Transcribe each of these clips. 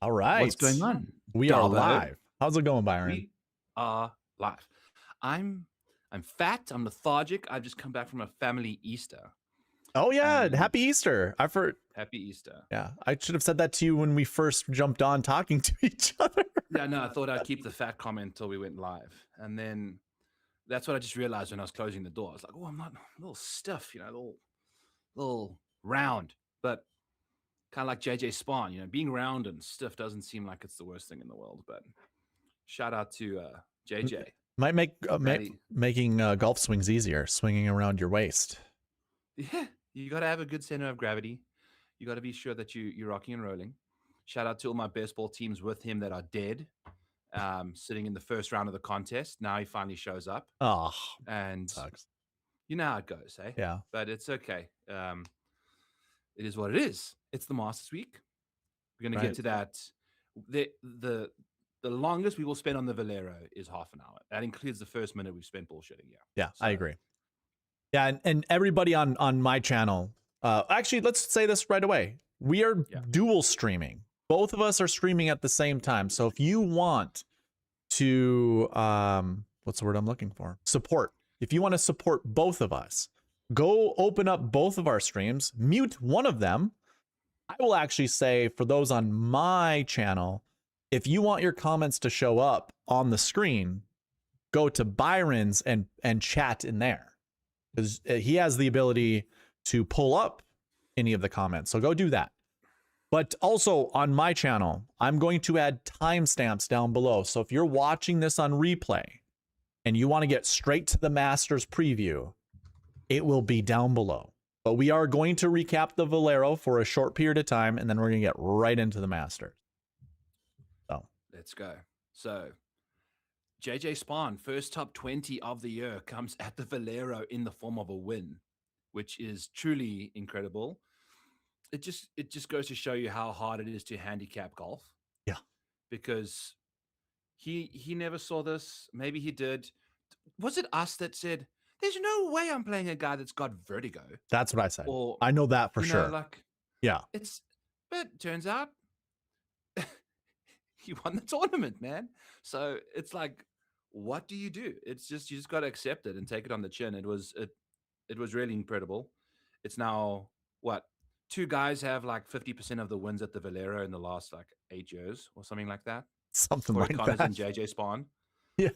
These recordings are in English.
All right. What's going on? We are Dalbo? live. How's it going, Byron? We are live. I'm fat. I'm lethargic. I've just come back from a family Easter. Oh, yeah. And Happy Easter. Happy Easter. Yeah. I should have said that to you when we first jumped on talking to each other. Yeah, no, I thought I'd keep the fat comment until we went live. And then that's what I just realized when I was closing the door. I was like, oh, I'm not a little stiff, a little round. But kind of like JJ Spawn, being round and stiff doesn't seem like it's the worst thing in the world. But shout out to JJ. Might make making golf swings easier, swinging around your waist. Yeah, you got to have a good center of gravity. You got to be sure that you're rocking and rolling. Shout out to all my baseball teams with him that are dead, sitting in the first round of the contest. Now he finally shows up. Oh, and sucks. You know how it goes, eh? Yeah. But it's okay. It is what it is. It's the Masters week. We're going to get to that. The longest we will spend on the Valero is half an hour. That includes the first minute we've spent bullshitting. Yeah, so, I agree. Yeah, and everybody on my channel, actually, let's say this right away. We are dual streaming. Both of us are streaming at the same time. So if you want to, what's the word I'm looking for? Support. If you want to support both of us, go open up both of our streams, mute one of them. I will actually say for those on my channel, if you want your comments to show up on the screen, go to Byron's and chat in there, because he has the ability to pull up any of the comments. So go do that. But also on my channel, I'm going to add timestamps down below. So if you're watching this on replay and you want to get straight to the Masters preview, it will be down below. But we are going to recap the Valero for a short period of time, and then we're going to get right into the Masters. So let's go. So JJ Spawn, first top 20 of the year, comes at the Valero in the form of a win, which is truly incredible. It just goes to show you how hard it is to handicap golf. Yeah. Because he never saw this. Maybe he did. Was it us that said, there's no way I'm playing a guy that's got vertigo? That's what I said. Or, I know that for sure. Yeah. But it turns out he won the tournament, man. So it's like, what do? It's just, you just got to accept it and take it on the chin. It was really incredible. It's now what? 2 guys have like 50% of the wins at the Valero in the last like 8 years or something like that. Something like that. And JJ Spawn. Yeah.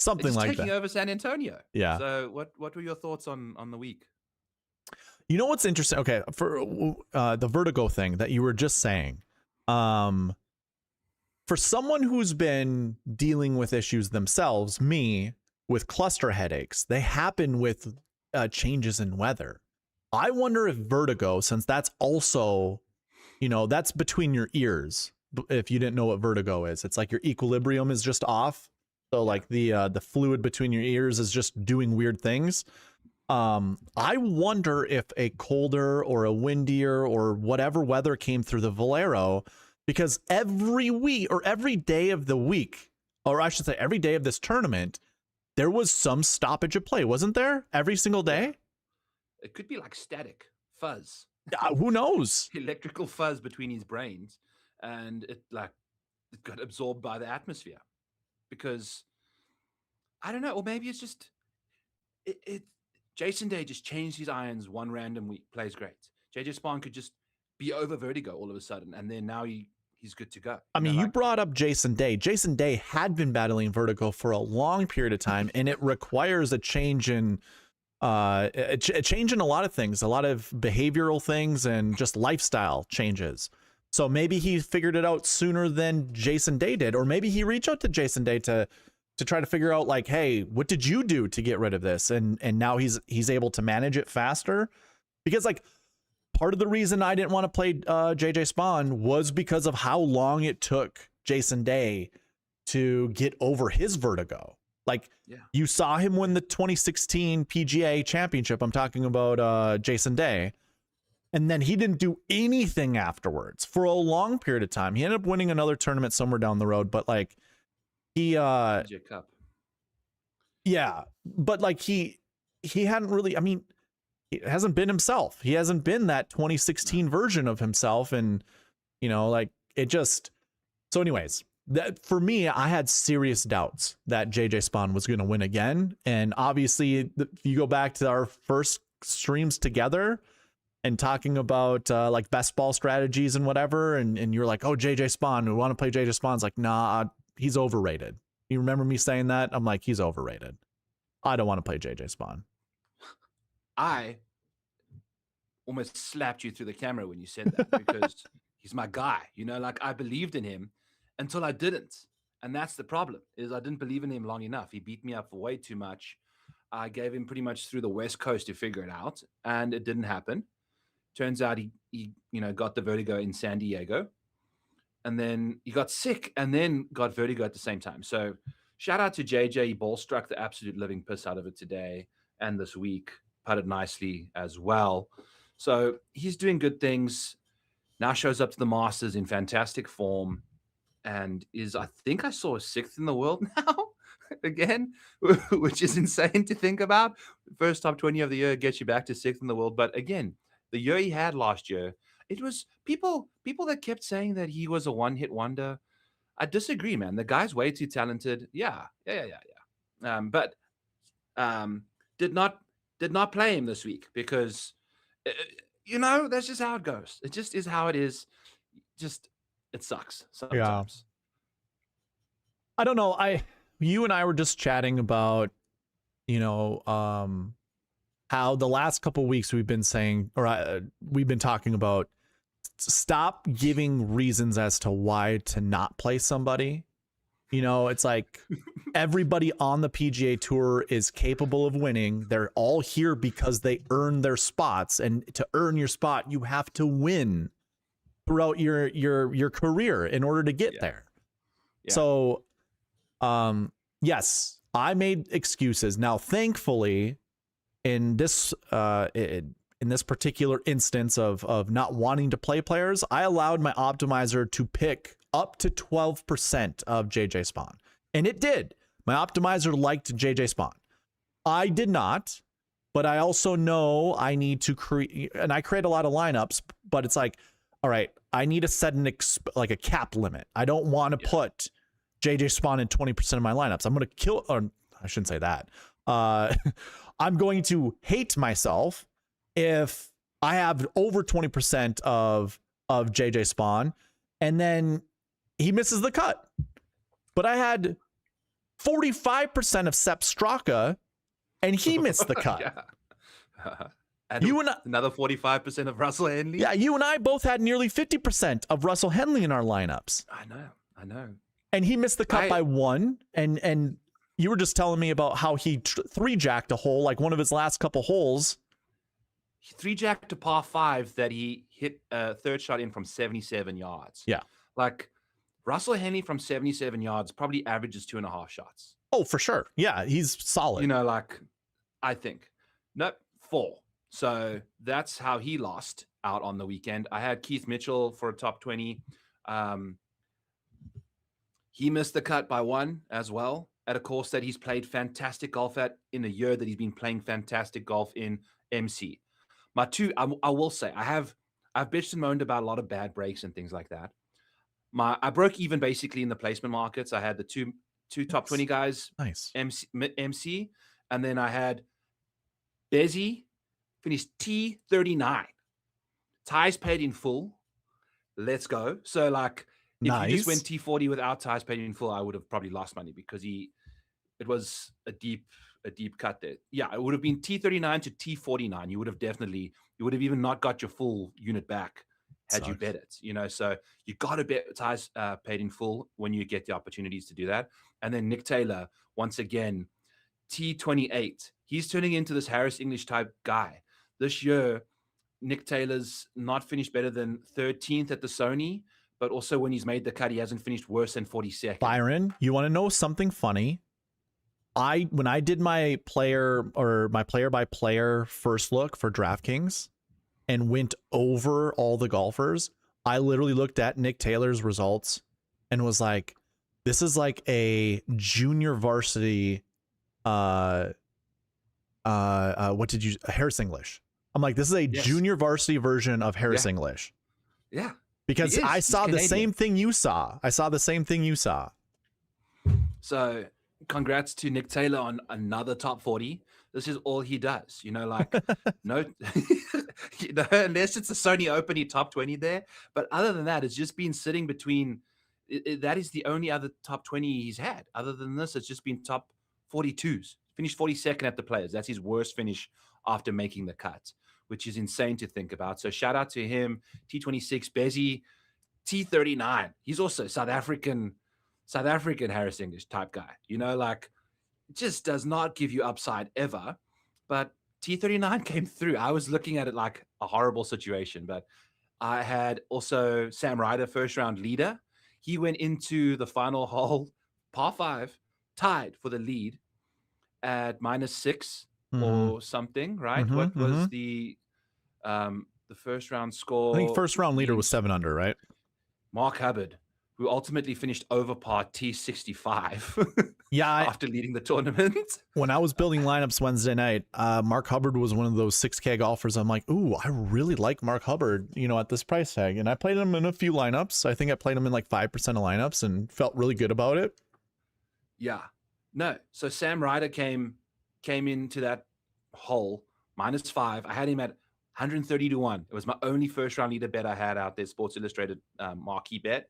Something like that. Taking over San Antonio. Yeah. So what were your thoughts on the week? You know what's interesting? Okay, for the vertigo thing that you were just saying, for someone who's been dealing with issues themselves, me, with cluster headaches, they happen with changes in weather. I wonder if vertigo, since that's also, that's between your ears. If you didn't know what vertigo is, it's like your equilibrium is just off. So like the fluid between your ears is just doing weird things. I wonder if a colder or a windier or whatever weather came through the Valero, because every week or every day of the week, or I should say every day of this tournament, there was some stoppage of play, wasn't there? Every single day? It could be like static fuzz. Who knows? Electrical fuzz between his brains, and it got absorbed by the atmosphere. Because I don't know, or maybe it's just Jason Day just changed his irons one random week, plays great. JJ Spawn could just be over vertigo all of a sudden, and then now he's good to go. I mean, you brought up Jason Day. Jason Day had been battling vertigo for a long period of time, and it requires a change in a change in a lot of things, a lot of behavioral things and just lifestyle changes. So maybe he figured it out sooner than Jason Day did, or maybe he reached out to Jason Day to try to figure out like, hey, what did you do to get rid of this? And now he's able to manage it faster, because like part of the reason I didn't want to play JJ Spawn was because of how long it took Jason Day to get over his vertigo. Like you saw him win the 2016 PGA championship. I'm talking about Jason Day. And then he didn't do anything afterwards for a long period of time. He ended up winning another tournament somewhere down the road, but like he PGA Cup. Yeah, but like he hadn't really, I mean, he hasn't been himself. He hasn't been that 2016 version of himself. And, you know, like it just, so anyways, that for me, I had serious doubts that JJ Spawn was going to win again. And obviously if you go back to our first streams together and talking about like best ball strategies and whatever. And you're like, oh, JJ Spawn, we want to play JJ Spawn. It's like, nah, he's overrated. You remember me saying that? I'm like, he's overrated. I don't want to play JJ Spawn. I almost slapped you through the camera when you said that because he's my guy. You know, like I believed in him until I didn't. And that's the problem, is I didn't believe in him long enough. He beat me up for way too much. I gave him pretty much through the West Coast to figure it out, and it didn't happen. Turns out he you know, got the vertigo in San Diego, and then he got sick and then got vertigo at the same time. So shout out to JJ. He ball struck the absolute living piss out of it today and this week, putted nicely as well. So he's doing good things. Now shows up to the Masters in fantastic form and is, I think I saw, 6th in the world now again, which is insane to think about. First top 20 of the year gets you back to 6th in the world. But again, the year he had last year, it was people that kept saying that he was a one-hit wonder. I disagree, man. The guy's way too talented. Yeah. But did not play him this week because, you know, that's just how it goes. It just is how it is. Just, it sucks sometimes. Yeah. I don't know. You and I were just chatting about, you know, how the last couple of weeks we've been saying, or we've been talking about, stop giving reasons as to why to not play somebody. You know, it's like everybody on the PGA Tour is capable of winning. They're all here because they earn their spots, and to earn your spot, you have to win throughout your career in order to get there. Yeah. So, yes, I made excuses. Now, thankfully, in this particular instance of not wanting to play players, I allowed my optimizer to pick up to 12% of JJ Spawn. And it did. My optimizer liked JJ Spawn. I did not, but I also know I need to create, and I create a lot of lineups, but it's like, all right, I need to set like a cap limit. I don't want to put JJ Spawn in 20% of my lineups. I'm going to kill, or I shouldn't say that. I'm going to hate myself if I have over 20% of JJ Spawn and then he misses the cut. But I had 45% of Sepp Straka and he missed the cut. And you and another 45% of Russell Henley. Yeah, you and I both had nearly 50% of Russell Henley in our lineups. I know. And he missed the cut by 1. And you were just telling me about how he 3-jacked a hole, like one of his last couple holes. He 3-jacked to par 5 that he hit a third shot in from 77 yards. Yeah. Like Russell Henley from 77 yards probably averages 2.5 shots. Oh, for sure. Yeah, he's solid. You know, like, I think. Nope, 4. So that's how he lost out on the weekend. I had Keith Mitchell for a top 20. He missed the cut by 1 as well at a course that he's played fantastic golf at in a year that he's been playing fantastic golf in MC. My 2, I will say, I've bitched and moaned about a lot of bad breaks and things like that. I broke even basically in the placement markets. I had the two top 20 guys. Nice. MC, and then I had Bezzy finished T39. Ties paid in full. Let's go. So like if you just went T40 without ties paid in full, I would have probably lost money because it was a deep cut there. Yeah, it would have been T39 to T49. You would have even not got your full unit back had you bet it, you know. So you got to bet ties paid in full when you get the opportunities to do that. And then Nick Taylor, once again, T28. He's turning into this Harris English type guy. This year, Nick Taylor's not finished better than 13th at the Sony, but also when he's made the cut, he hasn't finished worse than 42nd. Byron, you want to know something funny? When I did my player by player first look for DraftKings and went over all the golfers, I literally looked at Nick Taylor's results and was like, this is like a junior varsity Harris English. I'm like, this is a Yes. junior varsity version of Harris Yeah. English. Yeah. Because He is. I He's saw the Canadian. same thing you saw. I saw the same thing you saw. So congrats to Nick Taylor on another top 40. This is all he does, like no, unless it's a Sony Open, he top 20 there. But other than that, it's just been sitting between. That is the only other top 20 he's had. Other than this, it's just been top 42s. Finished 42nd at the Players. That's his worst finish after making the cut, which is insane to think about. So shout out to him. T26 Bezzy, T39. He's also South African Harris English type guy. Just does not give you upside ever. But T39 came through. I was looking at it like a horrible situation, but I had also Sam Ryder, first round leader. He went into the final hole, par 5, tied for the lead at -6 or something, right? What was the first round score? I think first round leader was 7 under, right? Mark Hubbard, who ultimately finished over par T65. Yeah, after leading the tournament. When I was building lineups Wednesday night, Mark Hubbard was one of those 6K golfers. I'm like, ooh, I really like Mark Hubbard, at this price tag. And I played him in a few lineups. I think I played him in like 5% of lineups and felt really good about it. Yeah. No. So Sam Ryder came into that hole -5. I had him at 130 to 1. It was my only first round leader bet I had out there, Sports Illustrated marquee bet.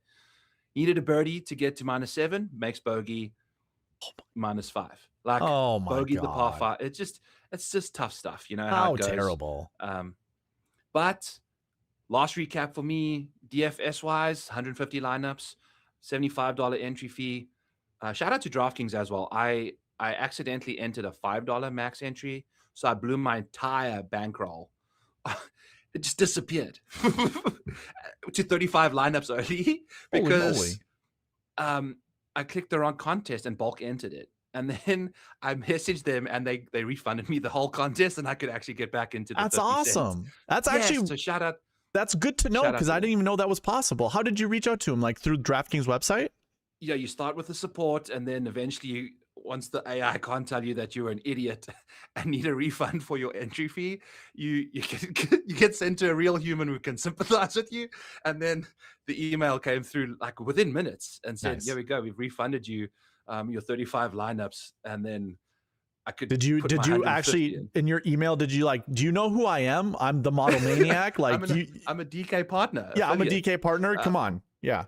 Needed a birdie to get to -7, makes bogey. -5, like bogey the par 5. It's just tough stuff, how it goes. Terrible. But last recap for me, DFS wise, 150 lineups, $75 entry fee. Shout out to DraftKings as well. I accidentally entered a $5 max entry, so I blew my entire bankroll. It just disappeared to 35 lineups early because I clicked the wrong contest and bulk entered it. And then I messaged them and they refunded me the whole contest and I could actually get back into the That's 50 awesome. cents. That's actually so shout out. That's good to know because I didn't even know that was possible. How did you reach out to him? Like through DraftKings website? Yeah, you start with the support and then eventually once the AI can't tell you that you're an idiot and need a refund for your entry fee, you get sent to a real human who can sympathize with you. And then the email came through like within minutes and said, Here we go. We've refunded you your 35 lineups. And then I could. Did you actually in your email? Did you do you know who I am? I'm the model maniac. Like I'm a DK partner. Yeah, I'm a DK partner. Come on. Yeah.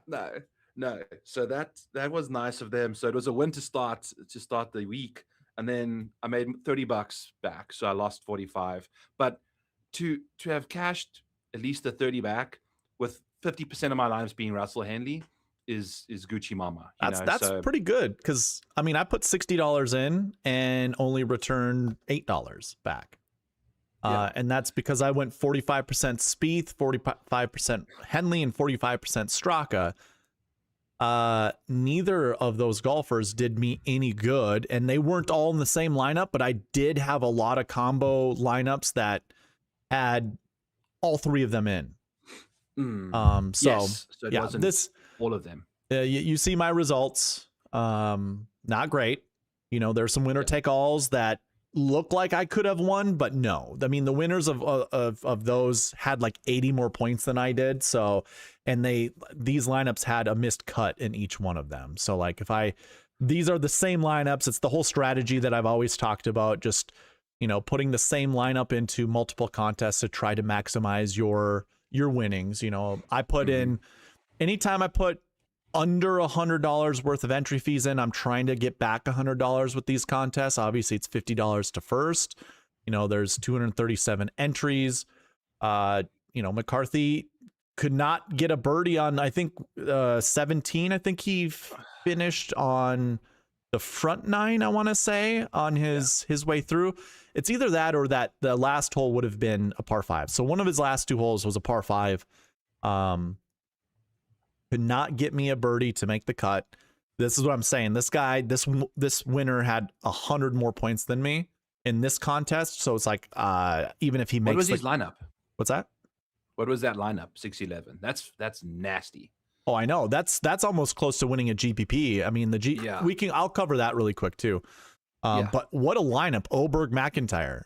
No. So that was nice of them. So it was a win to start the week. And then I made $30 back. So I lost 45. But to have cashed at least the 30 back with 50% of my lineups being Russell Henley is Gucci Mama. That's pretty good. Cause I mean, I put $60 in and only returned $8 back. And that's because I went 45% Spieth, 45% Henley, and 45% Straka. Neither of those golfers did me any good, and they weren't all in the same lineup, but I did have a lot of combo lineups that had all 3 of them in. So it wasn't all of them. You see my results. Not great. There's some winner take alls that look like I could have won, but no. I mean, the winners of those had like 80 more points than I did. So, and these lineups had a missed cut in each one of them. So like these are the same lineups. It's the whole strategy that I've always talked about. Just, putting the same lineup into multiple contests to try to maximize your winnings. I put in, anytime I put under $100 worth of entry fees in, I'm trying to get back $100 with these contests. Obviously it's $50 to first. There's 237 entries. McCarthy could not get a birdie on, I think 17. I think he finished on the front 9, I want to say, on his way through. It's either that or that the last hole would have been a par 5. So one of his last 2 holes was a par 5. Could not get me a birdie to make the cut. This is what I'm saying. This guy, this winner had 100 more points than me in this contest. So it's like, even if he makes. What was his lineup? What's that? What was that lineup? 611. That's nasty. Oh, I know. That's almost close to winning a GPP. I mean, I'll cover that really quick too. But what a lineup, Oberg McIntyre.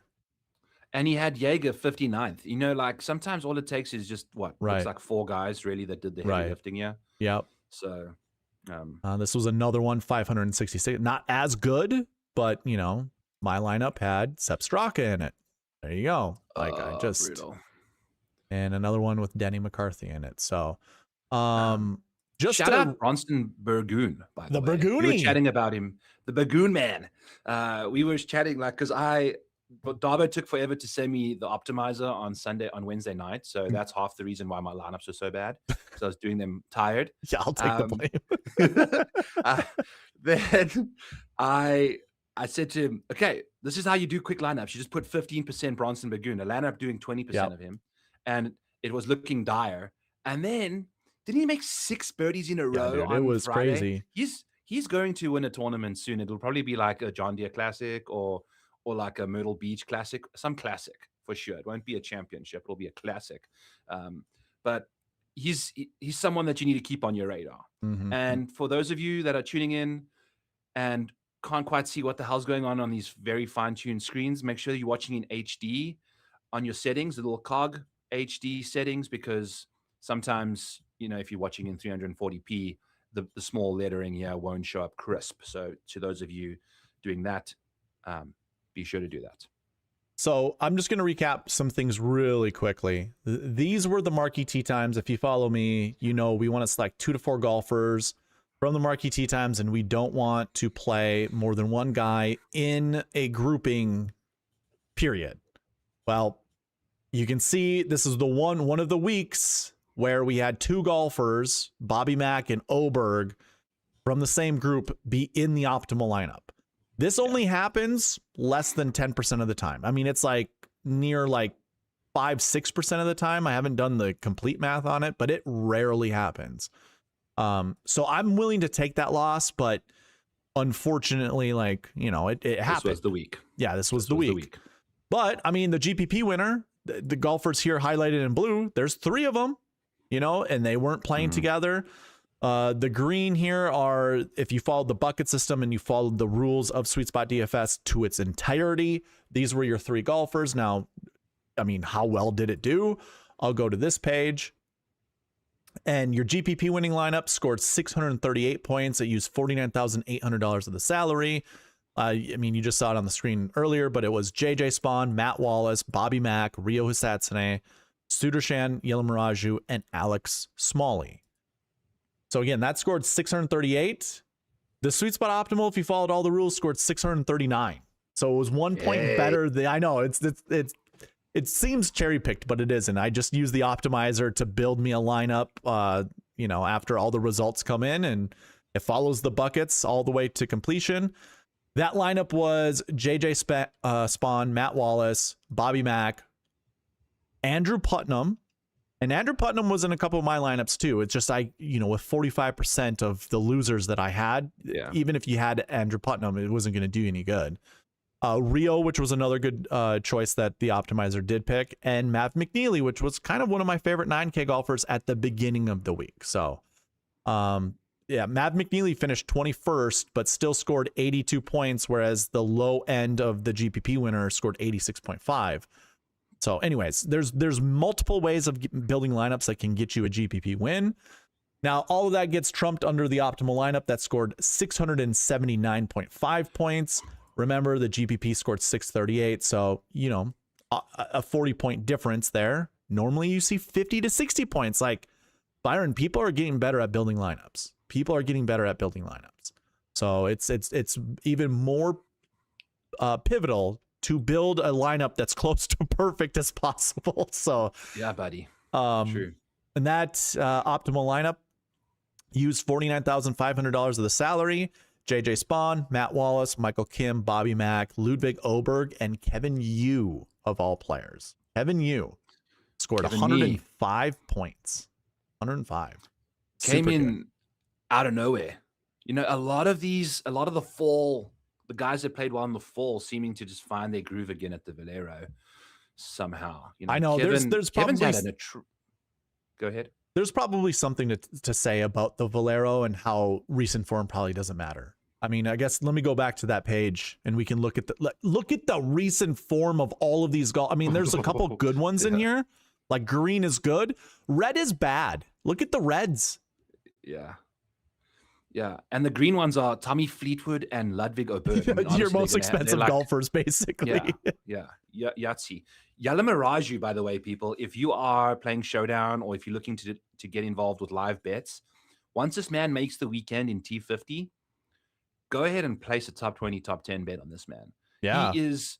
And he had Jaeger 59th. You know, like sometimes all it takes is just what Right. looks like 4 guys really that did the heavy Right. lifting here. Yep. So this was another one, 566. Not as good, but you know, my lineup had Sepp Straka in it. There you go. Like I just brutal. And another one with Denny McCarthy in it. So just shout out Bronson Burgoon, by the way. Burgoony. We were chatting about him, the Burgoon man. We were chatting like because Darbo took forever to send me the optimizer on Wednesday night. So that's half the reason why my lineups were so bad. Because I was doing them tired. Yeah, I'll take the blame. Then I said to him, okay, this is how you do quick lineups. You just put 15% Bronson Burgoon. I landed up doing 20% of him. And it was looking dire. And then didn't he make 6 birdies in a row? Dude, on it was Friday? crazy. He's going to win a tournament soon. It'll probably be like a John Deere Classic or like a Myrtle Beach Classic, some classic for sure. It won't be a championship. It'll be a classic. But he's someone that you need to keep on your radar. Mm-hmm. And for those of you that are tuning in and can't quite see what the hell's going on these very fine-tuned screens, make sure you're watching in HD on your settings, the little cog HD settings, because sometimes, you know, if you're watching in 340p, the small lettering here won't show up crisp. So to those of you doing that, be sure to do that. So I'm just going to recap some things really quickly. These were the marquee tee times. If you follow me, you know we want to select 2 to 4 golfers from the marquee tee times, and we don't want to play more than one guy in a grouping period. Well, you can see this is the one of the weeks where we had 2 golfers, Bobby Mack and Oberg, from the same group be in the optimal lineup. This only happens less than 10% of the time. I mean, it's like near like 5-6% of the time. I haven't done the complete math on it, but it rarely happens. So I'm willing to take that loss, but unfortunately, like, you know, it happened. This was the week. Yeah, this was the week. But I mean, the GPP winner, the golfers here highlighted in blue, there's 3 of them, you know, and they weren't playing together. The green here are, if you followed the bucket system and you followed the rules of SweetSpot DFS to its entirety, these were your 3 golfers. Now, I mean, how well did it do? I'll go to this page. And your GPP winning lineup scored 638 points. It used $49,800 of the salary. I mean, you just saw it on the screen earlier, but it was JJ Spawn, Matt Wallace, Bobby Mack, Rio Hisatsune, Sudarshan Yellamaraju, and Alex Smalley. So again, that scored 638. The SweetSpot Optimal, if you followed all the rules, scored 639. So it was 1 point better than, I know it seems cherry picked, but it isn't. I just use the optimizer to build me a lineup, you know, after all the results come in, and it follows the buckets all the way to completion. That lineup was JJ Spawn, Matt Wallace, Bobby Mack, Andrew Putnam. And Andrew Putnam was in a couple of my lineups too. It's just you know, with 45% of the losers that I had, even if you had Andrew Putnam, it wasn't going to do any good. Rio, which was another good choice that the optimizer did pick, and Matt McNeely, which was kind of one of my favorite 9K golfers at the beginning of the week. So, yeah, Matt McNeely finished 21st, but still scored 82 points, whereas the low end of the GPP winner scored 86.5. So anyways, there's multiple ways of building lineups that can get you a GPP win. Now, all of that gets trumped under the optimal lineup that scored 679.5 points. Remember, the GPP scored 638. So, you know, a 40-point difference there. Normally you see 50 to 60 points. Like, Byron, people are getting better at building lineups. People are getting better at building lineups. So it's even more pivotal to build a lineup that's close to perfect as possible. So yeah, buddy. True. And that optimal lineup used $49,500 of the salary. JJ Spawn, Matt Wallace, Michael Kim, Bobby Mack, Ludwig Oberg, and Kevin Yu, of all players. Kevin Yu scored 105 points. 105. Came in out of nowhere. You know, a lot of the fall, the guys that played well in the fall seeming to just find their groove again at the Valero somehow. You know, I know Kevin, there's Kevin's probably had go ahead. There's probably something to say about the Valero and how recent form probably doesn't matter. I mean, I guess let me go back to that page and we can look at the recent form of all of these golf. I mean, there's a couple good ones in here. Like green is good. Red is bad. Look at the reds. Yeah. Yeah. And the green ones are Tommy Fleetwood and Ludwig Oberg. I mean, Your honestly, most expensive golfers, basically. Yahtzee. Yalla Mirage, by the way, people, if you are playing Showdown or if you're looking to get involved with live bets, once this man makes the weekend in T50, go ahead and place a top 20, top 10 bet on this man. Yeah. He's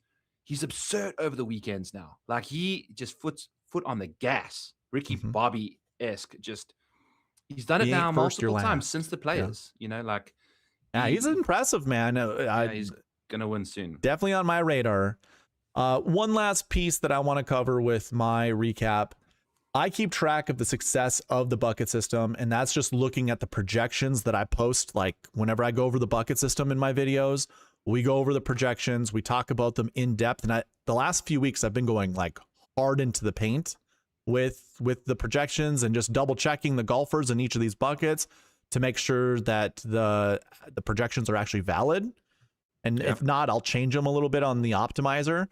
absurd over the weekends now. Like he just foot on the gas. Ricky Bobby-esque. He's done it now multiple times since the players. You know, like he's impressive, man. He's gonna win soon. Definitely on my radar. One last piece that I want to cover with my recap. I keep track of the success of the bucket system, and that's just looking at the projections that I post. Like whenever I go over the bucket system in my videos, we go over the projections, we talk about them in depth. And the last few weeks I've been going like hard into the paint with the projections and just double checking the golfers in each of these buckets to make sure that the projections are actually valid. And if not, I'll change them a little bit on the optimizer.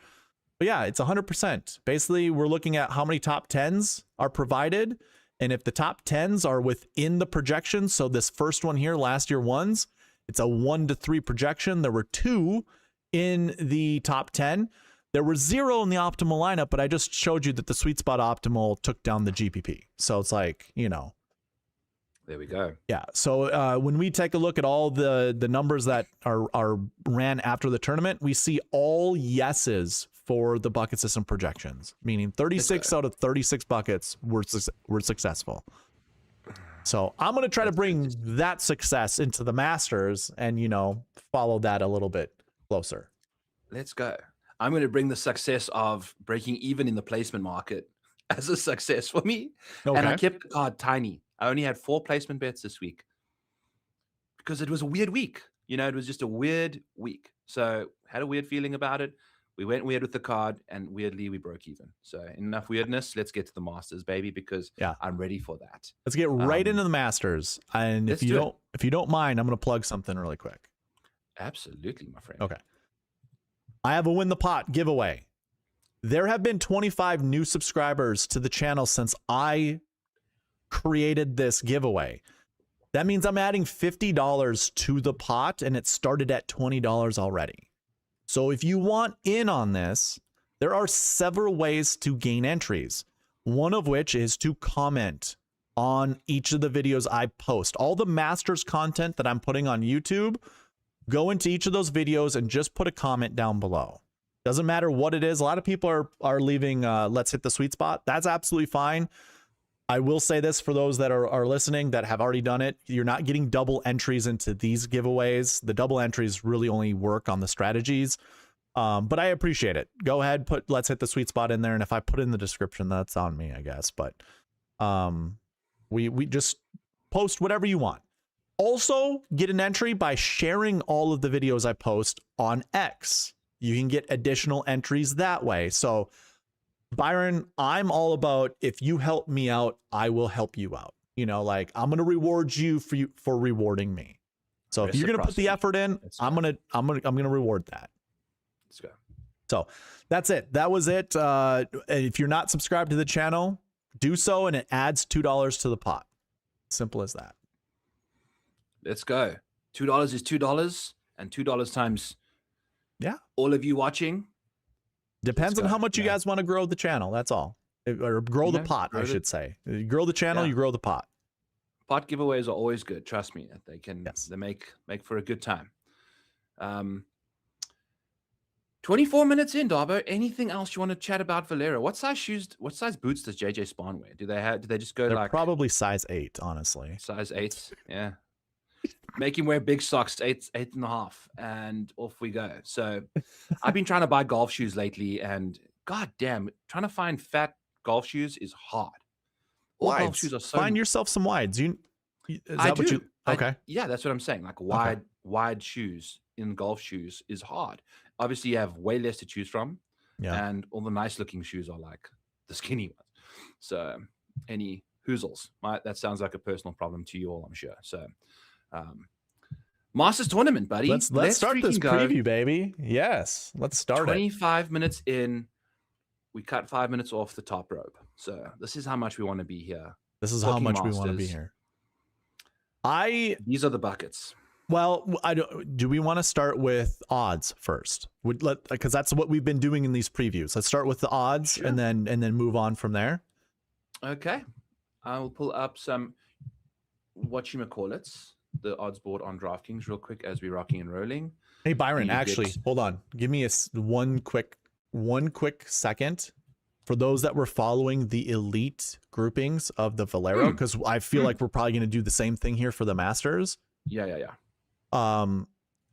But yeah, it's 100%. Basically, we're looking at how many top 10s are provided. And if the top 10s are within the projection, so this first one here, last year ones, it's a 1 to 3 projection. There were 2 in the top 10. There were 0 in the optimal lineup, but I just showed you that the Sweet Spot optimal took down the GPP. So it's like, you know. There we go. Yeah. So when we take a look at all the numbers that are ran after the tournament, we see all yeses for the bucket system projections, meaning 36 out of 36 buckets were successful. So I'm going to try to bring that success into the Masters and, you know, follow that a little bit closer. Let's go. I'm going to bring the success of breaking even in the placement market as a success for me. Okay. And I kept the card tiny. I only had 4 placement bets this week because it was a weird week. You know, it was just a weird week. So had a weird feeling about it. We went weird with the card, and weirdly we broke even. So enough weirdness. Let's get to the Masters, baby, because I'm ready for that. Let's get right into the Masters. And if you don't mind, I'm going to plug something really quick. Absolutely, my friend. Okay. I have a Win the Pot giveaway. There have been 25 new subscribers to the channel since I created this giveaway. That means I'm adding $50 to the pot, and it started at $20 already. So if you want in on this, there are several ways to gain entries. One of which is to comment on each of the videos I post. All the Masters content that I'm putting on YouTube, go into each of those videos and just put a comment down below. Doesn't matter what it is. A lot of people are leaving let's hit the sweet spot. That's absolutely fine. I will say this for those that are listening that have already done it. You're not getting double entries into these giveaways. The double entries really only work on the strategies. But I appreciate it. Go ahead, put let's hit the sweet spot in there. And if I put it in the description, that's on me, I guess. But we just post whatever you want. Also, get an entry by sharing all of the videos I post on X. You can get additional entries that way. So Byron, I'm all about if you help me out, I will help you out. You know, like I'm going to reward you for rewarding me. So if you're going to put the effort in, I'm going to reward that. Let's go. So that's it. That was it. If you're not subscribed to the channel, do so, and it adds $2 to the pot. Simple as that. Let's go. $2 is $2, and $2 times all of you watching. Depends on how much you guys want to grow the channel. That's all. Or grow the pot, I should say. You grow the channel, you grow the pot. Pot giveaways are always good. Trust me. They can they make for a good time. 24 minutes in, Darbo. Anything else you want to chat about Valero? What size boots does JJ Spahn wear? Do they just go They're probably size 8, honestly. Size 8, yeah. Make him wear big socks, 8.5, and off we go. So I've been trying to buy golf shoes lately, and god damn, trying to find fat golf shoes is hard. All golf shoes are so find yourself some wides. Okay. Yeah, that's what I'm saying. Like wide shoes in golf shoes is hard. Obviously, you have way less to choose from. Yeah. And all the nice looking shoes are like the skinny ones. So any hoozles, that sounds like a personal problem to you all, I'm sure. So Masters tournament, buddy. Let's start this preview, baby. Yes, let's start 25 minutes in, we cut 5 minutes off the top rope. So this is how much we want to be here. This is how much we want to be here. These are the buckets. Well, do we want to start with odds first? Because that's what we've been doing in these previews. Let's start with the odds and then move on from there. Okay. I will pull up some whatchamacallits, the odds board on DraftKings real quick as we're rocking and rolling. Hey Byron, actually, hold on. Give me one quick second for those that were following the elite groupings of the Valero, because I feel like we're probably going to do the same thing here for the Masters. Yeah.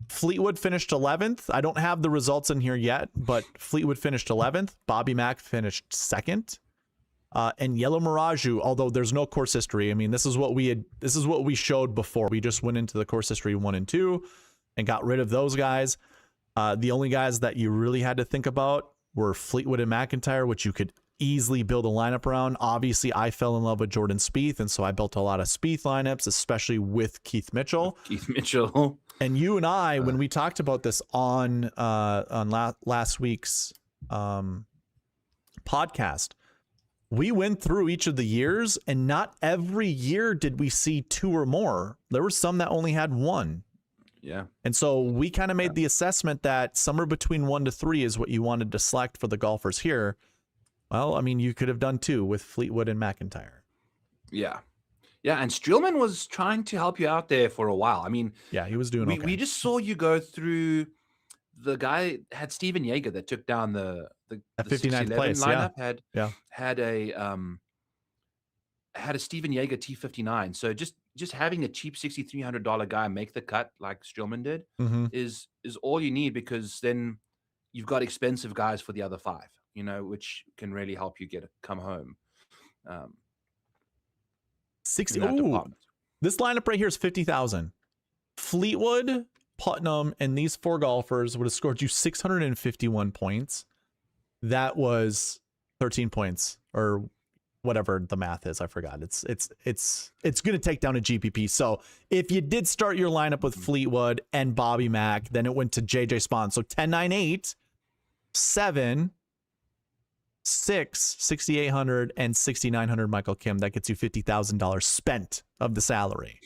Fleetwood finished 11th. I don't have the results in here yet, but Fleetwood finished 11th. Bobby Mack finished 2nd. And Yellow Mirage, although there's no course history. I mean, this is what we showed before. We just went into the course history 1 and 2 and got rid of those guys. The only guys that you really had to think about were Fleetwood and McIntyre, which you could easily build a lineup around. Obviously, I fell in love with Jordan Spieth, and so I built a lot of Spieth lineups, especially with Keith Mitchell. And you and I, when we talked about this on last week's podcast, we went through each of the years, and not every year did we see 2 or more. There were some that only had 1. Yeah. And so we kind of made the assessment that somewhere between 1 to 3 is what you wanted to select for the golfers here. Well, I mean, you could have done 2 with Fleetwood and McIntyre. Yeah. And Streelman was trying to help you out there for a while. I mean, yeah, he was doing okay. We just saw you go through. The guy had Steven Yeager that took down the 59th place lineup. Had a Steven Yeager T59. So just having a cheap $6,300 guy make the cut like Streelman did is all you need, because then you've got expensive guys for the other 5, which can really help you come home. 60. Ooh, this lineup right here is 50,000. Fleetwood, Putnam, and these 4 golfers would have scored you 651 points. That was 13 points, or whatever the math is. I forgot. It's going to take down a GPP. So if you did start your lineup with Fleetwood and Bobby Mack, then it went to JJ Spawn. So 10, 9, 8, 7, 6, 6,800, and 6,900 Michael Kim. That gets you $50,000 spent of the salary.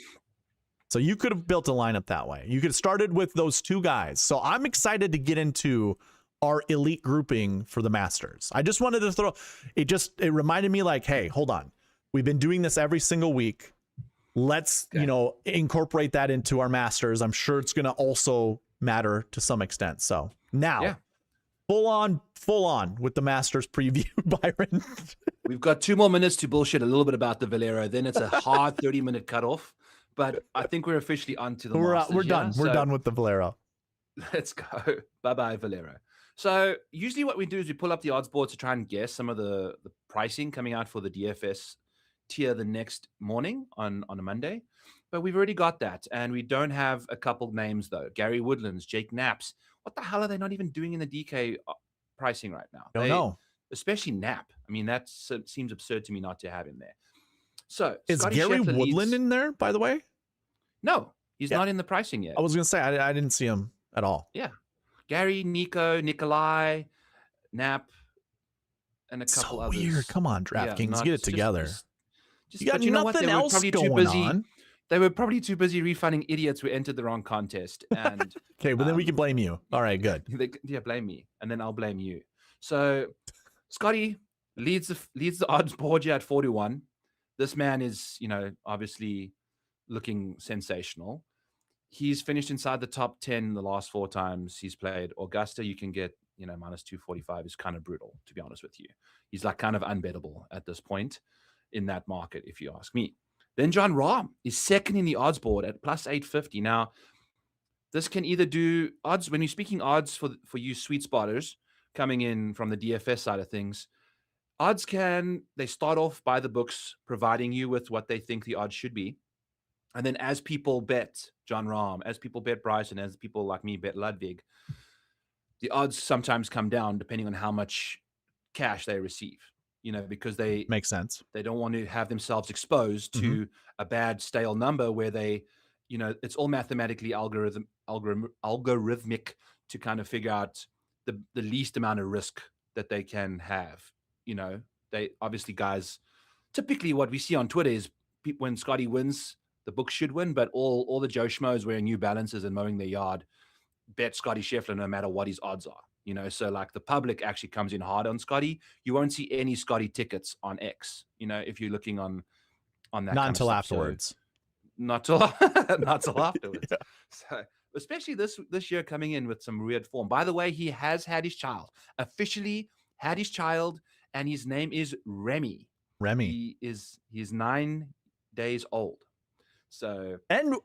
So you could have built a lineup that way. You could have started with those 2 guys. So I'm excited to get into our elite grouping for the Masters. I just wanted to throw it. It reminded me like, hey, hold on. We've been doing this every single week. Let's, incorporate that into our Masters. I'm sure it's going to also matter to some extent. So now full on with the Masters preview, Byron. We've got 2 more minutes to bullshit a little bit about the Valero. Then it's a hard 30-minute cutoff. But I think we're officially on to the Masters. We're done. We're done with the Valero. Let's go. Bye-bye, Valero. So usually what we do is we pull up the odds board to try and guess some of the pricing coming out for the DFS tier the next morning on a Monday. But we've already got that. And we don't have a couple names, though. Gary Woodlands, Jake Knapp's. What the hell are they not even doing in the DK pricing right now? Don't know. Especially Knapp. I mean, that seems absurd to me not to have him there. So is Scottie Gary Scheffler Woodland in there, by the way? No, he's not in the pricing yet. I was going to say, I didn't see him at all. Yeah. Gary, Nico, Nikolai, Knapp, and a couple others. Weird. Come on, DraftKings, get it together. You got nothing else going on. They were probably too busy refunding idiots who entered the wrong contest. And okay, well then we can blame you. All right, good. Blame me, and then I'll blame you. So Scottie leads the odds board here at 4-1. This man is, obviously looking sensational. He's finished inside the top 10 the last 4 times he's played. Augusta, you can get, minus 245 is kind of brutal, to be honest with you. He's like kind of unbettable at this point in that market, if you ask me. Then Jon Rahm is second in the odds board at plus 850. Now, this can either do odds, when you're speaking odds for you sweet spotters coming in from the DFS side of things, odds they start off by the books, providing you with what they think the odds should be. And then as people bet Jon Rahm, as people bet Bryson, as people like me bet Ludwig, the odds sometimes come down depending on how much cash they receive, because they makes sense. They don't want to have themselves exposed to a bad stale number where they, you know, it's all mathematically algorithmic to kind of figure out the least amount of risk that they can have. You know, they obviously, guys, typically what we see on Twitter is when Scottie wins, the book should win, but all the Joe Schmoes wearing New Balances and mowing their yard bet Scottie Scheffler no matter what his odds are. You know, so like the public actually comes in hard on Scottie. You won't see any Scottie tickets on X, you know, if you're looking on that Not kind until of stuff. afterwards. So, not till afterwards. Yeah. So especially this year coming in with some weird form. By the way, he has had his child, officially had his child, and his name is Remy. Remy. He's 9 days old. So and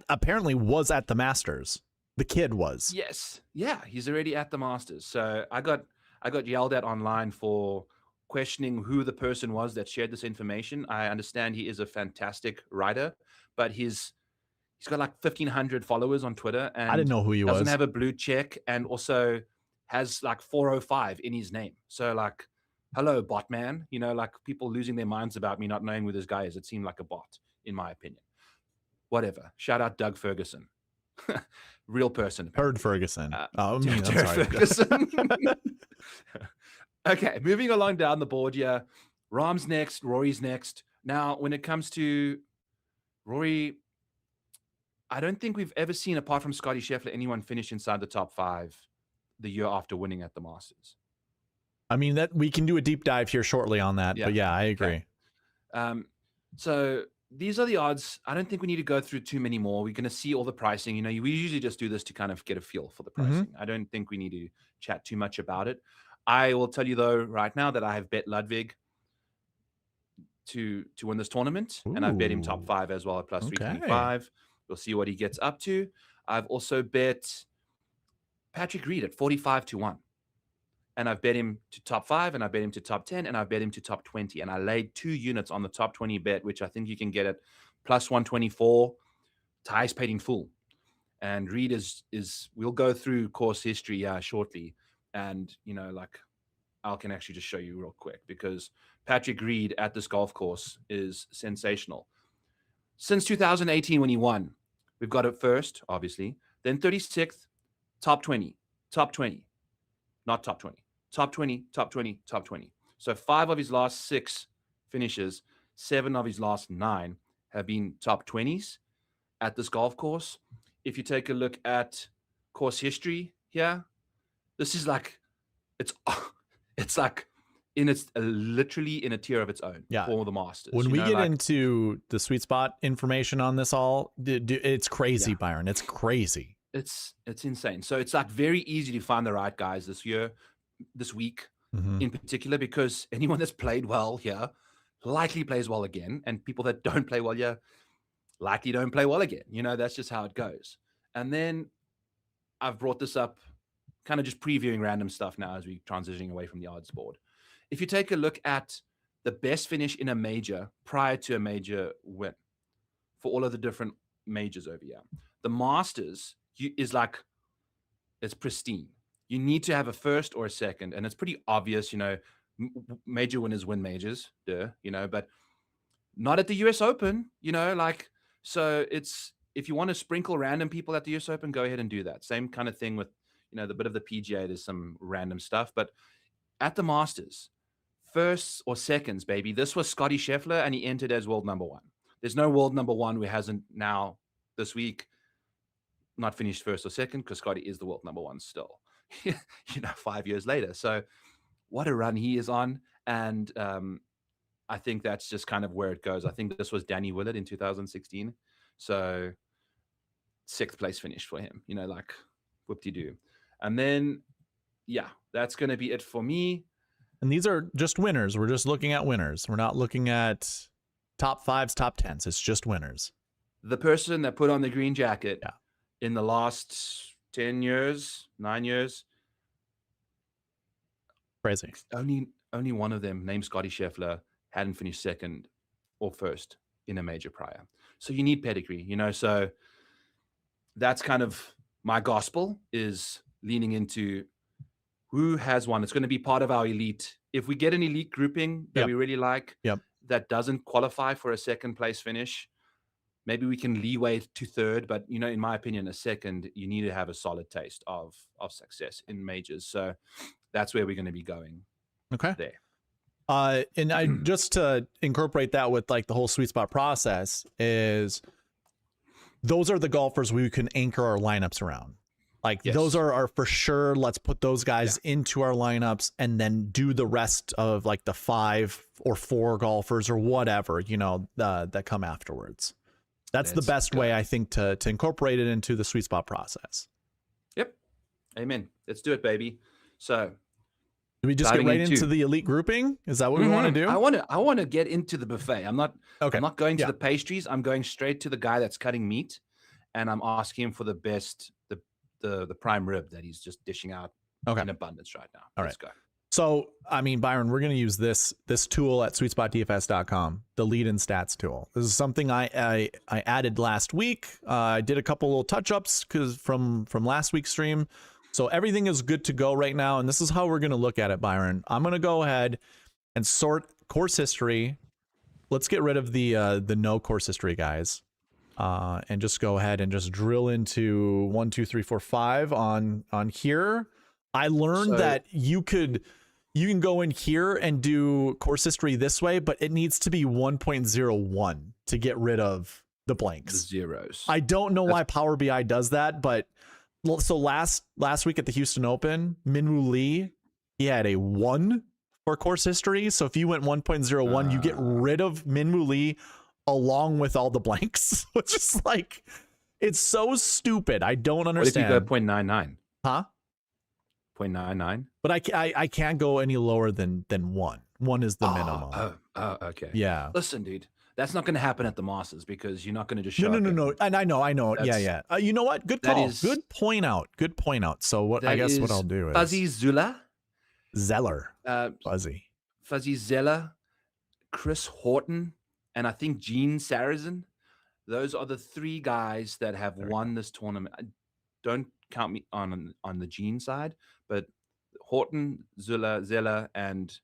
apparently was at the Masters. The kid was. Yes. Yeah, he's already at the Masters. So I got yelled at online for questioning who the person was that shared this information. I understand he is a fantastic writer, but he's got like 1,500 followers on Twitter, and I didn't know who he was. Doesn't have a blue check, and also has like 405 in his name. So like, hello, bot man. You know, like people losing their minds about me not knowing who this guy is. It seemed like a bot, in my opinion. Whatever. Shout out Doug Ferguson. Real person. Heard Ferguson. I'm sorry. Ferguson. Okay, moving along down the board here. Rahm's next. Rory's next. Now, when it comes to Rory, I don't think we've ever seen, apart from Scottie Scheffler, anyone finish inside the top 5 the year after winning at the Masters. I mean, that we can do a deep dive here shortly on that, but yeah, I agree. Okay. So these are the odds. I don't think we need to go through too many more. We're going to see all the pricing. You know, we usually just do this to kind of get a feel for the pricing. I don't think we need to chat too much about it. I will tell you though right now that I have bet Ludwig to win this tournament. Ooh. And I've bet him top 5 as well at plus 325. We'll see what he gets up to. I've also bet Patrick Reed at 45 to 1. And I've bet him to top 5, and I bet him to top 10, and I bet him to top 20. And I laid 2 units on the top 20 bet, which I think you can get at plus 124. Ty's paid in full. And Reed is we'll go through course history shortly. And, you know, like I can actually just show you real quick, because Patrick Reed at this golf course is sensational. Since 2018 when he won, we've got it first, obviously, then 36th, top 20, not top 20. Top 20, top 20, top 20. So 5 of his last 6 finishes, 7 of his last 9 have been top 20s at this golf course. If you take a look at course history here, this is like, it's like literally in a tier of its own for the Masters. When we get into the sweet spot information on this all, it's crazy, Byron. It's crazy. It's insane. So it's like very easy to find the right guys this week in particular, because anyone that's played well here likely plays well again, and people that don't play well here likely don't play well again. You know, that's just how it goes. And then I've brought this up, kind of just previewing random stuff now as we're transitioning away from the odds board. If you take a look at the best finish in a major prior to a major win for all of the different majors over here, the Masters is like, it's pristine. You need to have a first or a second, and it's pretty obvious, you know, major winners win majors, you know, but not at the US Open, you know, like, so it's, if you want to sprinkle random people at the US Open, go ahead and do that. Same kind of thing with, you know, the bit of the PGA, there's some random stuff, but at the Masters, firsts or seconds, baby. This was Scottie Scheffler, and he entered as world number 1. There's no world number 1 who hasn't now this week not finished first or second, because Scottie is the world number 1 still, you know, 5 years later. So what a run he is on. And I think that's just kind of where it goes. I think this was Danny Willett in 2016. So 6th place finish for him, you know, like whoop-de-doo. And then, yeah, that's going to be it for me. And these are just winners. We're just looking at winners. We're not looking at top 5s, top 10s. It's just winners. The person that put on the green jacket in the last 10 years, 9 years. Crazy. Only one of them, named Scottie Scheffler, hadn't finished second or first in a major prior. So you need pedigree, you know. So that's kind of my gospel, is leaning into who has won. It's going to be part of our elite. If we get an elite grouping that we really like, that doesn't qualify for a second place finish, maybe we can leeway to third, but in my opinion, a second, you need to have a solid taste of success in majors. So that's where we're going to be going. Okay. There. And I just to incorporate that with like the whole sweet spot process is those are the golfers we can anchor our lineups around. Like those are our for sure. Let's put those guys into our lineups and then do the rest of like the 5 or 4 golfers or whatever, that come afterwards. That's the best way I think to incorporate it into the sweet spot process. Yep. Amen. Let's do it, baby. So do we just get right into the elite grouping? Is that what we want to do? I want to get into the buffet. I'm not going to the pastries. I'm going straight to the guy that's cutting meat, and I'm asking him for the best, the prime rib that he's just dishing out in abundance right now. Let's go. So, I mean, Byron, we're going to use this tool at SweetSpotDFS.com, the lead and stats tool. This is something I added last week. I did a couple little touch-ups from last week's stream. So everything is good to go right now, and this is how we're going to look at it, Byron. I'm going to go ahead and sort course history. Let's get rid of the no course history guys, and just go ahead and just drill into 1, 2, 3, 4, 5 on here. I learned that you can go in here and do course history this way, but it needs to be 1.01 to get rid of the blanks, the zeros. I don't know why Power BI does that, but so last week at the Houston Open, Minwoo Lee, he had a 1 for course history. So if you went 1.01, you get rid of Minwoo Lee along with all the blanks, which is like, it's so stupid. I don't understand. What if you go 0.99? Huh? 0.99? But I can't go any lower than 1. 1 is the minimum. Oh, okay. Yeah. Listen, dude. That's not going to happen at the Masters because you're not going to just show No. And I know. Yeah. You know what? Good call. Good point out. So what I guess what I'll do is Fuzzy Zeller. Fuzzy Zeller, Chris Horton, and I think Gene Sarazen. Those are the 3 guys that have won this tournament. Don't count me on the Gene side, but Horton, Zeller, and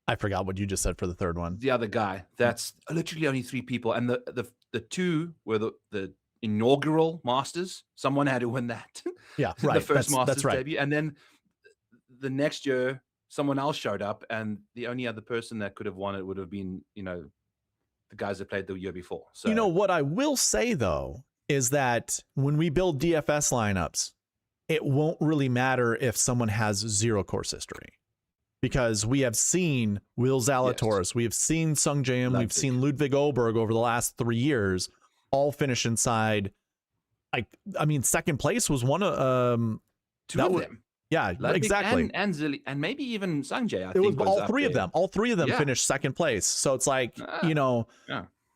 I forgot what you just said for the third one. The other guy. That's literally only 3 people. And the 2 were the inaugural Masters. Someone had to win that. Yeah, right. The first Masters right. debut. And then the next year, someone else showed up. And the only other person that could have won it would have been, the guys that played the year before. So what I will say, though, is that when we build DFS lineups, it won't really matter if someone has 0 course history. Because we have seen Will Zalatoris, we have seen Sung Jae-im, we've seen Ludwig Oberg over the last 3 years, all finish inside. I mean, second place was one of 2 of them. Yeah, Ludwig exactly. And Zilli, and maybe even Sung Jae. It was all 3 of them. All 3 of them finished second place. So it's like,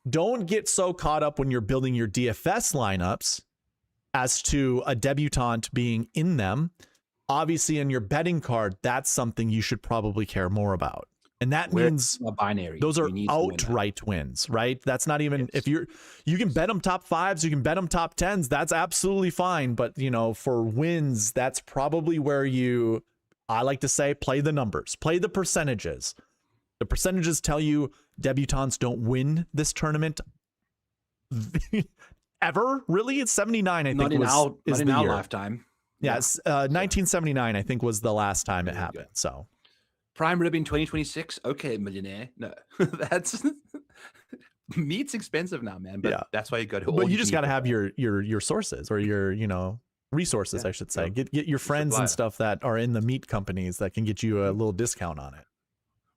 don't get so caught up when you're building your DFS lineups as to a debutant being in them. Obviously, in your betting card, that's something you should probably care more about. And that means a binary. Those are outright wins, right? That's not even if you can bet them top 5s, you can bet them top 10s. That's absolutely fine. But, for wins, that's probably where I like to say, play the numbers, play the percentages. The percentages tell you debutants don't win this tournament ever. Really? It's 79, I think. Not in our lifetime. Yes, 1979, I think, was the last time it happened. So, prime rib in 2026. Okay, millionaire. No, that's meat's expensive now, man. But that's why you go to. But you just got to have your sources or your resources, I should say. Get your friends and stuff that are in the meat companies that can get you a little discount on it.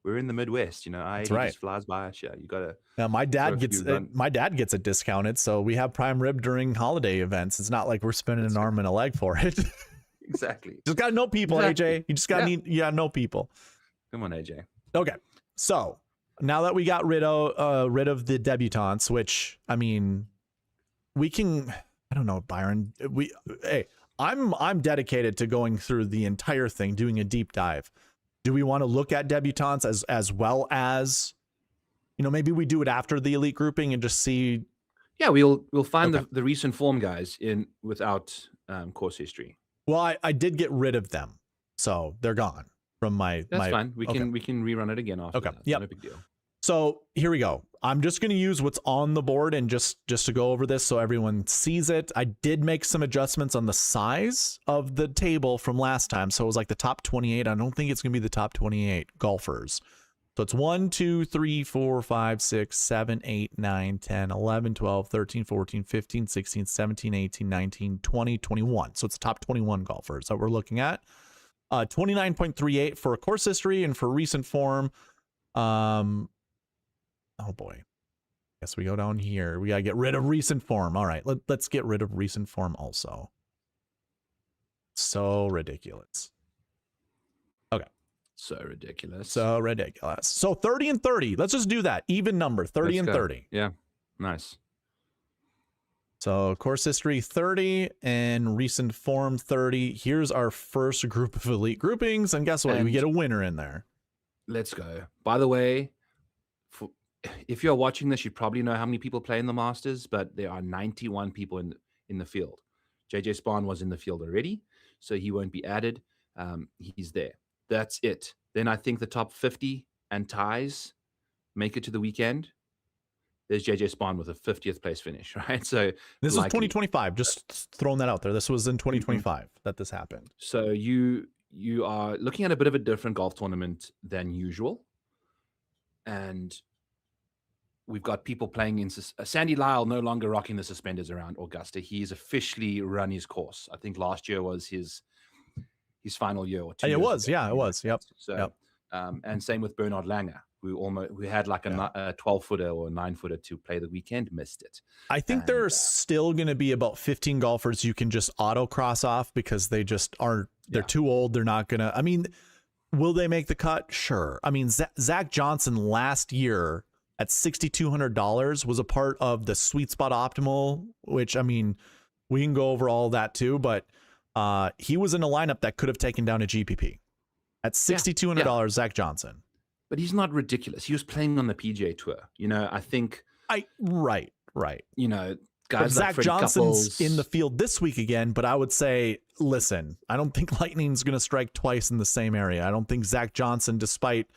We're in the Midwest, That's right. Just flies by us. Yeah, you gotta. Now my dad gets it discounted, so we have prime rib during holiday events. It's not like we're spending an arm and a leg for it. Exactly. Just gotta know people, AJ. You just gotta know people. Come on, AJ. Okay, so now that we got rid of the debutantes, which I mean, we can. I don't know, Byron. I'm dedicated to going through the entire thing, doing a deep dive. Do we want to look at debutantes as well as, maybe we do it after the elite grouping and just see? Yeah, we'll find the recent form guys without course history. Well, I did get rid of them, so they're gone from my. That's fine. We can rerun it again after. Okay. That. No big deal. So here we go. I'm just going to use what's on the board and just to go over this so everyone sees it. I did make some adjustments on the size of the table from last time. So it was like the top 28. I don't think it's going to be the top 28 golfers. So it's 1, 2, 3, 4, 5, 6, 7, 8, 9, 10, 11, 12, 13, 14, 15, 16, 17, 18, 19, 20, 21. So it's the top 21 golfers that we're looking at. 29.38 for a course history and for recent form. Oh boy. Guess we go down here. We got to get rid of recent form. All right, let's get rid of recent form also. So ridiculous. Okay. So ridiculous. So ridiculous. So 30 and 30. Let's just do that. Even number, 30 and 30. Yeah. Nice. So course history 30 and recent form 30. Here's our first group of elite groupings. And guess what? We get a winner in there. Let's go. By the way, if you're watching this, you probably know how many people play in the Masters, but there are 91 people in the field. JJ Spahn was in the field already, so he won't be added. He's there. That's it. Then I think the top 50 and ties make it to the weekend. There's JJ Spahn with a 50th place finish, right? So this was 2025. Just throwing that out there. This was in 2025 that this happened. So you are looking at a bit of a different golf tournament than usual, and we've got people playing in Sandy Lyle no longer rocking the suspenders around Augusta. He's officially run his course. I think last year was his final year or 2 years It was, ago. yeah, it was. Yep. So, yep. And same with Bernard Langer, we had like a 12-footer or a 9-footer to play the weekend, missed it. I think there's still going to be about 15 golfers you can just auto cross off because they just aren't. They're too old. They're not gonna. I mean, will they make the cut? Sure. I mean, Zach Johnson last year at $6,200 was a part of the Sweet Spot Optimal, which, I mean, we can go over all that too, but he was in a lineup that could have taken down a GPP at $6,200. Zach Johnson. But he's not ridiculous. He was playing on the PGA Tour. You know, I think. Right. You know, guys like Zach Freddie Johnson's Couples, in the field this week again, but I would say, listen, I don't think Lightning's going to strike twice in the same area. I don't think Zach Johnson, despite,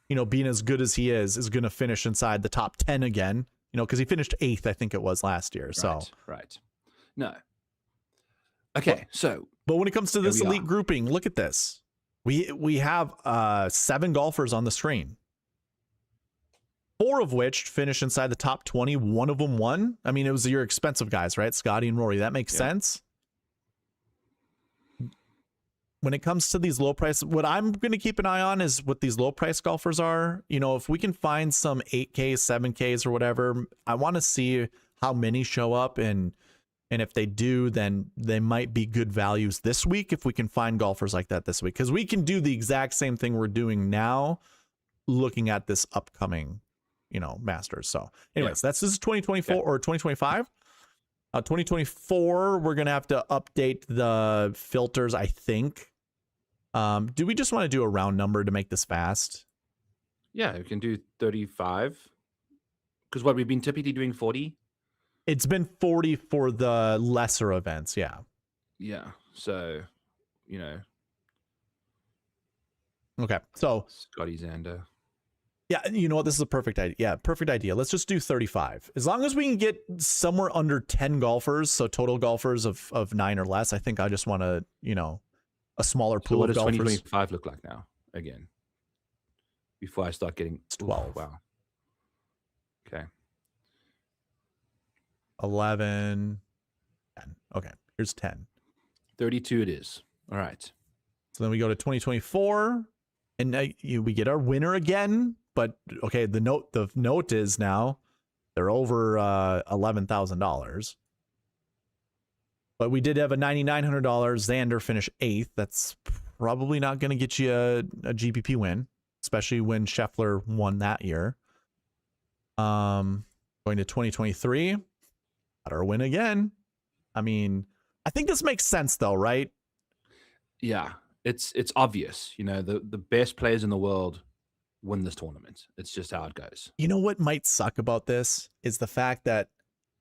you know, being as good as he is going to finish inside the top 10 again, you know, because he finished 8th, I think it was last year. So, right. No. Okay. But when it comes to this elite grouping, look at this. We have 7 golfers on the screen, 4 of which finish inside the top 20. One of them won. I mean, it was your expensive guys, right? Scottie and Rory. That makes sense. When it comes to these low price, what I'm going to keep an eye on is what these low price golfers are. You know, if we can find some 8Ks, 7Ks or whatever, I want to see how many show up. And if they do, then they might be good values this week if we can find golfers like that this week. Because we can do the exact same thing we're doing now looking at this upcoming, you know, Masters. So anyways, this is 2024 or 2025. 2024, we're going to have to update the filters, I think. Do we just want to do a round number to make this fast? Yeah, we can do 35. Because what we've been typically doing 40. It's been 40 for the lesser events. Yeah. Yeah. So, you know. Okay. So Scottie Xander. Yeah, you know what? This is a perfect idea. Yeah, perfect idea. Let's just do 35. As long as we can get somewhere under 10 golfers, so total golfers of 9 or less, I think I just want to, you know, a smaller pool of golfers. What does 2025 look like now? Again, before I start getting 12. Wow. Okay. 11, 10. Okay, here's 10. 32 it is. All right. So then we go to 2024, and we get our winner again. But okay, the note is now they're over $11,000. But we did have a $9,900. Xander finished 8th. That's probably not going to get you a GPP win, especially when Scheffler won that year. Going to 2023, got our win again. I mean, I think this makes sense though, right? Yeah, it's obvious. You know, the best players in the world win this tournament. It's just how it goes. You know what might suck about this is the fact that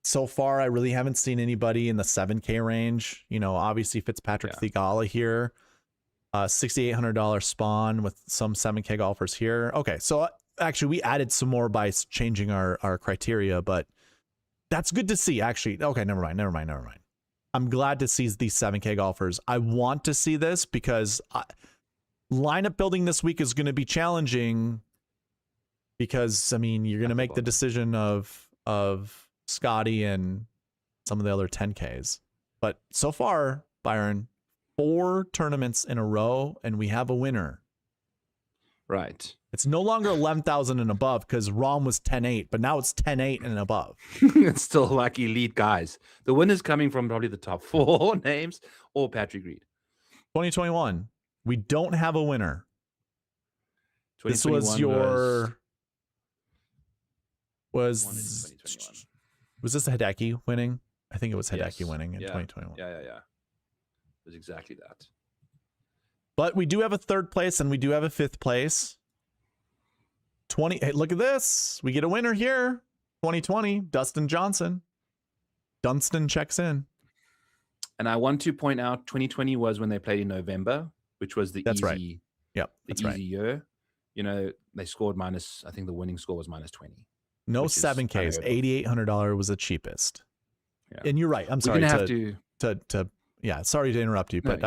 so far I really haven't seen anybody in the 7K range. You know, obviously Fitzpatrick Thigala here, $6,800 Spawn with some 7K golfers here. Okay, so actually we added some more by changing our criteria, but that's good to see. Actually, okay, never mind. I'm glad to see these 7K golfers. I want to see this because lineup building this week is going to be challenging. Because I mean, you're going to make the decision of Scottie and some of the other 10Ks. But so far, Byron, 4 tournaments in a row, and we have a winner. Right. It's no longer 11,000 and above because Rom was 10-8, but now it's 10-8 and above. It's still like elite guys. The winner's coming from probably the top 4 names or Patrick Reed. 2021, we don't have a winner. This was your... Was this Hideki winning? I think it was Hideki winning in 2021. Yeah. It was exactly that. But we do have a 3rd place and we do have a 5th place. Hey, look at this. We get a winner here. 2020, Dustin Johnson. Dunstan checks in. And I want to point out 2020 was when they played in November, which was the that's easy, right. Yep, that's easy right. year. You know, they scored minus, I think the winning score was minus 20. No 7Ks. $8,800 was the cheapest. Yeah. And you're right. I'm sorry sorry to interrupt you, but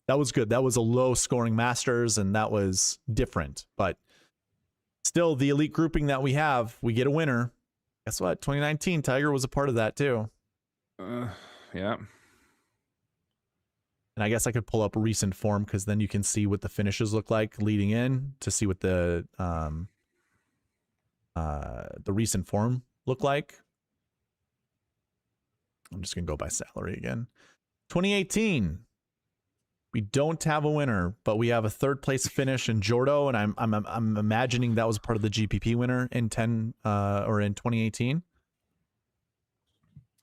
that was good. That was a low scoring Masters and that was different. But still, the elite grouping that we have, we get a winner. Guess what? 2019, Tiger was a part of that too. Yeah. And I guess I could pull up recent form because then you can see what the finishes look like leading in to see what the recent form look like. I'm just gonna go by salary again. 2018, we don't have a winner, but we have a 3rd place finish in Jordo, and I'm imagining that was part of the GPP winner in 2018.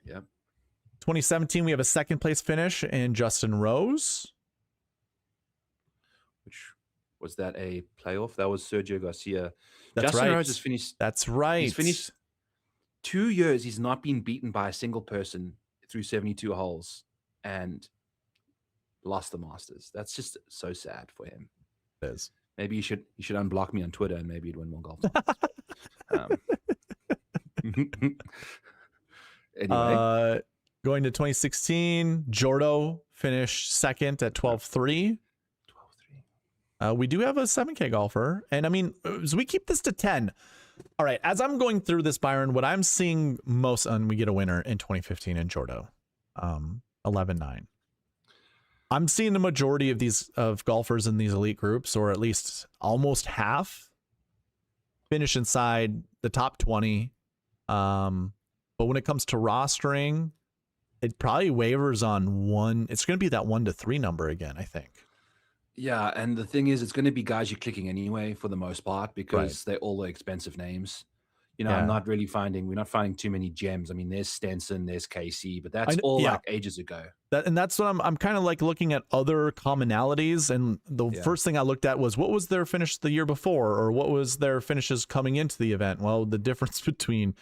Yep. 2017, we have a 2nd place finish in Justin Rose. Which was that a playoff? That was Sergio Garcia. That's Justin right. Rose has finished. That's right. He's finished 2 years. He's not been beaten by a single person through 72 holes and lost the Masters. That's just so sad for him. It is. Maybe you should unblock me on Twitter and maybe you'd win more golf. Anyway, going to 2016, Jordo finished 2nd at 12-3. We do have a 7K golfer. And I mean, as we keep this to 10. All right. As I'm going through this, Byron, what I'm seeing most, and we get a winner in 2015 in Jordo, 11-9. I'm seeing the majority of golfers in these elite groups, or at least almost half, finish inside the top 20. But when it comes to rostering, it probably wavers on 1. It's going to be that 1 to 3 number again, I think. Yeah, and the thing is, it's going to be guys you're clicking anyway for the most part because they're all the expensive names. You know, we're not finding too many gems. I mean, there's Stenson, there's Casey, but that's all like ages ago. That's what I'm kind of like looking at other commonalities. And the first thing I looked at was what was their finish the year before, or what was their finishes coming into the event? Well, the difference between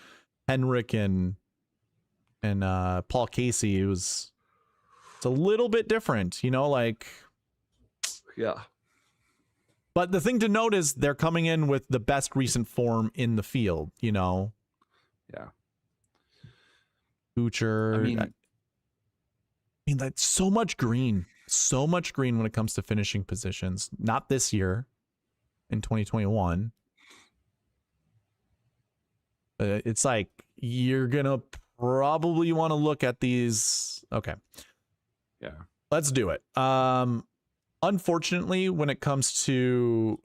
Henrik and Paul Casey, it's a little bit different, you know, like. Yeah. But the thing to note is they're coming in with the best recent form in the field, you know. Yeah. Kuchar. I mean, that's so much green when it comes to finishing positions. Not this year in 2021. It's like you're going to probably want to look at these. Okay. Yeah. Let's do it. Unfortunately, when it comes to,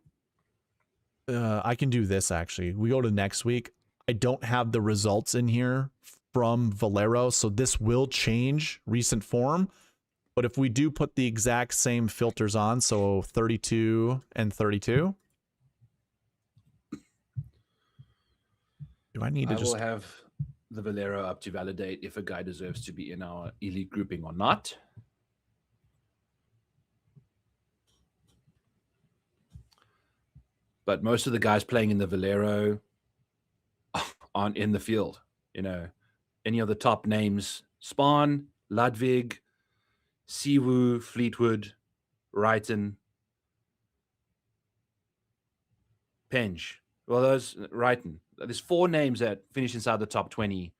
I can do this actually. We go to next week. I don't have the results in here from Valero, so this will change recent form. But if we do put the exact same filters on, so 32 and 32, do I need to I will have the Valero up to validate if a guy deserves to be in our elite grouping or not. But most of the guys playing in the Valero aren't in the field. You know, any of the top names, Spahn, Ludwig, Siwoo, Fleetwood, Wrighton, Penge, Well, there's 4 names that finish inside the top 20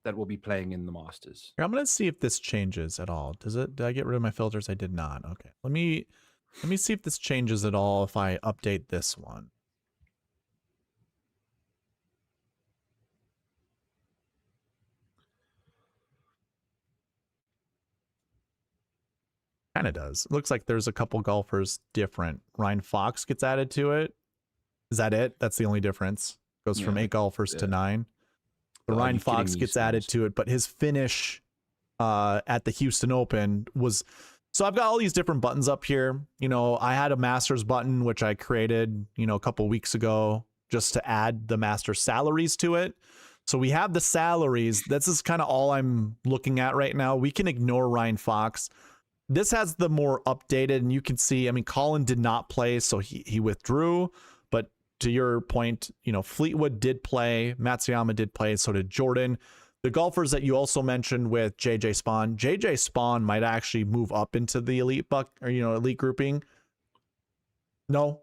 that will be playing in the Masters. Here, I'm gonna see if this changes at all. Did I get rid of my filters? I did not. Okay. Let me see if this changes at all if I update this one. Kind of does. It looks like there's a couple golfers different. Ryan Fox gets added to it. Is that it? That's the only difference. Goes from 8 golfers to 9. But Ryan Fox gets added to it, but his finish at the Houston Open was... So I've got all these different buttons up here. You know, I had a Masters button, which I created, you know, a couple weeks ago just to add the Masters salaries to it. So we have the salaries. This is kind of all I'm looking at right now. We can ignore Ryan Fox. This has the more updated, and you can see, I mean, Colin did not play, so he withdrew. But to your point, you know, Fleetwood did play, Matsuyama did play, so did Jordan. The golfers that you also mentioned with JJ Spawn might actually move up into the elite elite grouping. No,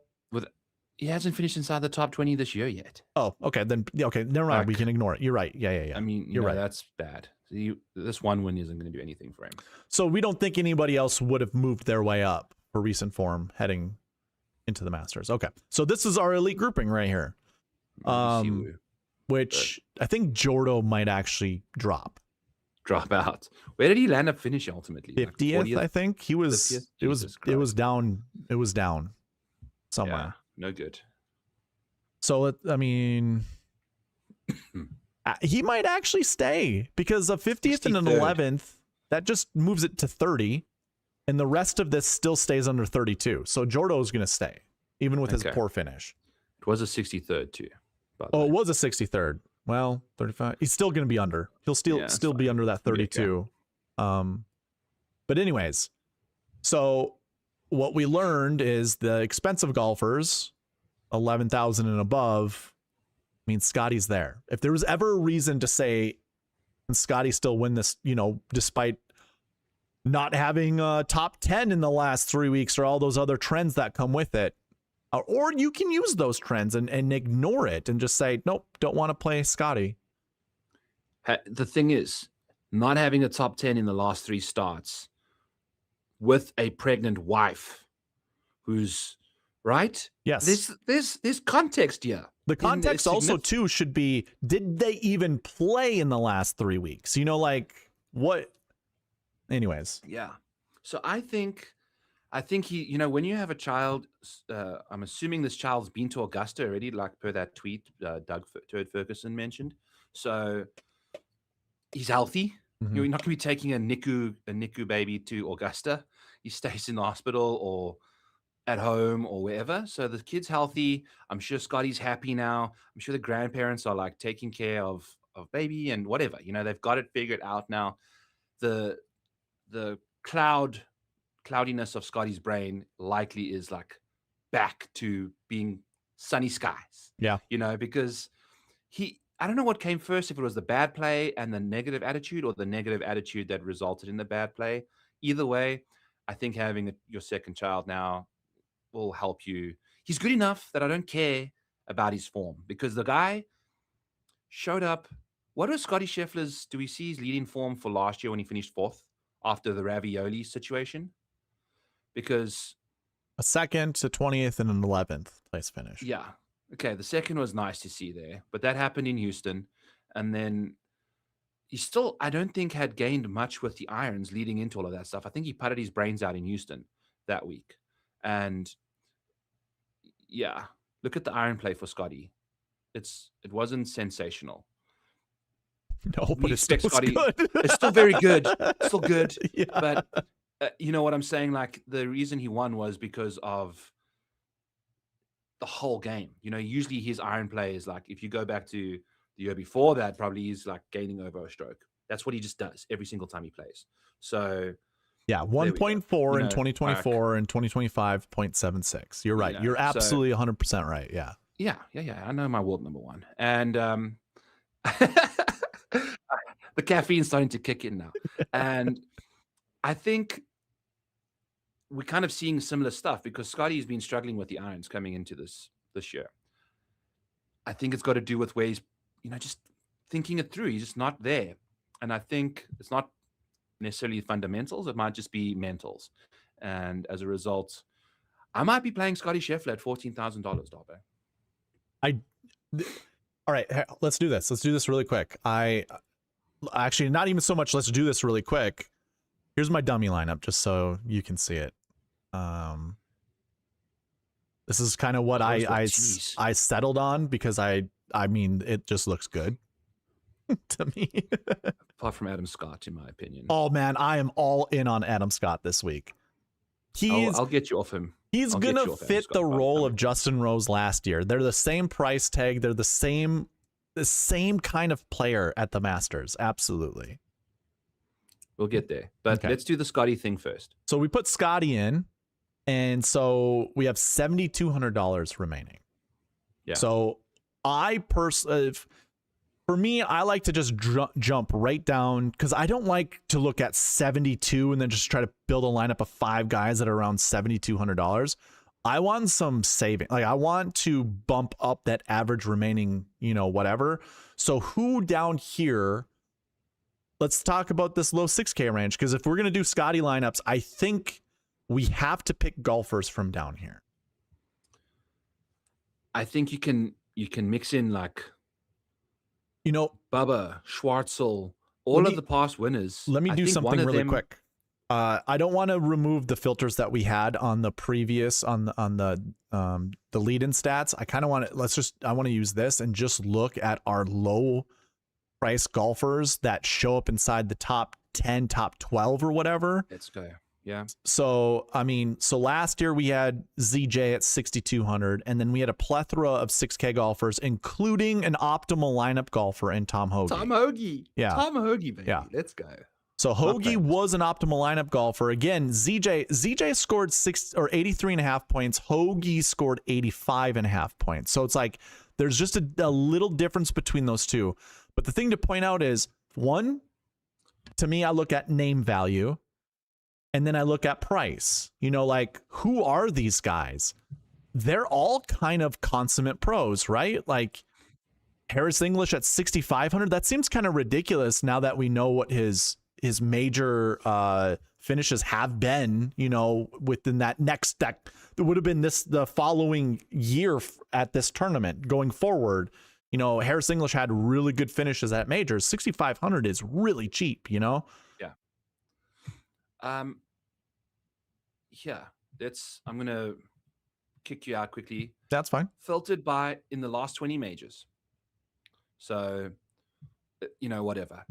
he hasn't finished inside the top 20 this year yet. Oh, okay, then okay, never mind. We can ignore it. You're right. Yeah. I mean, you're right. That's bad. This one win isn't going to do anything for him. So we don't think anybody else would have moved their way up for recent form heading into the Masters. Okay, so this is our elite grouping right here. Which I think Jordo might actually drop out. Where did he land up finishing ultimately? 50th, like I think. He was 50th? It was down somewhere. Yeah, no good. So I mean he might actually stay because a 50th and an 11th, that just moves it to 30, and the rest of this still stays under 32. So Jordo is going to stay even with his poor finish. It was a 63rd too. Oh, it was a 63rd. Well, 35. He's still going to be under. He'll still be under that 32. But anyways, so what we learned is the expensive golfers, 11,000 and above, means Scottie's there. If there was ever a reason to say, can Scottie still win this, you know, despite not having a top 10 in the last 3 weeks or all those other trends that come with it, or you can use those trends and ignore it and just say, nope, don't want to play Scottie. The thing is, not having a top 10 in the last 3 starts with a pregnant wife who's right. Yes. There's context here. The context also too should be, did they even play in the last 3 weeks? You know, like what? Anyways. Yeah. So I think he, you know, when you have a child, I'm assuming this child's been to Augusta already, like per that tweet Turd Ferguson mentioned. So he's healthy. Mm-hmm. You're not going to be taking a NICU baby to Augusta. He stays in the hospital or at home or wherever. So the kid's healthy. I'm sure Scottie's happy now. I'm sure the grandparents are like taking care of baby and whatever. You know, they've got it figured out now. The cloudiness of Scottie's brain likely is like back to being sunny skies. Yeah. You know, because I don't know what came first, if it was the bad play and the negative attitude or the negative attitude that resulted in the bad play. Either way, I think having your second child now will help you. He's good enough that I don't care about his form because the guy showed up. What was Scottie Scheffler's, do we see his leading form for last year when he finished 4th after the ravioli situation? Because a 2nd to 20th and an 11th place finish. Yeah. Okay. The second was nice to see there, but that happened in Houston. And then he still, I don't think, had gained much with the irons leading into all of that stuff. I think he putted his brains out in Houston that week. And yeah, look at the iron play for Scottie. It wasn't sensational. No, but it's still Scottie, good. It's still very good. It's still good. Yeah. But you know what I'm saying? Like the reason he won was because of the whole game. You know, usually his iron play is like, if you go back to the year before that, probably he's like gaining over a stroke. That's what he just does every single time he plays. So yeah, 1.4 in 2024 and 2025, 0.76. You're right. You're absolutely 100% right. Yeah. Yeah. I know my world number one. And the caffeine's starting to kick in now. And I think we're kind of seeing similar stuff because Scottie has been struggling with the irons coming into this year. I think it's got to do with where he's, just thinking it through. He's just not there. And I think it's not necessarily fundamentals. It might just be mentals. And as a result, I might be playing Scottie Scheffler at $14,000, Darbo. All right, let's do this. Let's do this really quick. Actually, not even so much let's do this really quick. Here's my dummy lineup just so you can see it. This is kind of what I settled on because I mean it just looks good to me. Apart from Adam Scott, in my opinion. Oh man, I am all in on Adam Scott this week. I'll get you off him. He's gonna fit the role of Justin Rose last year. They're the same price tag. They're the same kind of player at the Masters. Absolutely. We'll get there, but let's do the Scottie thing first. So we put Scottie in, and so we have $7,200 remaining. Yeah. So for me, I like to just jump right down because I don't like to look at 72 and then just try to build a lineup of 5 guys that are around $7,200. I want some saving. Like I want to bump up that average remaining, whatever. So who down here? Let's talk about this low 6K range because if we're going to do Scottie lineups, I think we have to pick golfers from down here. I think you can mix in like, Bubba, Schwartzel, all of the past winners. Let me do something really quick. I don't want to remove the filters that we had on the previous on the lead-in stats. I kind of want to I want to use this and just look at our low price golfers that show up inside the top 10, top 12 or whatever. Let's go. Yeah. So, so last year we had ZJ at 6,200, and then we had a plethora of 6K golfers, including an optimal lineup golfer in Tom Hoge. Yeah. Tom Hoge, baby. Yeah. Let's go. So Hoge was an optimal lineup golfer. Again, ZJ scored 83.5 points. Hoge scored 85.5 points. So it's like there's just a little difference between those two. But the thing to point out is, one, to me, I look at name value. And then I look at price, like who are these guys? They're all kind of consummate pros, right? Like Harris English at 6,500. That seems kind of ridiculous now that we know what his major finishes have been, within that would have been the following year at this tournament going forward. Harris English had really good finishes at majors. 6,500 is really cheap, Yeah. I'm going to kick you out quickly. That's fine. Filtered by in the last 20 majors. So, whatever.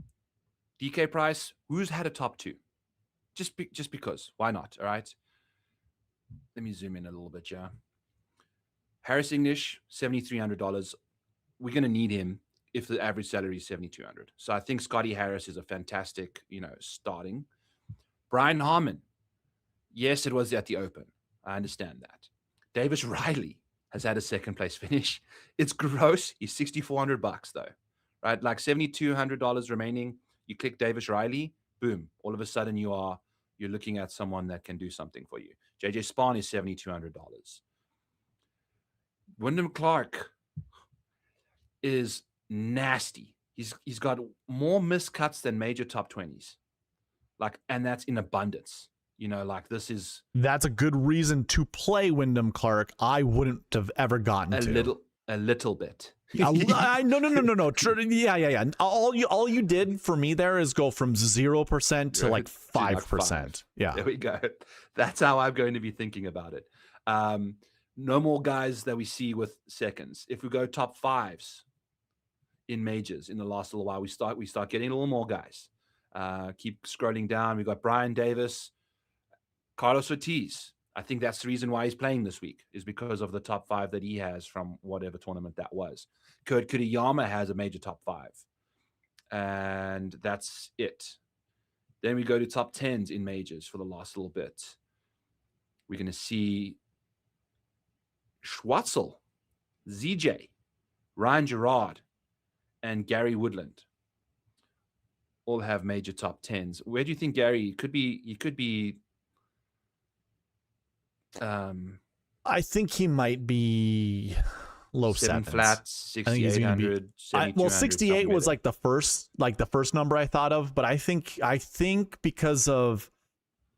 DK price, who's had a top 2? Just because. Why not? All right. Let me zoom in a little bit, yeah. Harris English, $7,300. We're going to need him if the average salary is $7,200. So I think Scottie Harris is a fantastic, starting. Brian Harmon. Yes, it was at the Open. I understand that. Davis Riley has had a second place finish. It's gross. He's $6,400 though, right? Like $7,200 remaining. You click Davis Riley, boom. All of a sudden you're looking at someone that can do something for you. JJ Spahn is $7,200. Wyndham Clark is nasty. He's got more miscuts than major top 20s. And that's in abundance. That's a good reason to play Wyndham Clark. I wouldn't have ever gotten a little bit. No. Yeah. All you did for me there is go from 0% to like 5%. Yeah. There we go. That's how I'm going to be thinking about it. No more guys that we see with seconds. If we go top 5s in majors in the last little while, we start getting a little more guys. Keep scrolling down. We've got Brian Davis, Carlos Ortiz. I think that's the reason why he's playing this week, is because of the top 5 that he has from whatever tournament that was. Kurt Kuriyama has a major top 5. And that's it. Then we go to top 10s in majors for the last little bit. We're going to see Schwartzel, ZJ, Ryan Gerard, and Gary Woodland. All have major top 10s. Where do you think Gary could be? He could be. I think he might be low 7 sevens. flats, I think he's gonna be 6,800, 7,200. well, 68 was something like the first number I thought of, but I think because of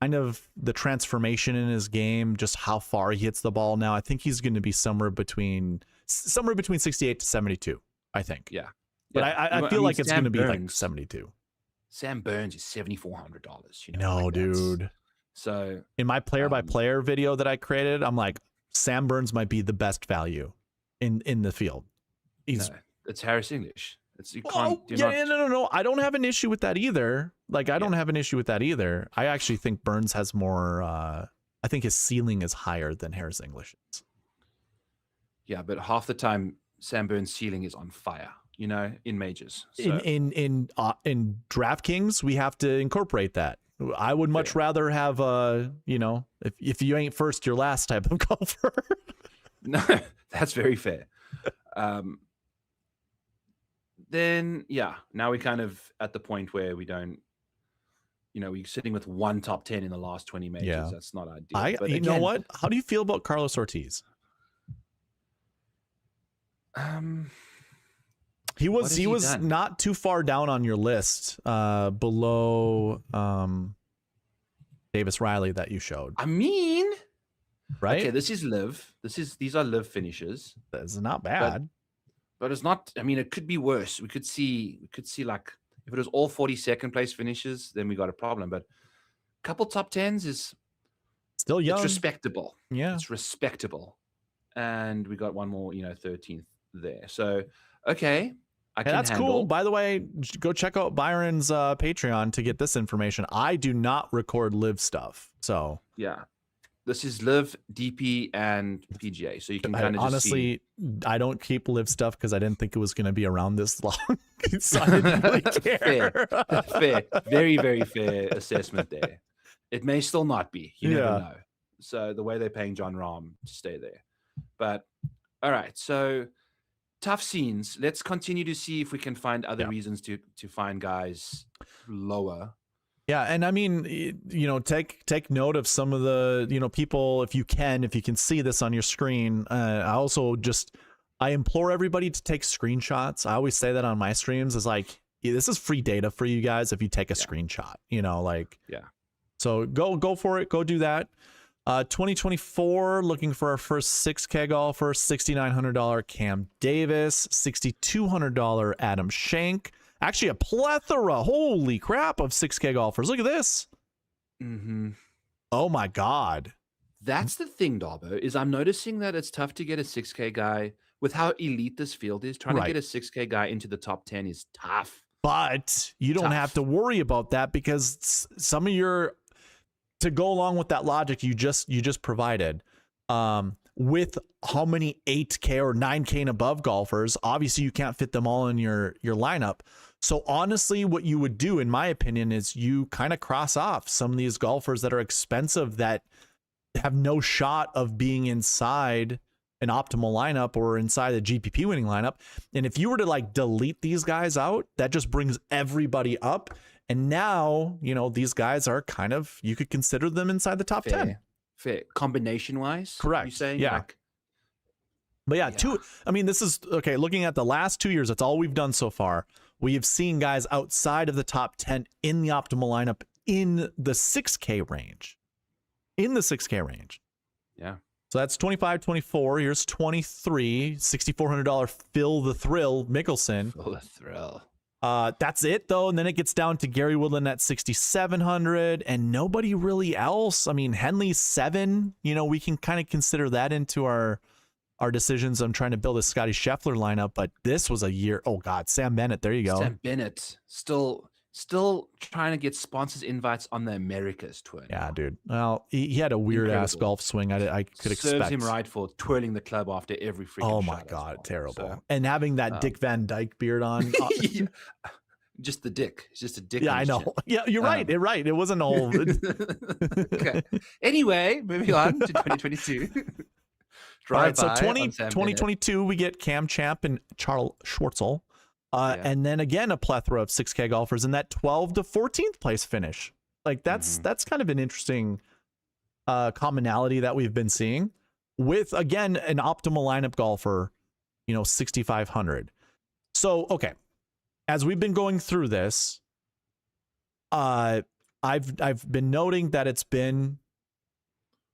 kind of the transformation in his game, just how far he hits the ball now, I think he's going to be somewhere between 68 to 72. I think. Yeah. But Yeah. I feel like it's going to be like Burns- 72. Sam Burns is $7,400. You know, No, like that's- dude. So In my player by player video that I created, I'm like, Sam Burns might be the best value in the field. He's no, it's Harris English. It's you oh, can't. yeah, no. I don't have an issue with that either. Like, I don't have an issue with that either. I actually think Burns has more. I think his ceiling is higher than Harris English's. Yeah, but half the time Sam Burns' ceiling is on fire. You know, in majors. So, In DraftKings, we have to incorporate that. I would much rather have if you ain't first, you're last type of golfer. no, that's very fair. Then now we're kind of at the point where we don't, we're sitting with one top 10 in the last 20 majors. Yeah. That's not ideal. But you know what? How do you feel about Carlos Ortiz? He was done? not too far down on your list, below Davis Riley that you showed. I mean, right? Okay, this is live. These are live finishes. That's not bad. But it's not. I mean, it could be worse. We could see like if it was all 42nd place finishes, then we got a problem. But a couple top 10s is still young. It's respectable. Yeah, it's respectable. And we got one more, 13th there. So okay. That's cool. By the way, go check out Byron's Patreon to get this information. I do not record live stuff. So yeah, this is live, DP, and PGA. So you can kind of honestly, I don't keep live stuff because I didn't think it was going to be around this long. So I didn't really care. Fair. Very, very fair assessment there. It may still not be. You never know. So the way they're paying John Rahm to stay there. But all right, so tough scenes. Let's continue to see if we can find other reasons to find guys lower. Yeah, and I mean, take note of some of the people if you can see this on your screen. I implore everybody to take screenshots. I always say that on my streams. Is like, this is free data for you guys if you take a screenshot. So go for it. Go do that. 2024, looking for our first 6K golfer, $6,900 Cam Davis, $6,200 Adam Schenk. Actually, a plethora, holy crap, of 6K golfers. Look at this. Mm-hmm. Oh my God. That's the thing, Darbo, is I'm noticing that it's tough to get a 6K guy with how elite this field is. Trying to get a 6K guy into the top 10 is tough. But you don't have to worry about that because some of your, to go along with that logic you just provided, with how many 8K or 9K and above golfers, obviously you can't fit them all in your lineup. So honestly, what you would do, in my opinion, is you kind of cross off some of these golfers that are expensive that have no shot of being inside an optimal lineup or inside the GPP winning lineup. And if you were to like delete these guys out, that just brings everybody up. And now, these guys are kind of, you could consider them inside the top 10. Fair. Combination wise? Correct. You saying? Yeah. But this is, okay, looking at the last 2 years, that's all we've done so far. We have seen guys outside of the top 10 in the optimal lineup in the 6K range. Yeah. So that's 25, 24. Here's 23, $6,400 Phil the Thrill Mickelson. Phil the Thrill. That's it though, and then it gets down to Gary Woodland at 6,700, and nobody really else. I mean, Henley's 7. We can kind of consider that into our decisions on trying to build a Scottie Scheffler lineup. But this was a year. Oh God, Sam Bennett. There you go. Sam Bennett still trying to get sponsors invites on the Americas tour. Yeah, dude. Well, he had a weird ass golf swing. I could expect. Serves him right for twirling the club after every freaking Oh my shot God, terrible. So, and having that Dick Van Dyke beard on. Just the dick. It's just a dick. Yeah, I know. Yeah, you're right. You're right. It wasn't all. Okay. Anyway, moving on to 2022. All right, so 2022, we get Cam Champ and Charles Schwartzel. And then again, a plethora of 6K golfers in that 12th to 14th place finish. Like that's kind of an interesting commonality that we've been seeing with, again, an optimal lineup golfer 6,500. So, okay. As we've been going through this, I've been noting that it's been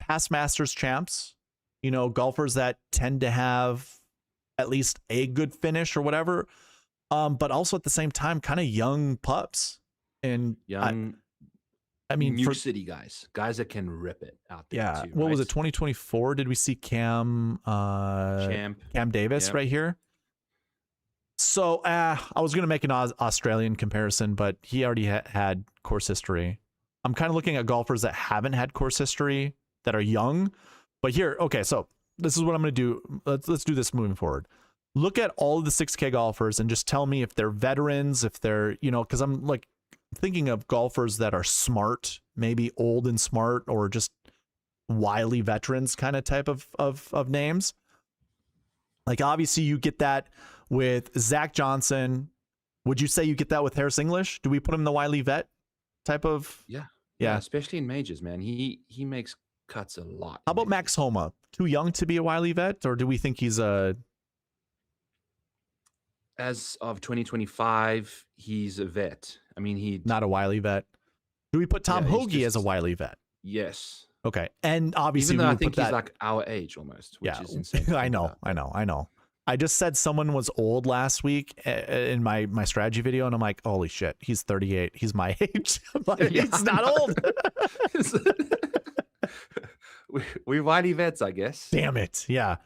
past Masters champs, golfers that tend to have at least a good finish or whatever. But also at the same time, kind of young pups and young. I mean, New City guys that can rip it out there. Yeah. Too, what was it? 2024? Did we see Cam Davis right here? So I was going to make an Australian comparison, but he already had course history. I'm kind of looking at golfers that haven't had course history that are young. But here, okay, so this is what I'm going to do. Let's do this moving forward. Look at all of the 6K golfers and just tell me if they're veterans, if they're, because I'm like thinking of golfers that are smart, maybe old and smart, or just wily veterans kind of type of names. Like obviously you get that with Zach Johnson. Would you say you get that with Harris English? Do we put him in the wily vet type of? Yeah, especially in majors, man. He makes cuts a lot. How about Max Homa? Too young to be a wily vet, or do we think he's a? As of 2025, he's a vet. I mean, he not a wily vet. Do we put Tom Hoagie as a wily vet? Yes. Okay, and obviously, even though I think he's like our age almost, which is insane. I know. I just said someone was old last week in my strategy video, and I'm like, holy shit, he's 38. He's my age. He's not old. We're wily vets, I guess. Damn it. Yeah.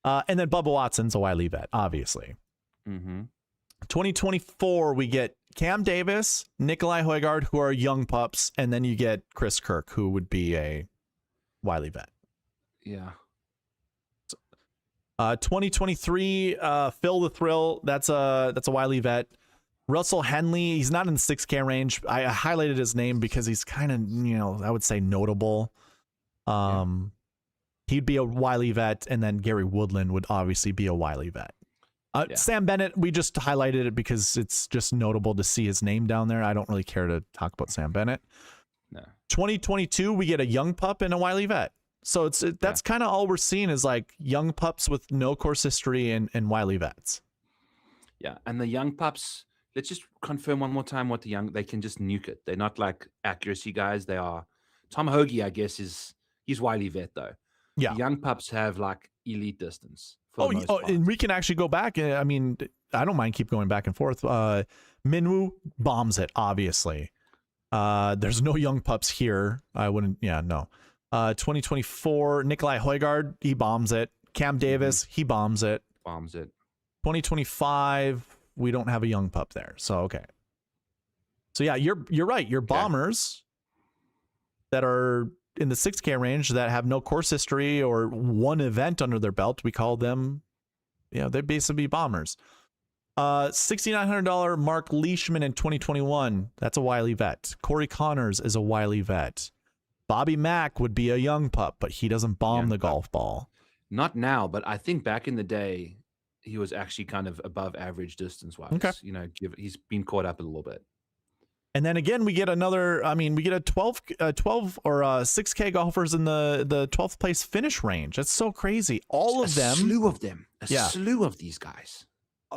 And then Bubba Watson's a wily vet, obviously. 2024, we get Cam Davis, Nikolai Højgaard, who are young pups, and then you get Chris Kirk, who would be a wily vet. Yeah. 2023, Phil the Thrill, that's a wily vet. Russell Henley, he's not in the 6K range. I highlighted his name because he's kind of, I would say notable. He'd be a wily vet, and then Gary Woodland would obviously be a wily vet. Sam Bennett, we just highlighted it because it's just notable to see his name down there. I don't really care to talk about Sam Bennett. No. 2022, we get a young pup and a wily vet. So that's kind of all we're seeing is like young pups with no course history and wily vets. Yeah, and the young pups, let's just confirm one more time what they can just nuke it. They're not like accuracy guys. They are. Tom Hoagie, I guess, he's wily vet though. Yeah. The young pups have like elite distance. And we can actually go back. I mean, I don't mind keep going back and forth. Minwoo bombs it, obviously. There's no young pups here. I wouldn't. Yeah, no. 2024, Nikolai Højgaard, he bombs it. Cam Davis, he bombs it. 2025, we don't have a young pup there. So okay. So yeah, you're right. Your bombers that are in the 6K range that have no course history or one event under their belt, we call them, they'd basically be bombers. $6,900 Mark Leishman in 2021. That's a wily vet. Corey Connors is a wily vet. Bobby Mack would be a young pup, but he doesn't bomb the golf ball. Not now, but I think back in the day, he was actually kind of above average distance wise. Okay. He's been caught up a little bit. And then again, we get we get a 12 or 6K golfers in the 12th place finish range. That's so crazy. All of them. A slew of them. A slew of these guys.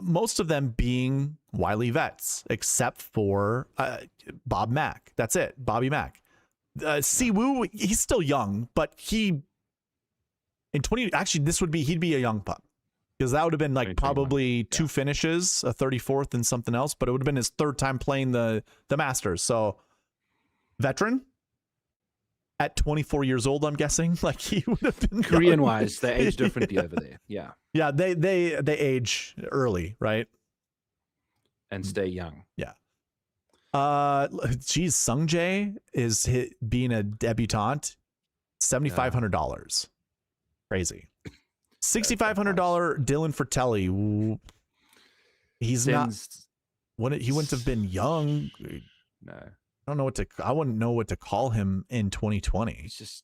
Most of them being wily vets, except for Bob Mack. That's it. Bobby Mack. Siwoo, he's still young, but he'd be a young pup. Because that would have been like probably two finishes, a 34th and something else, but it would have been his third time playing the Masters. So veteran at 24 years old, I'm guessing, like he would have been Korean wise, they age differently over there. Yeah. Yeah, they age early, right? And stay young. Yeah. Geez, Sungjae is being a debutante, $7,500. Crazy. $6,500 Dylan Fratelli. He's not. He wouldn't have been young. No, I wouldn't know what to call him in 2020. He's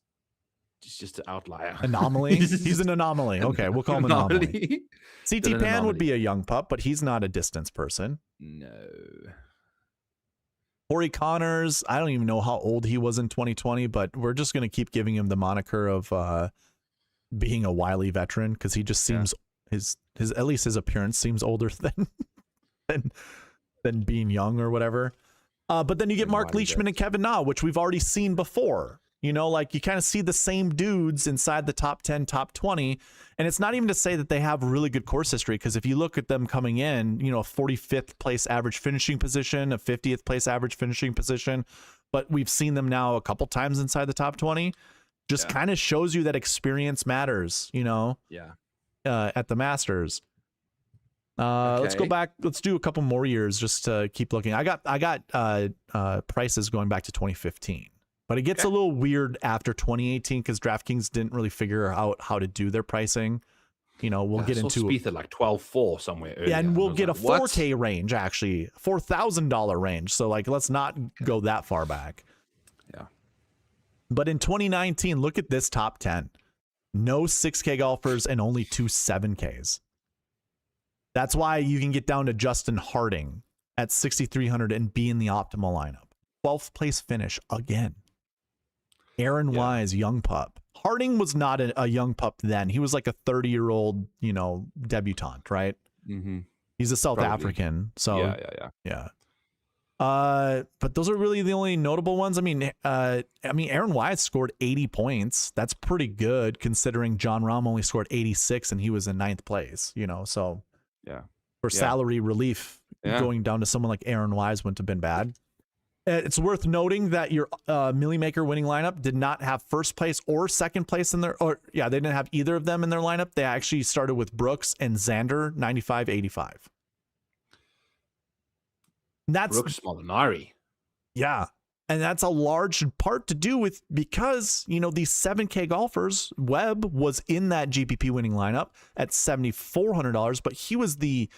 just an outlier. Anomaly. He's an anomaly. Okay, we'll call him anomaly. CT Pan would be a young pup, but he's not a distance person. No. Corey Connors. I don't even know how old he was in 2020, but we're just gonna keep giving him the moniker of being a wily veteran because he just seems his at least his appearance seems older than being young or whatever. But then you get Mark Leishman and Kevin Na, which we've already seen before. You know, like you kind of see the same dudes inside the top 10, top 20. And it's not even to say that they have really good course history, because if you look at them coming in, you know, a 45th place average finishing position, a 50th place average finishing position, but we've seen them now a couple times inside the top 20. Just kind of shows you that experience matters, you know, at the Masters. Let's go back. Let's do a couple more years just to keep looking. I got prices going back to 2015, but it gets a little weird after 2018 because DraftKings didn't really figure out how to do their pricing. You know, we'll get into Spieth at like 12.4 somewhere. Earlier. Yeah, and we'll get like, a 4K range, actually, $4,000 range. So like, let's not go that far back. Yeah. But in 2019, look at this top 10. No 6K golfers and only 2 7Ks. That's why you can get down to Justin Harding at 6,300 and be in the optimal lineup. 12th place finish again. Aaron Wise, young pup. Harding was not a young pup then. He was like a 30-year-old, you know, debutante, right? Mm-hmm. He's a South African. So yeah. But those are really the only notable ones. I mean, Aaron Wise scored 80 points. That's pretty good considering John Rahm only scored 86 and he was in 9th place, you know, so for salary relief, going down to someone like Aaron Wise wouldn't have been bad. It's worth noting that your Millie Maker winning lineup did not have first place or second place in their, they didn't have either of them in their lineup. They actually started with Brooks and Xander, 95-85. That's Brooks Molinari. Yeah. And that's a large part to do with because, you know, these 7K golfers, Webb was in that GPP winning lineup at $7,400, but he was the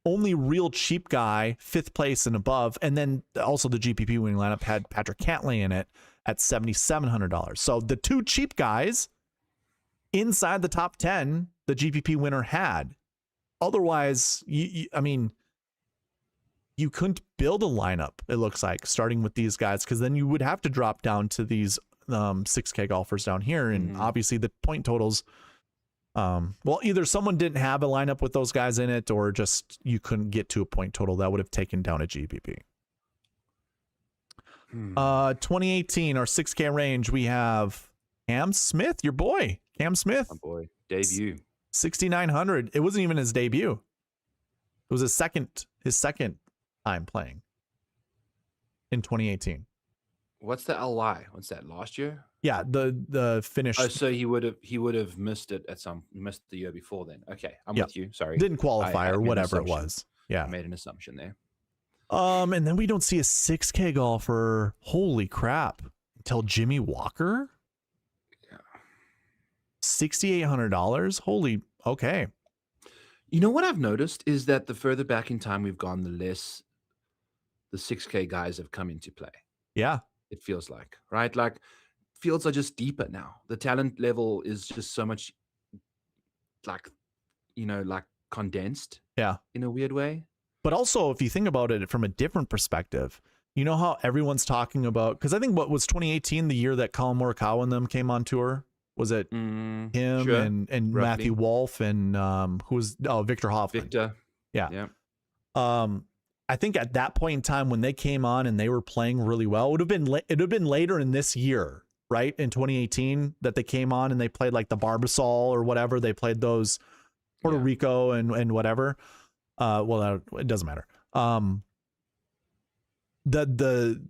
only real cheap guy, 5th place and above. And then also the GPP winning lineup had Patrick Cantlay in it at $7,700. So the 2 cheap guys inside the top 10, the GPP winner had. Otherwise, you couldn't build a lineup, it looks like, starting with these guys, because then you would have to drop down to these 6K golfers down here. And obviously the point totals, either someone didn't have a lineup with those guys in it, or just you couldn't get to a point total that would have taken down a GPP. 2018, our 6K range, we have Cam Smith, your boy, Cam Smith. My boy, debut. 6,900. It wasn't even his debut. It was his second time playing in 2018. What's the LY? What's that? Last year? Yeah, the finish. Oh, so he would have missed it missed the year before then. Okay, I'm with you. Sorry, didn't qualify or whatever it was. Yeah, I made an assumption there. And then we don't see a 6K golfer. Holy crap! Until Jimmy Walker. Yeah, $6,800. Holy. Okay. You know what I've noticed is that the further back in time we've gone, the less the 6K guys have come into play. Yeah. It feels like, right? Like fields are just deeper now. The talent level is just so much like condensed. Yeah. In a weird way. But also, if you think about it from a different perspective, you know how everyone's talking about, because I think what was 2018, the year that Colin Morikawa and them came on tour? Was it him and Matthew Wolff and who was Victor Hoffman? Victor. Yeah. I think at that point in time when they came on and they were playing really well, it would have been later in this year, right? In 2018 that they came on and they played like the Barbasol or whatever. They played those Puerto Rico and whatever. It doesn't matter. The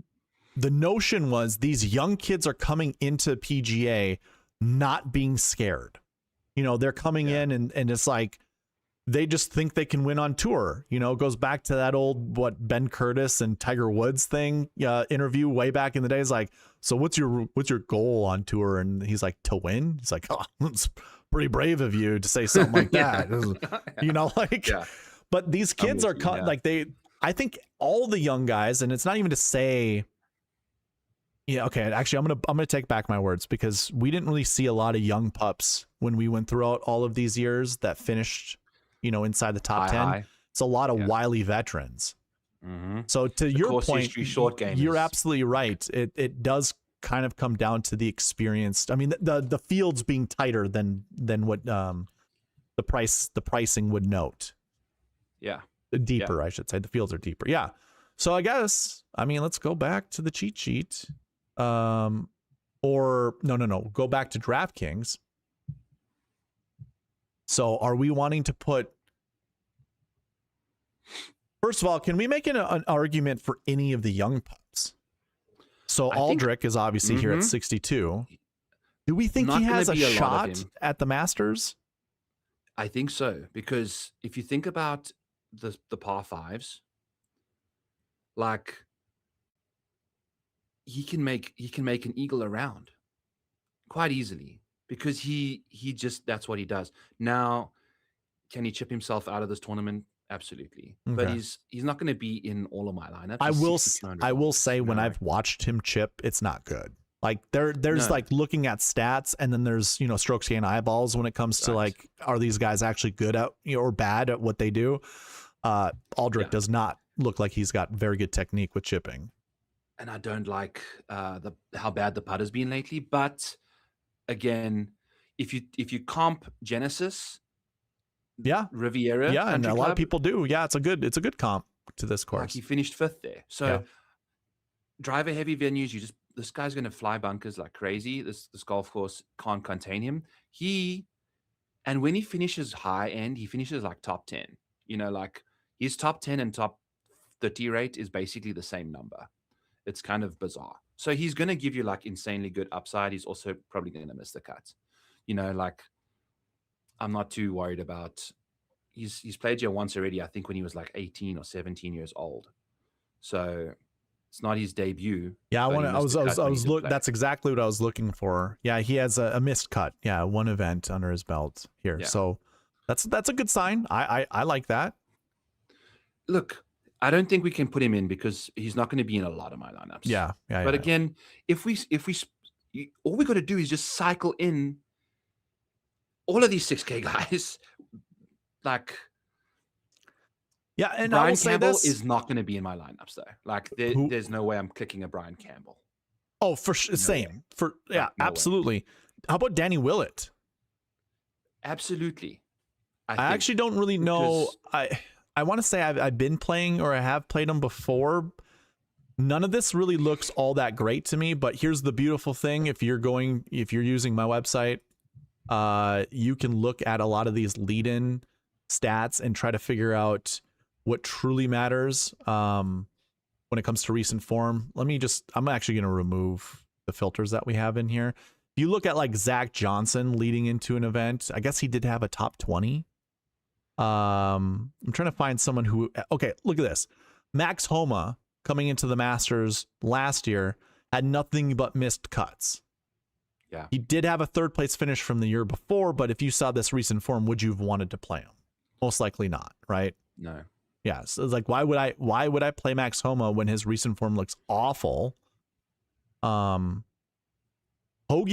notion was these young kids are coming into PGA not being scared. You know, they're coming in and it's like they just think they can win on tour. You know, it goes back to that old Ben Curtis and Tiger Woods thing interview way back in the days. Like, so what's your goal on tour? And he's like, to win. He's like, oh, it's pretty brave of you to say something like that. You know, like, but these kids are I think all the young guys, and it's not even to say. Yeah, okay. Actually, I'm gonna take back my words because we didn't really see a lot of young pups when we went throughout all of these years that finished, you know, inside the top 10. It's a lot of wily veterans. So to your point, you're absolutely right. It does kind of come down to the experienced. I mean, the field's being tighter than what the the pricing would note. Yeah. Deeper, I should say. The fields are deeper. Yeah. So I guess, I mean, let's go back to the cheat sheet. Or no. Go back to DraftKings. So are we wanting to put, first of all, can we make an argument for any of the young pups? So Aldrich is obviously here at 62. Do we think he has a shot at the Masters? I think so, because if you think about the par fives, like he can make an eagle around quite easily, because he just, that's what he does. Now, can he chip himself out of this tournament? Absolutely. Okay. But he's not going to be in all of my lineups. I will say, when I've watched him chip, it's not good. Like there's like looking at stats, and then there's, strokes gained eyeballs when it comes to like, are these guys actually good at, or bad at what they do? Aldrich does not look like he's got very good technique with chipping. And I don't like how bad the putt has been lately. But again, if you comp Genesis, Riviera, and a lot of people do. Yeah, it's a good comp to this course. Like, he finished 5th there. So driver heavy venues, this guy's going to fly bunkers like crazy. This golf course can't contain him. And when he finishes high end, he finishes like top 10. Like his top 10 and top 30 rate is basically the same number. It's kind of bizarre. So he's going to give you like insanely good upside. He's also probably going to miss the cut. Like, I'm not too worried about. He's played here once already, I think, when he was like 18 or 17 years old. So it's not his debut. Yeah, that's exactly what I was looking for. Yeah, he has a missed cut. Yeah, one event under his belt here. Yeah. So that's a good sign. I like that. Look, I don't think we can put him in because he's not going to be in a lot of my lineups. Yeah. But again, if we all we got to do is just cycle in all of these 6K guys, like, and Brian Campbell is not going to be in my lineups though. Like, there's no way I'm clicking a Brian Campbell. Oh, for sure, same. Absolutely. Way. How about Danny Willett? Absolutely. I actually don't really know. I want to say I've been playing, or I have played him before. None of this really looks all that great to me. But here's the beautiful thing: if you're using my website, you can look at a lot of these lead-in stats and try to figure out what truly matters when it comes to recent form. I'm actually going to remove the filters that we have in here. If you look at like Zach Johnson leading into an event, I guess he did have a top 20. I'm trying to find someone who, okay, look at this. Max Homa coming into the Masters last year had nothing but missed cuts. Yeah. He did have a 3rd place finish from the year before, but if you saw this recent form, would you have wanted to play him? Most likely not, right? No. Yeah. So it's like, why would I play Max Homa when his recent form looks awful? Hoagie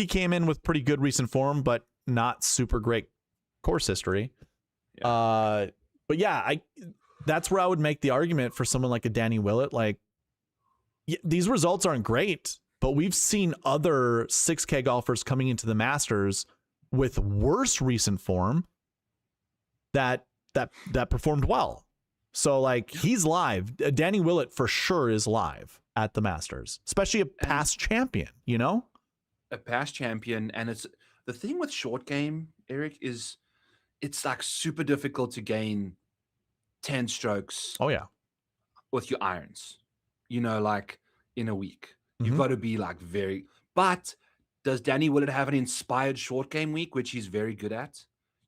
came in with pretty good recent form, but not super great course history. Yeah. But yeah, that's where I would make the argument for someone like a Danny Willett. Like, these results aren't great, but we've seen other 6K golfers coming into the Masters with worse recent form that performed well. So like, he's live. Danny Willett for sure is live at the Masters, especially a past champion, a past champion. And it's the thing with short game, Eric, is it's like super difficult to gain 10 strokes. Oh yeah. With your irons, like in a week. You've got to be like but does Danny Willett have an inspired short game week, which he's very good at?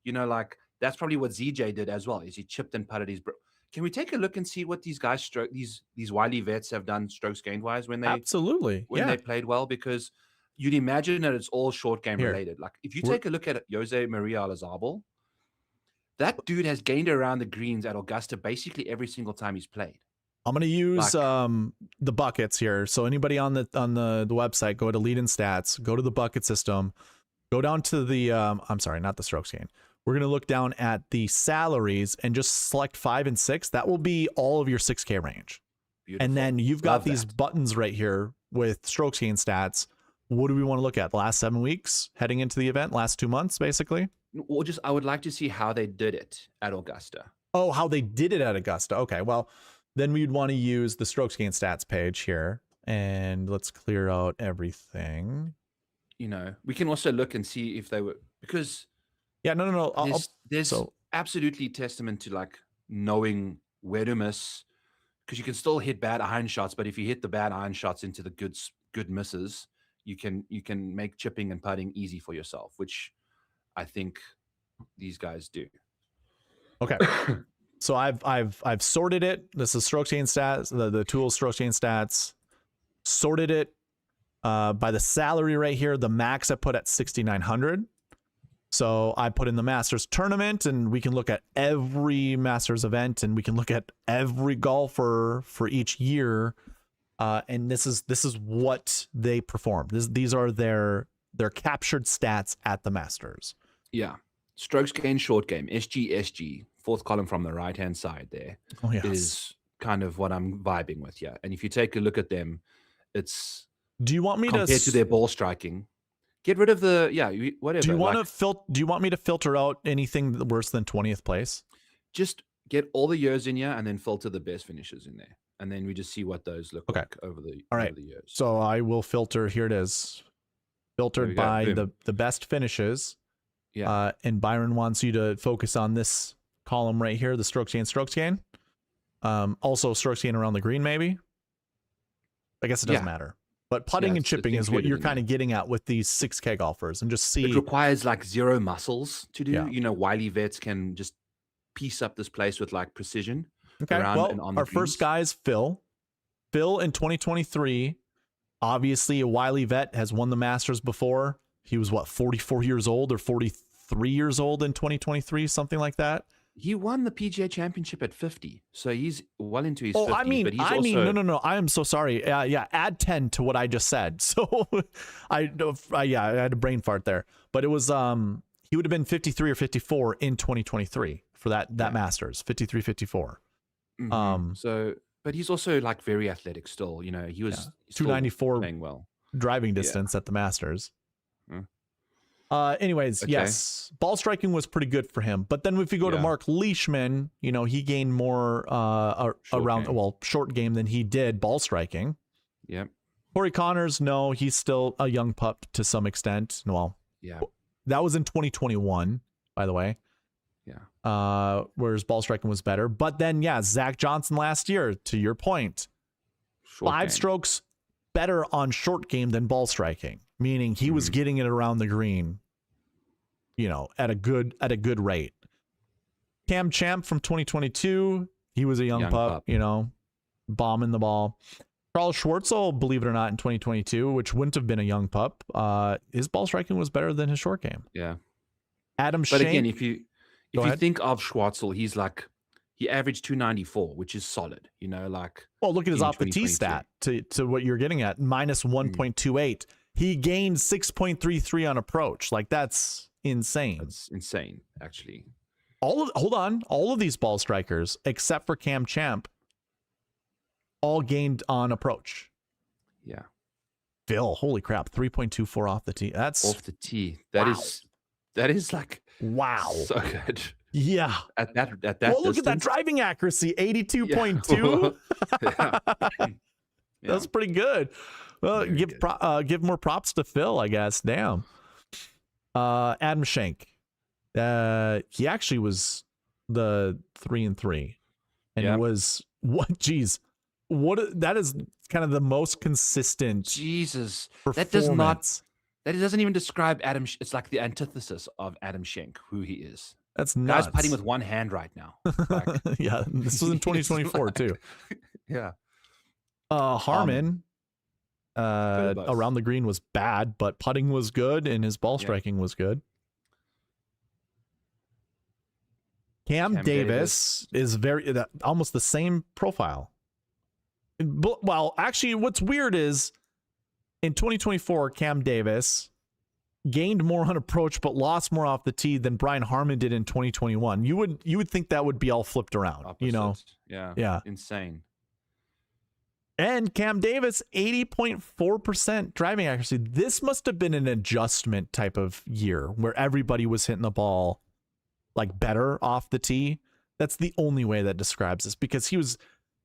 Like, that's probably what ZJ did as well, is he chipped and putted his Can we take a look and see what these guys these wily vets have done strokes gained wise when they they played well? Because you'd imagine that it's all short game related. Like, if you take a look at Jose Maria Olazabal, that dude has gained around the greens at Augusta basically every single time he's played. I'm going to use the buckets here. So anybody on the website, go to lead in stats, go to the bucket system, go down to the I'm sorry, not the strokes gained. We're going to look down at the salaries and just select 5 and 6. That will be all of your 6K range. Beautiful. And then you've got these buttons right here with strokes gained stats. What do we want to look at? The last 7 weeks heading into the event, last 2 months, basically. Or just I would like to see how they did it at Augusta. Oh, how they did it at Augusta. Okay, well, then we'd want to use the strokes gain stats page here, and let's clear out everything. You know, we can also look and see if they were, because yeah, no. There's absolutely testament to like knowing where to miss, because you can still hit bad iron shots, but if you hit the bad iron shots into the good misses, you can make chipping and putting easy for yourself, which I think these guys do. Okay. So I've sorted it. This is strokes gain stats, the tool strokes gain stats. Sorted it by the salary right here. The max I put at 6,900. So I put in the Masters tournament, and we can look at every Masters event, and we can look at every golfer for each year. And this is what they performed. These are their captured stats at the Masters. Yeah. Strokes gain short game, SG, fourth column from the right-hand side there. Oh, yes. Is kind of what I'm vibing with, yeah. And if you take a look at them, it's do you want me compared to their ball striking, get rid of the whatever. Do you want do you want me to filter out anything worse than 20th place? Just get all the years in here and then filter the best finishes in there, and then we just see what those look like over the years. So I will filter. Here it is, filtered by the best finishes. Yeah. And Byron wants you to focus on this column right here, the strokes gain. Also strokes gain around the green, maybe. I guess it doesn't matter. But putting and chipping is what you're kind of getting at with these 6K golfers, and just see. It requires like zero muscles to do. Yeah. You know, wily vets can just piece up this place with like precision. Okay. Well, our first guy is Phil. Phil in 2023, obviously a wily vet, has won the Masters before. He was 44 years old or 43 years old in 2023, something like that. He won the PGA Championship at 50, so he's well into his 50s. No. I am so sorry. Add 10 to what I just said. So I had a brain fart there. But it was he would have been 53 or 54 in 2023 for that Masters, 53, 54. Mm-hmm. So, but he's also like very athletic still. You know, he was 294 playing well, driving distance at the Masters. Anyways, yes, ball striking was pretty good for him. But then if you go to Mark Leishman, you know, he gained more short game than he did ball striking. Yep. Corey Connors, no, he's still a young pup to some extent. Well, that was in 2021, by the way. Yeah. Whereas ball striking was better. But then, Zach Johnson last year, to your point, five strokes better on short game than ball striking. Meaning he was getting it around the green, you know, at a good rate. Cam Champ from 2022, he was a young pup, you know, bombing the ball. Carl Schwartzel, believe it or not, in 2022, which wouldn't have been a young pup, his ball striking was better than his short game. Yeah. Adam Shank. But again, if you think of Schwartzel, he averaged 294, which is solid, you know, like. Well, look at his off the tee stat to what you're getting at, minus 1.28. He gained 6.33 on approach. Like, that's insane. That's insane, actually. Hold on. All of these ball strikers, except for Cam Champ, all gained on approach. Yeah. Phil, holy crap, 3.24 off the tee. That's off the tee. That is like so good. Yeah. At that well, look at that driving accuracy, 82.2. Yeah. That's pretty good. Well, give more props to Phil, I guess. Damn. Adam Shank. He actually was the 3-3, and was that is kind of the most consistent. Jesus, performance. That doesn't even describe Adam. It's like the antithesis of Adam Schenk, who he is. That's nuts. Guy's putting with one hand right now. Like, yeah, this was in 2024 too. Yeah. Harmon. Around the green was bad, but putting was good, and his ball striking was good. Cam Davis is almost the same profile. Well, actually, what's weird is in 2024, Cam Davis gained more on approach but lost more off the tee than Brian Harmon did in 2021. You would think that would be all flipped around. Opposite. You know? Yeah. Insane. And Cam Davis, 80.4% driving accuracy. This must have been an adjustment type of year where everybody was hitting the ball like better off the tee. That's the only way that describes this, because he was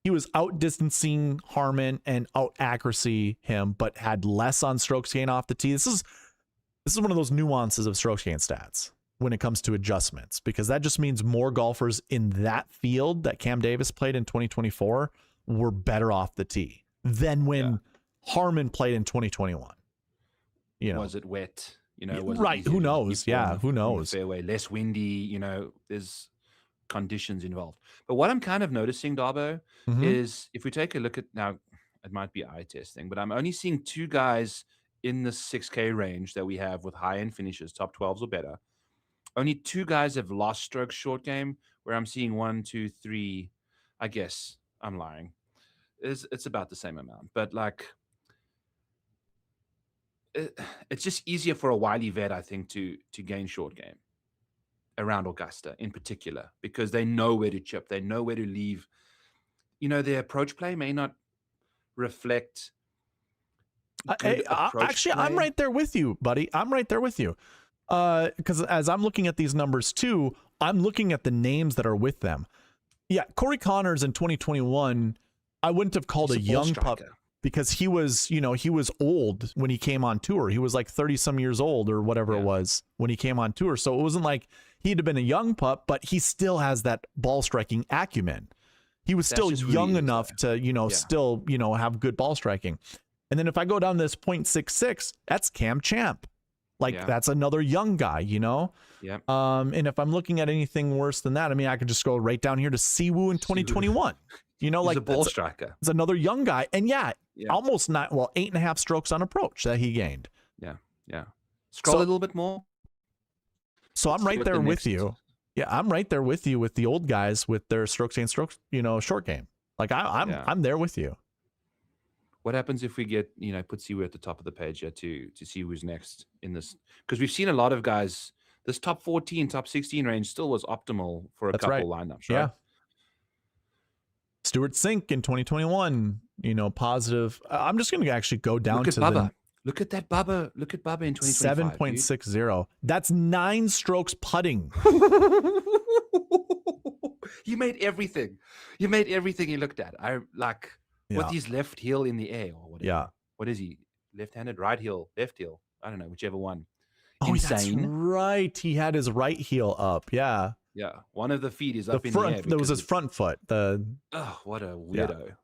outdistancing Harman and out accuracy him, but had less on strokes gain off the tee. This is one of those nuances of strokes gain stats when it comes to adjustments, because that just means more golfers in that field that Cam Davis played in 2024 were better off the tee than when Harman played in 2021. You know, was it wet? You know, was right? Who knows? Yeah, who knows? Fairway, less windy. You know, there's conditions involved. But what I'm kind of noticing, Darbo, is if we take a look at now, it might be eye testing, but I'm only seeing two guys in the 6K range that we have with high end finishes, top 12s or better. Only two guys have lost strokes short game, where I'm seeing 1, 2, 3. I guess I'm lying. It's about the same amount, but like it's just easier for a wily vet, I think, to gain short game around Augusta in particular, because they know where to chip, they know where to leave. You know, their approach play may not reflect. Actually, I'm right there with you, buddy. I'm right there with you. Because as I'm looking at these numbers too, I'm looking at the names that are with them. Yeah, Corey Connors in 2021, I wouldn't have called a young pup, because he was, you know, he was old when he came on tour. He was like 30 some years old or whatever it was when he came on tour. So it wasn't like he'd have been a young pup, but he still has that ball striking acumen. He was still young enough to, you know, still, you know, have good ball striking. And then if I go down this 0.66, that's Cam Champ. Like that's another young guy, you know? Yeah. And if I'm looking at anything worse than that, I mean, I could just go right down here to Siwoo in 2021. You know, he's like a ball striker. It's another young guy. And almost 8.5 strokes on approach that he gained. Yeah. Yeah. Scroll a little bit more. So I'm right there with you. Yeah, I'm right there with you with the old guys with their strokes gain strokes, you know, short game. Like I'm there with you. What happens if we get, you know, put Siwoo at the top of the page here to see who's next in this? Because we've seen a lot of guys, this top 14, top 16 range still was optimal for a couple lineups, right? Yeah. Stuart Sink in 2021, you know, positive. I'm just going to actually go down to Bubba. Look at that Bubba. Look at Bubba in 2025. 7.60. That's 9 strokes putting. You made everything. You made everything you looked at. I like with his left heel in the air or whatever. What is he? Left-handed, right heel, left heel. I don't know, whichever one. Oh, insane. That's right. He had his right heel up. Yeah. Yeah. One of the feet is up in the air. That was his front foot. Oh, what a weirdo.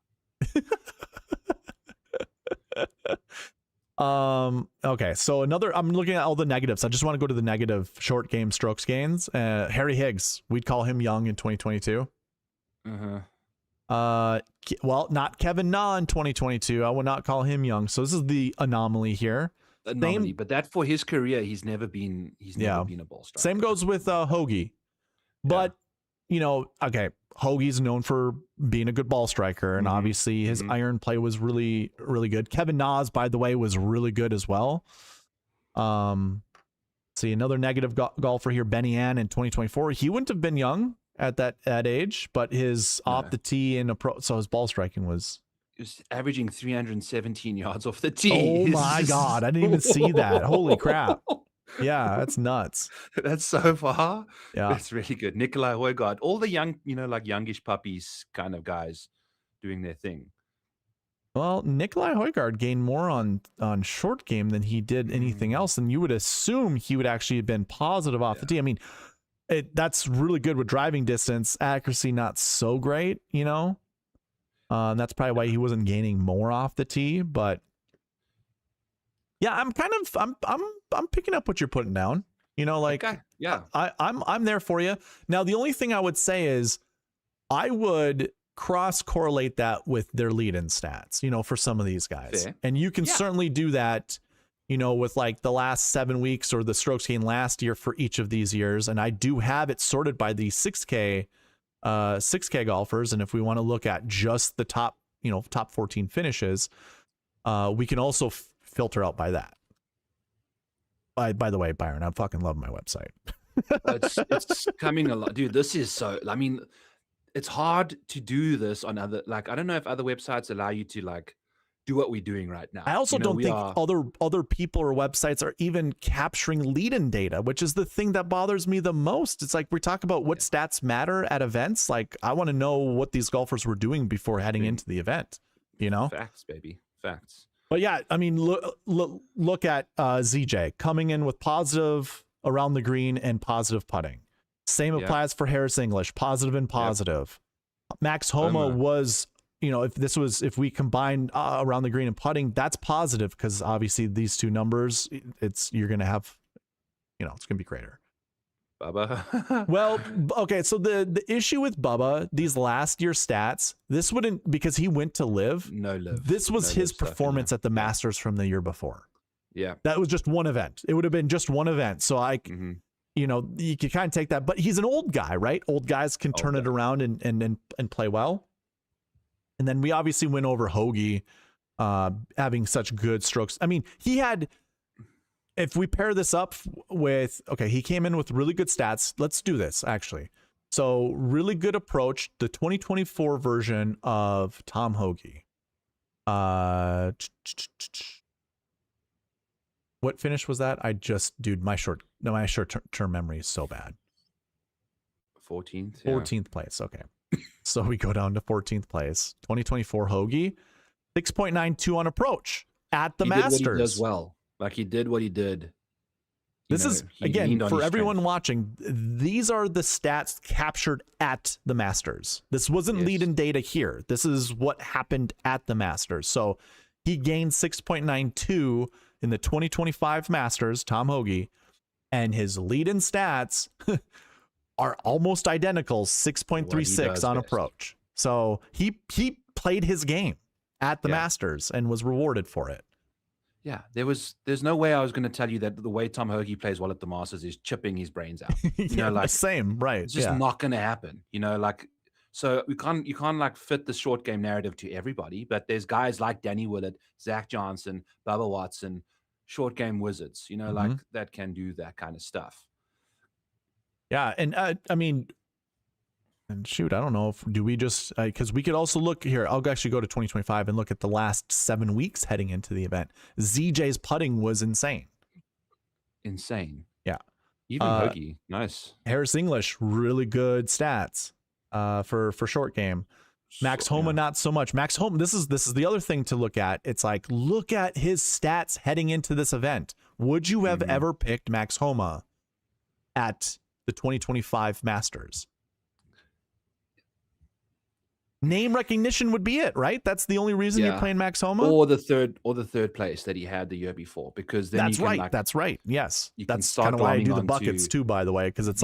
Okay, so I'm looking at all the negatives. I just want to go to the negative short game strokes gains. Harry Higgs, we'd call him young in 2022. Well, not Kevin Na in 2022. I would not call him young. So this is the anomaly here. But that for his career, he's never been a ball striker. Same goes with Hoagie. But you know, okay, Hoagie's known for being a good ball striker, and obviously his iron play was really, really good. Kevin Na, by the way, was really good as well. See, another negative golfer here, Benny Ann in 2024. He wouldn't have been young at that age, but his off the tee and approach, so his ball striking was. He was averaging 317 yards off the tee. Oh my God, I didn't even see that. Holy crap. Yeah, that's nuts. That's so far. Yeah, that's really good. Nikolai Højgaard, all the young, you know, like youngish puppies kind of guys doing their thing. Well, Nikolai Højgaard gained more on short game than he did anything else, and you would assume he would actually have been positive off the tee. I mean, that's really good with driving distance. Accuracy not so great, you know. That's probably why he wasn't gaining more off the tee, but. Yeah, I'm picking up what you're putting down. You know, like I'm there for you. Now, the only thing I would say is I would cross correlate that with their lead-in stats, you know, for some of these guys. Fair. And you can certainly do that, you know, with like the last 7 weeks or the strokes gained last year for each of these years. And I do have it sorted by the 6K golfers. And if we want to look at just the top 14 finishes, we can also filter out by that. By the way, Byron, I fucking love my website. It's coming a lot, dude. This is so. I mean, it's hard to do this on other, like, I don't know if other websites allow you to like do what we're doing right now. I also You know, don't we think are, other people or websites are even capturing lead-in data, which is the thing that bothers me the most. It's like we talk about what stats matter at events. Like I want to know what these golfers were doing before heading into the event, you know? facts, baby, facts. But yeah, I mean, look at ZJ coming in with positive around the green and positive putting. Same applies for Harris English, positive and positive. Max Homa was, you know, if we combine around the green and putting, that's positive because obviously these two numbers, you're going to have, you know, it's going to be greater. Bubba. Well, okay, so the issue with Bubba, these last year stats, this wouldn't, because he went to live. No live. This was his performance at the Masters from the year before. Yeah. That was just one event. It would have been just one event. So you know, you can kind of take that, but he's an old guy, right? Old guys can turn it around and play well. And then we obviously went over Hoagie having such good strokes. I mean, he had, if we pair this up with, okay, he came in with really good stats. Let's do this actually. So really good approach, the 2024 version of Tom Hoagie. What finish was that? Dude, my short-term memory is so bad. 14th. 14th place. Okay. So we go down to 14th place. 2024 Hoagie, 6.92 on approach at the Masters. Did what he does well. Like he did what he did. This is, again, for everyone watching, these are the stats captured at the Masters. This wasn't lead-in data here. This is what happened at the Masters. So he gained 6.92 in the 2025 Masters, Tom Hoagie, and his lead-in stats are almost identical, 6.36 on approach. So he played his game at the Masters and was rewarded for it. Yeah, there's no way I was going to tell you that the way Tom Hoagie plays well at the Masters is chipping his brains out. You know, like same, right? It's just not going to happen. You know, like, so you can't like fit the short game narrative to everybody, but there's guys like Danny Willett, Zach Johnson, Bubba Watson, short game wizards, you know, like that can do that kind of stuff. Yeah, and I mean, and shoot, I don't know if do we just because we could also look here. I'll actually go to 2025 and look at the last 7 weeks heading into the event. ZJ's putting was insane. Yeah. Even Hoagie, nice. Harris English, really good stats for short game. Max Homa, not so much. Max Homa, this is the other thing to look at. It's like, look at his stats heading into this event. Would you have ever picked Max Homa at the 2025 Masters? Name recognition would be it, right? That's the only reason you're playing Max Homa, or the third place that he had the year before, because then that's right. Like, that's right. Yes, that's kind of why I do the buckets too, by the way, because it's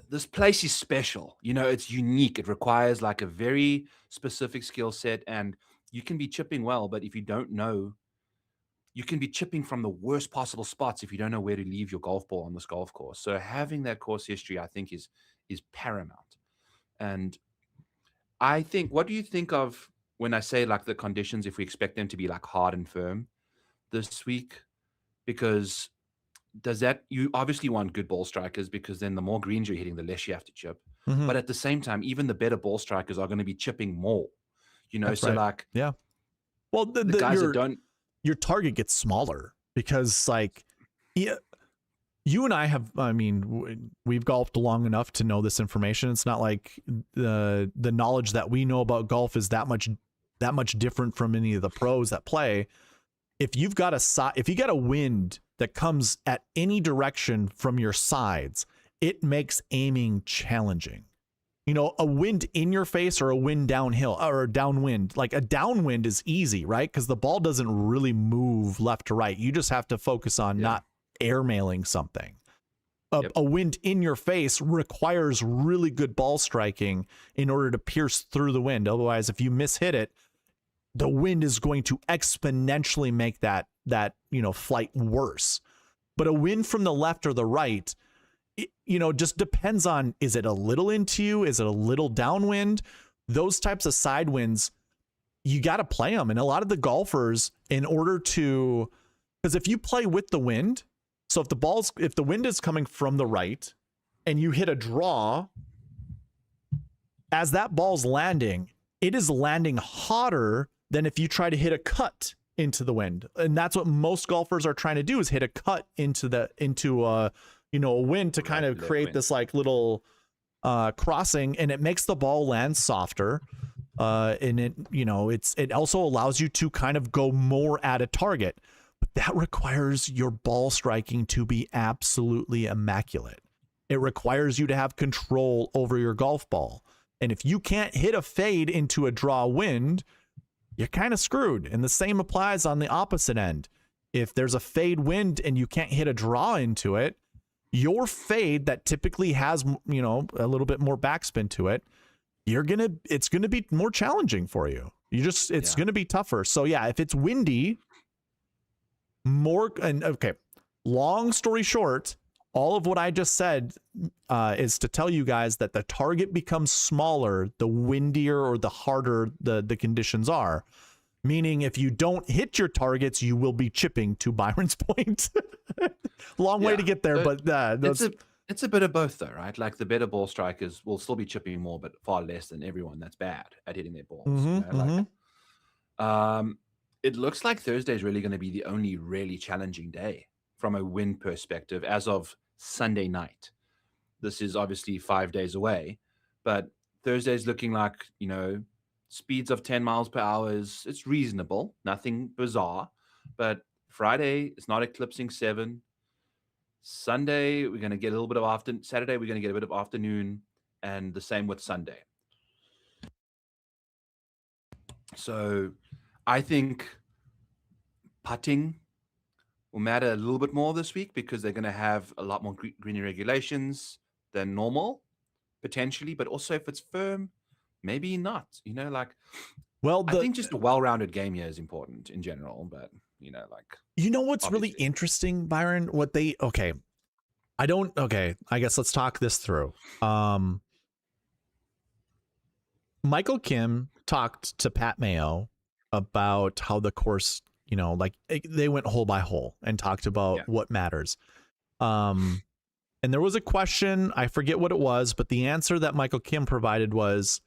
this place is special. You know, it's unique. It requires like a very specific skill set, and you can be chipping well, but if you don't know, you can be chipping from the worst possible spots if you don't know where to leave your golf ball on this golf course. So having that course history, I think, is paramount. And I think, what do you think of when I say like the conditions, if we expect them to be like hard and firm this week? Because you obviously want good ball strikers, because then the more greens you're hitting, the less you have to chip. But at the same time, even the better ball strikers are going to be chipping more, you know? Well, the guys that don't, your target gets smaller because like, you and I have, I mean, we've golfed long enough to know this information. It's not like the knowledge that we know about golf is that much different from any of the pros that play. If you've got a wind that comes at any direction from your sides, it makes aiming challenging. You know, a wind in your face or a wind downhill or a downwind, like a downwind is easy, right? Because the ball doesn't really move left to right. You just have to focus on not airmailing something. A wind in your face requires really good ball striking in order to pierce through the wind. Otherwise, if you mishit it, the wind is going to exponentially make that flight worse. But a wind from the left or the right, just depends on, is it a little into you? Is it a little downwind? Those types of side winds, you got to play them. And a lot of the golfers, in order to, because if you play with the wind, so if the wind is coming from the right and you hit a draw as that ball's landing, it is landing hotter than if you try to hit a cut into the wind. And that's what most golfers are trying to do, is hit a cut into a wind to kind of create this like little crossing, and it makes the ball land softer. And it also allows you to kind of go more at a target, but that requires your ball striking to be absolutely immaculate. It requires you to have control over your golf ball. And if you can't hit a fade into a draw wind, you're kind of screwed. And the same applies on the opposite end. If there's a fade wind and you can't hit a draw into it, your fade that typically has, a little bit more backspin to it, it's going to be more challenging for you. It's going to be tougher. So yeah, if it's windy, long story short, all of what I just said is to tell you guys that the target becomes smaller the windier or the harder the conditions are. Meaning, if you don't hit your targets, you will be chipping, to Byron's point. Long way to get there, but it's a bit of both, though, right? Like the better ball strikers will still be chipping more, but far less than everyone that's bad at hitting their balls. It looks like Thursday is really going to be the only really challenging day from a wind perspective as of Sunday night. This is obviously 5 days away, but Thursday is looking like, speeds of 10 miles per hour it's reasonable, nothing bizarre. But Friday is not eclipsing 7. Sunday, we're going to get a little bit of Saturday, we're going to get a bit of afternoon, and the same with Sunday. So I think putting will matter a little bit more this week because they're going to have a lot more greenery regulations than normal, potentially. But also, if it's firm, maybe not. I think just a well-rounded game here is important in general. But what's really interesting, Byron? I guess let's talk this through. Michael Kim talked to Pat Mayo about how the course, they went hole by hole and talked about what matters. And there was a question, I forget what it was, but the answer that Michael Kim provided was,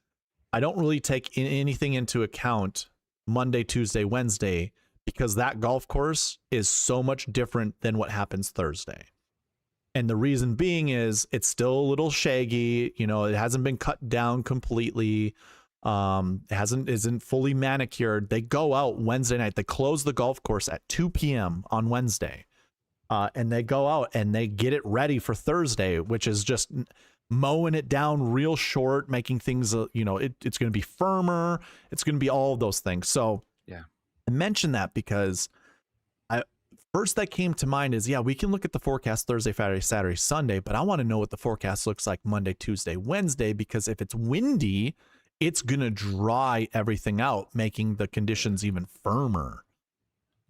I don't really take anything into account Monday, Tuesday, Wednesday, because that golf course is so much different than what happens Thursday. And the reason being is it's still a little shaggy. It hasn't been cut down completely. Isn't fully manicured. They go out Wednesday night. They close the golf course at 2 p.m. on Wednesday. And they go out and they get it ready for Thursday, which is just mowing it down real short, making things, it's going to be firmer. It's going to be all of those things. So yeah, I mentioned that because first that came to mind is, we can look at the forecast Thursday, Friday, Saturday, Sunday, but I want to know what the forecast looks like Monday, Tuesday, Wednesday, because if it's windy, it's going to dry everything out, making the conditions even firmer,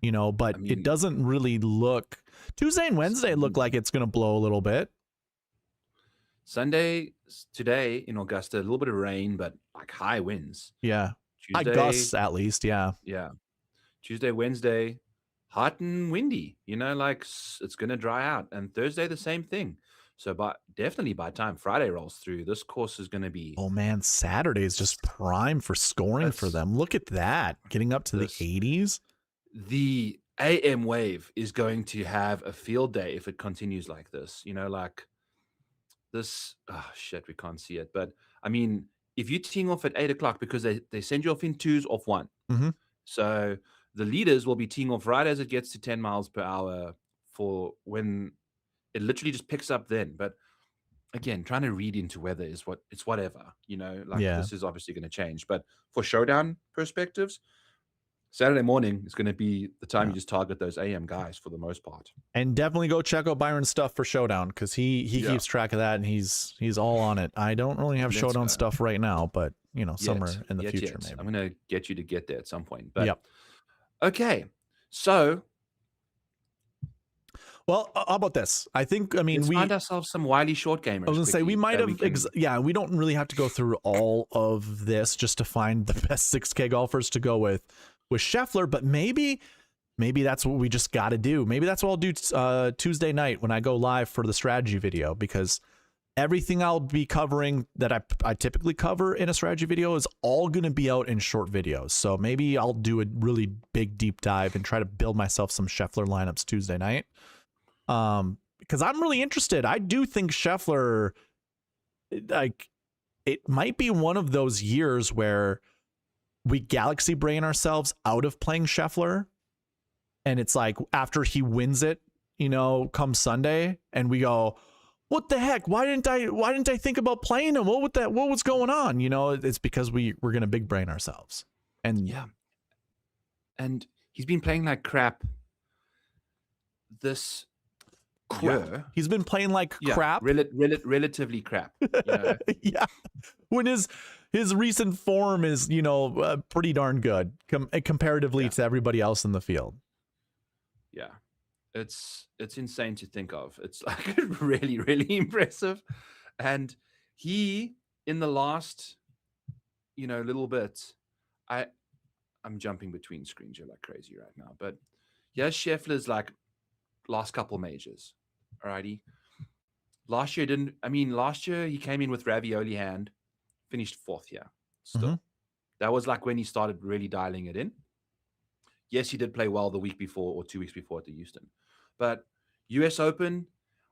but it doesn't really look. Tuesday and Wednesday look like it's going to blow a little bit. Sunday, today in Augusta, a little bit of rain, but like high winds. Yeah. High gusts at least. Yeah. Yeah. Tuesday, Wednesday, hot and windy, it's going to dry out. And Thursday, the same thing. So definitely by the time Friday rolls through, this course is going to be... Oh, man, Saturday is just prime for scoring for them. Look at that. Getting up to the 80s. The AM wave is going to have a field day if it continues like this. This... Oh, shit, we can't see it. But, if you're teeing off at 8 o'clock, because they send you off in 2s, off 1. Mm-hmm. So the leaders will be teeing off right as it gets to 10 miles per hour for when... It literally just picks up then. But again, trying to read into weather is whatever, This is obviously going to change. But for showdown perspectives, Saturday morning is going to be the time you just target those AM guys for the most part. And definitely go check out Byron's stuff for showdown, because he keeps track of that and he's all on it. I don't really have showdown stuff right now, but somewhere in the future maybe. I'm going to get you to get there at some point. But okay, so. Well, how about this? I think, we find ourselves some wily short gamers. I was going to say, we might have, we don't really have to go through all of this just to find the best 6K golfers to go with Scheffler, but maybe that's what we just got to do. Maybe that's what I'll do Tuesday night when I go live for the strategy video, because everything I'll be covering that I typically cover in a strategy video is all going to be out in short videos. So maybe I'll do a really big deep dive and try to build myself some Scheffler lineups Tuesday night. Because I'm really interested. I do think Scheffler, like, it might be one of those years where we galaxy brain ourselves out of playing Scheffler. And it's like after he wins it, you know, come Sunday, and we go, what the heck? Why didn't I think about playing him? What was going on? You know, it's because we're gonna big brain ourselves. And yeah, and he's been playing like crap this year. He's been playing like crap. Relatively crap. You know? Yeah, when his recent form is, you know, pretty darn good comparatively to everybody else in the field. Yeah. It's insane to think of. It's like really, really impressive. And he, in the last, you know, little bit, I'm jumping between screens here like crazy right now. But yeah, Scheffler's like last couple majors. Alrighty. Last year he came in with ravioli hand, finished 4th here. Still. That was like when he started really dialing it in. Yes, he did play well the week before or 2 weeks before at the Houston. But US Open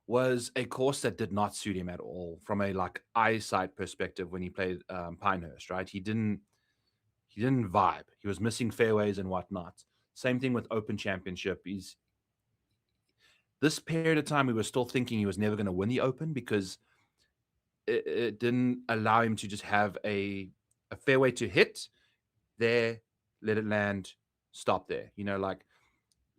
was a course that did not suit him at all from a like eyesight perspective when he played Pinehurst, right? He didn't vibe. He was missing fairways and whatnot. Same thing with Open Championship. This period of time, we were still thinking he was never going to win the Open because it didn't allow him to just have a fairway to hit there, let it land, stop there. You know, like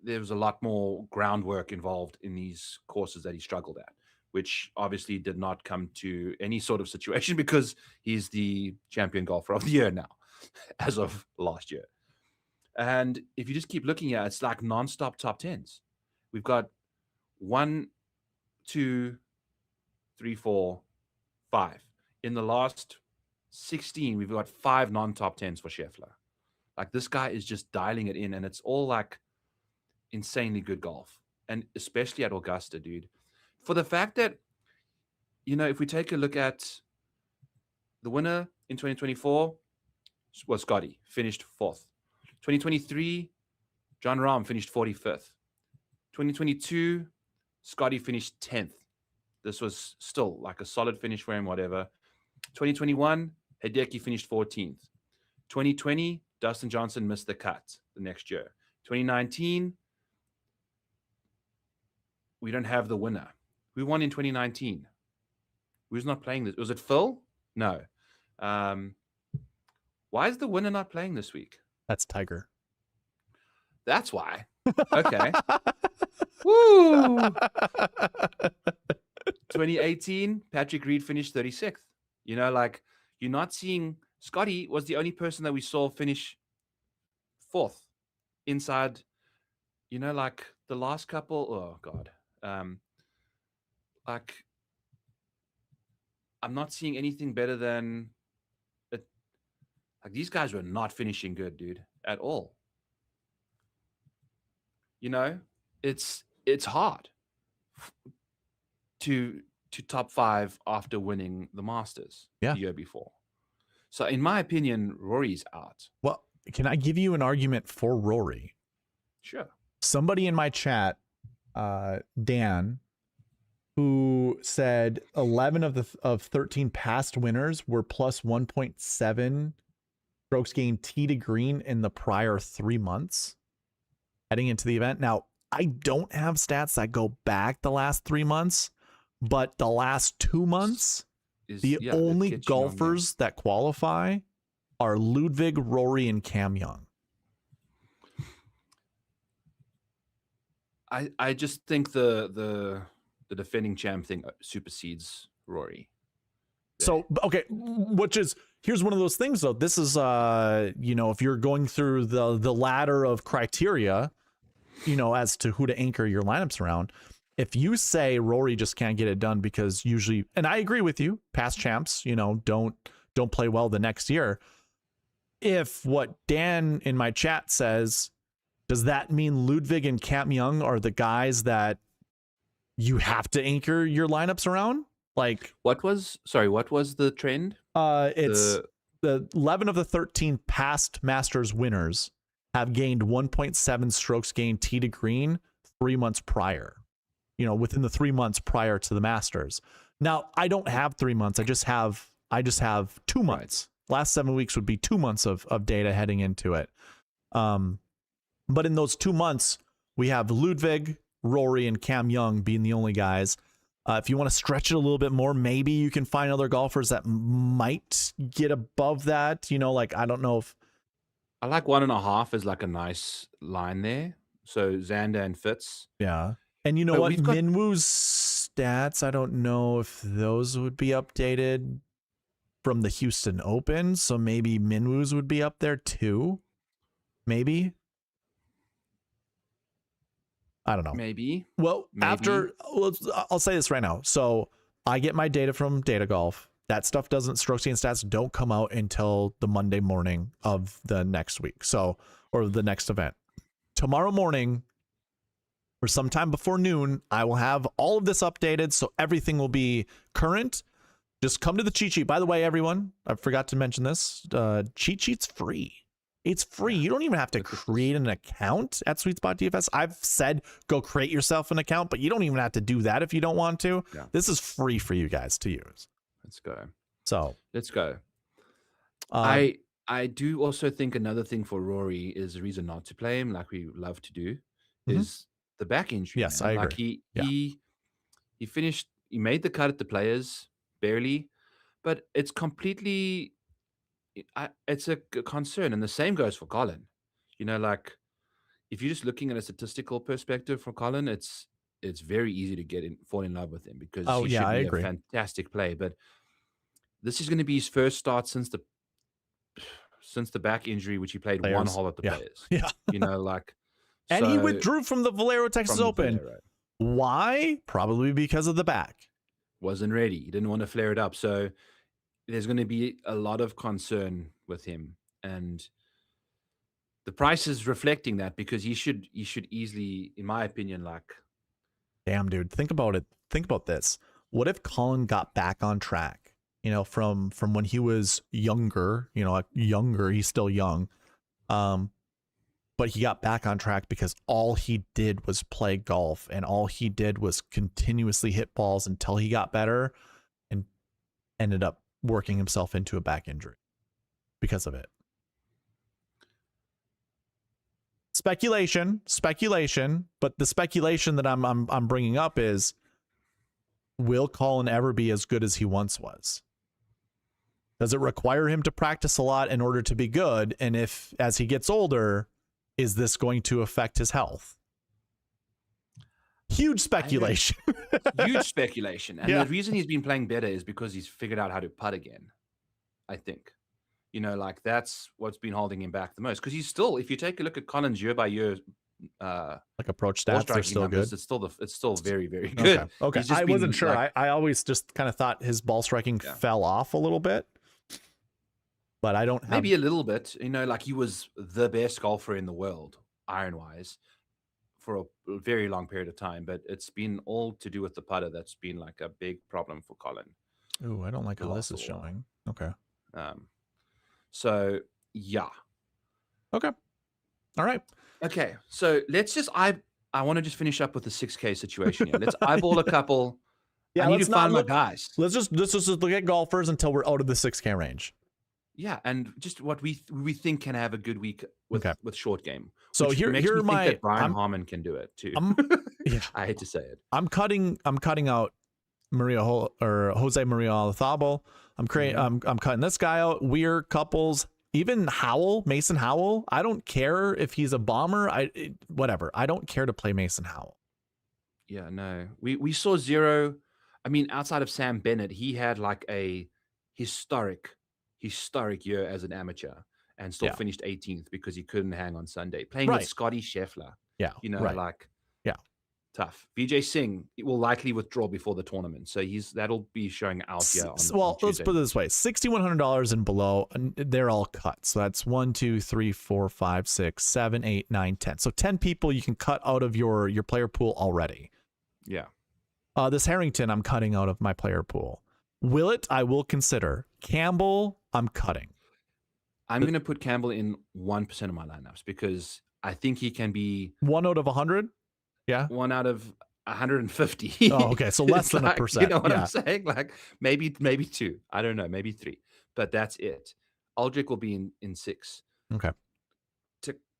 there was a lot more groundwork involved in these courses that he struggled at, which obviously did not come to any sort of situation because he's the champion golfer of the year now, as of last year. And if you just keep looking at it, it's like nonstop top 10s. We've got 1, 2, 3, 4, 5. In the last 16, we've got 5 non-top 10s for Scheffler. Like this guy is just dialing it in, and it's all like insanely good golf, and especially at Augusta, dude. For the fact that, you know, if we take a look at the winner in 2024 was Scottie, finished 4th. 2023, John Rahm finished 45th. 2022, Scottie finished 10th. This was still like a solid finish for him, whatever. 2021, Hideki finished 14th. 2020, Dustin Johnson missed the cut the next year. 2019, we don't have the winner. We won in 2019. Who's not playing this? Was it Phil? No. Why is the winner not playing this week? That's Tiger. That's why. Okay. Woo! 2018, Patrick Reed finished 36th. You know, like you're not seeing. Scottie was the only person that we saw finish 4th inside, you know, like the last couple. Oh God. Like I'm not seeing anything better than it. Like these guys were not finishing good, dude, at all. You know, it's hard to top 5 after winning the Masters the year before. So in my opinion, Rory's out. Well, can I give you an argument for Rory? Sure. Somebody in my chat, Dan, who said 11 of 13 past winners were plus 1.7 strokes gained tee to green in the prior 3 months heading into the event. Now, I don't have stats that go back the last 3 months, but the last 2 months, the only golfers that qualify are Ludwig, Rory, and Cam Young. I just think the defending champ thing supersedes Rory. So, okay, here's one of those things though. This is, you know, if you're going through the ladder of criteria, you know, as to who to anchor your lineups around, if you say Rory just can't get it done because usually, and I agree with you, past champs, you know, don't play well the next year. If what Dan in my chat says, does that mean Ludwig and Cam Young are the guys that you have to anchor your lineups around? Like, what was the trend? it's the 11 of the 13 past Masters winners have gained 1.7 strokes gained tee to green 3 months prior. You know, within the 3 months prior to the Masters. Now, I don't have 3 months. I just have 2 months. Right. Last 7 weeks would be 2 months of data heading into it. But in those 2 months, we have Ludwig, Rory, and Cam Young being the only guys. If you want to stretch it a little bit more, maybe you can find other golfers that might get above that. You know, like, I don't know if... I like 1.5 is like a nice line there. So Xander and Fitz. Yeah. And you know what? Minwoo's stats, I don't know if those would be updated from the Houston Open. So maybe Minwoo's would be up there too. Maybe. I don't know. Maybe. Well, I'll say this right now. So I get my data from Data Golf. That stuff strokes gained stats don't come out until the Monday morning of the next week. So, or the next event. Tomorrow morning, or sometime before noon, I will have all of this updated, so everything will be current. Just come to the cheat sheet. By the way, everyone, I forgot to mention this. Cheat sheet's free. It's free. You don't even have to create an account at SweetSpotDFS. I've said go create yourself an account, but you don't even have to do that if you don't want to. Yeah. This is free for you guys to use. Let's go. So let's go. I do also think another thing for Rory is a reason not to play him, like we love to do, is the back injury. Yes, man. I agree. Like he finished, he made the cut at the Players barely, but it's completely, it's a concern. And the same goes for Colin. You know, like if you're just looking at a statistical perspective for Colin, it's very easy to fall in love with him because he should be a fantastic play. But this is going to be his first start since the back injury, which he played one hole at the Players. Yeah. You know, like. And he withdrew from the Valero Texas Open. Valero. Why? Probably because of the back. Wasn't ready. He didn't want to flare it up. So there's going to be a lot of concern with him. And the price is reflecting that because he should easily, in my opinion, like... Damn, dude. Think about it. Think about this. What if Colin got back on track? You know, from when he was younger, you know, he's still young. But he got back on track because all he did was play golf and all he did was continuously hit balls until he got better and ended up working himself into a back injury because of it. Speculation, but the speculation that I'm bringing up is, will Colin ever be as good as he once was? Does it require him to practice a lot in order to be good? And if, as he gets older, is this going to affect his health? Huge speculation. Huge speculation. And the reason he's been playing better is because he's figured out how to putt again, I think. You know, like that's what's been holding him back the most. Because he's still, if you take a look at Colin's year by year, like approach stats are still numbers, good. It's still very, very good. Okay. I wasn't sure. Like, I always just kind of thought his ball striking fell off a little bit. But I don't have... Maybe a little bit. You know, like he was the best golfer in the world, iron-wise, for a very long period of time. But it's been all to do with the putter that's been like a big problem for Colin. Oh, I don't like how this is showing. Okay. So, yeah. Okay. All right. Okay. So let's just... I want to just finish up with the 6K situation here. Let's eyeball a couple. Yeah, I need to find my guys. Let's just look at golfers until we're out of the 6K range. Yeah, and just what we think can have a good week with short game. So here are my... Think that Brian Harmon can do it too. I hate to say it. I'm cutting out Jose Maria Olazabal. I'm cutting this guy out. Weir, Couples, even Mason Howell. I don't care if he's a bomber. Whatever. I don't care to play Mason Howell. Yeah, no. We saw zero. I mean, outside of Sam Bennett, he had like a historic year as an amateur and still finished 18th because he couldn't hang on Sunday. Playing with Scottie Scheffler. Yeah. You know, tough. Vijay Singh will likely withdraw before the tournament. So that'll be showing out here on let's put it this way. $6,100 and below, they're all cut. So that's 1, 2, 3, 4, 5, 6, 7, 8, 9, 10. So 10 people you can cut out of your player pool already. Yeah. This Harrington I'm cutting out of my player pool. Willett, I will consider. Campbell, I'm cutting. I'm going to put Campbell in 1% of my lineups because I think he can be 1 out of 100. Yeah. 1 out of 150. Oh, okay. So less It's than like, 1%. You know what Yeah. I'm saying? Like maybe 2. I don't know, maybe 3. But that's it. Aldrich will be in 6. Okay.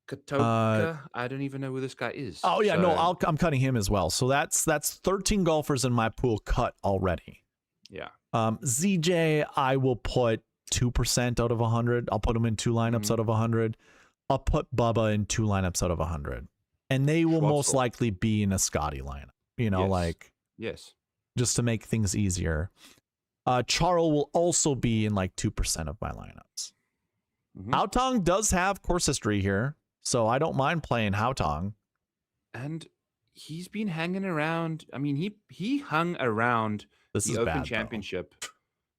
Katoka, I don't even know who this guy is. Oh yeah, so, no, I'm cutting him as well. So that's 13 golfers in my pool cut already. Yeah. ZJ, I will put 2% out of 100. I'll put him in 2 lineups out of 100. I'll put Bubba in 2 lineups out of 100, and they will most likely be in a Scottie lineup. You know, yes, just to make things easier. Charles will also be in like 2% of my lineups. Haotong does have course history here, so I don't mind playing Haotong. And he's been hanging around. I mean, he hung around the Open Championship. Though.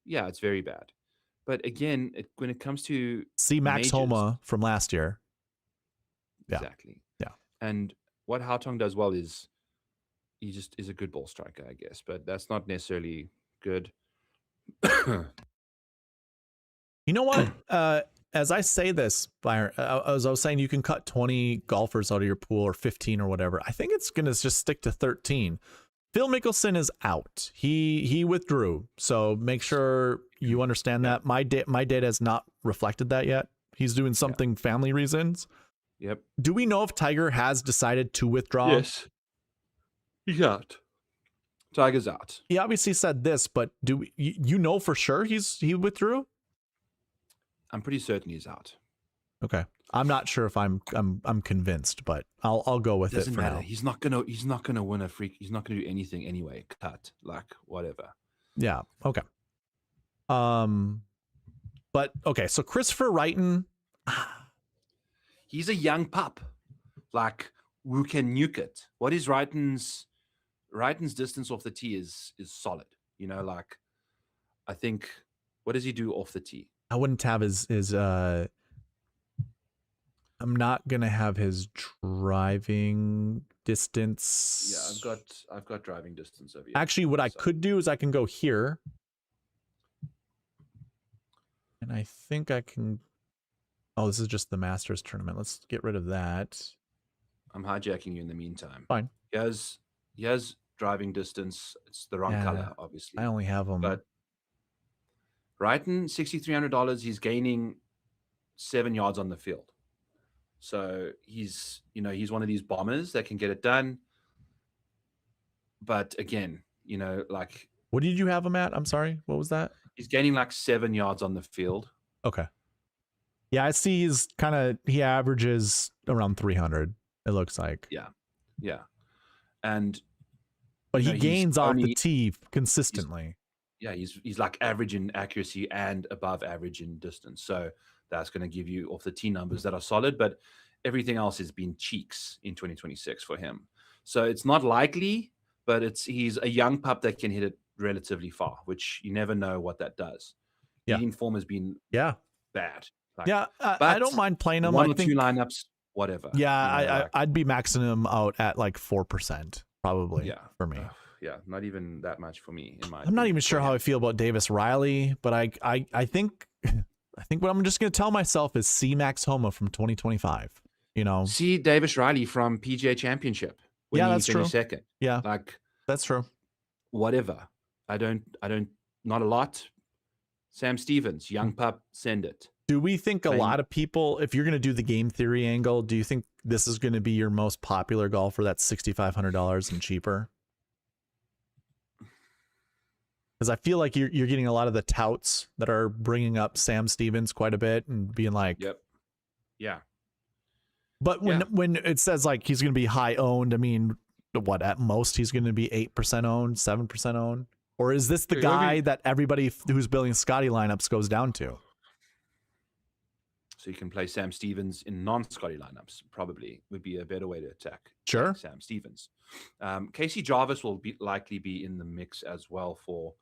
Yeah, it's very bad. But again, when it comes to Max Homa from last year. Yeah. Exactly. Yeah. And what Haotong does well is he just is a good ball striker, I guess. But that's not necessarily good. You know what? As I say this, Byron, as I was saying, you can cut 20 golfers out of your pool or 15 or whatever. I think it's going to just stick to 13. Phil Mickelson is out. He withdrew. So make sure you understand that. My data has not reflected that yet. He's doing something family reasons. Yep. Do we know if Tiger has decided to withdraw? Yes. He's out. Tiger's out. He obviously said this, but you know for sure he withdrew? I'm pretty certain he's out. Okay. I'm not sure if I'm convinced, but I'll go with it for now. He's not gonna win a freak. He's not gonna do anything anyway. Cut, like whatever. Yeah. Okay. But okay. So Christopher Wrighton, he's a young pup, like who can nuke it. What is Wrighton's distance off the tee is solid. You know, like I think what does he do off the tee? I wouldn't have his I'm not gonna have his driving distance. Yeah, I've got driving distance over here. Actually, what I could do is I can go here. And I think I can. Oh, this is just the Masters tournament. Let's get rid of that. I'm hijacking you in the meantime. Fine. He has driving distance. It's the wrong color, obviously. I only have them. But Wrighton, $6,300. He's gaining 7 yards on the field. So he's one of these bombers that can get it done. But again, like what did you have him at? I'm sorry. What was that? He's gaining like 7 yards on the field. Okay. Yeah, I see he averages around 300, it looks like. Yeah. Yeah. But he gains off the tee consistently. He's like average in accuracy and above average in distance. So that's going to give you off the tee numbers that are solid, but everything else has been cheeks in 2026 for him. So it's not likely, but he's a young pup that can hit it relatively far, which you never know what that does. Yeah. Hitting form has been bad. But I don't mind playing him. 1 or 2 lineups, whatever. Yeah, I'd be maxing him out at like 4% probably for me. Yeah, not even that much for me. I'm not even sure how I feel about Davis Riley, but I think what I'm just going to tell myself is see Max Homa from 2025. See Davis Riley from PGA Championship. That's true. Second. Yeah, like that's true. Whatever. I don't. Not a lot. Sam Stevens, young pup, send it. Do we think a lot of people, if you're going to do the game theory angle, do you think this is going to be your most popular golfer that's $6,500 and cheaper? Because I feel like you're getting a lot of the touts that are bringing up Sam Stevens quite a bit and being like, yep, yeah. But when it says like he's going to be high owned, I mean, what at most he's going to be 8% owned, 7% owned, or is this the guy that everybody who's building Scottie lineups goes down to? So you can play Sam Stevens in non-Scottie lineups. Probably would be a better way to attack. Sure, Sam Stevens. Casey Jarvis will likely be in the mix as well for.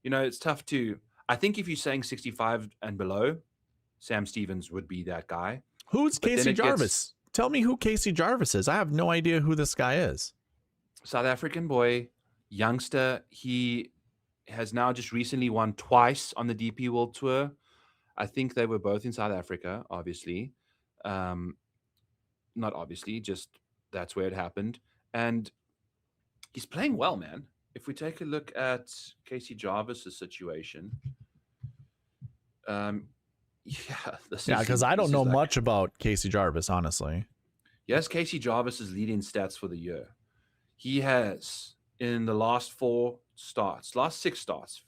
It's tough to. I think if you're saying 65 and below, Sam Stevens would be that guy. Who's Casey Jarvis? Tell me who Casey Jarvis is. I have no idea who this guy is. South African boy, youngster. He has now just recently won twice on the DP World Tour. I think they were both in South Africa, obviously. Not obviously, just that's where it happened. And he's playing well, man. If we take a look at Casey Jarvis's situation, Yeah, because I don't know much about Casey Jarvis, honestly. Yes, Casey Jarvis's leading stats for the year. He has, in the last six starts,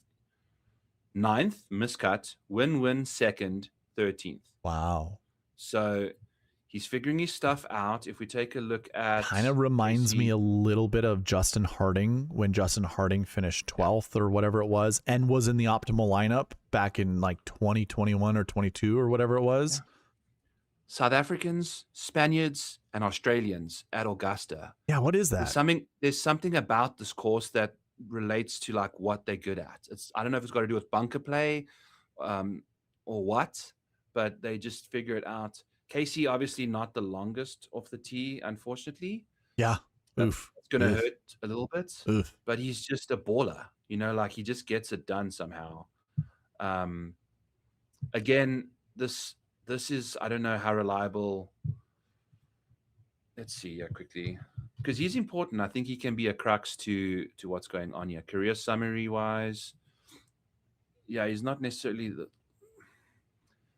9th, miscut, win, 2nd, 13th. Wow. So he's figuring his stuff out. If we take a look at... Kind of reminds me a little bit of Justin Harding when Justin Harding finished 12th or whatever it was and was in the optimal lineup back in like 2021 or 22 or whatever it was. Yeah. South Africans, Spaniards, and Australians at Augusta. Yeah, what is that? There's something about this course that relates to like what they're good at. I don't know if it's got to do with bunker play or what, but they just figure it out. Casey, obviously not the longest off the tee, unfortunately. Yeah. Oof. It's going to hurt a little bit. Oof. But he's just a baller. You know, like he just gets it done somehow. Again, this is, I don't know how reliable. Let's see quickly. Because he's important. I think he can be a crux to what's going on here. Career summary-wise. Yeah, he's not necessarily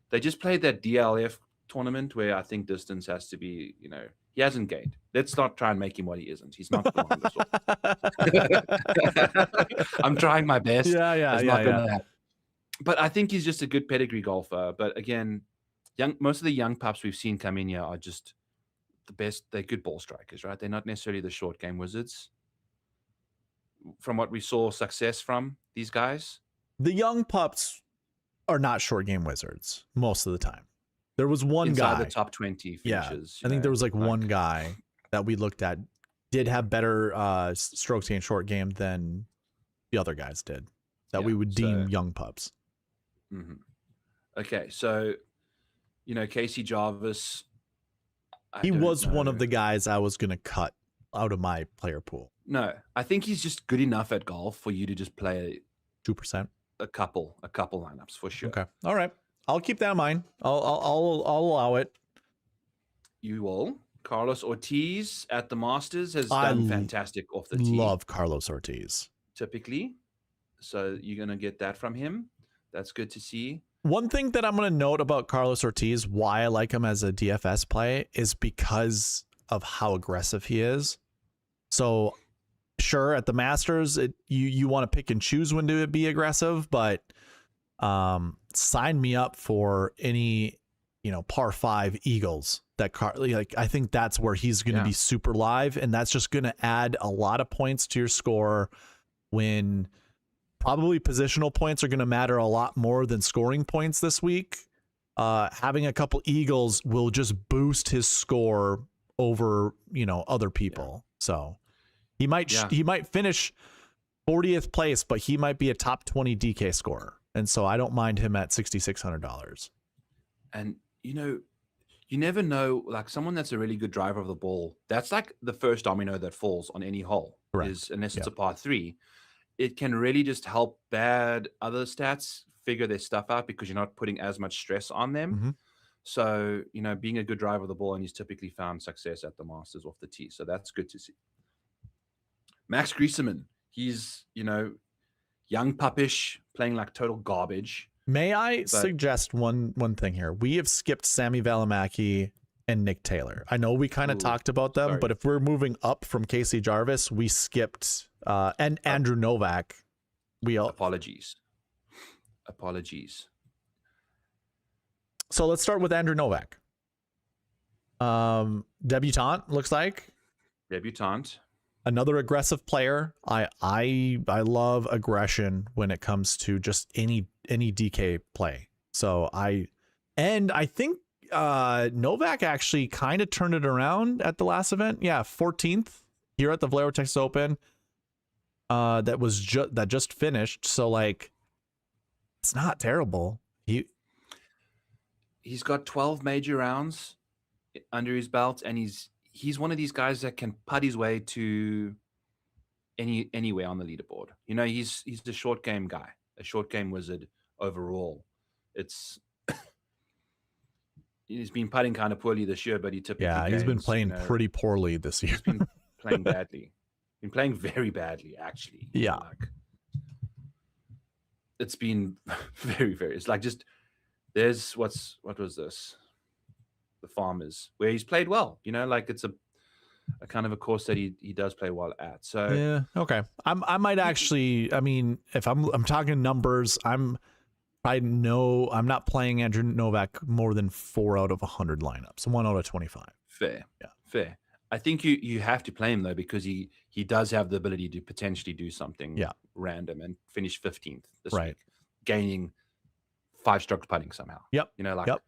They just played that DLF tournament where I think distance has to be, you know, he hasn't gained. Let's not try and make him what he isn't. He's not the longest. I'm trying my best. Yeah. But I think he's just a good pedigree golfer. But again, most of the young pups we've seen come in here are just the best. They're good ball strikers, right? They're not necessarily the short game wizards. From what we saw success from these guys. The young pups are not short game wizards most of the time. There was one inside guy, the top 20 finishes. Yeah, I think there was like one guy that we looked at did have better strokes gained short game than the other guys did that we would deem young pups. Mm-hmm. Okay, so you know Casey Jarvis. He was one of the guys I was going to cut out of my player pool. No, I think he's just good enough at golf for you to just play 2%. A couple lineups for sure. Okay, all right. I'll keep that in mind. I'll allow it. You will. Carlos Ortiz at the Masters has done fantastic off the tee. Love Carlos Ortiz. Typically. So you're going to get that from him. That's good to see. One thing that I'm going to note about Carlos Ortiz, why I like him as a DFS play, is because of how aggressive he is. So sure, at the Masters, you want to pick and choose when to be aggressive, but sign me up for any, par 5 eagles that I think that's where he's going to be super live, and that's just going to add a lot of points to your score when probably positional points are going to matter a lot more than scoring points this week. Having a couple eagles will just boost his score over, other people. So he might finish 40th place, but he might be a top 20 DK scorer. And so I don't mind him at $6,600. And, you never know, like someone that's a really good driver of the ball, that's like the first domino that falls on any hole. Correct. Unless it's a par 3. It can really just help bad other stats figure their stuff out because you're not putting as much stress on them. Mm-hmm. So, being a good driver of the ball, and he's typically found success at the Masters off the tee. So that's good to see. Max Griesemann, he's, young puppish, playing like total garbage. May I suggest one thing here? We have skipped Sammy Valimaki and Nick Taylor. I know we kind of talked about them, but if we're moving up from Casey Jarvis, we skipped and Andrew Novak. Apologies. So let's start with Andrew Novak. Debutant looks like. Debutant. Another aggressive player. I love aggression when it comes to just any DK play. So I think Novak actually kind of turned it around at the last event. Yeah, 14th here at the Valero Texas Open. That just finished. So like, it's not terrible. He's got 12 major rounds under his belt, and he's one of these guys that can putt his way to anywhere on the leaderboard. You know, he's a short game guy, a short game wizard overall. It's he's been putting kind of poorly this year, but he typically Yeah, he's been gains, playing pretty poorly this year. he's been playing badly. Been playing very badly, actually. Yeah. Like, it's been very, very. It's like just there's what was this? The Farmers, where he's played well. You know, like it's a kind of a course that he does play well at. So yeah, okay. I might actually. I mean, if I'm talking numbers, I'm not playing Andrew Novak more than 4 out of 100 lineups, 1 out of 25. fair, Yeah. fair. I think you have to play him though, because he does have the ability to potentially do something random and finish 15th this week, gaining 5 strokes putting somehow. Yep. You know, like Yep.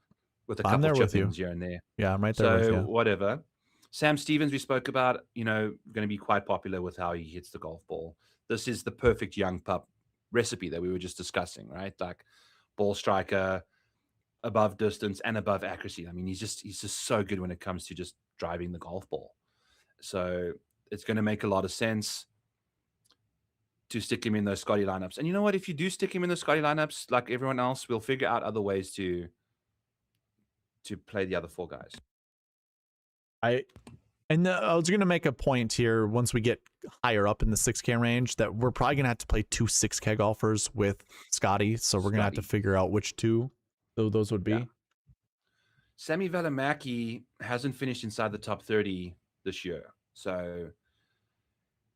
with a couple chip-ins here and there. Yeah, I'm right there with So you. whatever. Sam Stevens, we spoke about, you know, going to be quite popular with how he hits the golf ball. This is the perfect young pup recipe that we were just discussing, right? Like ball striker, above distance and above accuracy. I mean, he's just so good when it comes to just driving the golf ball. So it's going to make a lot of sense to stick him in those Scottie lineups. And you know what? If you do stick him in the Scottie lineups, like everyone else, we'll figure out other ways to play the other 4 guys. I was going to make a point here once we get higher up in the 6K range that we're probably going to have to play 2 6K golfers with Scottie. So we're going to have to figure out which 2 those would be. Yeah. Sami Välimäki hasn't finished inside the top 30 this year. So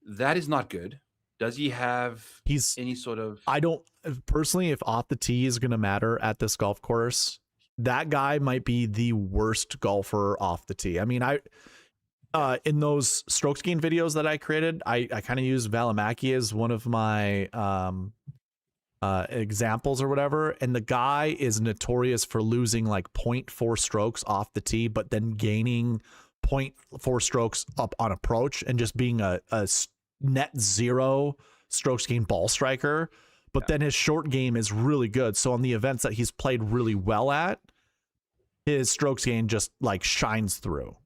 that is not good. Does he have any sort of... I don't personally, if off the tee is going to matter at this golf course, that guy might be the worst golfer off the tee. I mean, in those strokes gain videos that I created, I kind of use Välimäki as one of my examples or whatever. And the guy is notorious for losing like 0.4 strokes off the tee, but then gaining 0.4 strokes up on approach and just being a net 0 strokes gain ball striker. But then his short game is really good. So on the events that he's played really well at, his strokes gain just like shines through.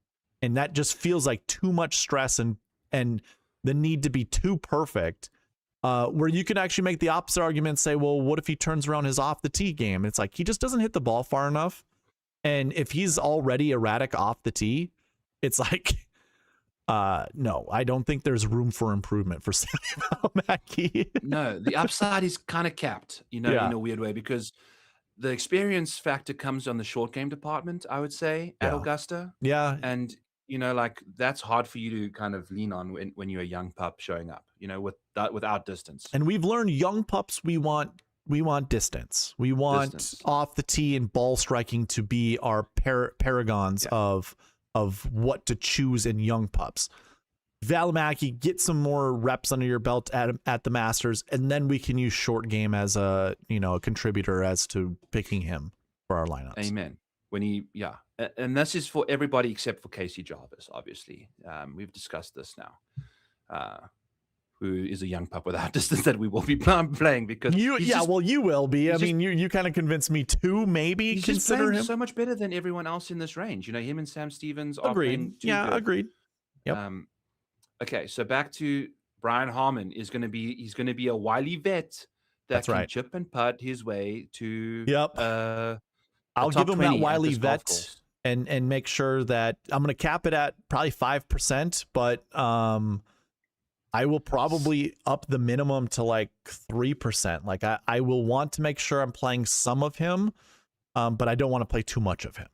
And that just feels like too much stress and the need to be too perfect, where you can actually make the opposite argument and say, well, what if he turns around his off the tee game? It's like, he just doesn't hit the ball far enough. And if he's already erratic off the tee, it's like, no, I don't think there's room for improvement for Sami Välimäki. No, the upside is kind of capped, you know, in a weird way, because the experience factor comes on the short game department, I would say, at Augusta. Yeah. And, you know, like that's hard for you to kind of lean on when you're a young pup showing up, you know, without distance. And we've learned young pups, we want distance. We want off the tee and ball striking to be our paragons of what to choose in young pups. Välimäki, get some more reps under your belt at the Masters, and then we can use short game as a contributor as to picking him for our lineups. Amen. And this is for everybody except for Casey Jarvis, obviously. We've discussed this now. Who is a young pup without distance that we will be playing, because you will be. I mean, you kind of convinced me to maybe he's consider him so much better than everyone else in this range. You know, him and Sam Stevens are agreed. Yeah, good. Agreed. Yep. Okay, so back to Brian Harman he's going to be a wily vet that can chip and putt his way to. Yep. I'll give him that wily vet and make sure that I'm going to cap it at probably 5%, but I will probably up the minimum to like 3%. Like I will want to make sure I'm playing some of him, but I don't want to play too much of him.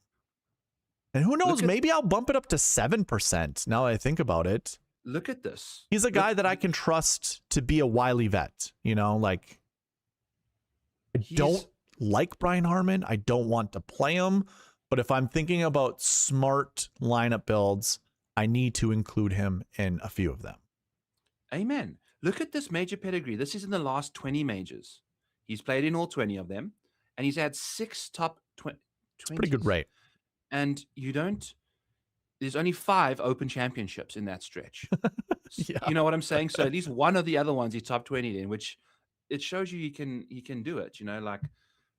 And who knows, maybe I'll bump it up to 7% now that I think about it. Look at this. He's a guy that I can trust to be a wily vet, you know, like I don't like Brian Harman. I don't want to play him, but if I'm thinking about smart lineup builds, I need to include him in a few of them. Amen. Look at this major pedigree. This is in the last 20 majors. He's played in all 20 of them, and he's had 6 top 20. Pretty good rate. And there's only 5 open championships in that stretch. You know what I'm saying? So at least one of the other ones he's top 20 in, which it shows you he can do it. You know, like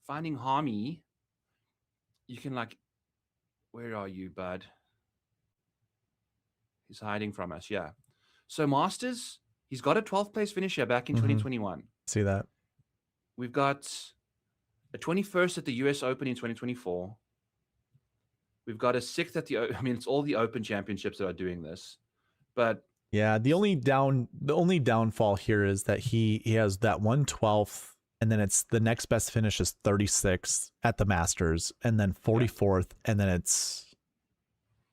finding Harmy, you can like, where are you, bud? He's hiding from us. Yeah. So Masters, He's got a 12th place finish here back in Mhm. 2021. See that? We've got a 21st at the US Open in 2024. We've got a 6th at I mean, it's all the Open championships that are doing this. But yeah, the only downfall here is that he has that 1/12th, and then it's the next best finish is 36th at the Masters, and then 44th, and then it's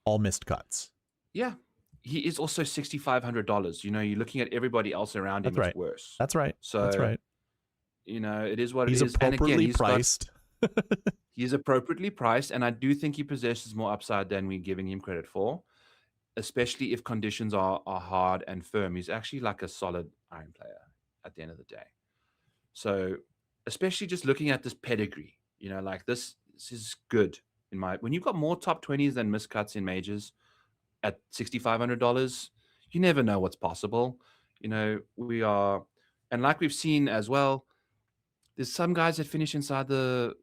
all missed cuts. Yeah. He is also $6,500. You know, you're looking at everybody else around him. That's right. It's worse. That's right. So that's right. You know, it is what He's it is. appropriately And again, priced. He's appropriately priced, and I do think he possesses more upside than we're giving him credit for, especially if conditions are hard and firm. He's actually like a solid iron player at the end of the day. So, especially just looking at this pedigree, you know, like this is good when you've got more top 20s than miscuts in majors at $6,500, you never know what's possible. You know, and like we've seen as well, there's some guys that finish inside you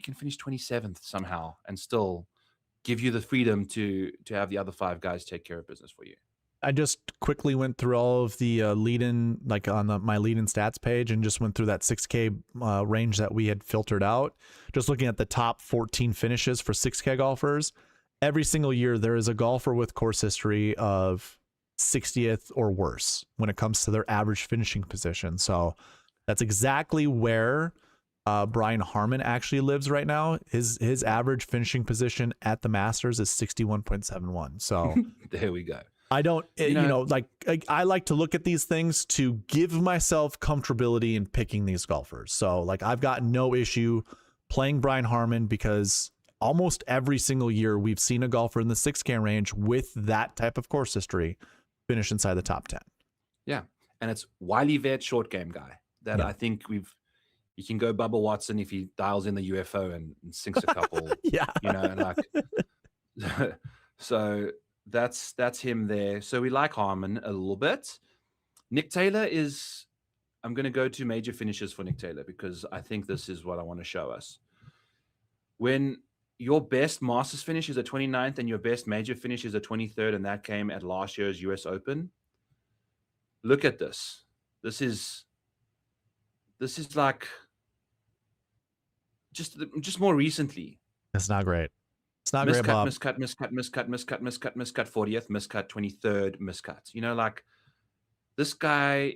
can finish 27th somehow and still give you the freedom to have the other 5 guys take care of business for you. I just quickly went through all of the lead-in, like on my lead-in stats page, and just went through that 6K range that we had filtered out. Just looking at the top 14 finishes for 6K golfers. Every single year, there is a golfer with course history of 60th or worse when it comes to their average finishing position. So that's exactly where Brian Harman actually lives right now. His average finishing position at the Masters is 61.71. So there we go. I don't, like I like to look at these things to give myself comfortability in picking these golfers. So like I've got no issue playing Brian Harman because almost every single year we've seen a golfer in the 6K range with that type of course history finish inside the top 10. Yeah. And it's Wiley Vet short game guy that I think you can go Bubba Watson if he dials in the UFO and sinks a couple. Yeah. You know, and like so that's him there. So we like Harman a little bit. Nick Taylor I'm going to go to major finishes for Nick Taylor because I think this is what I want to show us. When your best Masters finish is a 29th and your best major finish is a 23rd, and that came at last year's US Open. Look at this. This is like just more recently. That's not great. It's not great, Bob. Miscut, 40th, miscut, 23rd, miscut. You know, like this guy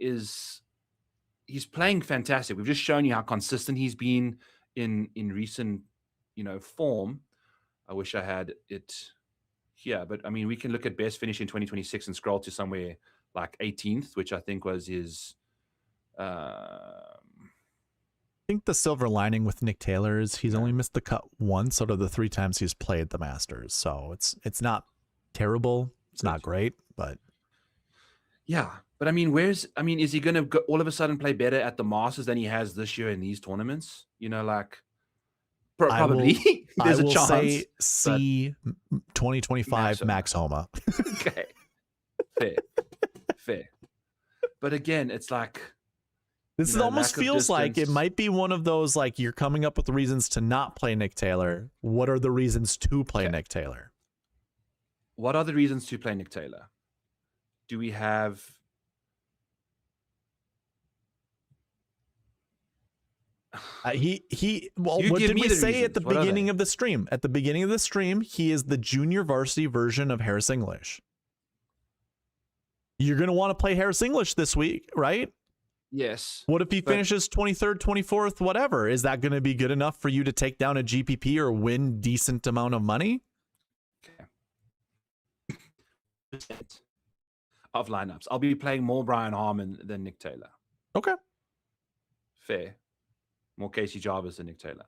he's playing fantastic. We've just shown you how consistent he's been in recent, form. I wish I had it here, but I mean, we can look at best finish in 2026 and scroll to somewhere like 18th, which I think was his. I think the silver lining with Nick Taylor is he's only missed the cut once out of the 3 times he's played the Masters. So it's not terrible. It's not great, but yeah. But I mean, is he going to all of a sudden play better at the Masters than he has this year in these tournaments? You know, like probably there's a chance. I will say see 2025 Max Homa. Okay, fair. But again, it's like. This almost feels like it might be one of those, like, you're coming up with reasons to not play Nick Taylor. What are the reasons to play Nick Taylor? What are the reasons to play Nick Taylor? Do we have... what did we say at the beginning of the stream? At the beginning of the stream, he is the junior varsity version of Harris English. You're going to want to play Harris English this week, right? Yes. What if he finishes 23rd, 24th, whatever? Is that going to be good enough for you to take down a GPP or win decent amount of money? Okay. Of lineups. I'll be playing more Brian Harman than Nick Taylor. Okay. Fair. More Casey Jarvis than Nick Taylor.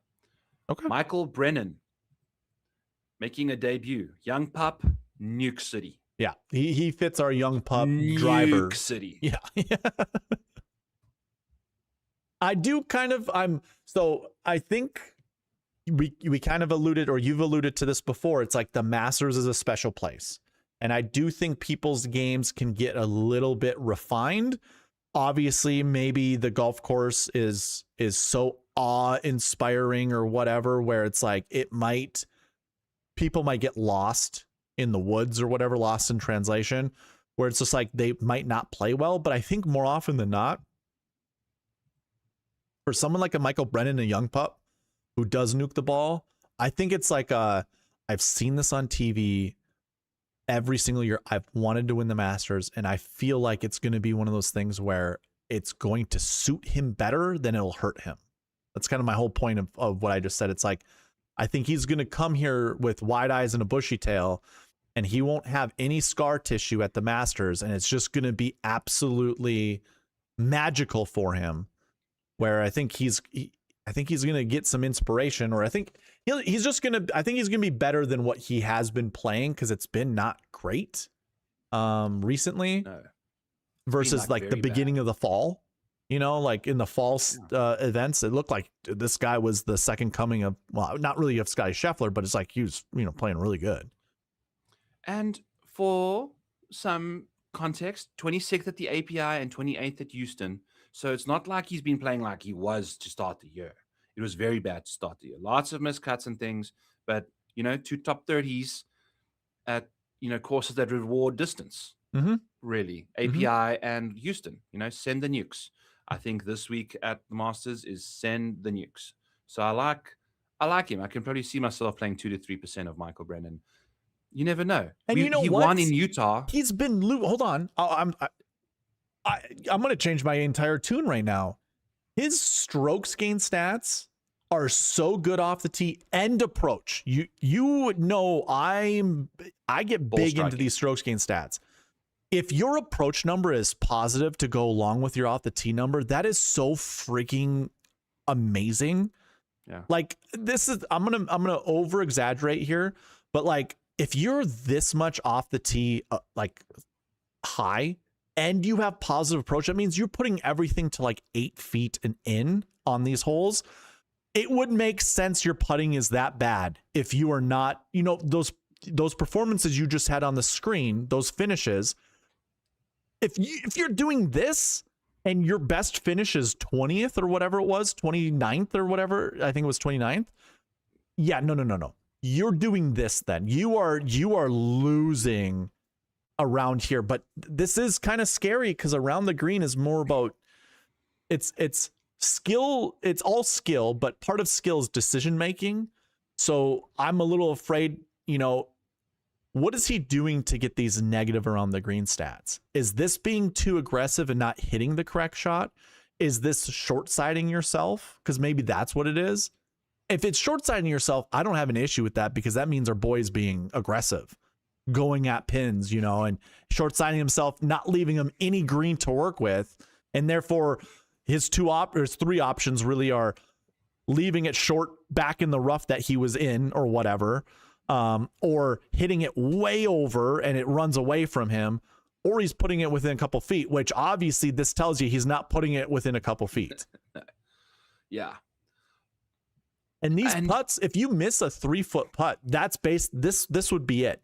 Okay. Michael Brennan making a debut. Young pup, Nuke City. Yeah. He fits our young pup Nuke driver. City. Yeah. I do kind of, so I think we kind of alluded, or you've alluded to this before. It's like the Masters is a special place. And I do think people's games can get a little bit refined. Obviously, maybe the golf course is so awe-inspiring or whatever, where it's like people might get lost in the woods or whatever, lost in translation. where it's just like they might not play well. But I think more often than not, for someone like a Michael Brennan, a young pup who does nuke the ball, I think it's like I've seen this on TV every single year. I've wanted to win the Masters, and I feel like it's going to be one of those things where it's going to suit him better than it'll hurt him. That's kind of my whole point of what I just said. It's like, I think he's going to come here with wide eyes and a bushy tail, and he won't have any scar tissue at the Masters, and it's just going to be absolutely magical for him, where I think he's going to get some inspiration, or I think he's going to be better than what he has been playing, because it's been not great recently. No. Versus like the beginning of the fall, you know, like in the fall events, it looked like this guy was the second coming of, well, not really of Scottie Scheffler, but it's like he was, you know, playing really good. And for some context, 26th at the API and 28th at Houston. So it's not like he's been playing like he was to start the year. It was very bad to start the year. Lots of miscuts and things, but, you know, 2 top 30s at, you know, courses that reward distance. Really, API and Houston, you know, send the nukes. I think this week at the Masters is send the nukes. So I like him. I can probably see myself playing 2 to 3% of Michael Brennan. You never know. And you know he what? won in Utah. He's been hold on. I'm going to change my entire tune right now. His strokes gain stats are so good off the tee and approach. You know, I get big into these strokes gain stats. If your approach number is positive to go along with your off the tee number, that is so freaking amazing. Yeah. Like, this is, I'm going to over exaggerate here, but like, if you're this much off the tee, like high, and you have positive approach, that means you're putting everything to like 8 feet and in on these holes. It would make sense your putting is that bad if you are not, you know, those performances you just had on the screen, those finishes. If you're doing this and your best finish is 20th or whatever it was, 29th or whatever, I think it was 29th. Yeah, no. You're doing this then. You are losing around here. But this is kind of scary because around the green is more about it's skill. It's all skill, but part of skill is decision making. So I'm a little afraid, you know, what is he doing to get these negative around the green stats? Is this being too aggressive and not hitting the correct shot? Is this short-sighting yourself? Because maybe that's what it is. If it's short-sighting yourself, I don't have an issue with that, because that means our boy's being aggressive, going at pins, you know, and short-sighting himself, not leaving him any green to work with. And therefore, his 3 options really are leaving it short back in the rough that he was in or whatever, or hitting it way over and it runs away from him, or he's putting it within a couple feet, which obviously this tells you he's not putting it within a couple feet. Yeah. And these putts, if you miss a 3-foot putt, that's this would be it.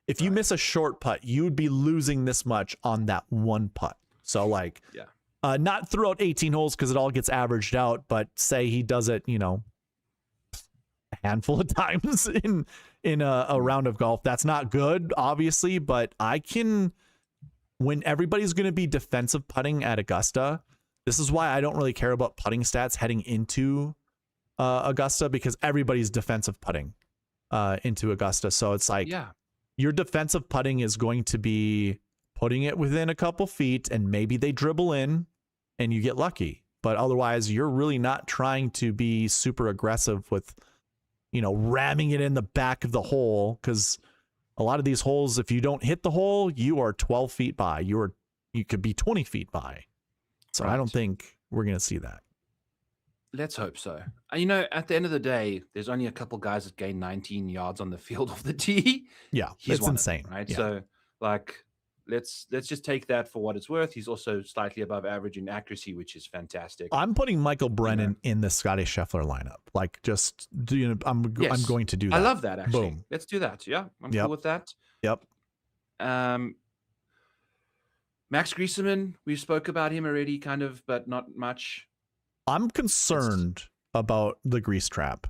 If you miss a short putt, you would be losing this much on that one putt. So like, not throughout 18 holes, because it all gets averaged out, but say he does it, you know, a handful of times in a round of golf. That's not good, obviously, but when everybody's going to be defensive putting at Augusta, this is why I don't really care about putting stats heading into Augusta, because everybody's defensive putting into Augusta. So it's like, your defensive putting is going to be putting it within a couple feet, and maybe they dribble in and you get lucky. But otherwise, you're really not trying to be super aggressive with, you know, ramming it in the back of the hole, because a lot of these holes, if you don't hit the hole, you are 12 feet by. You could be 20 feet by. So I don't think we're going to see that. Let's hope so. You know, at the end of the day, there's only a couple guys that gain 19 yards on the field off the tee. Yeah, it's insane, right? Yeah. So, like, let's just take that for what it's worth. He's also slightly above average in accuracy, which is fantastic. I'm putting Michael Brennan in the Scottie Scheffler lineup. Like, just I'm going to do that. I love that, actually. Boom. Let's do that. Yeah, I'm cool with that. Yep. Max Griesemann, we spoke about him already, kind of, but not much. I'm concerned about the grease trap.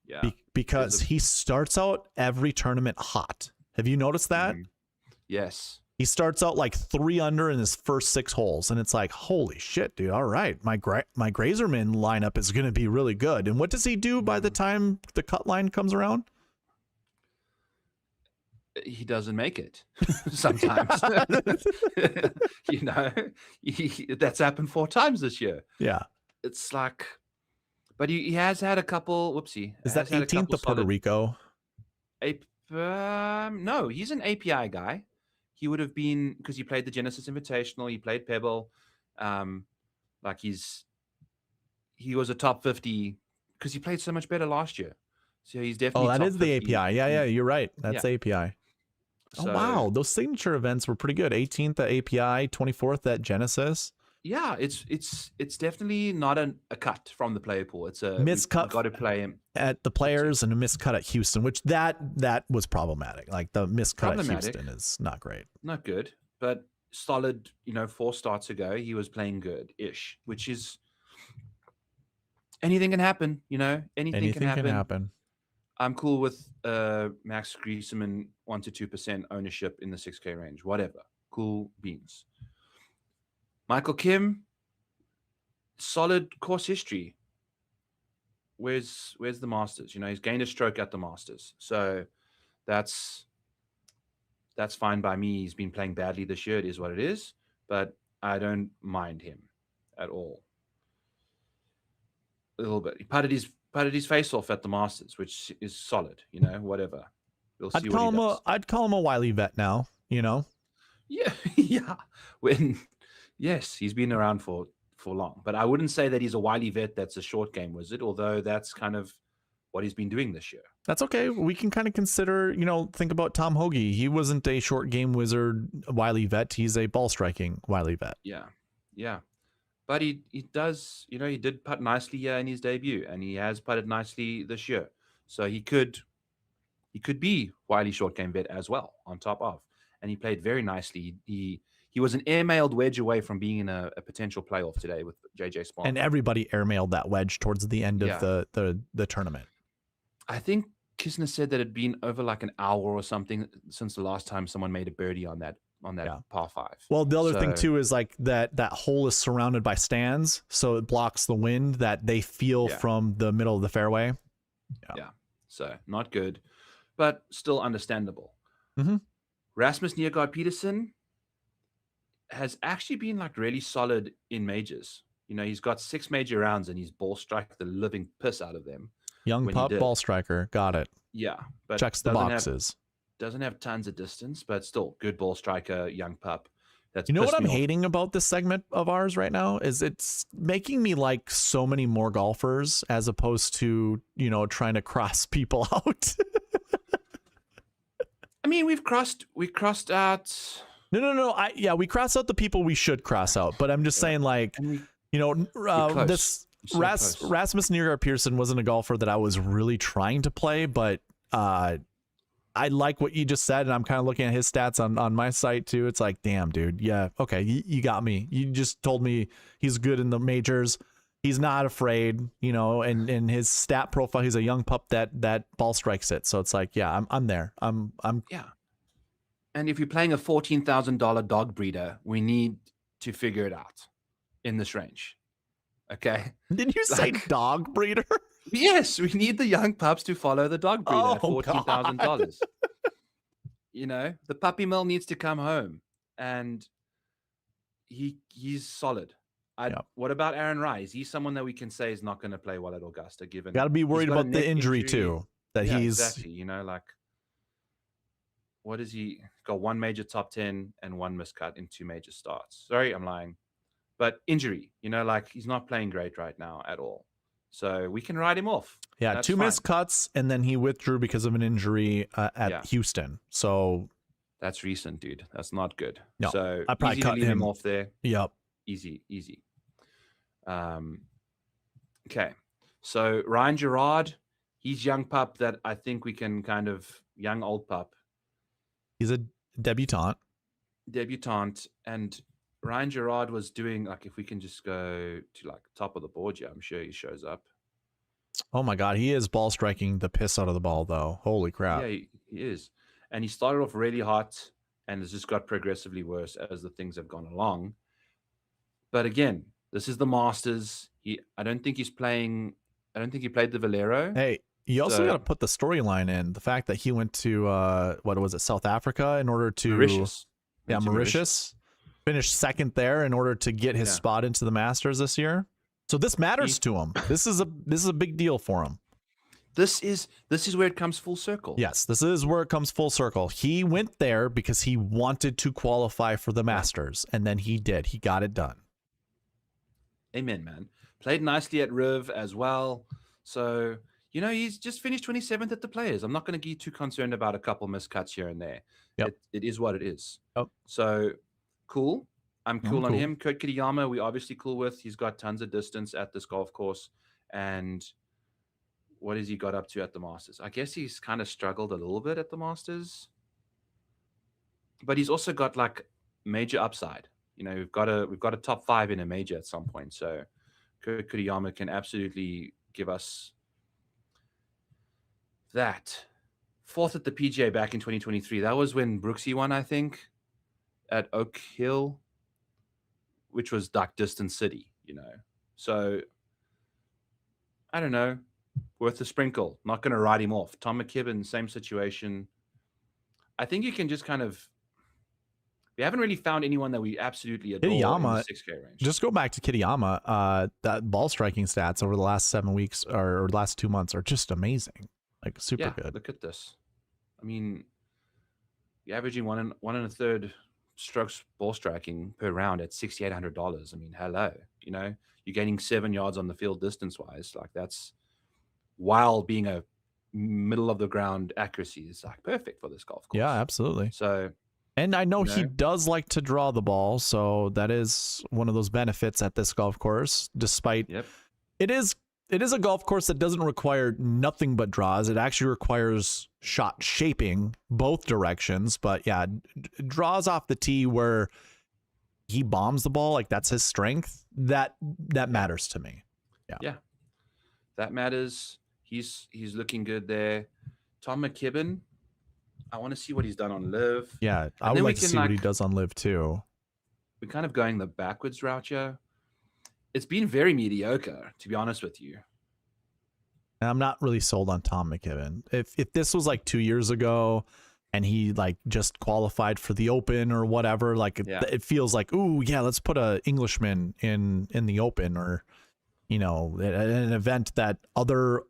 Yeah. Because he starts out every tournament hot. Have you noticed that? Yes. He starts out like 3 under in his first 6 holes, and it's like, holy shit, dude! All right, my Grazerman lineup is going to be really good. And what does he do by the time the cut line comes around? He doesn't make it sometimes. You know, that's happened 4 times this year. Yeah, it's like, but he has had a couple. Whoopsie, is that 18th to Puerto Rico? No, he's an API guy. He would have been, because he played the Genesis Invitational, he played Pebble. Like he was a top 50 because he played so much better last year. So he's definitely. Oh, that top is the 50. API. Yeah, you're right. That's the API. So, oh wow, those signature events were pretty good. 18th at API, 24th at Genesis. Yeah, it's definitely not a cut from the player pool. It's a miscut. Got to play him at the Players and a miscut at Houston, which that was problematic. Like the miscut at Houston is not great, not good, but solid. 4 starts ago he was playing good-ish, which is anything can happen. Anything can happen. I'm cool with Max Griesemann 1 to 2% ownership in the 6K range. Whatever, cool beans. Michael Kim, solid course history. Where's the Masters? He's gained a stroke at the Masters, so that's fine by me. He's been playing badly this year. It is what it is, but I don't mind him at all. A little bit. He putted his face off at the Masters, which is solid. Whatever. We'll see what he does. I'd call him a wily vet now. Yeah, yeah. Yes, he's been around for long, but I wouldn't say that he's a wily vet that's a short game wizard, although that's kind of what he's been doing this year. That's okay. We can kind of consider, think about Tom Hoagie. He wasn't a short game wizard wily vet. He's a ball striking wily vet. Yeah. But he does, he did putt nicely in his debut, and he has putted nicely this year. So he could be wily short game vet as well on top of. And he played very nicely. He was an airmailed wedge away from being in a potential playoff today with JJ Spawn. And everybody airmailed that wedge towards the end of the tournament. I think Kisner said that it'd been over like an hour or something since the last time someone made a birdie on that par 5. Well, the other thing too is like that hole is surrounded by stands, so it blocks the wind that they feel from the middle of the fairway. Yeah. So not good, but still understandable. Mm-hmm. Rasmus Niergaard Peterson has actually been like really solid in majors. He's got 6 major rounds and he's ball strike the living piss out of them. Young pup ball striker, got it. Yeah, but checks the boxes. Doesn't have tons of distance, but still good ball striker, young pup. That's what I'm hating about this segment of ours right now is it's making me like so many more golfers as opposed to trying to cross people out. I mean, we crossed out. No. We crossed out the people we should cross out, but I'm just saying, like, this Rasmus Niergaard Pearson wasn't a golfer that I was really trying to play, but I like what you just said, and I'm kind of looking at his stats on my site too. It's like, damn, dude, yeah, okay, you got me. You just told me he's good in the majors. He's not afraid, and his stat profile, he's a young pup that ball strikes it. So it's like, yeah, I'm there. I'm yeah. And if you're playing a $14,000 dog breeder, we need to figure it out in this range. Okay. Did you say dog breeder? Yes, we need the young pups to follow the dog breeder at $14,000. The puppy mill needs to come home, and he's solid. What about Aaron Rai? Is he someone that we can say is not going to play well at Augusta? Given got to be worried about the injury too. That he's exactly. What is he got? 1 major top 10 and 1 miscut in 2 major starts. Sorry, I'm lying. But injury, he's not playing great right now at all. So we can write him off. Yeah, that's 2 fine. missed cuts, and then he withdrew because of an injury at Houston. So that's recent, dude. That's not good. No, so I probably cut him off there. Yep. Easy. Okay. So Ryan Gerard, he's young pup that I think we can young old pup. He's a debutant, and Ryan Gerard was doing, like, if we can just go to like top of the board, I'm sure he shows up. Oh my God, he is ball striking the piss out of the ball though. Holy crap. Yeah, he is. And he started off really hot and it's just got progressively worse as the things have gone along. But again, this is the Masters. I don't think he played the Valero. Hey, you also So- got to put the storyline in. The fact that he went to what was it, South Africa, in order to Mauritius. Yeah, Went to Mauritius. Finished second there in order to get his Yeah. spot into the Masters this year. So this matters to him. This is a big deal for him. This is where it comes full circle. Yes, this is where it comes full circle. He went there because he wanted to qualify for the Masters, and then he did. He got it done. Amen, man. Played nicely at Riv as well. So, he's just finished 27th at the Players. I'm not going to get too concerned about a couple miscuts here and there. Yep. It is what it is. Yep. So, cool. I'm cool on cool. him. Kurt Kitayama, we obviously cool with. He's got tons of distance at this golf course. And what has he got up to at the Masters? I guess he's kind of struggled a little bit at the Masters. But he's also got like major upside. We've got a top 5 in a major at some point. So Kurt Kitayama can absolutely give us that. 4th at the PGA back in 2023. That was when Brooksy won, I think, at Oak Hill, which was like distant city, So I don't know. Worth a sprinkle. Not going to write him off. Tom McKibben, same situation. I think you can just kind of. We haven't really found anyone that we absolutely adore Kitayama, in the 6K range. Just go back to Kitayama. That ball striking stats over the last 7 weeks or last 2 months are just amazing. Like super good. Look at this. I mean, you're averaging one and a third strokes ball striking per round at $6,800. I mean, hello. You're gaining 7 yards on the field distance wise. Like that's while being a middle of the ground accuracy is like perfect for this golf course. Yeah, absolutely. So. And I know he does like to draw the ball, so that is one of those benefits at this golf course. Despite it is a golf course that doesn't require nothing but draws. It actually requires shot shaping both directions. But yeah, draws off the tee where he bombs the ball, like that's his strength. That matters to me. Yeah, that matters. He's looking good there. Tom McKibben. I want to see what he's done on Live. Yeah, I would like to see what he does on Live too. We're kind of going the backwards route here. It's been very mediocre, to be honest with you. And I'm not really sold on Tom McKibben. If this was like 2 years ago and he like just qualified for the Open or whatever, like it feels like, ooh, yeah, let's put a Englishman in the Open, or an event that other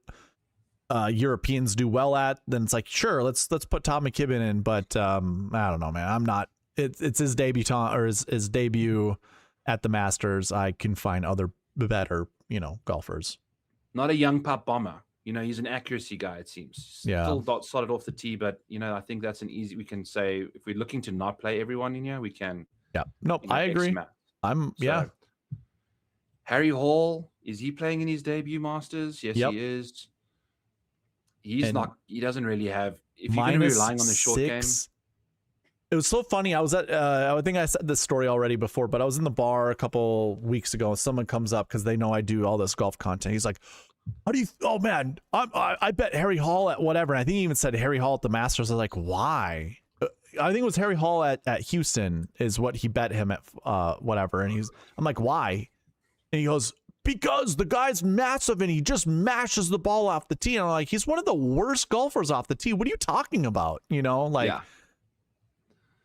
Europeans do well at, then it's like, sure, let's put Tom McKibben in. But I don't know, man. I'm not. It's his debutant or his debut at the Masters. I can find other better, golfers. Not a young pup bomber. He's an accuracy guy. It seems. Yeah. Still solid off the tee, but I think that's an easy. We can say if we're looking to not play everyone in here, we can. Yeah. Nope. I agree. Harry Hall, is he playing in his debut Masters? Yes, he is. He's not. He doesn't really have. If you're going to be relying on the short game, it was so funny. I was at. I think I said this story already before, but I was in the bar a couple weeks ago, and someone comes up because they know I do all this golf content. He's like, "How do you? Oh man, I bet Harry Hall at whatever." And I think he even said Harry Hall at the Masters. I was like, "Why?" I think it was Harry Hall at Houston is what he bet him at whatever. And I'm like, "Why?" And he goes, because the guy's massive and he just mashes the ball off the tee. And I'm like, he's one of the worst golfers off the tee. What are you talking about?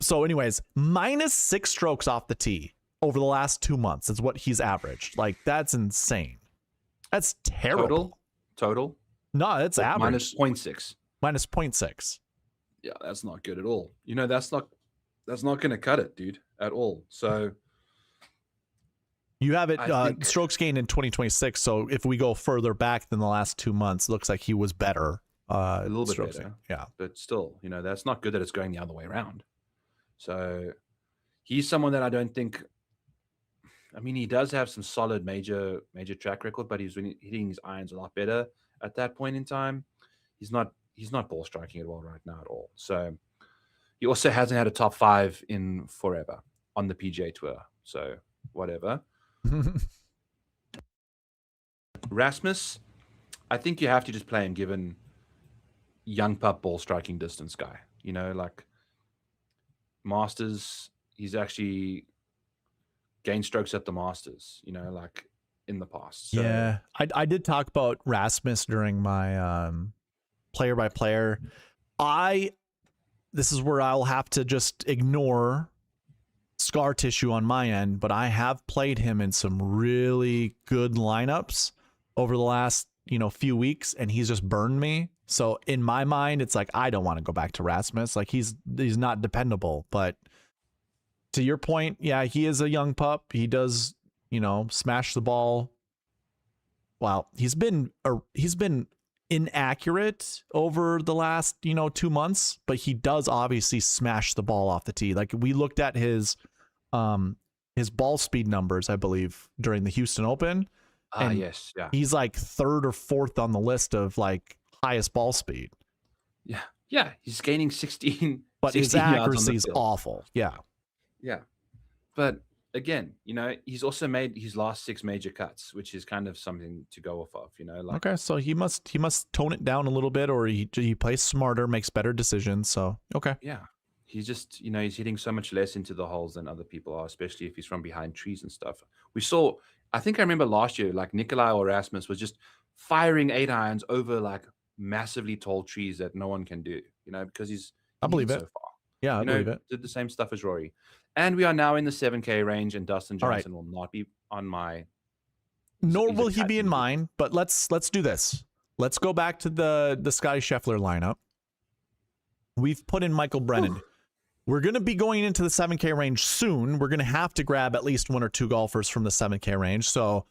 So anyways, -6 strokes off the tee over the last 2 months is what he's averaged. Like, that's insane. That's terrible. Total? No, it's average. -0.6. -0.6. Yeah, that's not good at all. That's not going to cut it, dude, at all. So you have it strokes gained in 2026. So if we go further back than the last 2 months, it looks like he was better. A little bit better. Gained. Yeah. But still, that's not good that it's going the other way around. So he's someone that I don't think. I mean, he does have some solid major track record, but he's hitting his irons a lot better at that point in time. He's not ball striking it well right now at all. So he also hasn't had a top 5 in forever on the PGA Tour. So whatever. Rasmus, I think you have to just play him given young pup ball striking distance guy. Like Masters, he's actually gained strokes at the Masters, you know, like in the past. So, yeah, I did talk about Rasmus during my player by player. This is where I'll have to just ignore scar tissue on my end, but I have played him in some really good lineups over the last, few weeks, and he's just burned me. So in my mind, it's like, I don't want to go back to Rasmus. Like he's not dependable. But to your point, yeah, he is a young pup. He does, smash the ball. Wow, he's been inaccurate over the last 2 months, but he does obviously smash the ball off the tee. Like we looked at his ball speed numbers, I believe, during the Houston Open. Yes, yeah, He's like 3rd or 4th on the list of like highest ball speed. yeah, he's gaining 16, but 16 his yards on the accuracy is field. awful. Yeah, but again, he's also made his last 6 major cuts, which is kind of something to go off of, like, okay, so he must tone it down a little bit, or he plays smarter, makes better decisions. So okay, yeah, he's just he's hitting so much less into the holes than other people are, especially if he's from behind trees and stuff. I think I remember last year, like Nikolai or Rasmus was just firing 8 irons over like massively tall trees that no one can do, because I believe it. So far. Yeah, I believe it. Did the same stuff as Rory. And we are now in the 7K range, and Dustin Johnson will not be on my. Nor will he be in mine. But let's do this. Let's go back to the Scottie Scheffler lineup. We've put in Michael Brennan. Ooh. We're going to be going into the 7K range soon. We're going to have to grab at least 1 or 2 golfers from the 7K range. So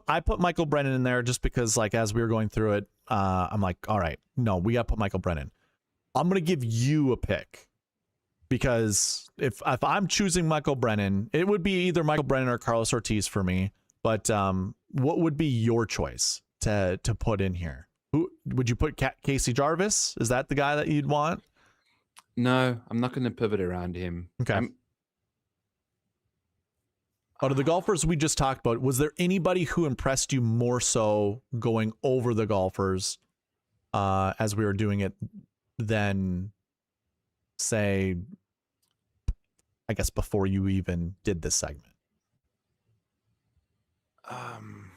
I put Michael Brennan in there just because, like, as we were going through it, I'm like, all right, no, we got to put Michael Brennan. I'm going to give you a pick. Because if I'm choosing Michael Brennan, it would be either Michael Brennan or Carlos Ortiz for me. But what would be your choice to put in here? Who would you put? Casey Jarvis? Is that the guy that you'd want? No, I'm not going to pivot around him. Okay. Out of the golfers we just talked about, was there anybody who impressed you more so going over the golfers as we were doing it than, say, I guess before you even did this segment? I'm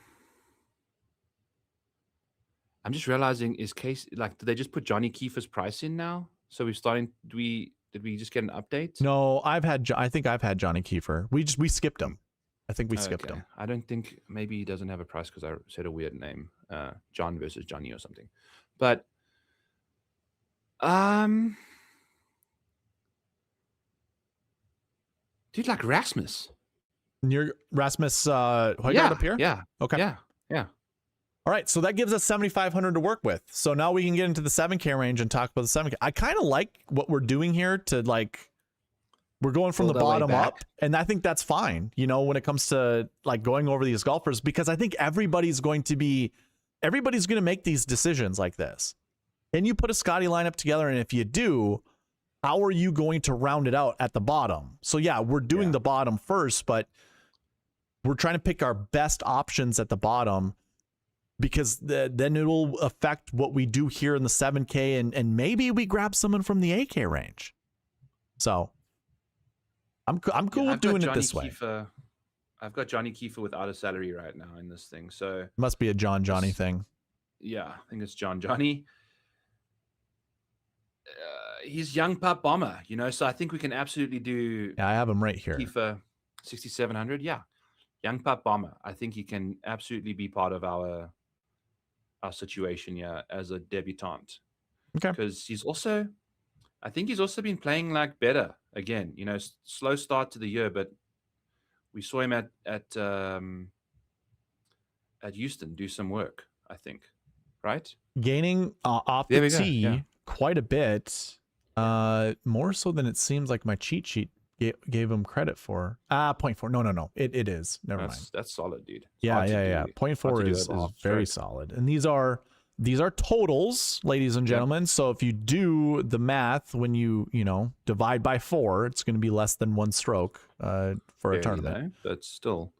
just realizing, is Case like, did they just put Johnny Kiefer's price in now? So we're starting. Did we just get an update? No, I think I've had Johnny Kiefer. We skipped him. I think we skipped him. I don't think, maybe he doesn't have a price because I said a weird name, John versus Johnny or something. But dude, like Rasmus. You're Rasmus Højgaard up here? Yeah. Okay. Yeah. All right, so that gives us 7,500 to work with. So now we can get into the 7K range and talk about the 7K. I kind of like what we're doing here to, like, we're going from the bottom up, and I think that's fine, when it comes to, like, going over these golfers, because I think everybody's going to make these decisions like this. Can you put a Scottie lineup together? And if you do, how are you going to round it out at the bottom? So yeah, we're doing the bottom first, but we're trying to pick our best options at the bottom, because then it'll affect what we do here in the 7K, and maybe we grab someone from the 8K range. So I'm cool with doing it this way. I've got Johnny Kiefer without a salary right now in this thing. So it must be a Johnny thing. Yeah, I think it's Johnny. He's young pup bomber, so I think we can absolutely do. Yeah, I have him right here. Kiefer 6,700. Yeah. Young pup bomber. I think he can absolutely be part of our situation here as a debutant. Okay. Because I think he's also been playing like better again. Slow start to the year, but we saw him at Houston do some work, I think. Right? Gaining off the tee quite a bit. More so than it seems like my cheat sheet gave him credit for. 0.4. No. It is. Never mind. That's solid, dude. Yeah. 0.4 is very solid. And these are totals, ladies and gentlemen. Yeah. So if you do the math, when you divide by 4, it's going to be less than 1 stroke for a tournament. That's still.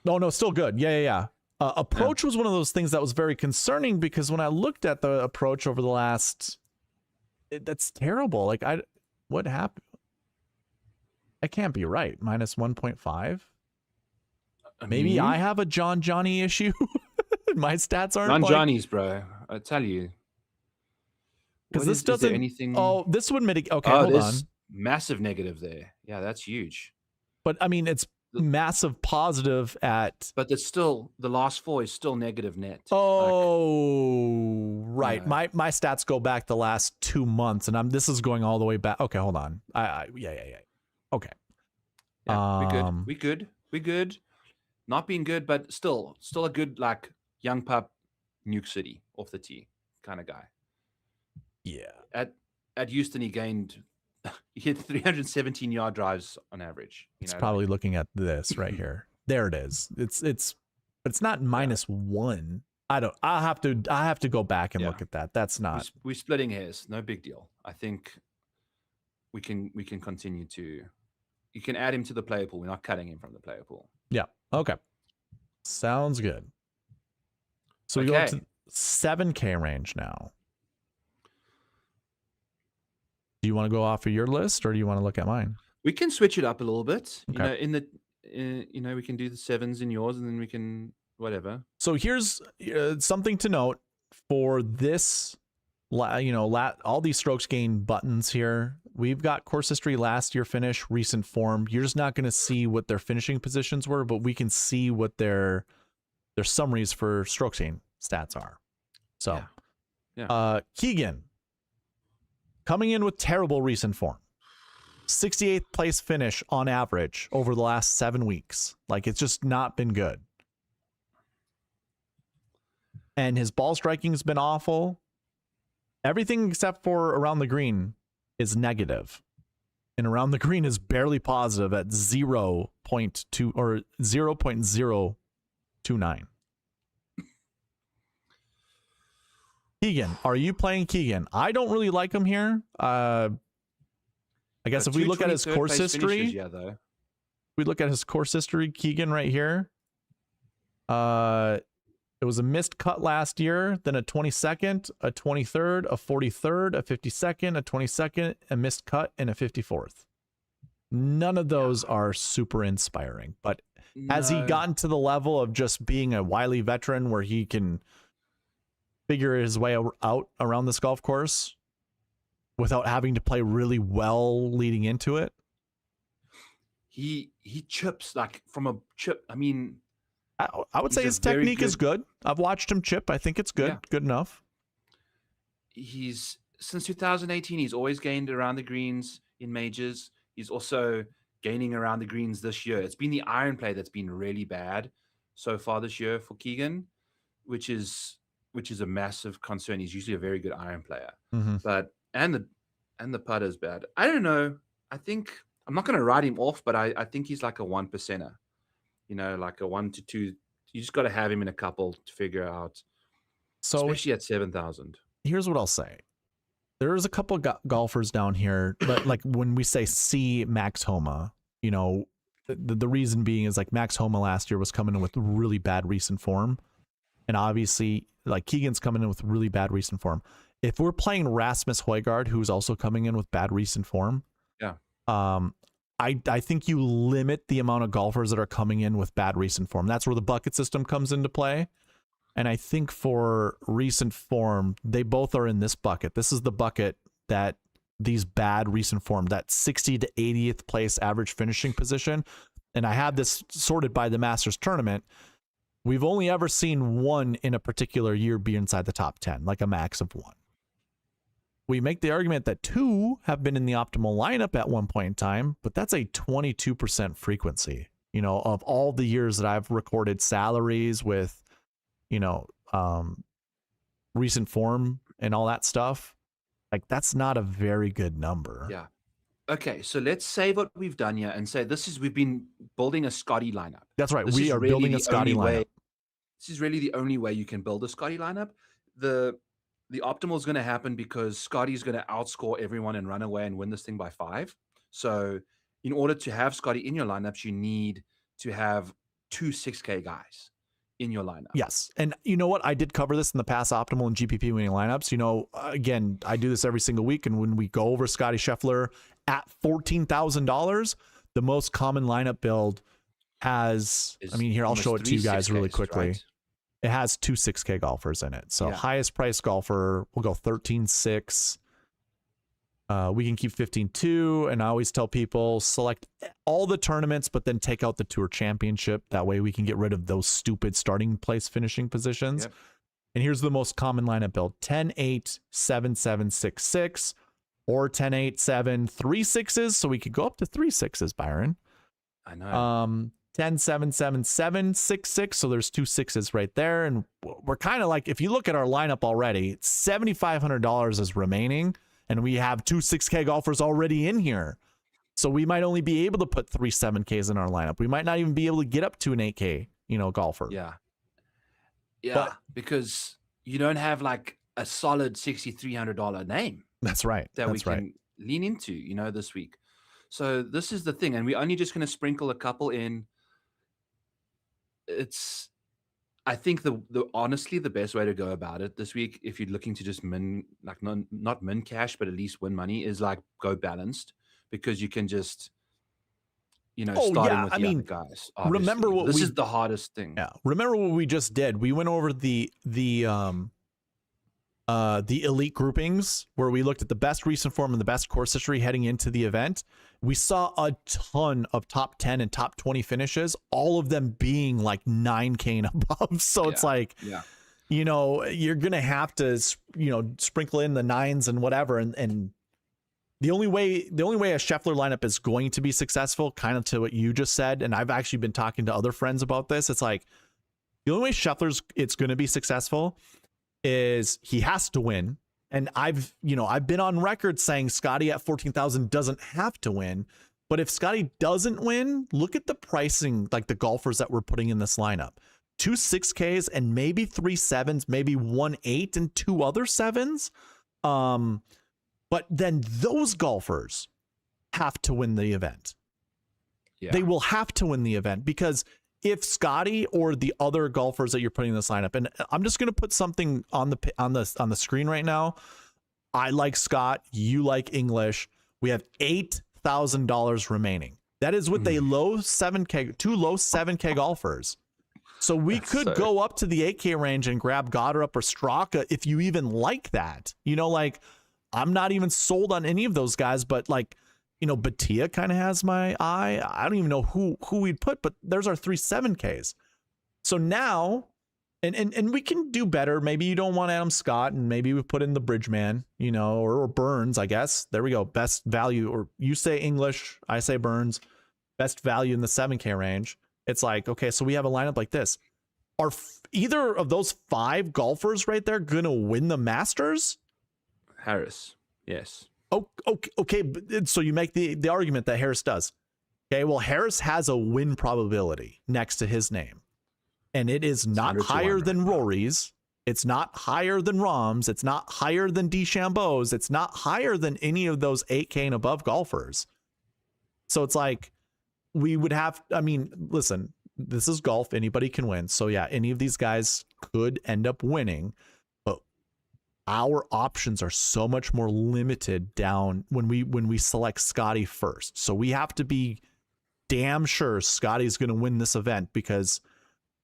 No, still good. Yeah. Approach was one of those things that was very concerning, because when I looked at the approach over the last, that's terrible. Like what happened? That can't be right. Minus 1.5. I Maybe mean, I have a Johnny issue. My stats aren't non like, Johnny's, bro. I tell you. because What this is there doesn't. anything? Oh, this would mitigate. Okay, Oh, hold there's on. massive negative there. Yeah, that's huge. But I mean, it's massive positive at. But it's still, the last 4 is still negative net. Oh, right. know. My stats go back the last 2 months, and this is going all the way back. Okay, hold on. Yeah. Okay. Yeah, we good. Not being good, but still a good, like, young pup, Nuke City off the tee kind of guy. Yeah. At Houston, he hit 317 yard drives on average. It's probably looking at this right here. There it is. It's not -1. I have to go back and look at that. That's not. We're splitting hairs. No big deal. I think we can continue to. You can add him to the player pool. We're not cutting him from the player pool. Yeah. Okay. Sounds good. So we go up to 7K range now. Do you want to go off of your list, or do you want to look at mine? We can switch it up a little bit. Okay. We can do the 7s in yours, and then we can whatever. So here's something to note for this. All these strokes gain buttons here. We've got course history, last year finish, recent form. You're just not going to see what their finishing positions were, but we can see what their summaries for strokes gain stats are. So, Keegan coming in with terrible recent form. 68th place finish on average over the last 7 weeks. Like, it's just not been good. And his ball striking has been awful. Everything except for around the green is negative. And around the green is barely positive at 0.2 or 0.029. Keegan, are you playing Keegan? I don't really like him here. I guess if we look at his course history, we look at his course history, Keegan right here. It was a missed cut last year, then a 22nd, a 23rd, a 43rd, a 52nd, a 22nd, a missed cut, and a 54th. None of those are super inspiring, but has he gotten to the level of just being a wily veteran where he can figure his way out around this golf course without having to play really well leading into it? He chips like from a chip. I mean, I would say his technique is good. I've watched him chip. I think it's good. Yeah. Good enough. Since 2018, he's always gained around the greens in majors. He's also gaining around the greens this year. It's been the iron play that's been really bad so far this year for Keegan, which is a massive concern. He's usually a very good iron player, but and the putter is bad. I don't know. I think I'm not going to write him off, but I think he's like a 1%er. Like a 1 to 2. You just got to have him in a couple to figure out. So especially at 7,000. Here's what I'll say. There's a couple of golfers down here, but like when we say C Max Homa, the reason being is like Max Homa last year was coming in with really bad recent form. And obviously like Keegan's coming in with really bad recent form. If we're playing Rasmus Højgaard, who's also coming in with bad recent form. Yeah. I think you limit the amount of golfers that are coming in with bad recent form. That's where the bucket system comes into play. And I think for recent form, they both are in this bucket. This is the bucket that these bad recent form, that 60 to 80th place average finishing position. And I have this sorted by the Masters tournament. We've only ever seen one in a particular year be inside the top 10, like a max of 1. We make the argument that 2 have been in the optimal lineup at one point in time, but that's a 22% frequency, of all the years that I've recorded salaries with, recent form and all that stuff. Like, that's not a very good number. Yeah. Okay. So let's say what we've done here and say we've been building a Scottie lineup. That's right. We are building a Scottie lineup. This is really the only way you can build a Scottie lineup. The optimal is going to happen because Scottie is going to outscore everyone and run away and win this thing by 5. So in order to have Scottie in your lineups, you need to have 2 6K guys in your lineup. Yes. And you know what? I did cover this in the past optimal and GPP winning lineups. Again, I do this every single week. And when we go over Scottie Scheffler at $14,000, the most common lineup build has, I mean, here, I'll show it to you guys really quickly. Right? It has 2 6K golfers in it. So highest price golfer, we'll go 13.6. We can keep 15.2, and I always tell people select all the tournaments, but then take out the Tour Championship. That way we can get rid of those stupid starting place finishing positions. Yep. And here's the most common lineup build: 10-8, 7-7, 6-6, or 10-8, 7, 3 6s. So we could go up to 3 6s, Byron. I know. 10, 7, 7, 7, 6, 6. So there's 2 6s right there. And we're kind of like, if you look at our lineup already, $7,500 is remaining. And we have 2 6K golfers already in here. So we might only be able to put 3 7Ks in our lineup. We might not even be able to get up to an 8K, golfer. Yeah. Yeah. Because you don't have like a solid $6,300 name. That's right. That we can lean into, this week. So this is the thing. And we're only just going to sprinkle a couple in. I think honestly, the best way to go about it this week, if you're looking to just not min cash, but at least win money, is like go balanced, because you can just, start in with the other guys. Obviously. Remember what this is the hardest thing. Yeah. Remember what we just did. We went over the elite groupings where we looked at the best recent form and the best course history heading into the event. We saw a ton of top 10 and top 20 finishes, all of them being like 9K and above. So it's like, you're going to have to, sprinkle in the 9s and whatever. And the only way a Scheffler lineup is going to be successful, kind of to what you just said, and I've actually been talking to other friends about this, it's like the only way it's going to be successful is he has to win. And I've been on record saying Scottie at 14,000 doesn't have to win. But if Scottie doesn't win, look at the pricing, like the golfers that we're putting in this lineup. 2 6Ks and maybe 3 7s, maybe 1 8 and 2 other 7s. But then those golfers have to win the event. Yeah. They will have to win the event, because if Scottie or the other golfers that you're putting in this lineup, and I'm just going to put something on the screen right now. I like Scott. You like English. We have $8,000 remaining. That is with a low 7K, 2 low 7K golfers. So we could go up to the 8K range and grab Goddard or Straka if you even like that. I'm not even sold on any of those guys, but Batia kind of has my eye. I don't even know who we'd put, but there's our 3 7Ks. So now, and we can do better. Maybe you don't want Adam Scott, and maybe we put in the Bridgeman, or Burns, I guess. There we go. Best value, or you say English, I say Burns. Best value in the 7K range. It's like, okay, so we have a lineup like this. Are either of those 5 golfers right there going to win the Masters? Harris, yes. Oh, okay. So you make the argument that Harris does. Okay, well, Harris has a win probability next to his name, and it is not higher than Rory's. It's not higher than Rahm's. It's not higher than DeChambeau's. It's not higher than any of those 8K and above golfers. So it's like we would have. I mean, listen, this is golf. Anybody can win. So yeah, any of these guys could end up winning. Our options are so much more limited down when we select Scottie first. So we have to be damn sure Scottie's going to win this event, because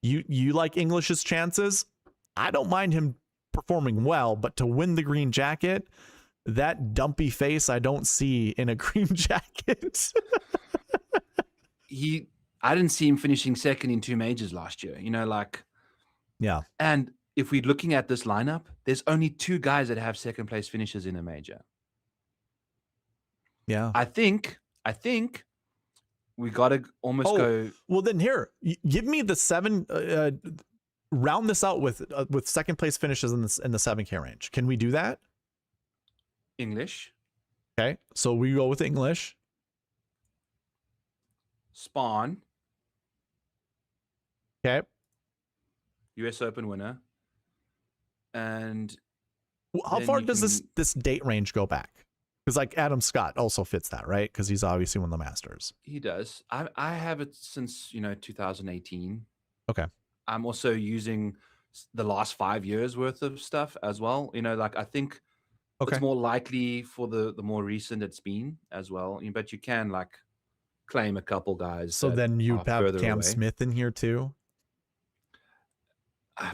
you like English's chances. I don't mind him performing well, but to win the green jacket, that dumpy face I don't see in a green jacket. I didn't see him finishing second in 2 majors last year. Yeah. And if we're looking at this lineup, there's only 2 guys that have second place finishes in a major. Yeah. I think we got to almost go. Well, then here, give me the 7, round this out with second place finishes in the 7K range. Can we do that? English. Okay. So we go with English. Spawn. Okay. US Open winner. And how far does this date range go back? Because like Adam Scott also fits that, right? Because he's obviously won the Masters. He does. I have it since 2018. Okay. I'm also using the last 5 years worth of stuff as well. I think it's more likely for the more recent it's been as well. But you can claim a couple guys. So that then you are have further Cam away. Smith in here too.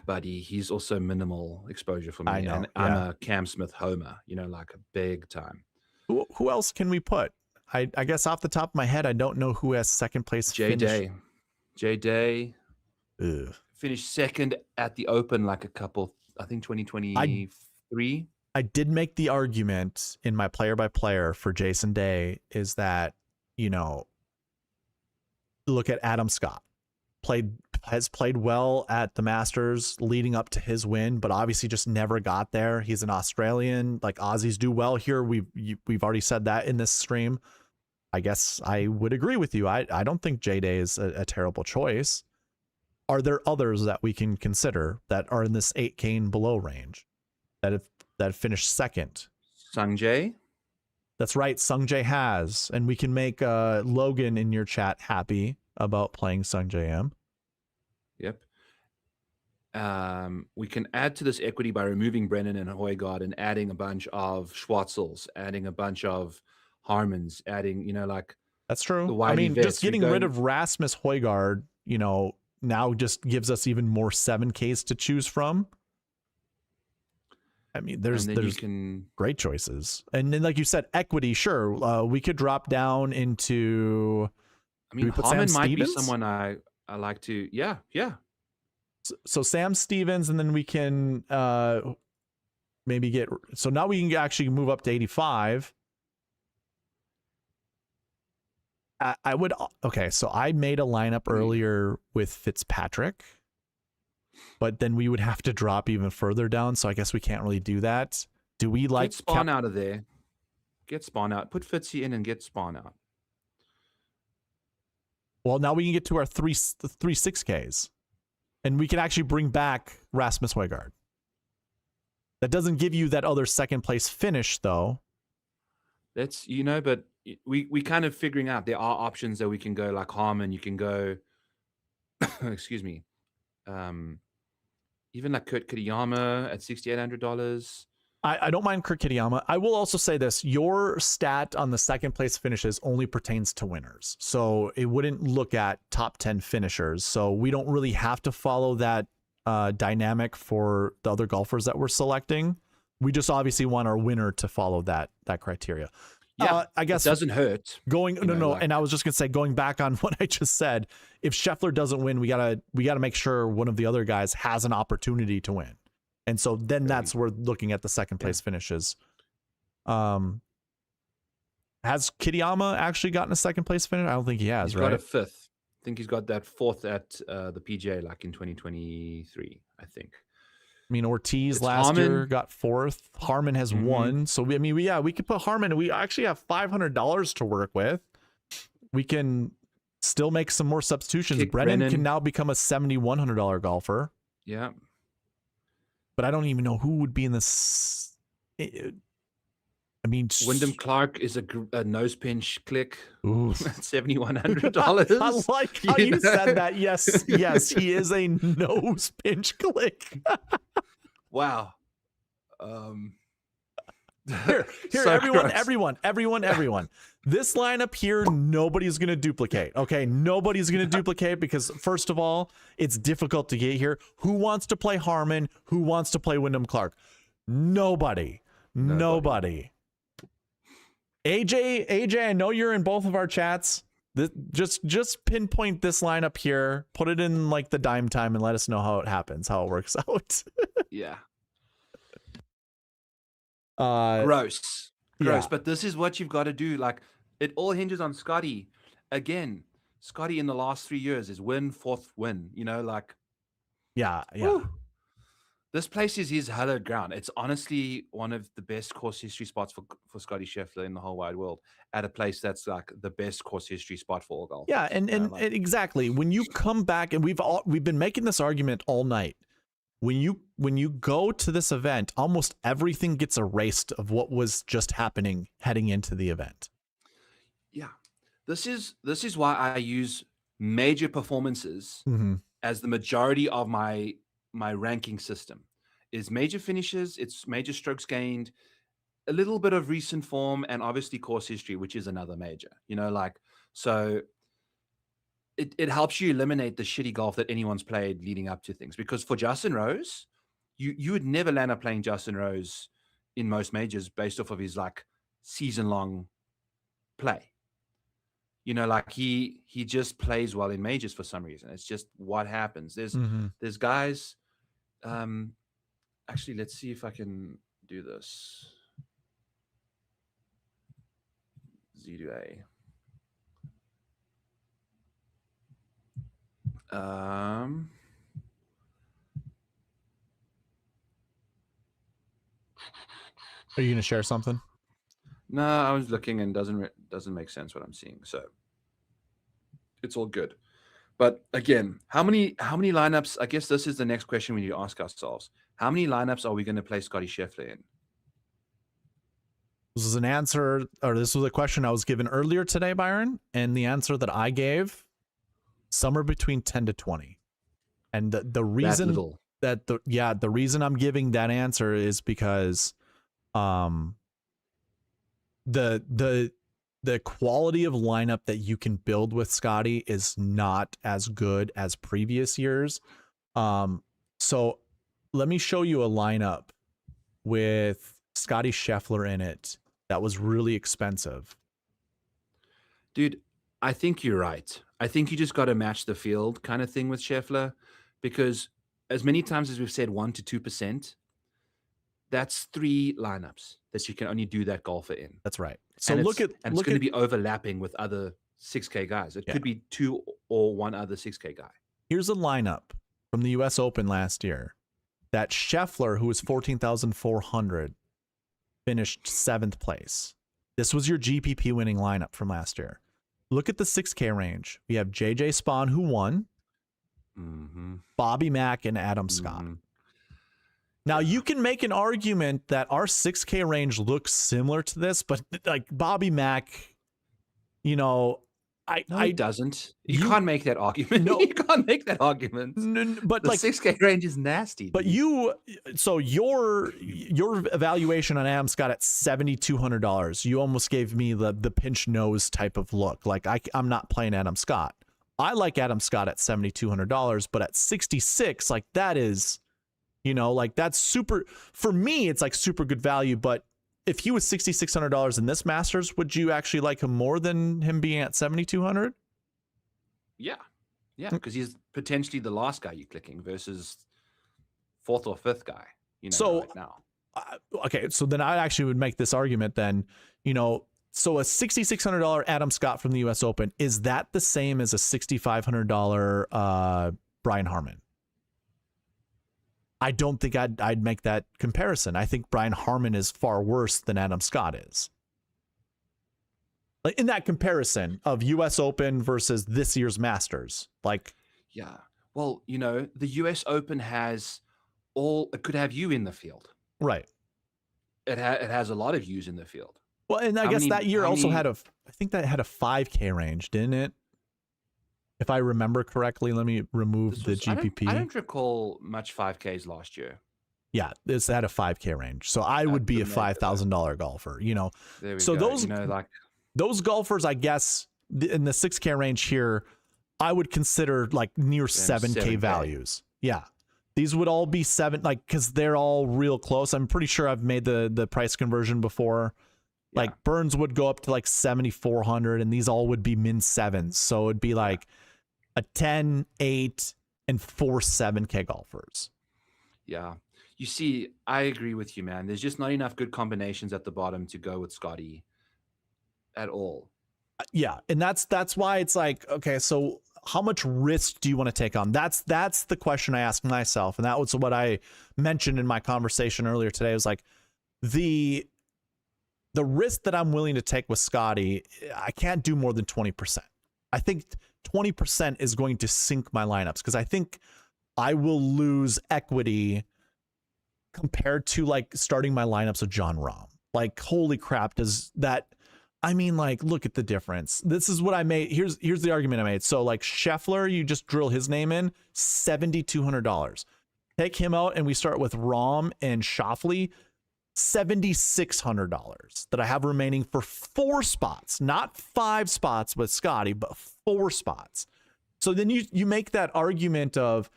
Buddy, he's also minimal exposure for me. I know, And I'm a Cam Smith homer, like a big time. Who else can we put? I guess off the top of my head, I don't know who has second place finish. Jay Day Ugh. finished second at the Open like a couple, I think 2023. I did make the argument in my player by player for Jason Day is that, look at Adam Scott. Has played well at the Masters leading up to his win, but obviously just never got there. He's an Australian. Like Aussies do well here. We've already said that in this stream. I guess I would agree with you. I don't think J-Day is a terrible choice. Are there others that we can consider that are in this 8K and below range that have finished second? Sungjae? That's right. Sungjae has, and we can make Logan in your chat happy about playing Sungjae M. Yep. We can add to this equity by removing Brennan and Højgaard and adding a bunch of Schwarzels, adding a bunch of Harmons, adding, That's true. I mean, just getting rid of Rasmus Højgaard, now just gives us even more 7Ks to choose from. I mean, there's great choices. And then, like you said, equity, sure. We could drop down into... Harmon might be someone I like to... Yeah. So Sam Stevens, and then we can maybe get... So now we can actually move up to 85. I would... Okay, so I made a lineup earlier with Fitzpatrick, but then we would have to drop even further down, so I guess we can't really do that. Do we like... Get Spawn out of there. Get Spawn out. Put Fitzy in and get Spawn out. Well, now we can get to our three 6Ks, and we can actually bring back Rasmus Højgaard. That doesn't give you that other second place finish, though. That's but we kind of figuring out there are options that we can go like Harmon. You can go, excuse me, even like Kurt Kitayama at $6,800. I don't mind Kurt Kitayama. I will also say this. Your stat on the second place finishes only pertains to winners. So it wouldn't look at top 10 finishers. So we don't really have to follow that dynamic for the other golfers that we're selecting. We just obviously want our winner to follow that criteria. Yeah, I guess it doesn't hurt. And I was just gonna say, going back on what I just said, if Scheffler doesn't win, we gotta make sure one of the other guys has an opportunity to win. And so then that's where looking at the second place finishes. Has Kitayama actually gotten a second place finish? I don't think he has, He's right? got a fifth. I think he's got that fourth at the PGA like in 2023, I think. I mean, Ortiz last year got fourth. Harmon has one. So we could put Harmon. We actually have $500 to work with. We can still make some more substitutions. Brennan can now become a $7,100 golfer. Yeah. But I don't even know who would be in this. Wyndham Clark is a nose pinch click. Ooh. $7,100. I like how you said that. Yes, he is a nose pinch click. Wow. Here, So everyone. This lineup here, nobody's going to duplicate. Okay, nobody's going to duplicate because, first of all, it's difficult to get here. Who wants to play Harmon? Who wants to play Wyndham Clark? Nobody. AJ, I know you're in both of our chats. Just pinpoint this lineup here, put it in like the dime time, and let us know how it happens, how it works out. Yeah. Gross. Yeah. But this is what you've got to do. Like, it all hinges on Scottie. Again, Scottie in the last 3 years is win, fourth win. Yeah. Whew. This place is his hallowed ground. It's honestly one of the best course history spots for Scottie Scheffler in the whole wide world, at a place that's like the best course history spot for all golf. Yeah, and exactly. When you come back, and we've been making this argument all night. When you go to this event, almost everything gets erased of what was just happening heading into the event. Yeah. This is why I use major performances as the majority of my ranking system. Is major finishes, it's major strokes gained. a little bit of recent form and obviously course history, which is another major, so it helps you eliminate the shitty golf that anyone's played leading up to things. Because for Justin Rose, you would never land up playing Justin Rose in most majors based off of his like season-long play. He just plays well in majors for some reason. It's just what happens. There's guys. Actually, let's see if I can do this. Z to A. Are you going to share something? No, I was looking and doesn't make sense what I'm seeing. So it's all good. But again, how many lineups? I guess this is the next question we need to ask ourselves. How many lineups are we going to play Scottie Scheffler in? This is an answer, or this was a question I was given earlier today, Byron, and the answer that I gave, somewhere between 10 to 20. And the reason the reason I'm giving that answer is because the quality of lineup that you can build with Scottie is not as good as previous years. So let me show you a lineup with Scottie Scheffler in it that was really expensive. Dude, I think you're right. I think you just got to match the field kind of thing with Scheffler, because as many times as we've said 1 to 2%, that's 3 lineups that you can only do that golfer in. That's right. So and it's going to be overlapping with other 6K guys. It could be 2 or 1 other 6K guy. Here's a lineup from the US Open last year that Scheffler, who was 14,400, finished 7th place. This was your GPP winning lineup from last year. Look at the 6K range. We have JJ Spawn, who won, Bobby Mack, and Adam Scott. Now, you can make an argument that our 6K range looks similar to this, but like Bobby Mack, it doesn't. You can't make that argument. No, you can't make that argument. But the 6K range is nasty. But your evaluation on Adam Scott at $7,200, you almost gave me the pinch nose type of look. Like I'm not playing Adam Scott. I like Adam Scott at $7,200, but at 66, like that is, that's super. For me, it's like super good value. But if he was $6,600 in this Masters, would you actually like him more than him being at 7,200? Yeah, because he's potentially the last guy you're clicking versus 4th or 5th guy. Right now. Okay, so then I actually would make this argument then. So a $6,600 Adam Scott from the U.S. Open, is that the same as a $6,500 Brian Harman? I don't think I'd make that comparison. I think Brian Harman is far worse than Adam Scott is. Like in that comparison of US Open versus this year's Masters. Yeah. Well, the US Open it could have you in the field. Right. It has a lot of yous in the field. Well, and I guess that year also had I think that had a 5K range, didn't it? If I remember correctly, let me remove the GPP. I don't recall much 5Ks last year. Yeah, this had a 5K range. So I would be a $5,000 golfer, There we so go. Those golfers, I guess, in the 6K range here, I would consider like near 7K values. Yeah. These would all be 7, because they're all real close. I'm pretty sure I've made the price conversion before. Yeah. Like Burns would go up to like 7,400, and these all would be min 7s. So it'd be like a 10, 8, and 4 7K golfers. Yeah. You see, I agree with you, man. There's just not enough good combinations at the bottom to go with Scottie at all. Yeah. And that's why it's like, okay, so how much risk do you want to take on? That's the question I asked myself. And that was what I mentioned in my conversation earlier today. It was like the risk that I'm willing to take with Scottie, I can't do more than 20%. I think 20% is going to sink my lineups because I think I will lose equity compared to like starting my lineups with Jon Rahm. Like, holy crap, does that, I mean, like, look at the difference. This is what I made. Here's the argument I made. So like Scheffler, you just drill his name in, $7,200. Take him out and we start with Rahm and Schauffele, $7,600 that I have remaining for 4 spots, not 5 spots with Scottie, but 4 spots. So then you make that argument of,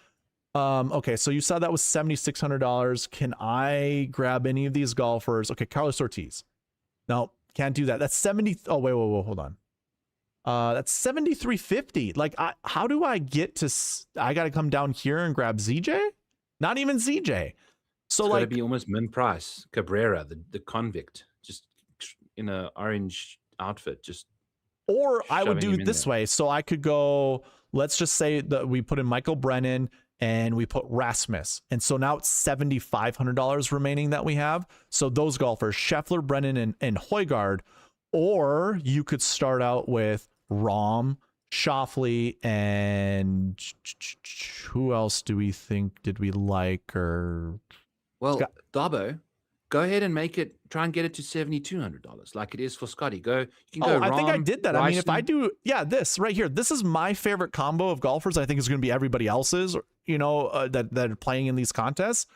okay, so you saw that was $7,600. Can I grab any of these golfers? Okay, Carlos Ortiz. No, can't do that. That's 70. Oh, wait, hold on. That's 7,350. Like, how do I get to? I got to come down here and grab ZJ. Not even ZJ. So it's like, got to be almost min price. Cabrera, the convict, just in a orange outfit, just. Or I would do it this way. So I could go. Let's just say that we put in Michael Brennan and we put Rasmus. And so now it's $7,500 remaining that we have. So those golfers, Scheffler, Brennan, and Højgaard. Or you could start out with Rahm, Schauffele, and who else do we think did we like? Or Dabo, go ahead and make it. Try and get it to $7,200, like it is for Scottie. You can go. I think I Rahm, did that. Bryson. I mean, if I do, this right here, this is my favorite combo of golfers. I think is going to be everybody else's. That are playing in these contests.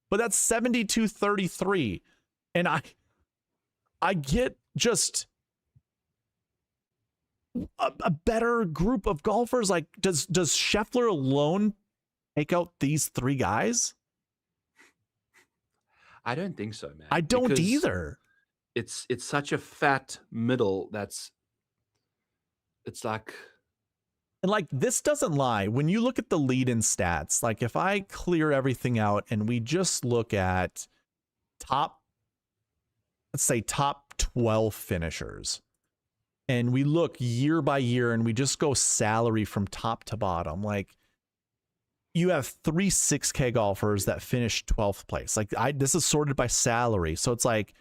But that's 7,233, and I get just a better group of golfers. Like, does Scheffler alone take out these 3 guys? I don't think so, man. I don't either. It's such a fat middle it's like. And like, this doesn't lie. When you look at the lead-in stats, like if I clear everything out and we just look at let's say top 12 finishers, and we look year by year and we just go salary from top to bottom, like you have 3 6K golfers that finished 12th place. Like this is sorted by salary. So it's like,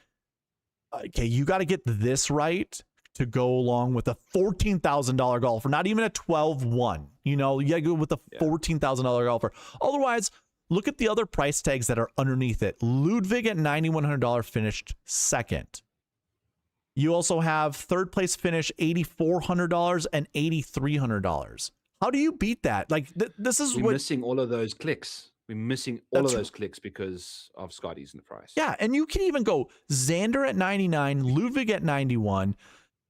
okay, you got to get this right to go along with a $14,000 golfer, not even a 12-1. You got to go with a $14,000 golfer. Otherwise, look at the other price tags that are underneath it. Ludwig at $9,100 finished 2nd. You also have 3rd place finish $8,400 and $8,300. How do you beat that? Like this is we're missing all of those clicks. We're missing all of those clicks because of Scottie's in the price. Yeah, and you can even go Xander at 99, Ludwig at 91,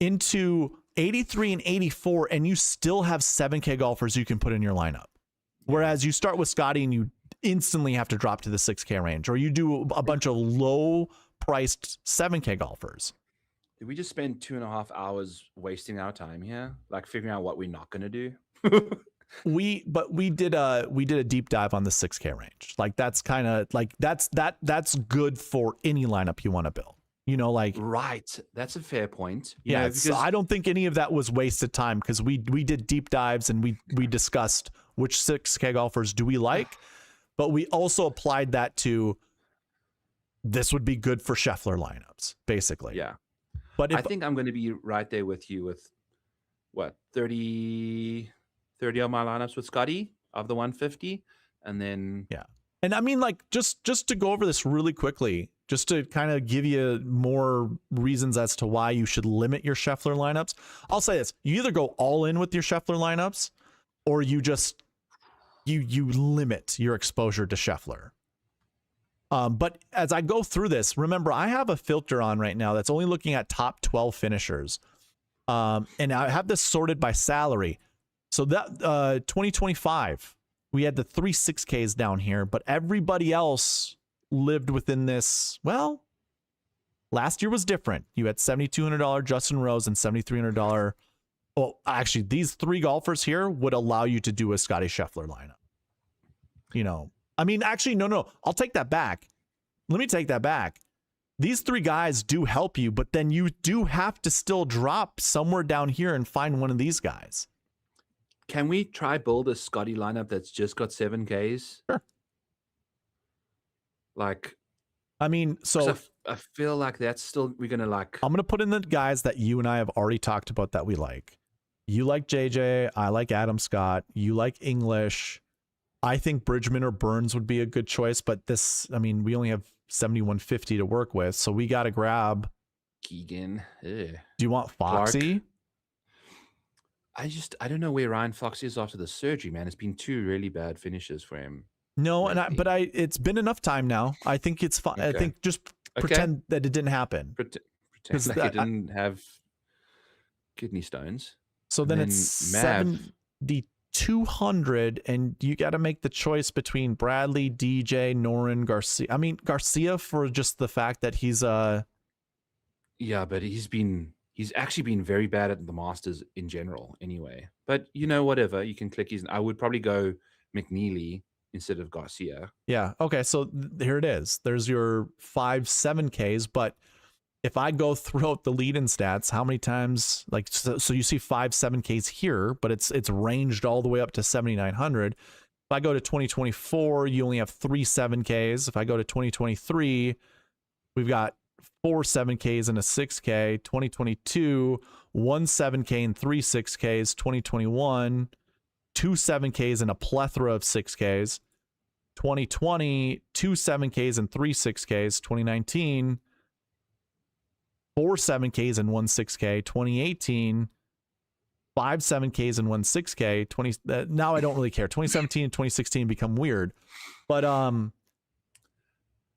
into 83 and 84, and you still have 7K golfers you can put in your lineup. Whereas you start with Scottie and you instantly have to drop to the 6K range, or you do a bunch of low-priced 7K golfers. Did we just spend 2.5 hours wasting our time here, like figuring out what we're not going to do? we did a deep dive on the 6K range. Like that's kind of like that's good for any lineup you want to build. Right. That's a fair point. So I don't think any of that was wasted time, because we did deep dives and we discussed which 6K golfers do we like, but we also applied that to this would be good for Scheffler lineups, basically. Yeah. But I think I'm going to be right there with you with what 30 of my lineups with Scottie of the 150, and then and I mean, like, just to go over this really quickly, just to kind of give you more reasons as to why you should limit your Scheffler lineups. I'll say this: you either go all in with your Scheffler lineups, or you just you limit your exposure to Scheffler. But as I go through this, remember, I have a filter on right now that's only looking at top 12 finishers. And I have this sorted by salary. So that 2025, we had the 3 6Ks down here, but everybody else lived within this. Well, last year was different. You had $7,200 Justin Rose and $7,300. Well, actually, these 3 golfers here would allow you to do a Scottie Scheffler lineup. I mean, actually, no, I'll take that back. Let me take that back. These 3 guys do help you, but then you do have to still drop somewhere down here and find one of these guys. Can we try build a Scottie lineup that's just got 7Ks? Sure. Like, I mean, so I feel like that's still, we're going to like. I'm going to put in the guys that you and I have already talked about that we like. You like JJ. I like Adam Scott. You like English. I think Bridgman or Burns would be a good choice, but this, I mean, we only have 7,150 to work with, so we got to grab Keegan. Ugh. Do you want Foxy? Clark. I don't know where Ryan Fox is after the surgery, man. It's been 2 really bad finishes for him. No, lately. But it's been enough time now. I think it's fine. Okay. I think just pretend that it didn't happen. Pretend 'Cause like it didn't have kidney stones. So And then then it's Mav- 7,200, and you got to make the choice between Bradley, DJ, Norin, Garcia. I mean, Garcia for just the fact that he's Yeah, but he's actually been very bad at the Masters in general anyway. But whatever, you can click I would probably go McNeely instead of Garcia. Yeah. Okay. So here it is. There's your 5-7Ks. But if I go throughout the lead-in stats, how many times, like, so you see 5-7Ks here, but it's ranged all the way up to 7,900. If I go to 2024, you only have 3 7Ks. If I go to 2023, we've got 4 7Ks and a 6K. 2022, 1 7K and 3 6Ks. 2021, 2 7Ks and a plethora of 6Ks. 2020, 2 7Ks and 3 6Ks. 2019, 4 7Ks and 1 6K. 2018, 5 7Ks and 1 6K. Now I don't really care. 2017 and 2016 become weird, but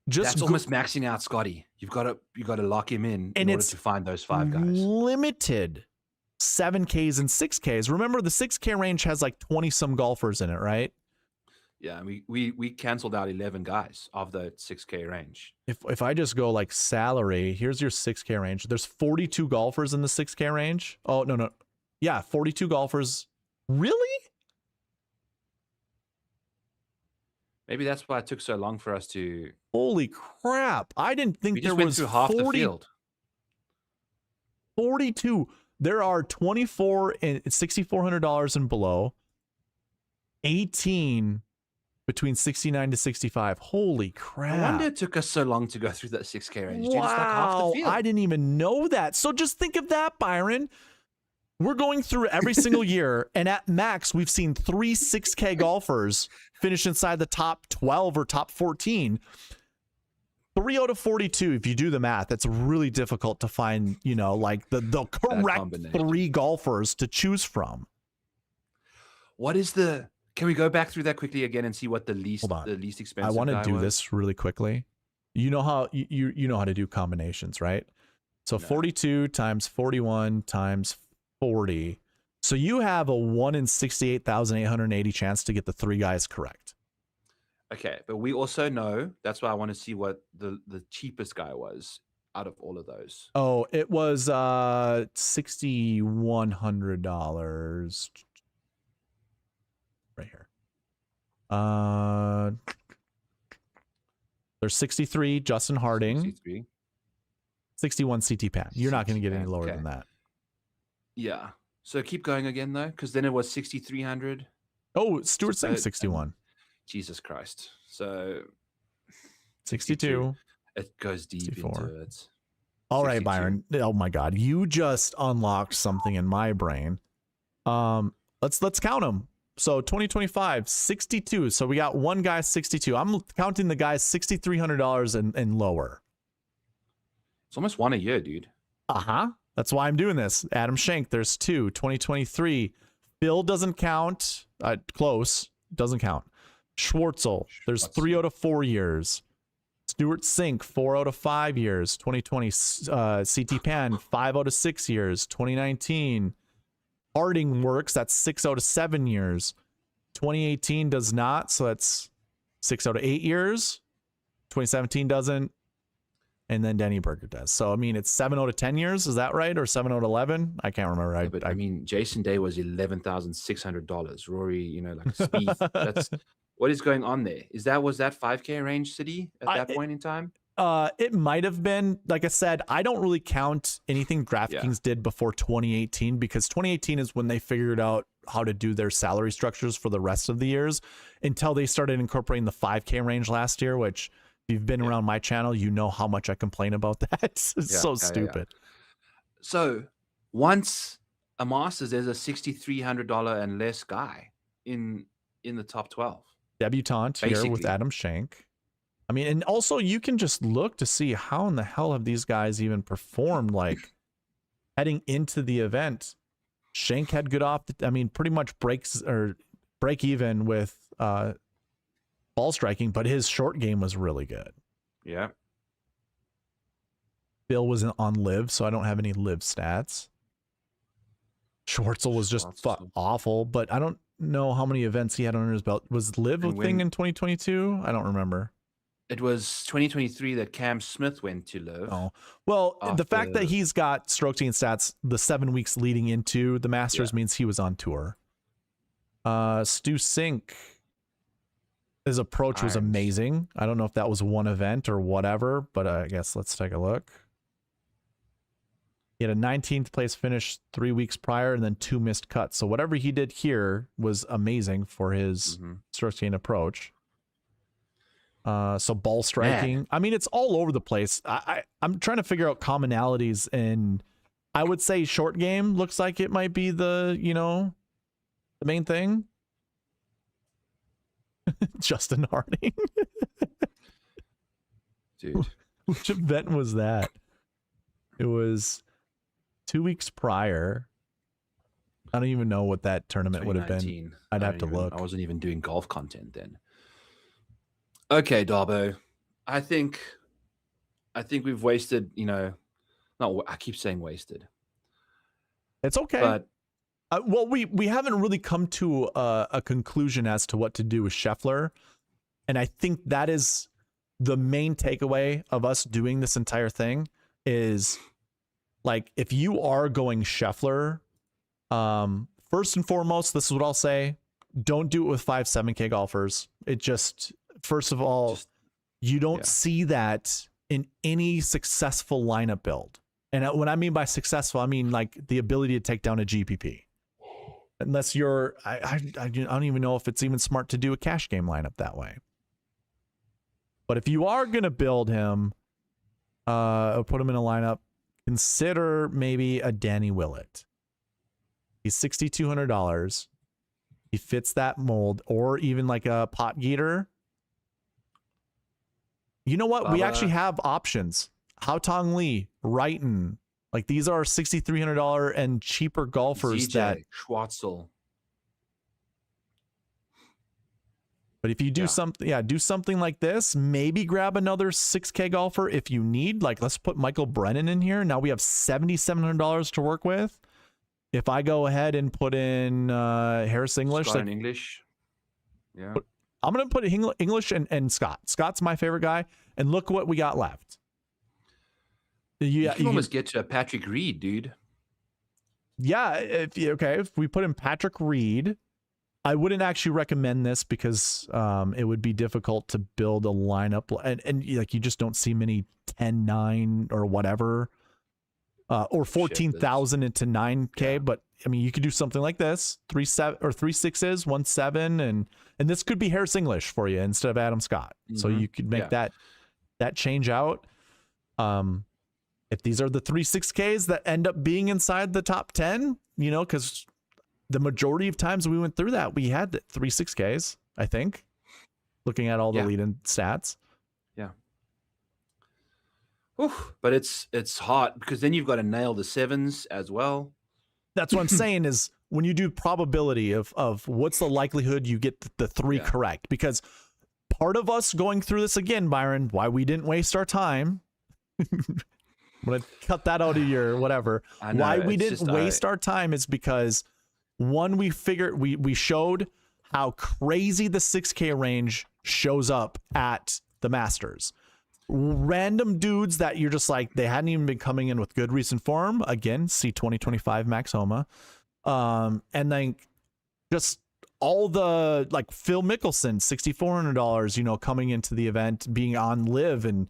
That's almost maxing out Scottie. You've got to lock him in order to find those 5 guys. Limited 7Ks and 6Ks. Remember, the 6K range has like 20 some golfers in it, right? Yeah, we canceled out 11 guys of the 6K range. If I just go like salary, here's your 6K range. There's 42 golfers in the 6K range. Oh, no. Yeah, 42 golfers. Really? Maybe that's why it took so long for us to. Holy crap. I didn't think there was through half the field. 42. There are 24 and $6,400 and below. 18 between 69 to 65. Holy crap. I wonder it took us so long to go through that 6K range. Dude, Wow. it's like half the field. I didn't even know that. So just think of that, Byron. We're going through every single year, and at max, we've seen 3 6K golfers finish inside the top 12 or top 14. 3 out of 42, if you do the math, it's really difficult to find, like the correct 3 golfers to choose from. What is can we go back through that quickly again and see what the least expensive I want to do was? this really quickly. You know how you know how to do combinations, right? So 42 times 41 times 40. So you have a 1 in 68,880 chance to get the 3 guys correct. Okay, but we also know, that's why I want to see what the cheapest guy was out of all of those. Oh, it was $6,100 right here. There's 63 Justin Harding. 63. 61 CT Pan. You're not going to get any lower than that. Yeah. So keep going again though, because then it was 6,300. Oh, Stuart Singh 61. Jesus Christ. So 62. It goes deep 64. into it. All 62. right, Byron. Oh my God, you just unlocked something in my brain. Let's count them. So 2025, 62. So we got one guy 62. I'm counting the guys $6,300 and lower. It's almost one a year, dude. That's why I'm doing this. Adam Schenk, there's 2. 2023, Phil doesn't count. Close, doesn't count. Schwartzel, there's 3 out of 4 years. Stuart Sink, 4 out of 5 years. 2020, CT Pan, 5 out of 6 years. 2019, Harding works. That's 6 out of 7 years. 2018 does not, so that's 6 out of 8 years. 2017 doesn't. And then Denny Berger does. So, I mean, it's 7 out of 10 years. Is that right? Or 7 out of 11? I can't remember. Yeah, but I mean, Jason Day was $11,600. Rory, like Spieth. That's what is going on there. Was that 5K range city at that point in time? It might have been. Like I said, I don't really count anything DraftKings did before 2018, because 2018 is when they figured out how to do their salary structures for the rest of the years, until they started incorporating the 5K range last year, which, if you've been around my channel, you know how much I complain about that. It's so stupid. So once a Masters, there's a $6,300 and less guy in the top 12. Debutante here with Adam Schenk. I mean, and also you can just look to see how in the hell have these guys even performed, like heading into the event. Schenk had good pretty much break even with ball striking, but his short game was really good. Yeah. Bill wasn't on live, so I don't have any live stats. Schwartzel was just awful, but I don't know how many events he had under his belt. Was live a thing in 2022? I don't remember. It was 2023 that Cam Smith went to live. Oh, well, the fact that he's got stroke gain stats the 7 weeks leading into the Masters means he was on tour. Stu Cink, his approach was amazing. I don't know if that was one event or whatever, but I guess let's take a look. He had a 19th place finish 3 weeks prior and then 2 missed cuts. So whatever he did here was amazing for his stroke gain approach. So ball striking. I mean, it's all over the place. I'm trying to figure out commonalities, and I would say short game looks like it might be the, the main thing. Justin Harding. Dude. Which event was that? It was 2 weeks prior. I don't even know what that tournament would have been. I'd have to look. I wasn't even doing golf content then. Okay, Darbo. I think we've wasted, I keep saying wasted. It's okay. But well, we haven't really come to a conclusion as to what to do with Scheffler. And I think that is the main takeaway of us doing this entire thing is, like, if you are going Scheffler, first and foremost, this is what I'll say. Don't do it with 5-7K golfers. It just, first of all, you don't see that in any successful lineup build. And when I mean by successful, I mean like the ability to take down a GPP. Unless you're, I don't even know if it's even smart to do a cash game lineup that way. But if you are going to build him, put him in a lineup, consider maybe a Danny Willett. He's $6,200. He fits that mold, or even like a Pot Geeter. You know what? We actually have options. Hao Tong Lee, Wrighton. Like, these are $6,300 and cheaper golfers. ZJ, Schwartzel. But if you do do something like this, maybe grab another 6K golfer if you need. Like, let's put Michael Brennan in here. Now we have $7,700 to work with. If I go ahead and put in Harris English, Scott and English. Yeah. I'm going to put English and Scott. Scott's my favorite guy. And look what we got left. You can almost get to a Patrick Reed, dude. Yeah. If we put in Patrick Reed, I wouldn't actually recommend this because it would be difficult to build a lineup. And like, you just don't see many 10-9 or whatever. Or 14,000 into 9K, yeah. But I mean, you could do something like this: 3-7 or 3-6s, 1-7, and this could be Harris English for you instead of Adam Scott. So you could make that change out. If these are the 3-6Ks that end up being inside the top 10, because the majority of times we went through that, we had 3-6Ks. I think, looking at all the lead-in stats. But it's hard because then you've got to nail the 7s as well. That's what I'm saying is when you do probability of what's the likelihood you get the 3 correct, because part of us going through this again, Byron, why we didn't waste our time. I'm going to cut that out of your whatever. Why we didn't waste our time is because, one, we figured we showed how crazy the 6K range shows up at the Masters. Random dudes that you're just like, they hadn't even been coming in with good recent form. Again, see 2025 Max Homa. And then just all the, like, Phil Mickelson, $6,400, coming into the event, being on live and,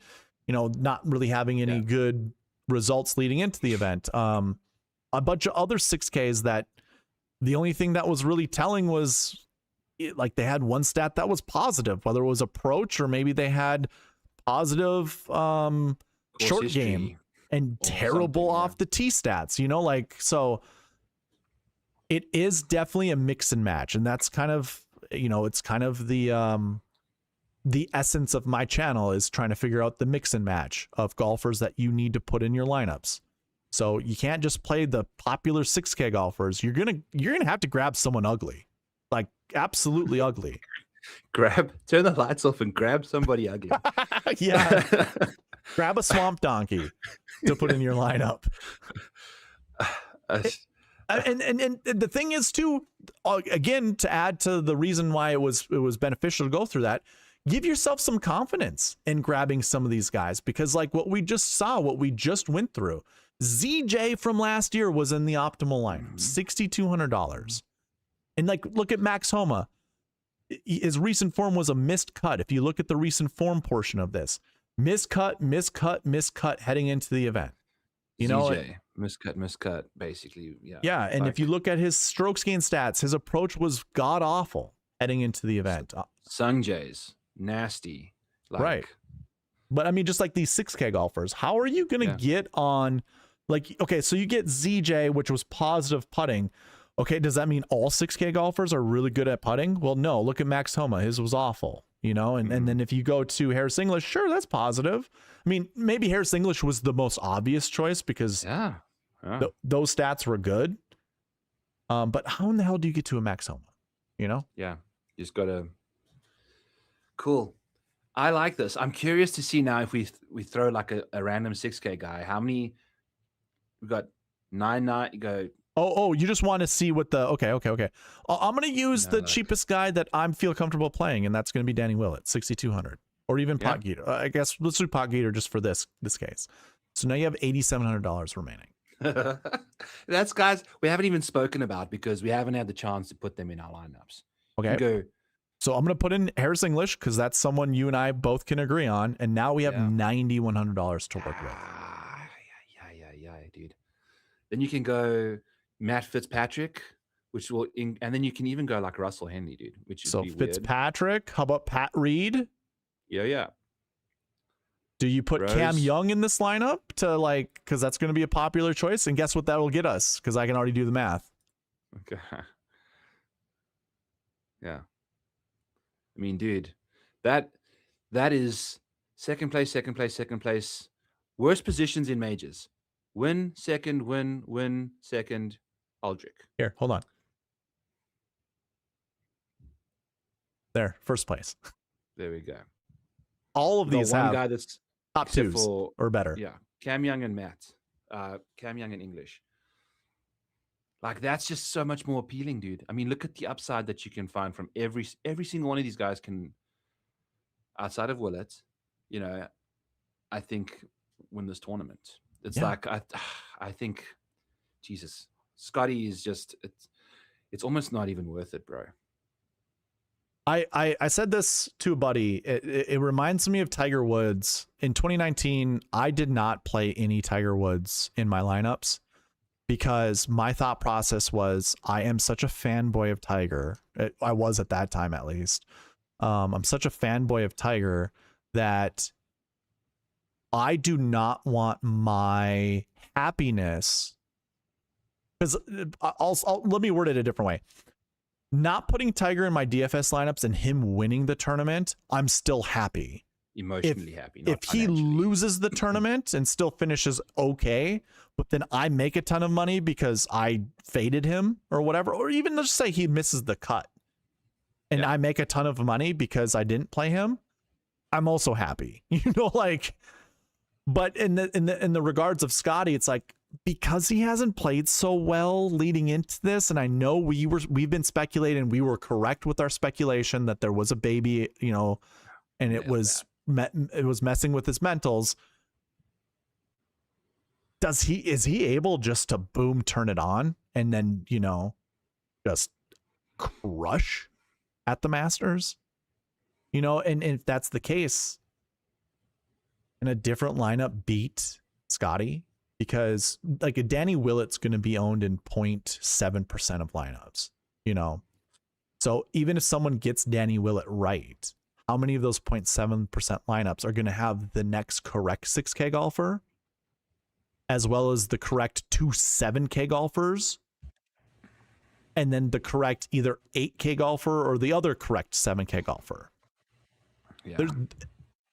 not really having any good results leading into the event. A bunch of other 6Ks that the only thing that was really telling was like they had one stat that was positive, whether it was approach or maybe they had positive short game and terrible off the tee stats, so it is definitely a mix and match. And that's kind of, it's kind of the essence of my channel is trying to figure out the mix and match of golfers that you need to put in your lineups. So you can't just play the popular 6K golfers. You're going to have to grab someone ugly, like absolutely ugly. Turn the lights off and grab somebody ugly. Yeah. Grab a swamp donkey to put in your lineup. And the thing is too, again, to add to the reason why it was beneficial to go through that, give yourself some confidence in grabbing some of these guys, because like what we just saw, what we just went through, ZJ from last year was in the optimal lineup, $6,200. And like, look at Max Homa. His recent form was a missed cut. If you look at the recent form portion of this, miscut heading into the event. You know, miscut, basically. Yeah. Yeah. And if you look at his strokes gain stats, his approach was god awful heading into the event. Sung Jays, nasty. Like, right. But I mean, just like these 6K golfers, how are you going to get on, like, okay, so you get ZJ, which was positive putting. Okay, does that mean all 6K golfers are really good at putting? Well, no. Look at Max Homa. His was awful, you know? And then if you go to Harris English, sure, that's positive. I mean, maybe Harris English was the most obvious choice because those stats were good. But how in the hell do you get to a Max Homa, you know? Yeah, you just got to... Cool. I like this. I'm curious to see now if we throw like a random 6K guy, how many... We got 9. You go... Oh, you just want to see what the... Okay. I'm going to use the cheapest guy that I feel comfortable playing, and that's going to be Danny Willett, 6,200. Or even Pot Gator. I guess let's do Pot Gator just for this case. So now you have $8,700 remaining. That's guys we haven't even spoken about because we haven't had the chance to put them in our lineups. Okay. So I'm going to put in Harris English because that's someone you and I both can agree on. And now we have $9,100 to work with. Yeah, dude. Then you can go Matt Fitzpatrick, which will, and then you can even go like Russell Henley, dude. Which is so Fitzpatrick. Weird. How about Pat Reed? Yeah. Do you put Cam Young in this lineup to like, because that's going to be a popular choice? And guess what that will get us? Because I can already do the math. Okay. Yeah. I mean, dude, that is second place. Worst positions in majors. Win second, win second. Aldrich. Here, hold on. There, first place. There we go. All of these have guy that's top twos or better. Yeah, Cam Young and Matt. Cam Young and English. Like, that's just so much more appealing, dude. I mean, look at the upside that you can find from every single one of these guys can, outside of Willett, you know, I think win this tournament. It's like, I think, Jesus, Scottie is just, it's almost not even worth it, bro. I said this to a buddy. It reminds me of Tiger Woods. In 2019, I did not play any Tiger Woods in my lineups because my thought process was I am such a fanboy of Tiger. I was at that time, at least. I'm such a fanboy of Tiger that I do not want my happiness, because let me word it a different way. Not putting Tiger in my DFS lineups and him winning the tournament, I'm still happy. Emotionally happy. If he loses the tournament and still finishes okay, but then I make a ton of money because I faded him or whatever, or even just say he misses the cut and I make a ton of money because I didn't play him, I'm also happy. You know, like, but in the regards of Scottie, it's like, because he hasn't played so well leading into this, and I know we've been speculating, we were correct with our speculation that there was a baby, you know, and it was messing with his mentals. Is he able just to boom, turn it on, and then, you know, just crush at the Masters? You know, and if that's the case, in a different lineup beat Scottie, because like a Danny Willett's going to be owned in 0.7% of lineups, you know? So even if someone gets Danny Willett right, how many of those 0.7% lineups are going to have the next correct 6K golfer, as well as the correct 2 7K golfers, and then the correct either 8K golfer or the other correct 7K golfer? Yeah.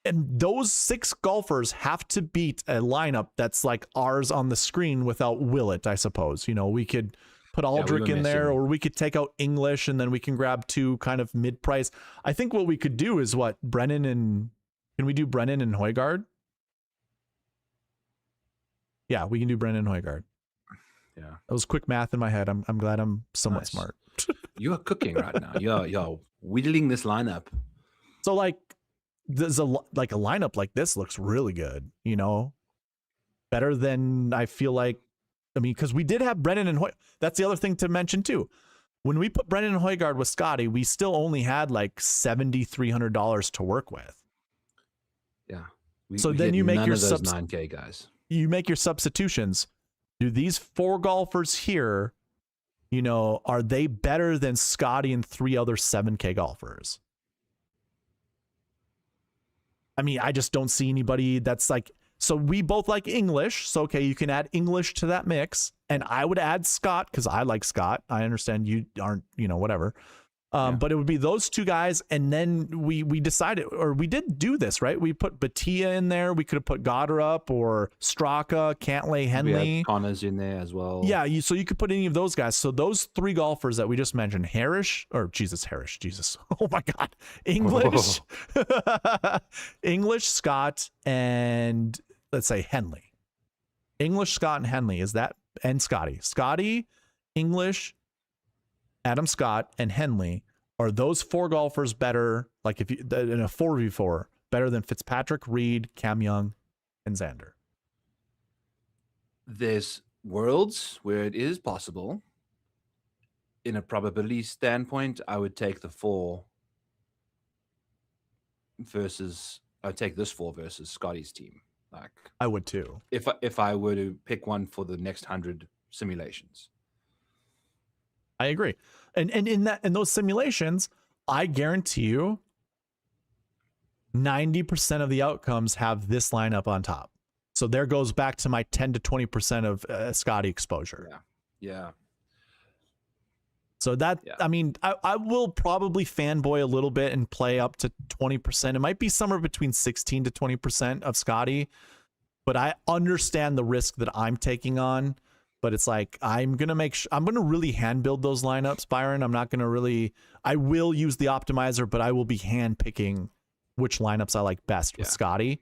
And those 6 golfers have to beat a lineup that's like ours on the screen without Willett, I suppose. You know, we could put Aldrich in there, or we could take out English, and then we can grab 2 kind of mid-price. I think what we could do is Brennan and... Can we do Brennan and Højgaard? Yeah, we can do Brendan Højgaard. Yeah. That was quick math in my head. I'm glad I'm somewhat Nice. smart. You are cooking right now. You're whittling this lineup. So like there's a lineup like this looks really good, you know, better than I feel like. I mean, because we did have Brennan and that's the other thing to mention too. When we put Brennan and Højgaard with Scottie, we still only had like $7,300 to work with. Yeah. So then you make none your of those 9K guys. You make your substitutions. Do these 4 golfers here, you know, are they better than Scottie and 3 other 7K golfers? I mean, I just don't see anybody that's like, so we both like English. So, okay, you can add English to that mix. And I would add Scott because I like Scott. I understand you aren't, you know, whatever. But it would be those 2 guys. And then we decided, or we did do this, right? We put Batia in there. We could have put Goddard or Straka, Cantlay, Henley. We had Connors in there as well. Yeah, so you could put any of those guys. So those 3 golfers that we just mentioned, Jesus. Oh my God. English, English, Scott, and let's say Henley. English, Scott, and Henley. Is that, and Scottie. Scottie, English, Adam Scott, and Henley. Are those 4 golfers better, like if you in a 4v4, better than Fitzpatrick, Reed, Cam Young, and Xander? There's worlds where it is possible. In a probability standpoint, I would take the 4 versus, I'd take this 4 versus Scottie's team. Like I would too. If I were to pick one for the next 100 simulations. I agree. And in those simulations, I guarantee you 90% of the outcomes have this lineup on top. So there goes back to my 10 to 20% of Scottie exposure. Yeah. So that, I mean, I will probably fanboy a little bit and play up to 20%. It might be somewhere between 16 to 20% of Scottie, but I understand the risk that I'm taking on. But it's like, I'm going to really hand build those lineups, Byron. I'm not going to really, I will use the optimizer, but I will be hand picking which lineups I like best with Scottie.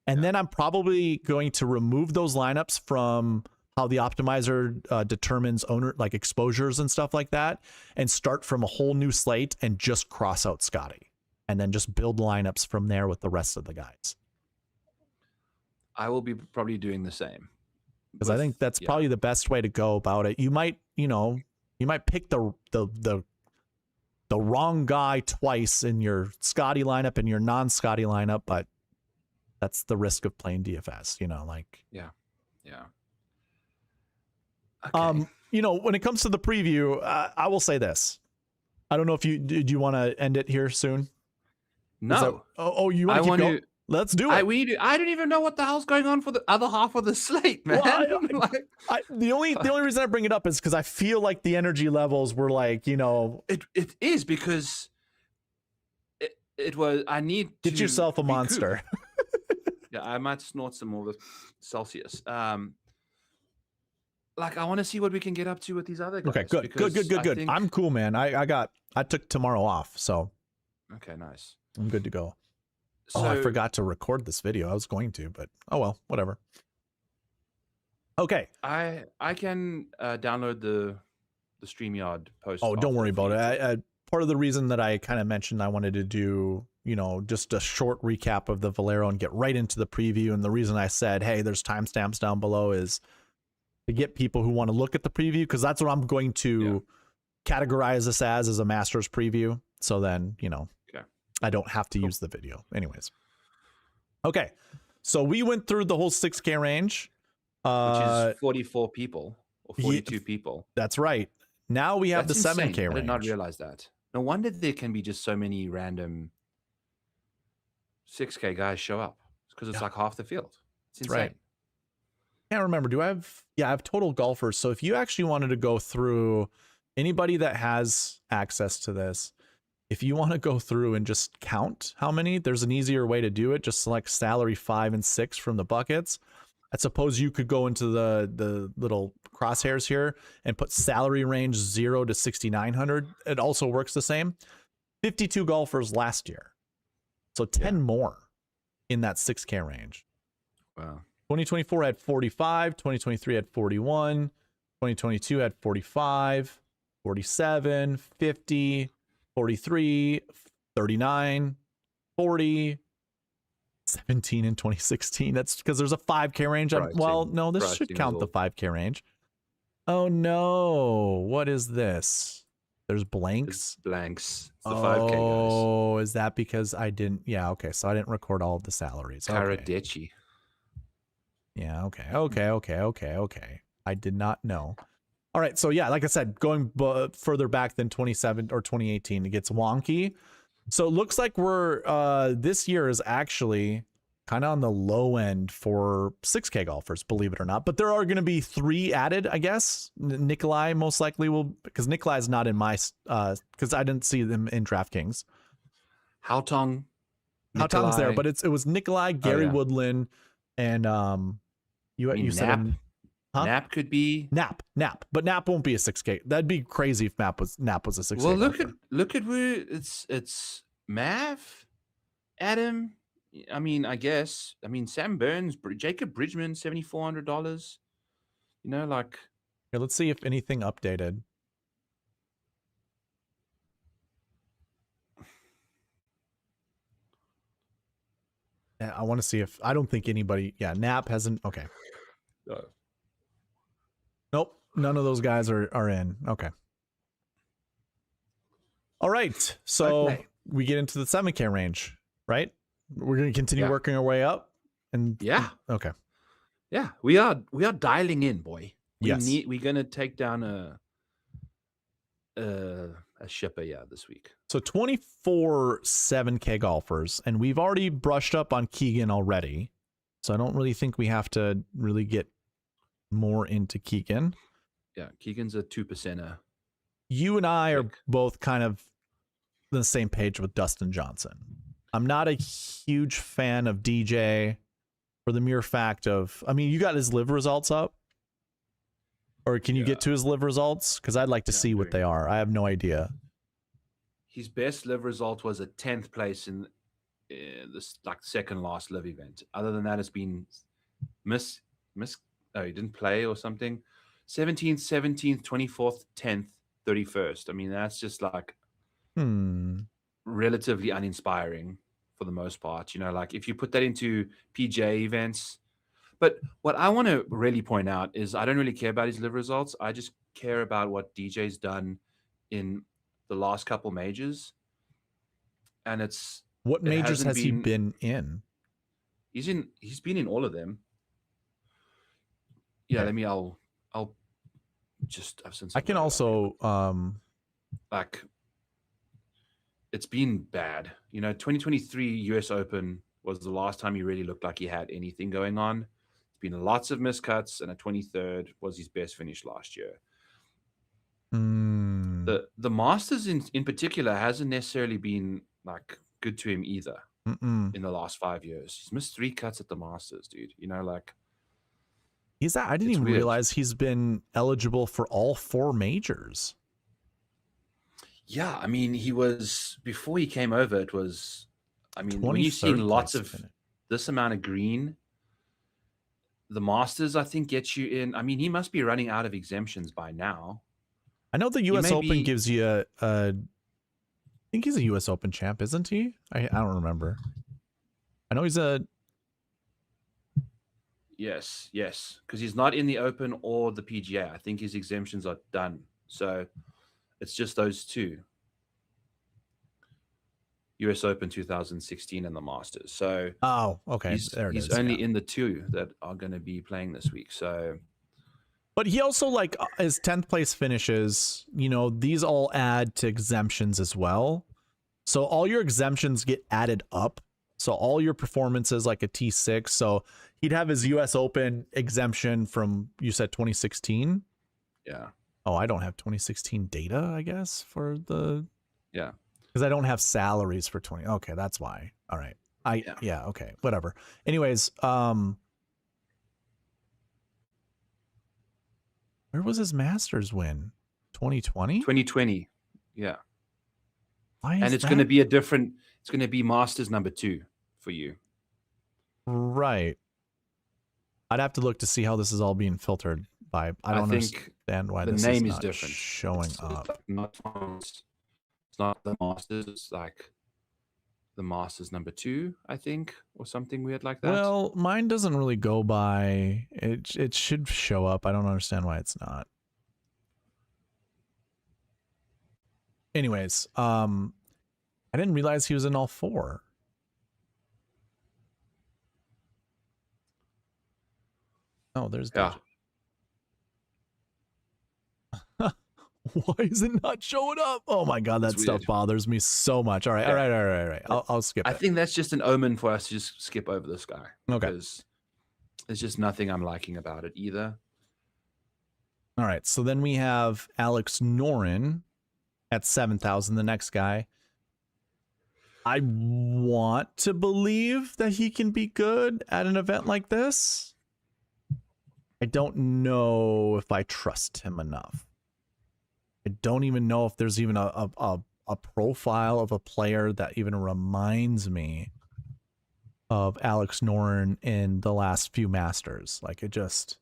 And then I'm probably going to remove those lineups from how the optimizer determines owner, like exposures and stuff like that, and start from a whole new slate and just cross out Scottie and then just build lineups from there with the rest of the guys. I will be probably doing the same. Because I think that's probably the best way to go about it. You might, you know, pick the wrong guy twice in your Scottie lineup and your non-Scottie lineup, but that's the risk of playing DFS, you know, like. Yeah. Okay. You know, when it comes to the preview, I will say this. I don't know if do you want to end it here soon? No. You want to keep going? Let's do it. I don't even know what the hell's going on for the other half of the slate, man. Well, the only reason I bring it up is because I feel like the energy levels were like, you know, it is because it was. I need to get yourself a monster. Yeah, I might snort some more of the Celsius. Like I want to see what we can get up to with these other guys. Okay, good. I'm cool, man. I took tomorrow off, so okay, nice. I'm good to go. So, I forgot to record this video. I was going to, but oh well, whatever. Okay. I can download the StreamYard post. Oh, don't worry about it. Part of the reason that I kind of mentioned I wanted to do, you know, just a short recap of the Valero and get right into the preview, and the reason I said, hey, there's timestamps down below is to get people who want to look at the preview, because that's what I'm going to categorize this as a Masters preview. So then, you know, I don't have to use the video. Anyways. Okay. So we went through the whole 6K range. Which is 44 people or 42 people. That's right. Now we have the 7K range. I did not realize that. No wonder there can be just so many random 6K guys show up. It's because it's like half the field. It's insane. Right. I can't remember. I have total golfers. So if you actually wanted to go through anybody that has access to this, if you want to go through and just count how many, there's an easier way to do it. Just select salary 5 and 6 from the buckets. I suppose you could go into the little crosshairs here and put salary range 0 to 6,900. It also works the same. 52 golfers last year. So 10 more in that 6K range. Wow. 2024 had 45, 2023 had 41, 2022 had 45, 47, 50, 43, 39, 40, 17 in 2016. That's because there's a 5K range. Well, no, this should count the 5K range. Oh no, what is this? There's blanks. It's blanks. It's the 5K guys. Oh, is that because I didn't? Yeah, okay. So I didn't record all of the salaries. Karadeci. Yeah, okay. I did not know. All right, so yeah, like I said, going further back than 27 or 2018, it gets wonky. So it looks like we're this year is actually kind of on the low end for 6K golfers, believe it or not. But there are going to be 3 added, I guess. Nikolai most likely will, because Nikolai is not in my because I didn't see them in DraftKings. Haotong. Haotong's there, but it was Nikolai, Gary Woodland, and you said Huh? Nap could be Nap, but Nap won't be a 6K. That'd be crazy if Nap was a 6K. Well, look at where it's Mav, Adam. I mean, I guess. I mean, Sam Burns, Jacob Bridgman, $7,400. You know, like. Here, let's see if anything updated. I want to see if I don't think anybody. Yeah, Nap hasn't. Okay. Nope, none of those guys are in. Okay. All right, so we get into the 7K range, right? We're going to continue working our way up, and okay. Yeah, we are dialing in, boy. We're going to take down a shipper, this week. So 24 7K golfers, and we've already brushed up on Keegan already, so I don't really think we have to really get more into Keegan. Yeah, Keegan's a 2%er. You and I are both kind of on the same page with Dustin Johnson. I'm not a huge fan of DJ for the mere fact of, I mean, you got his live results up? Or can you get to his live results? Because I'd like to see what they are. I have no idea. His best live result was a 10th place in this second last live event. Other than that, it's been he didn't play or something. 17th, 17th, 24th, 10th, 31st. I mean, that's just like relatively uninspiring for the most part. You know, like if you put that into PGA events. But what I want to really point out is I don't really care about his live results. I just care about what DJ's done in the last couple majors. And what majors has he been in? He's been in all of them. Yeah, okay. I'll just have some. I can also it's been bad. You know, 2023 US Open was the last time he really looked like he had anything going on. It's been lots of miscuts, and a 23rd was his best finish last year. The Masters in particular hasn't necessarily been like good to him either in the last 5 years. He's missed 3 cuts at the Masters, dude. You know, like I didn't even realize he's been eligible for all 4 majors. Yeah, I mean, he was before he came over. It was, I mean, when you've seen lots of this amount of green, the Masters I think gets you in. I mean, he must be running out of exemptions by now. I know the U.S. Open gives you I think he's a U.S. Open champ, isn't he? I don't remember. I know he's a. Yes, because he's not in the Open or the PGA. I think his exemptions are done. So it's just those 2. US Open 2016 and the Masters. So okay. He's only in the 2 that are going to be playing this week. So, but he also like his 10th place finishes, you know, these all add to exemptions as well. So all your exemptions get added up. So all your performances like a T6. So he'd have his US Open exemption from, you said 2016. Yeah. Oh, I don't have 2016 data, I guess, for the. Yeah. Because I don't have salaries for 20. Okay, that's why. All right. Yeah, okay. Whatever. Anyways, where was his Masters win? 2020? 2020. Yeah. Why is and it's going to be it's going to be Masters number 2 for you. Right. I'd have to look to see how this is all being filtered by. I don't understand why the this name is is not different. showing It's up. it's not the Masters. It's like the Masters #2, I think, or something weird like that. Well, mine doesn't really go by. It should show up. I don't understand why it's not. Anyways, I didn't realize he was in all 4. Oh, there's yeah. Why is it not showing up? Oh my god, that stuff bothers me so much. All right, all right. I'll skip it. I think that's just an omen for us to just skip over this guy. Okay. Because there's just nothing I'm liking about it either. All right, so then we have Alex Noren at 7,000, the next guy. I want to believe that he can be good at an event like this. I don't know if I trust him enough. I don't even know if there's even a profile of a player that even reminds me of Alex Noren in the last few Masters. Like, it just...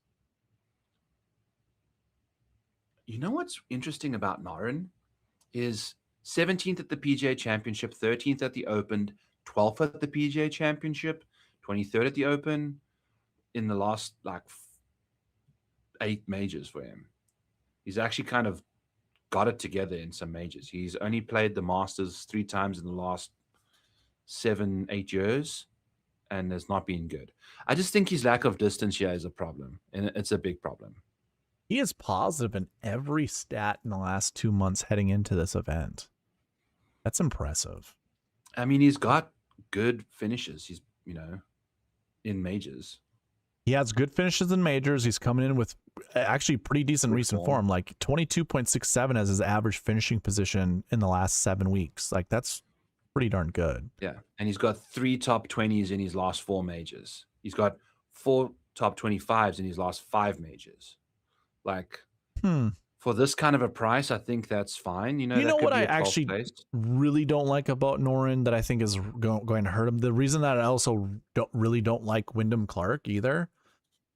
You know what's interesting about Noren is 17th at the PGA Championship, 13th at the Open, 12th at the PGA Championship, 23rd at the Open in the last, like, 8 majors for him. He's actually kind of got it together in some majors. He's only played the Masters 3 times in the last 7-8 years and has not been good. I just think his lack of distance here is a problem, and it's a big problem. He is positive in every stat in the last 2 months heading into this event. That's impressive. I mean, he's got good finishes. He's, you know, in majors. He has good finishes in majors. He's coming in with actually pretty decent recent form, like 22.67 as his average finishing position in the last 7 weeks. Like, that's pretty darn good. Yeah, and he's got 3 top 20s in his last 4 majors. He's got 4 top 25s in his last 5 majors. Like, for this kind of a price, I think that's fine. You know what I actually really don't like about Noren that I think is going to hurt him? The reason that I also really don't like Wyndham Clark either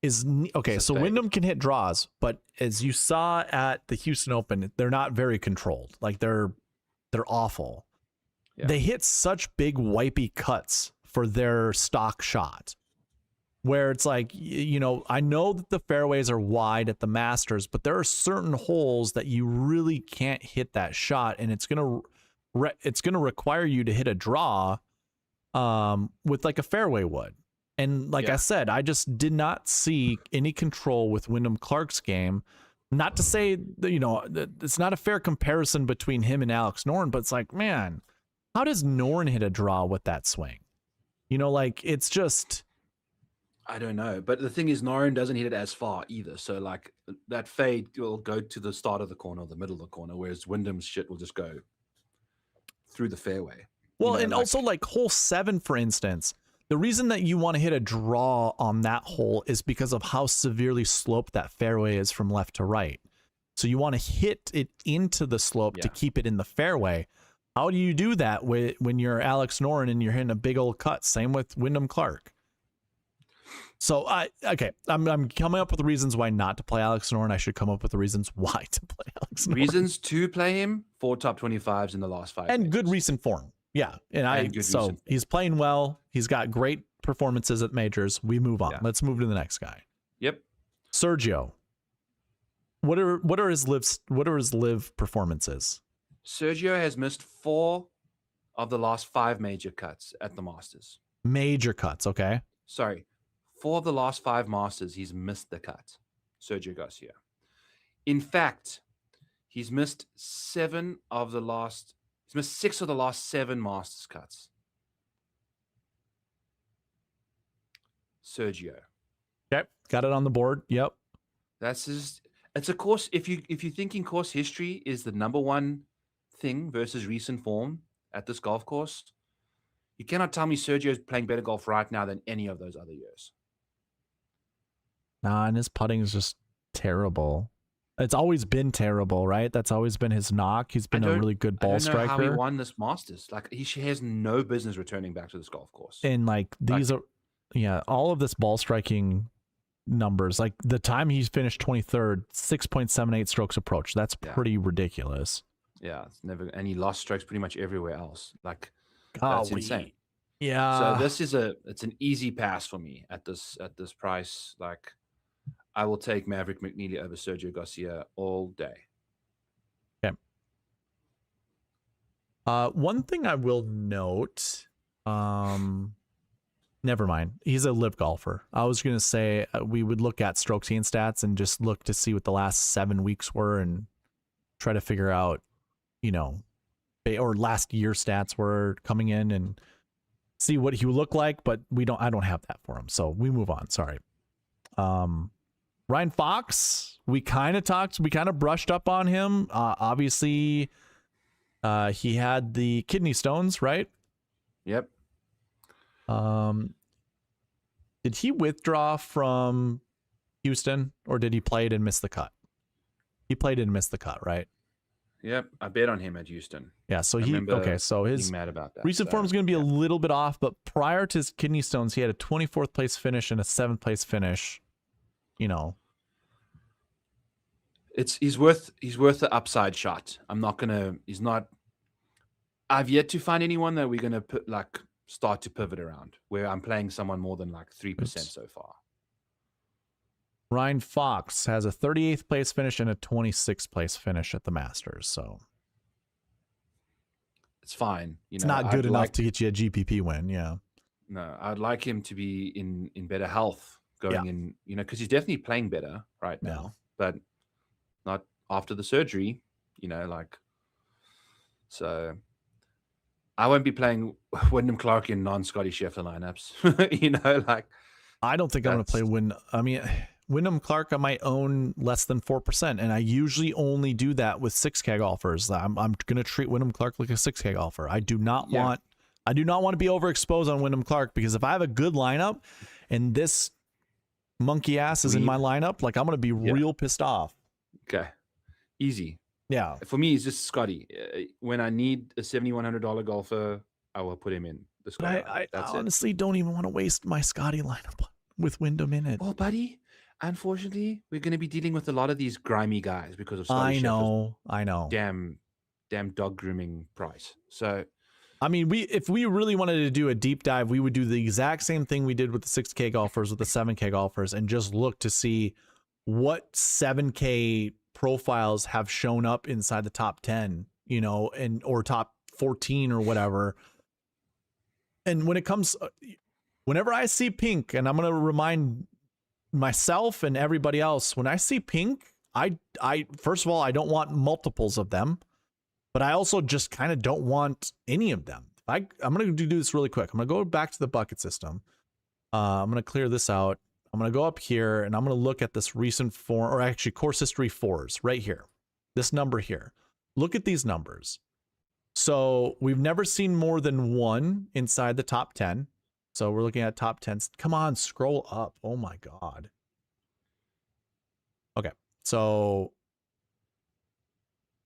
is, okay, so Wyndham can hit draws, but as you saw at the Houston Open, they're not very controlled. Like, they're awful. Yeah. They hit such big wipey cuts for their stock shot, where it's like, you know, I know that the fairways are wide at the Masters, but there are certain holes that you really can't hit that shot, and it's gonna require you to hit a draw with like a fairway would. And like I said, I just did not see any control with Wyndham Clark's game. Not to say that, you know, it's not a fair comparison between him and Alex Noren, but it's like, man, how does Noren hit a draw with that swing? You know, like, it's just... I don't know. But the thing is, Noren doesn't hit it as far either. So, like, that fade will go to the start of the corner or the middle of the corner, whereas Wyndham's shit will just go through the fairway. Well, you know, and like, also, like, hole 7, for instance, the reason that you want to hit a draw on that hole is because of how severely sloped that fairway is from left to right. So you want to hit it into the slope to keep it in the fairway. How do you do that when you're Alex Noren and you're hitting a big old cut? Same with Wyndham Clark. So I'm coming up with reasons why not to play Alex Noren. I should come up with the reasons why to play Alex Noren. Reasons to play him: 4 top 25s in the last 5 and majors. Good recent form. Yeah, so he's playing well. He's got great performances at majors. We move on. Let's move to the next guy. Yep, Sergio. What are his live performances? Sergio has missed 4 of the last 5 major cuts at the Masters. Major cuts, okay. Sorry. 4 of the last 5 Masters, he's missed the cut. Sergio Garcia. In fact, he's missed 6 of the last 7 Masters cuts. Sergio. Okay, got it on the board. Yep. That's his. It's a course. If you're thinking course history is the #1 thing versus recent form at this golf course, you cannot tell me Sergio is playing better golf right now than any of those other years. Nah, and his putting is just terrible. It's always been terrible, right? That's always been his knock. He's been a really good ball striker. I don't know how he won this Masters. Like, he has no business returning back to this golf course. And like these are, all of this ball striking numbers. Like the time he's finished 23rd, 6.78 strokes approach. That's Yeah. pretty ridiculous. Yeah, it's never, and he lost strokes pretty much everywhere else. Like that's Golly. insane. Yeah. So this is it's an easy pass for me at this price. Like I will take Maverick McNeely over Sergio Garcia all day. Okay. One thing I will note, never mind. He's a live golfer. I was going to say we would look at strokes gain stats and just look to see what the last 7 weeks were and try to figure out, you know, or last year stats were coming in and see what he would look like, but I don't have that for him. So we move on. Sorry. Ryan Fox, we kind of brushed up on him. Obviously, he had the kidney stones, right? Yep. Did he withdraw from Houston or did he play it and miss the cut? He played it and missed the cut, right? Yep. I bet on him at Houston. Yeah. So so his being mad about that. recent form is going to be a little bit off, but prior to his kidney stones, he had a 24th place finish and a 7th place finish. You know, he's worth the upside shot. I've yet to find anyone that we're gonna start to pivot around where I'm playing someone more than 3% so far. Ryan Fox has a 38th place finish and a 26th place finish at the Masters, so it's fine. It's not good enough to get you a GPP win. Yeah. No, I'd like him to be in better health going in, because he's definitely playing better right now, but not after the surgery, so I won't be playing Wyndham Clark in non-Scottie Scheffler lineups. I don't think I'm going to play Wyndham Clark. I might own less than 4%, and I usually only do that with 6K golfers. I'm going to treat Wyndham Clark like a 6K golfer. I do not want to be overexposed on Wyndham Clark, because if I have a good lineup and this monkey ass is in my lineup, I'm going to be real pissed off. Okay. Easy. Yeah. For me, it's just Scottie. When I need a $7,100 golfer, I will put him in the Scottie. I honestly don't even want to waste my Scottie lineup with Wyndham in it. Oh, buddy. Unfortunately, we're going to be dealing with a lot of these grimy guys because of Scottie. I know. Damn dog grooming price. So, if we really wanted to do a deep dive, we would do the exact same thing we did with the 6K golfers, with the 7K golfers, and just look to see what 7K profiles have shown up inside the top 10, or top 14 or whatever. And whenever I see pink, and I'm going to remind myself and everybody else, when I see pink, I first of all, I don't want multiples of them, but I also just kind of don't want any of them. I'm going to do this really quick. I'm going to go back to the bucket system. I'm going to clear this out. I'm going to go up here and I'm going to look at this recent form, or actually course history 4s right here. This number here. Look at these numbers. So we've never seen more than one inside the top 10. So we're looking at top 10s. Come on, scroll up. Oh my God. Okay. So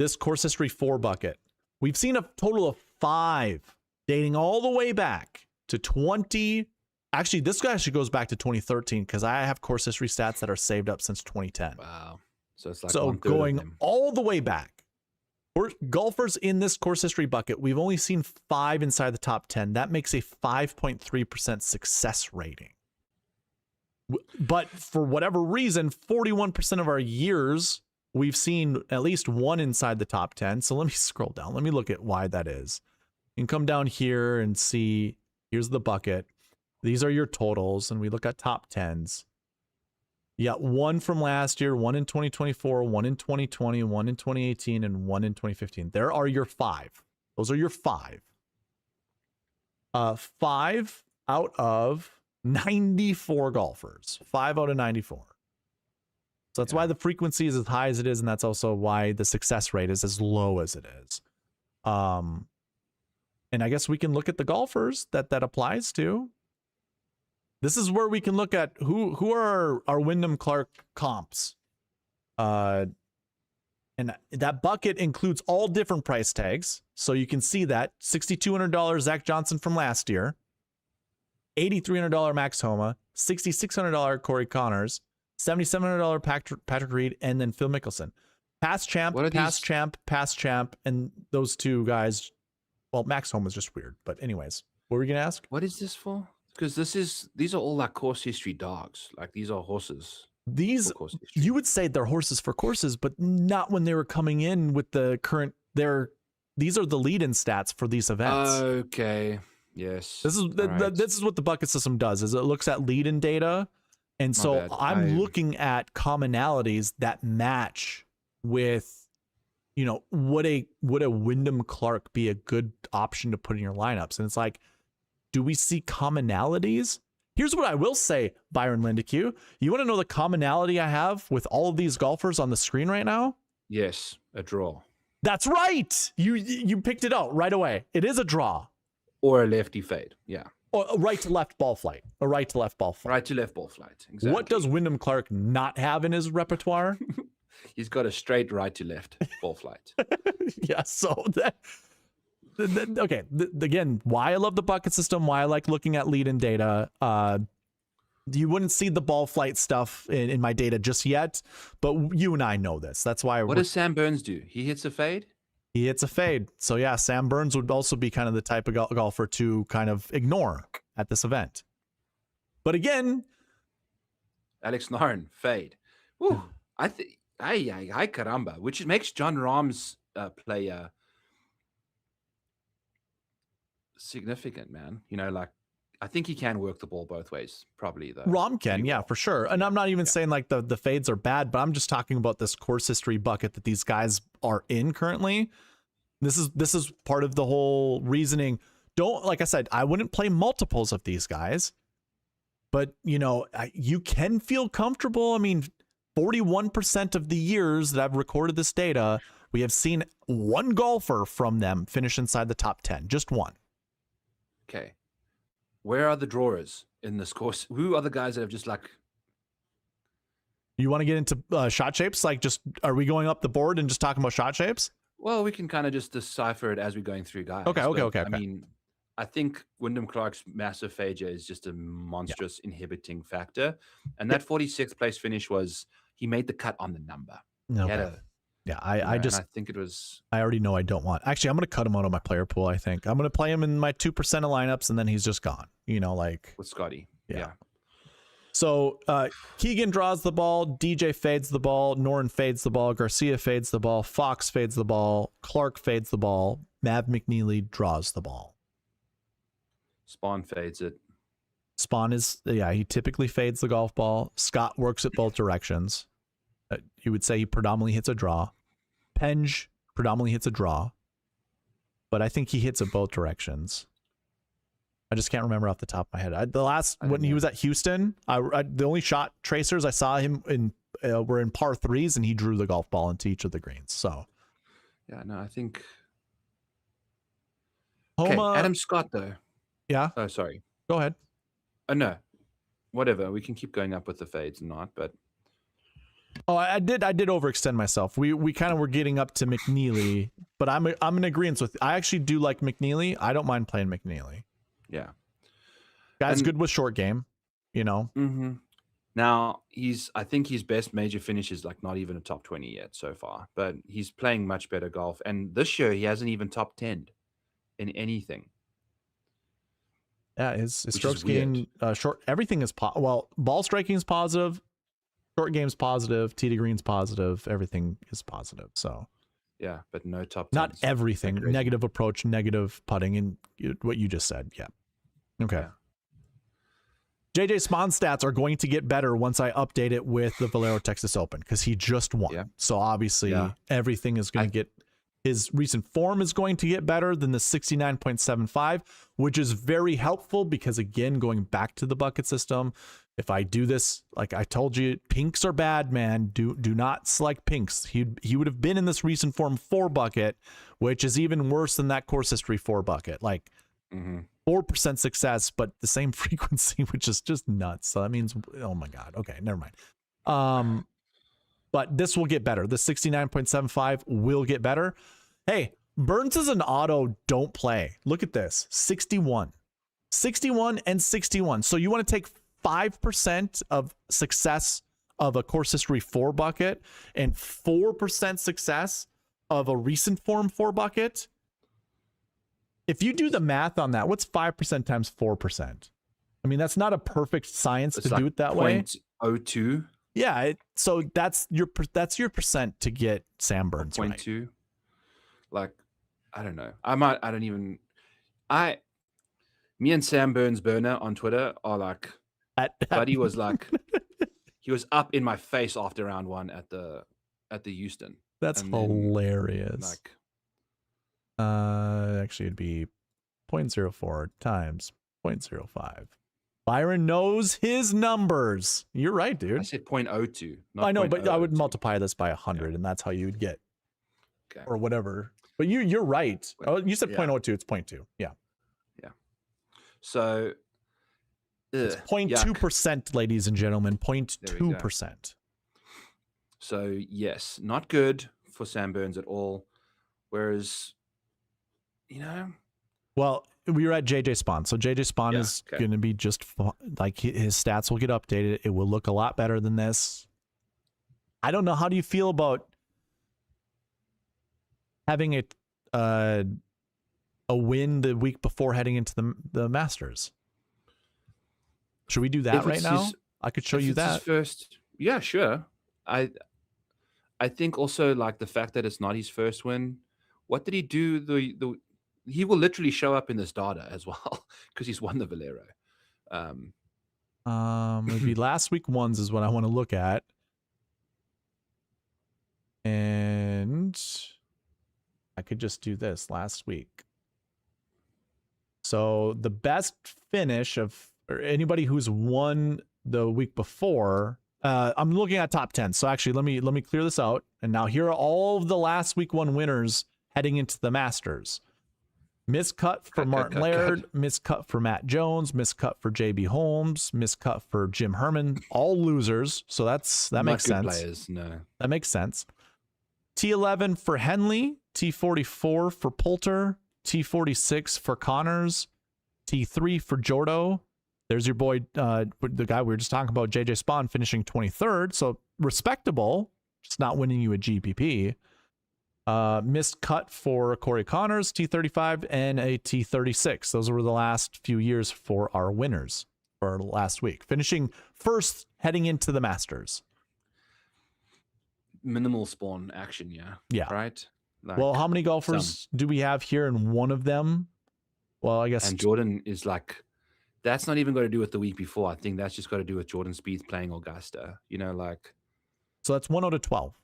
this course history 4 bucket, we've seen a total of 5 dating all the way back to 20. Actually, this guy actually goes back to 2013 because I have course history stats that are saved up since 2010. Wow. So it's going all the way back. Golfers in this course history bucket, we've only seen 5 inside the top 10. That makes a 5.3% success rating. But for whatever reason, 41% of our years, we've seen at least one inside the top 10. So let me scroll down. Let me look at why that is. You can come down here and see, here's the bucket. These are your totals, and we look at top 10s. You got 1 from last year, 1 in 2024, 1 in 2020, 1 in 2018, and 1 in 2015. There are your 5. Those are your 5. 5 out of 94 golfers. 5 out of 94. So that's why the frequency is as high as it is, and that's also why the success rate is as low as it is. And I guess we can look at the golfers that applies to. This is where we can look at who are our Wyndham Clark comps. And that bucket includes all different price tags. So you can see that $6,200 Zach Johnson from last year, $8,300 Max Homa, $6,600 Corey Connors, $7,700 Patrick Reed, and then Phil Mickelson. Past champ, past champ, and those two guys. Well, Max Homa is just weird, but anyways, what were we gonna ask? What is this for? Because these are all like course history dogs. Like these are horses. These you would say they're horses for courses, but not when they were coming in with the current. These are the lead-in stats for these events. Okay. Yes. This is what the bucket system does. Is it looks at lead-in data, and so I'm looking at commonalities that match with, you know, would a Wyndham Clark be a good option to put in your lineups? And it's like, do we see commonalities? Here's what I will say, Byron Lindeque. You want to know the commonality I have with all of these golfers on the screen right now? Yes, a draw. That's right. You picked it out right away. It is a draw. Or a lefty fade. Yeah. Or a right to left ball flight. A right to left ball flight. Right to left ball flight. Exactly. What does Wyndham Clark not have in his repertoire? He's got a straight right to left ball flight. Yeah. So okay. Again, why I love the bucket system, why I like looking at lead-in data. You wouldn't see the ball flight stuff in my data just yet, but you and I know this. That's why. What does Sam Burns do? He hits a fade? He hits a fade. So yeah, Sam Burns would also be kind of the type of golfer to kind of ignore at this event. But again, Alex Noren, fade. Woo, I think, ay caramba, which makes John Rahm's play significant, man. You know, like, I think he can work the ball both ways, probably, though. Rom can, yeah, for sure. And I'm not even saying like the fades are bad, but I'm just talking about this course history bucket that these guys are in currently. This is part of the whole reasoning. Like I said, I wouldn't play multiples of these guys, but you know, you can feel comfortable. I mean, 41% of the years that I've recorded this data, we have seen one golfer from them finish inside the top 10, just one. Okay. Where are the drawers in this course? Who are the guys that have just like... You want to get into shot shapes? Like, just, are we going up the board and just talking about shot shapes? Well, we can kind of just decipher it as we're going through, guys. Okay. I mean, I think Wyndham Clark's massive failure is just a monstrous inhibiting factor. And that 46th place finish was, he made the cut on the number. I think it was... I already know I don't want... Actually, I'm going to cut him out of my player pool, I think. I'm going to play him in my 2% of lineups, and then he's just gone. You know, like... With Scottie. Yeah. So, Keegan draws the ball, DJ fades the ball, Noren fades the ball, Garcia fades the ball, Fox fades the ball, Clark fades the ball, Mav McNeely draws the ball. Spawn fades it. Spawn is... Yeah, he typically fades the golf ball. Scott works it both directions. You would say he predominantly hits a draw. Penge predominantly hits a draw, but I think he hits it both directions. I just can't remember off the top of my head. When he was at Houston, the only shot tracers I saw him in were in par threes, and he drew the golf ball into each of the greens. So, yeah, no, I think. Homa, Adam Scott though. Yeah. Oh, sorry. Go ahead. Oh no, whatever. We can keep going up with the fades and not, but. Oh, I did overextend myself. We kind of were getting up to McNeely, but I'm in agreement with. I actually do like McNeely. I don't mind playing McNeely. Yeah, guy's good with short game, you know. Mm-hmm. Now I think his best major finish is like not even a top 20 yet so far, but he's playing much better golf. And this year he hasn't even top 10 in anything. Yeah, his strokes gain, short, everything is ball striking is positive. Short game's positive, tee to green's positive, everything is positive. So, yeah, but no top 10s. Not everything. Negative approach, negative putting, and what you just said. Yeah. Okay. Yeah. JJ Spawn stats are going to get better once I update it with the Valero Texas Open because he just won. Yeah. So obviously everything is going to get. His recent form is going to get better than the 69.75, which is very helpful because, again, going back to the bucket system, if I do this, like I told you, pinks are bad, man. Do not select pinks. He would have been in this recent form 4 bucket, which is even worse than that course history 4 bucket. Like 4% success, but the same frequency, which is just nuts. So that means, oh my God. Okay, never mind. But this will get better. The 69.75 will get better. Hey, Burns is an auto don't play. Look at this. 61 and 61. So you want to take 5% of success of a course history 4 bucket and 4% success of a recent form 4 bucket. If you do the math on that, what's 5% times 4%? I mean, that's not a perfect science to do it that way. 0.02. Yeah, so that's your percent to get Sam Burns 0.2. right. Like, I don't know. Me and Sam Burns Burner on Twitter are like, Buddy was like, he was up in my face after round 1 at the Houston. That's And hilarious. Like, actually, it'd be 0.04 times 0.05. Byron knows his numbers. You're right, dude. I said 0.02. I know, but I would multiply this by 100, and that's how you would get, or whatever. But you're right. Oh, you said 0.02. It's 0.2. Yeah. Yeah. So it's 0.2%, ladies and gentlemen. 0.2%. So yes, not good for Sam Burns at all. Whereas, well, we were at JJ Spawn. So JJ Spawn is going to be just like his stats will get updated. It will look a lot better than this. I don't know. How do you feel about having a win the week before heading into the Masters? Should we do that right now? I could show you that first. Yeah, sure. I think also like the fact that it's not his first win. What did he do? He will literally show up in this data as well because he's won the Valero. Maybe last week ones is what I want to look at. And I could just do this last week. So the best finish of anybody who's won the week before, I'm looking at top 10. So actually, let me clear this out. And now here are all of the last week 1 winners heading into the Masters. Miscut for Martin Laird, miscut for Matt Jones, miscut for JB Holmes, miscut for Jim Herman, all losers. So that makes sense. Players, no. That makes sense. T11 for Henley, T44 for Poulter, T46 for Connors, T3 for Jordo. There's your boy, the guy we were just talking about, JJ Spawn, finishing 23rd. So respectable, just not winning you a GPP. Missed cut for Corey Connors, T35, and a T36. Those were the last few years for our winners for last week. Finishing first heading into the Masters. Minimal spawn action, yeah. Yeah. Right? Like, well, how many golfers do we have here? And one of them, well, I guess. And Jordan is like, that's not even got to do with the week before. I think that's just got to do with Jordan Spieth playing Augusta. So that's 1 out of 12.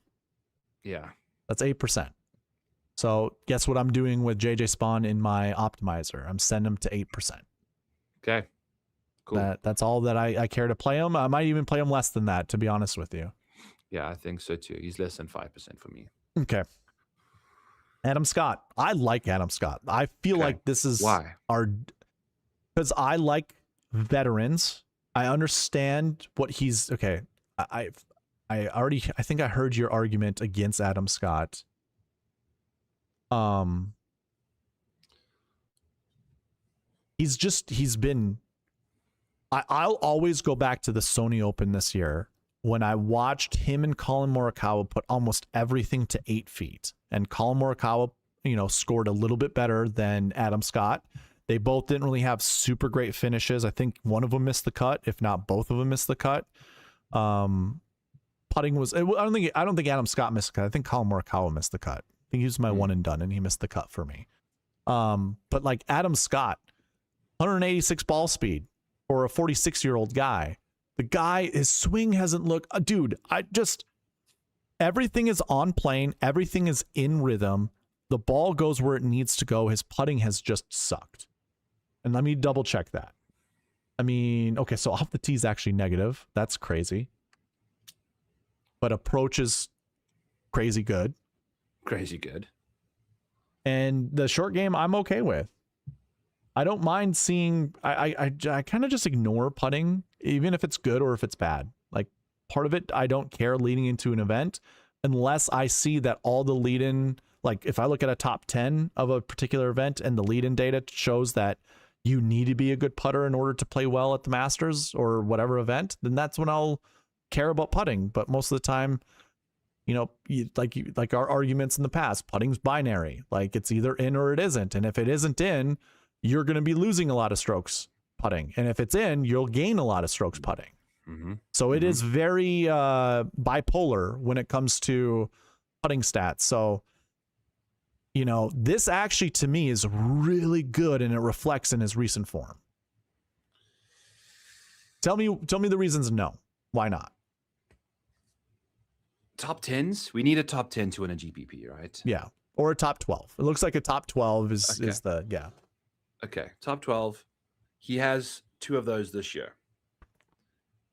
Yeah. That's 8%. So guess what I'm doing with JJ Spawn in my optimizer? I'm sending him to 8%. Okay. Cool. That's all that I care to play him. I might even play him less than that, to be honest with you. Yeah, I think so too. He's less than 5% for me. Okay. Adam Scott. I like Adam Scott. I feel like this is because I like veterans. I understand what he's I think I heard your argument against Adam Scott. I'll always go back to the Sony Open this year when I watched him and Colin Morikawa put almost everything to 8 feet, and Colin Morikawa, scored a little bit better than Adam Scott. They both didn't really have super great finishes. I think one of them missed the cut, if not both of them missed the cut. Putting was, I don't think Adam Scott missed the cut. I think Colin Morikawa missed the cut. I think he was my one and done, and he missed the cut for me. But like Adam Scott, 186 ball speed for a 46-year-old guy. The guy, his swing hasn't looked, dude, everything is on plane. Everything is in rhythm. The ball goes where it needs to go. His putting has just sucked. And let me double check that. I mean, okay, so off the tee is actually negative. That's crazy. But approach is crazy good. Crazy good. And the short game, I'm okay with. I don't mind seeing, I kind of just ignore putting, even if it's good or if it's bad. Like, part of it, I don't care leading into an event unless I see that all the lead-in, like if I look at a top 10 of a particular event and the lead-in data shows that you need to be a good putter in order to play well at the Masters or whatever event, then that's when I'll care about putting, but most of the time, you know, like our arguments in the past, putting's binary. Like it's either in or it isn't. And if it isn't in, you're going to be losing a lot of strokes putting. And if it's in, you'll gain a lot of strokes putting. Mm-hmm. So it is very bipolar when it comes to putting stats. So, you know, this actually to me is really good and it reflects in his recent form. Tell me the reasons no. Why not? Top 10s? We need a top 10 to win a GPP, right? Yeah. Or a top 12. It looks like a top 12 is the, yeah. Okay. Top 12. He has 2 of those this year,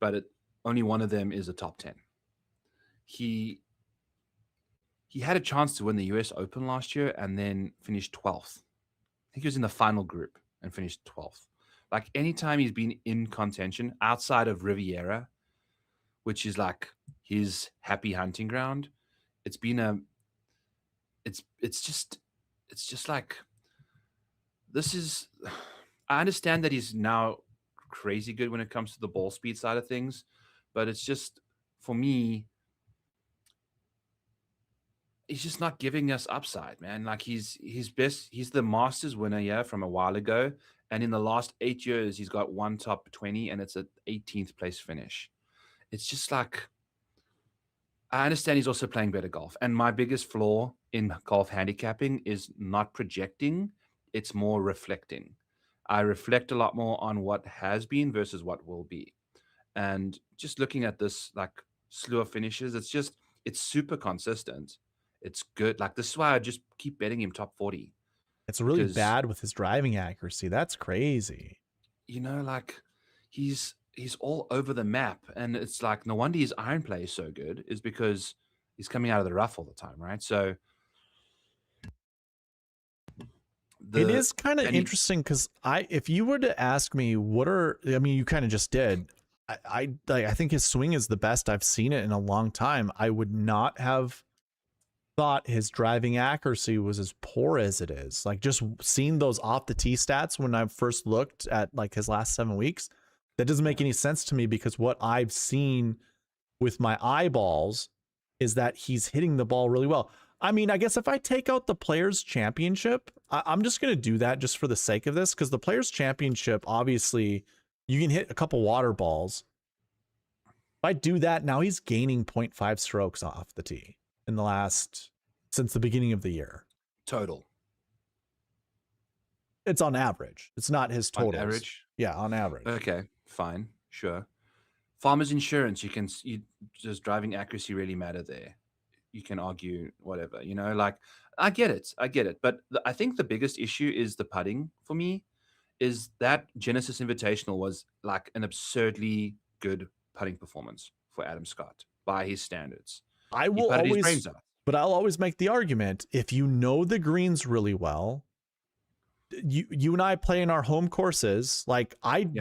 but only one of them is a top 10. He had a chance to win the US Open last year and then finished 12th. I think he was in the final group and finished 12th. Like anytime he's been in contention outside of Riviera, which is like his happy hunting ground, it's been it's just like, this is, I understand that he's now crazy good when it comes to the ball speed side of things, but it's just, for me, he's just not giving us upside, man. Like he's the Masters winner from a while ago, and in the last 8 years he's got one top 20 and it's an 18th place finish. It's just like, I understand he's also playing better golf, and my biggest flaw in golf handicapping is not projecting, it's more reflecting. I reflect a lot more on what has been versus what will be. And just looking at this like slew of finishes, it's super consistent. It's good. Like this is why I just keep betting him top 40. It's really bad with his driving accuracy. That's crazy. You know, like he's all over the map, and it's like no wonder his iron play is so good, is because he's coming out of the rough all the time, right? So it is kind of interesting because if you were to ask me you kind of just did. I think his swing is the best I've seen it in a long time. I would not have thought his driving accuracy was as poor as it is. Like just seeing those off the tee stats when I first looked at like his last 7 weeks, that doesn't make any sense to me, because what I've seen with my eyeballs is that he's hitting the ball really well. I mean, I guess if I take out the Players Championship, I'm just going to do that just for the sake of this, because the Players Championship, obviously, you can hit a couple water balls. If I do that, now he's gaining 0.5 strokes off the tee since the beginning of the year. Total. It's on average. It's not his totals. On average? Yeah, on average. Okay, fine, sure. Farmers Insurance, does driving accuracy really matter there? You can argue whatever, you know, like I get it. But I think the biggest issue is the putting for me. Is that Genesis Invitational was like an absurdly good putting performance for Adam Scott by his standards. I'll always make the argument, if you know the greens really well, you and I play in our home courses, like I'm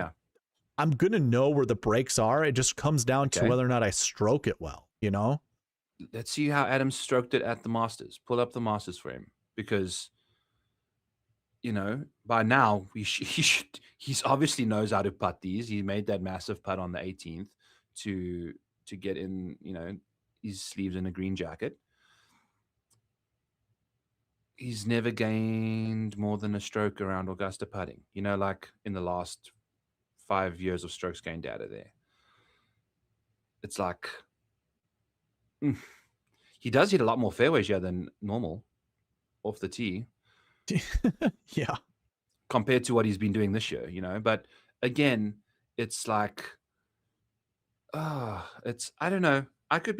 gonna know where the breaks are. It just comes down to whether or not I stroke it well, you know? Let's see how Adam stroked it at the Masters. Pull up the Masters for him, because you know, by now he's obviously knows how to putt these. He made that massive putt on the 18th to get in, you know, his sleeves in a green jacket. He's never gained more than a stroke around Augusta putting, you know, like in the last 5 years of strokes gained data there. It's like, he does hit a lot more fairways here than normal off the tee. Yeah. Compared to what he's been doing this year, you know. But again, it's like, I don't know. I could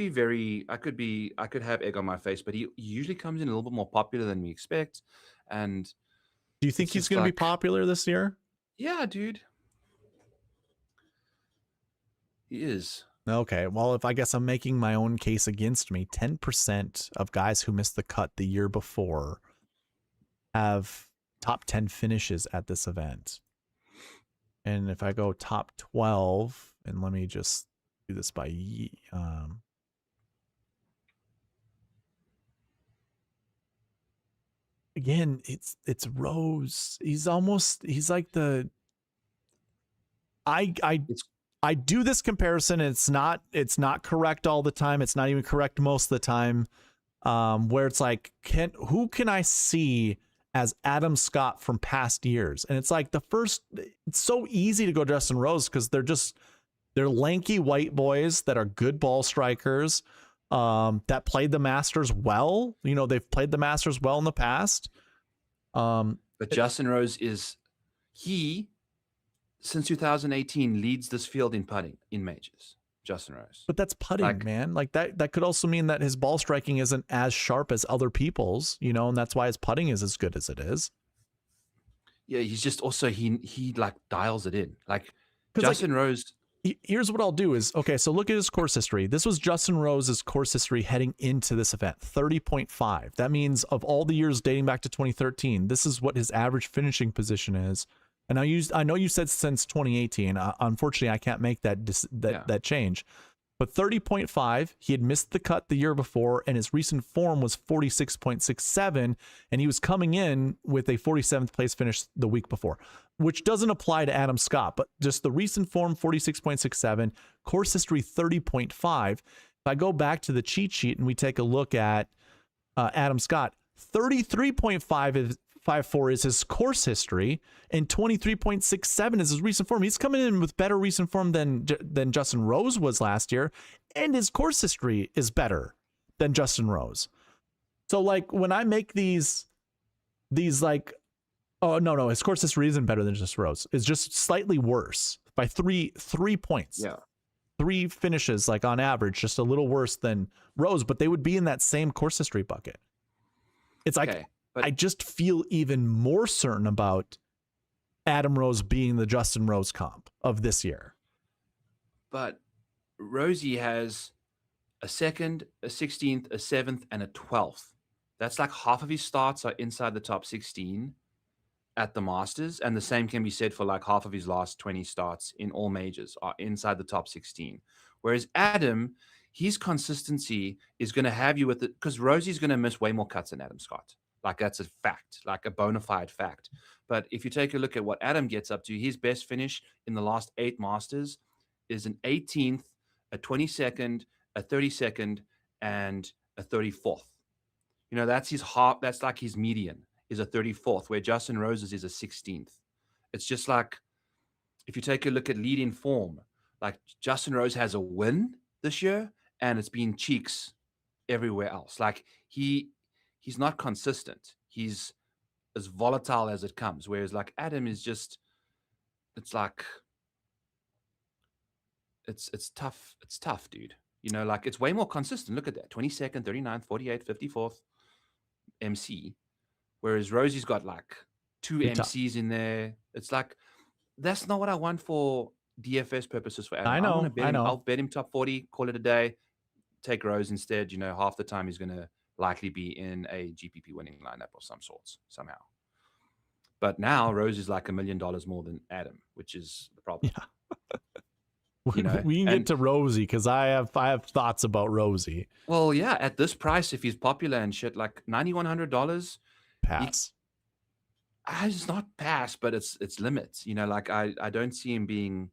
have egg on my face, but he usually comes in a little bit more popular than we expect. And do you think he's going to be popular this year? Yeah, dude. He is. Okay, well, I guess I'm making my own case against me. 10% of guys who missed the cut the year before have top 10 finishes at this event. And if I go top 12, and let me just do this by again, it's Rose. He's like the I do this comparison. It's not correct all the time. It's not even correct most of the time. Where it's like, who can I see as Adam Scott from past years? And it's like it's so easy to go Justin Rose because they're lanky white boys that are good ball strikers, that played the Masters well. You know, they've played the Masters well in the past. But Justin Rose since 2018 leads this field in putting in majors. Justin Rose. But that's putting, man. Like that could also mean that his ball striking isn't as sharp as other people's, you know, and that's why his putting is as good as it is. Yeah, he's just also he like dials it in. Like Justin Rose. Here's what I'll do is, okay, so look at his course history. This was Justin Rose's course history heading into this event, 30.5. That means of all the years dating back to 2013, this is what his average finishing position is. And I know you said since 2018. Unfortunately, I can't make that change. But 30.5, he had missed the cut the year before, and his recent form was 46.67, and he was coming in with a 47th place finish the week before, which doesn't apply to Adam Scott, but just the recent form, 46.67, course history 30.5. If I go back to the cheat sheet and we take a look at Adam Scott, 33.54 is his course history, and 23.67 is his recent form. He's coming in with better recent form than Justin Rose was last year, and his course history is better than Justin Rose. So like when I make these like, oh no, his course history isn't better than Justin Rose. It's just slightly worse by three points. Yeah. 3 finishes, like on average, just a little worse than Rose, but they would be in that same course history bucket. It's like, okay, I just feel even more certain about Adam Rose being the Justin Rose comp of this year. But Rosie has a 2nd, a 16th, a 7th, and a 12th. That's like half of his starts are inside the top 16 at the Masters, and the same can be said for like half of his last 20 starts in all majors are inside the top 16. Whereas Adam, his consistency is going to have you with it, because Rosie's going to miss way more cuts than Adam Scott. Like that's a fact, like a bona fide fact. But if you take a look at what Adam gets up to, his best finish in the last 8 Masters is an 18th, a 22nd, a 32nd, and a 34th. You know, that's his half. That's like his median is a 34th, where Justin Rose's is a 16th. It's just like, if you take a look at lead-in form, like Justin Rose has a win this year, and it's been cheeks everywhere else. Like he's not consistent. He's as volatile as it comes. Whereas like Adam is just, it's like, it's tough. It's tough, dude. You know, like it's way more consistent. Look at that. 22nd, 39th, 48th, 54th MC. Whereas Rosie's got like 2 MCs in there. It's like, that's not what I want for DFS purposes for Adam. I know. I'll bet him top 40, call it a day, take Rose instead. You know, half the time he's going to likely be in a GPP winning lineup of some sorts somehow. But now Rose is like $1 million more than Adam, which is the problem. Yeah. You know, we can get to Rosie because I have thoughts about Rosie. Well, yeah, at this price, if he's popular and shit, like $9,100, pass. It's not pass, but it's limits. You know, like I don't see him being.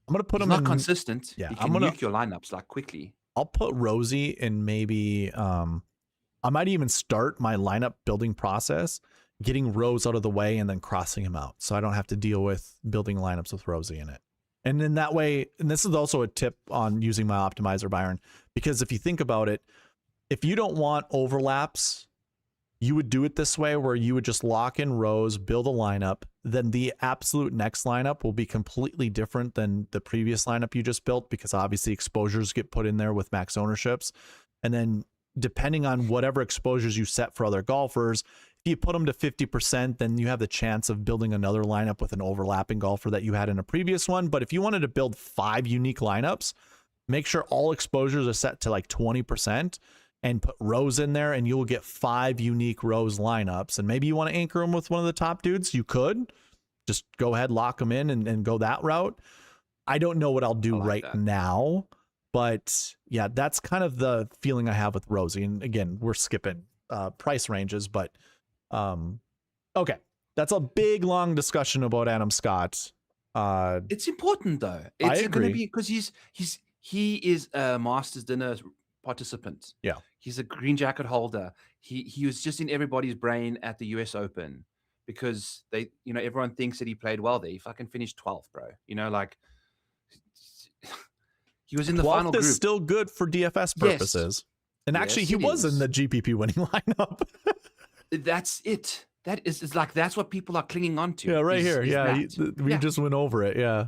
I'm gonna put him not consistent. Yeah, you can nuke your lineups like quickly. I'll put Rosie in maybe. I might even start my lineup building process getting Rose out of the way and then crossing him out, so I don't have to deal with building lineups with Rosie in it. And in that way, and this is also a tip on using my optimizer, Byron, because if you think about it, if you don't want overlaps, you would do it this way, where you would just lock in Rose, build a lineup, then the absolute next lineup will be completely different than the previous lineup you just built, because obviously exposures get put in there with max ownerships. And then depending on whatever exposures you set for other golfers, if you put them to 50%, then you have the chance of building another lineup with an overlapping golfer that you had in a previous one. But if you wanted to build 5 unique lineups, make sure all exposures are set to like 20%. And put Rose in there, and you'll get 5 unique Rose lineups. And maybe you want to anchor them with one of the top dudes. You could just go ahead, lock them in, and go that route. I don't know what I'll do now, but yeah, that's kind of the feeling I have with Rosie. And again, we're skipping price ranges, but okay. that's a big long discussion about Adam Scott. It's important though. I It's going to agree. be because he is a Masters dinner participant. Yeah. He's a green jacket holder. He was just in everybody's brain at the US Open because they, everyone thinks that he played well there. He fucking finished 12th, bro. Like he was in the final 12th is group. still good for DFS purposes. And actually, Yes, he it was in is. the GPP winning lineup. That's it. It's like that's what people are clinging on to. Yeah, right is- here. is Yeah, that. we just went over it. Yeah.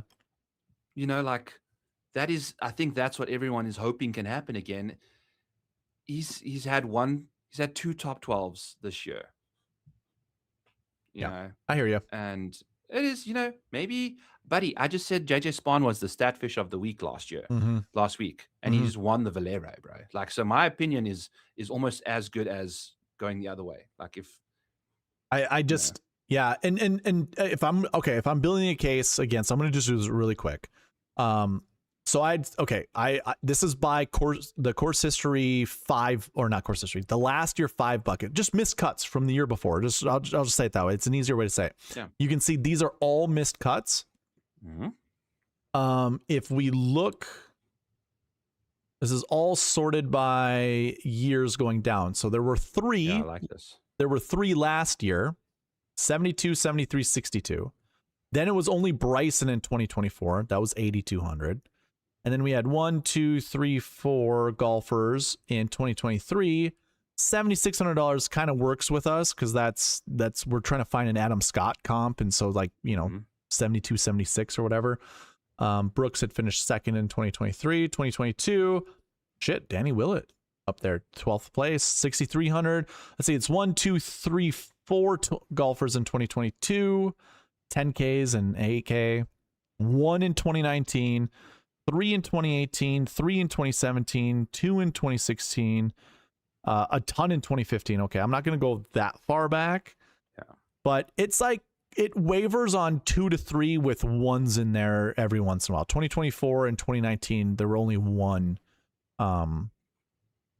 Like that is. I think that's what everyone is hoping can happen again. He's had two top 12s this year. You know, I hear you. and it is, maybe, buddy. I just said JJ Spahn was the stat fish of the week last week, and he just won the Valero, bro. Like, so my opinion is almost as good as going the other way. Like, if I just yeah, and if I'm building a case again, so I'm gonna just do this really quick. So I this is by the course history 5, or not course history, the last year 5 bucket, just missed cuts from the year before. I'll just say it that way. It's an easier way to say it. Yeah. You can see these are all missed cuts. If we look, this is all sorted by years going down. So there were 3. Yeah, I like this. There were 3 last year, 72, 73, 62. Then it was only Bryson in 2024. That was 8,200. And then we had 1, 2, 3, 4 golfers in 2023. $7,600 kind of works with us because that's we're trying to find an Adam Scott comp, and so 72, 76 or whatever. Brooks had finished second in 2023, 2022. Shit, Danny Willett up there, 12th place, 6,300. Let's see, it's 1, 2, 3, 4 golfers in 2022, 10Ks and 8K, 1 in 2019. 3 in 2018, 3 in 2017, 2 in 2016, a ton in 2015. Okay, I'm not going to go that far back, but it's like it wavers on 2 to 3 with ones in there every once in a while. 2024 and 2019, there were only one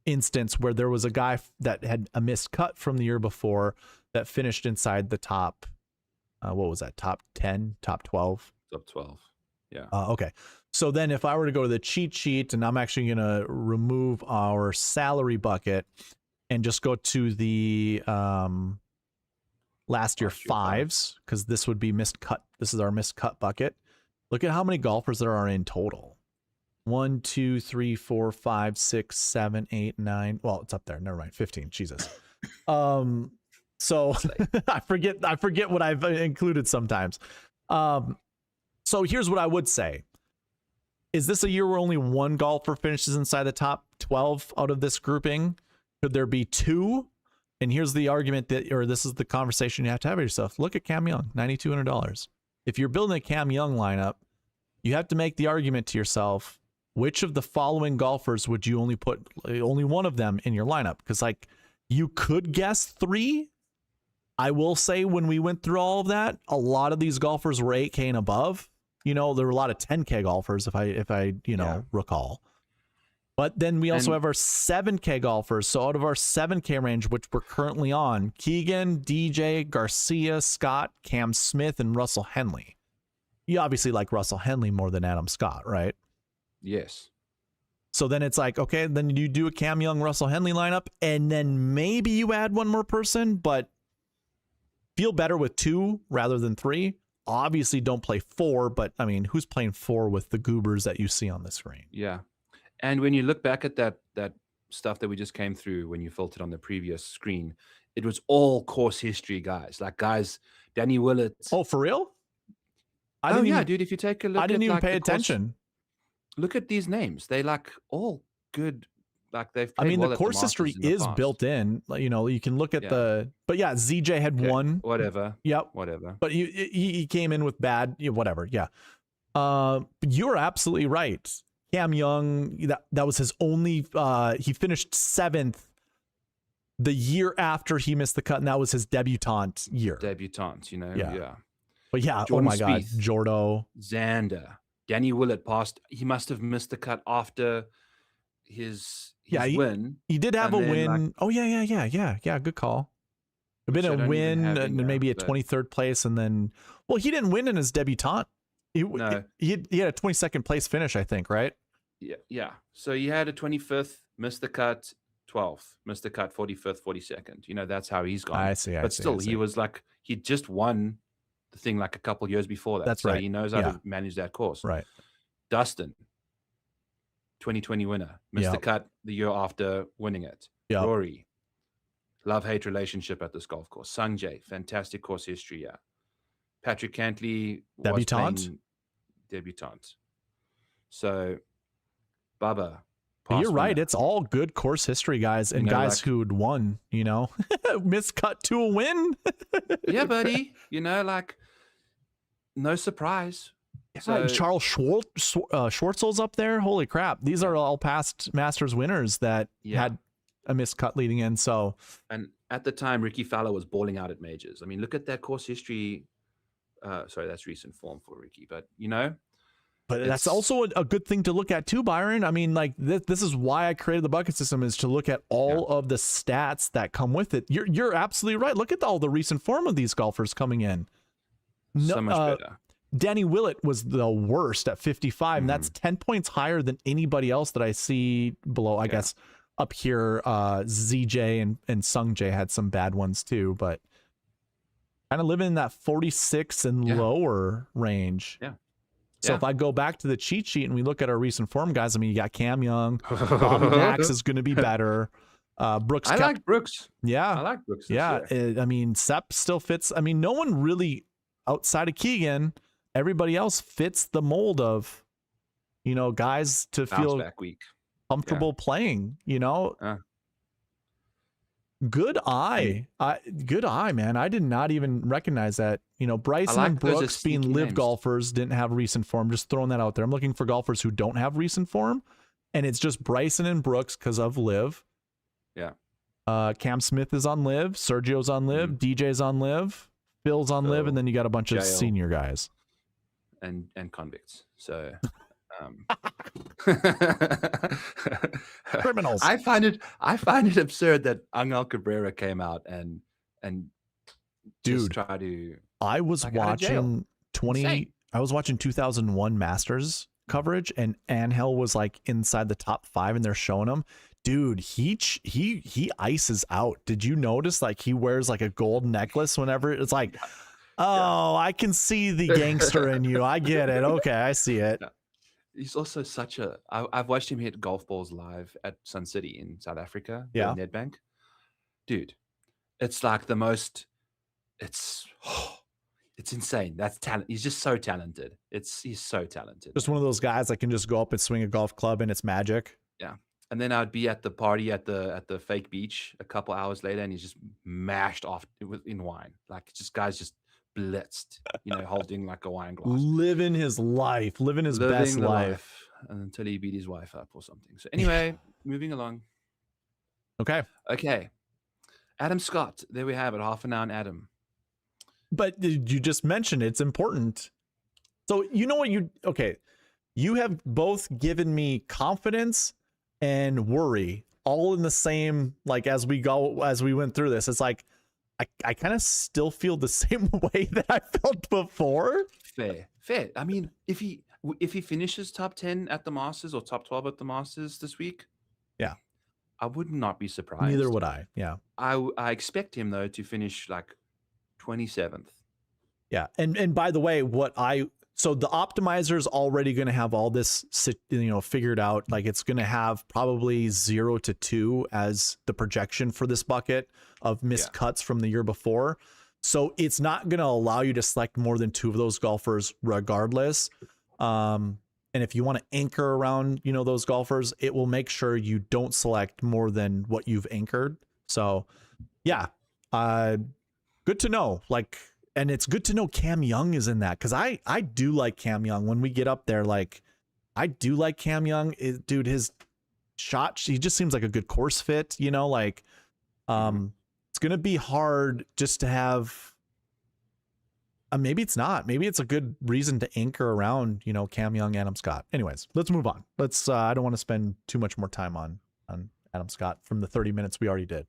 instance where there was a guy that had a missed cut from the year before that finished inside the top, what was that, top 10, top 12? Top 12. Yeah. Okay. So then if I were to go to the cheat sheet, and I'm actually going to remove our salary bucket and just go to the last year 5s, because this would be missed cut. This is our missed cut bucket. Look at how many golfers there are in total. 1, 2, 3, 4, 5, 6, 7, 8, 9. Well, it's up there. Never mind. 15. Jesus. So I forget what I've included sometimes. So here's what I would say. Is this a year where only one golfer finishes inside the top 12 out of this grouping? Could there be 2? And here's the argument this is the conversation you have to have with yourself. Look at Cam Young, $9,200. If you're building a Cam Young lineup, you have to make the argument to yourself, which of the following golfers would you only put only one of them in your lineup? Because you could guess 3. I will say when we went through all of that, a lot of these golfers were 8K and above. There were a lot of 10K golfers if I recall. But then we also have our 7K golfers. So out of our 7K range, which we're currently on, Keegan, DJ, Garcia, Scott, Cam Smith, and Russell Henley. You obviously like Russell Henley more than Adam Scott, right? Yes. So then it's like, okay, then you do a Cam Young, Russell Henley lineup, and then maybe you add one more person, but feel better with 2 rather than 3. Obviously don't play 4, but I mean, who's playing 4 with the goobers that you see on the screen? Yeah. And when you look back at that stuff that we just came through when you filtered on the previous screen, it was all course history guys. Like Danny Willett. Oh, for real? Dude, if you take a look I didn't even pay the course, attention. look at these names. They all good. Like they've played the course history is built in. You can look at but yeah, ZJ had 1. Whatever. Yep. Whatever. But he came in with bad, whatever. Yeah. But you're absolutely right. Cam Young, that was his only, he finished 7th the year after he missed the cut, and that was his debutante year. Debutants, Yeah. But yeah, Jordan oh my God, Spieth, Jordo. Xander. Danny Willett passed. He must have missed the cut after his win. He did have a win. Oh, yeah. Good call. Been which I a don't even win have in and here, maybe a but 23rd place, and then he didn't win in his debutant. He No. he had a 22nd place finish, I think, right? Yeah. So he had a 25th, missed the cut, 12th, missed the cut, 45th, 42nd. You know, that's how he's gone. I see. But still, he was like, he just won the thing like a couple years before that. That's so right. he knows how Yeah. to manage that course. Right. Dustin, 2020 winner, missed the Yep. cut the year after winning it. Yep. Rory, love-hate relationship at this golf course. Sanjay, fantastic course history. Yeah. Patrick Cantley was Debutant? playing debutant. So, Bubba. You're right. winner. It's all good course history guys and You know, guys like- who'd won, you know, miscut to a win. Yeah, buddy. You know, like, no surprise. So, Charles Schwartzel's up there. Holy crap. These are all past Masters winners that Yeah. had a miscut leading in. So, and at the time, Ricky Fowler was balling out at majors. I mean, look at that course history. Sorry, that's recent form for Ricky, but you know, but that's It's- also a good thing to look at too, Byron. I mean, like this is why I created the bucket system, is to look at all of the stats that come with it. You're absolutely right. Look at all the recent form of these golfers coming in. so much better. Danny Willett was the worst at 55, and that's 10 points higher than anybody else that I see below. I guess up here, ZJ and Sung Jae had some bad ones too, but kind of living in that 46 and lower range. Yeah. So if I go back to the cheat sheet and we look at our recent form guys, I mean, you got Cam Young, Bobby Max is going to be better. Brooks, I like Brooks. yeah, I like Brooks. this yeah. year. I mean, Sepp still fits. I mean, no one really outside of Keegan, everybody else fits the mold of, you know, guys to Bounce feel back week. comfortable playing, you know. Good eye. Good eye, man. I did not even recognize that. You know, Bryson like and those are Brooks being sneaky live names. golfers didn't have recent form. Just throwing that out there. I'm looking for golfers who don't have recent form, and it's just Bryson and Brooks because of live. Yeah. Cam Smith is on live. Sergio's on live. DJ's on live. Phil's on live, and then you got a bunch of Jail. senior guys. And convicts. So Criminals. I find it absurd that Angel Cabrera came out and just Dude, try to I was like out of jail. watching Insane. I was watching 2001 Masters coverage, and Angel was like inside the top 5, and they're showing him. Dude, he ices out. Did you notice? Like he wears like a gold necklace whenever it's like, oh, I can see the gangster in you. I get it. Okay, I see it. Yeah. He's also such a. I've watched him hit golf balls live at Sun City in South Africa. Yeah. Nedbank. Dude, it's like the most. It's insane. That's talent. He's just so talented. He's so talented. Just one of those guys that can just go up and swing a golf club, and it's magic. Yeah. And then I'd be at the party at the fake beach a couple hours later, and he's just mashed off in wine. Like just guys just blitzed, you know, holding like a wine glass. Living his life, living his Living best the life. until he beat his wife up or something. So anyway, moving along. Okay. Okay. Adam Scott. There we have it. Half an hour on Adam. But you just mentioned it's important. So you know what you have both given me confidence and worry all in the same, like as we went through this. It's like I kind of still feel the same way that I felt before. Fair. I mean, if he finishes top 10 at the Masters or top 12 at the Masters this week, yeah, I would not be surprised. Neither would I. Yeah. I expect him though to finish like 27th. Yeah. And by the way, so the optimizer's already going to have all this, you know, figured out. Like it's going to have probably 0 to 2 as the projection for this bucket of missed cuts from the year before. So it's not going to allow you to select more than 2 of those golfers regardless. And if you want to anchor around, you know, those golfers, it will make sure you don't select more than what you've anchored. So yeah, good to know. Like, and it's good to know Cam Young is in that, because I do like Cam Young. When we get up there, like I do like Cam Young. Dude, his shot, he just seems like a good course fit, you know, like it's gonna be hard just to have maybe it's not. Maybe it's a good reason to anchor around, you know, Cam Young, Adam Scott. Anyways, let's move on. Let's I don't want to spend too much more time on Adam Scott from the 30 minutes we already did.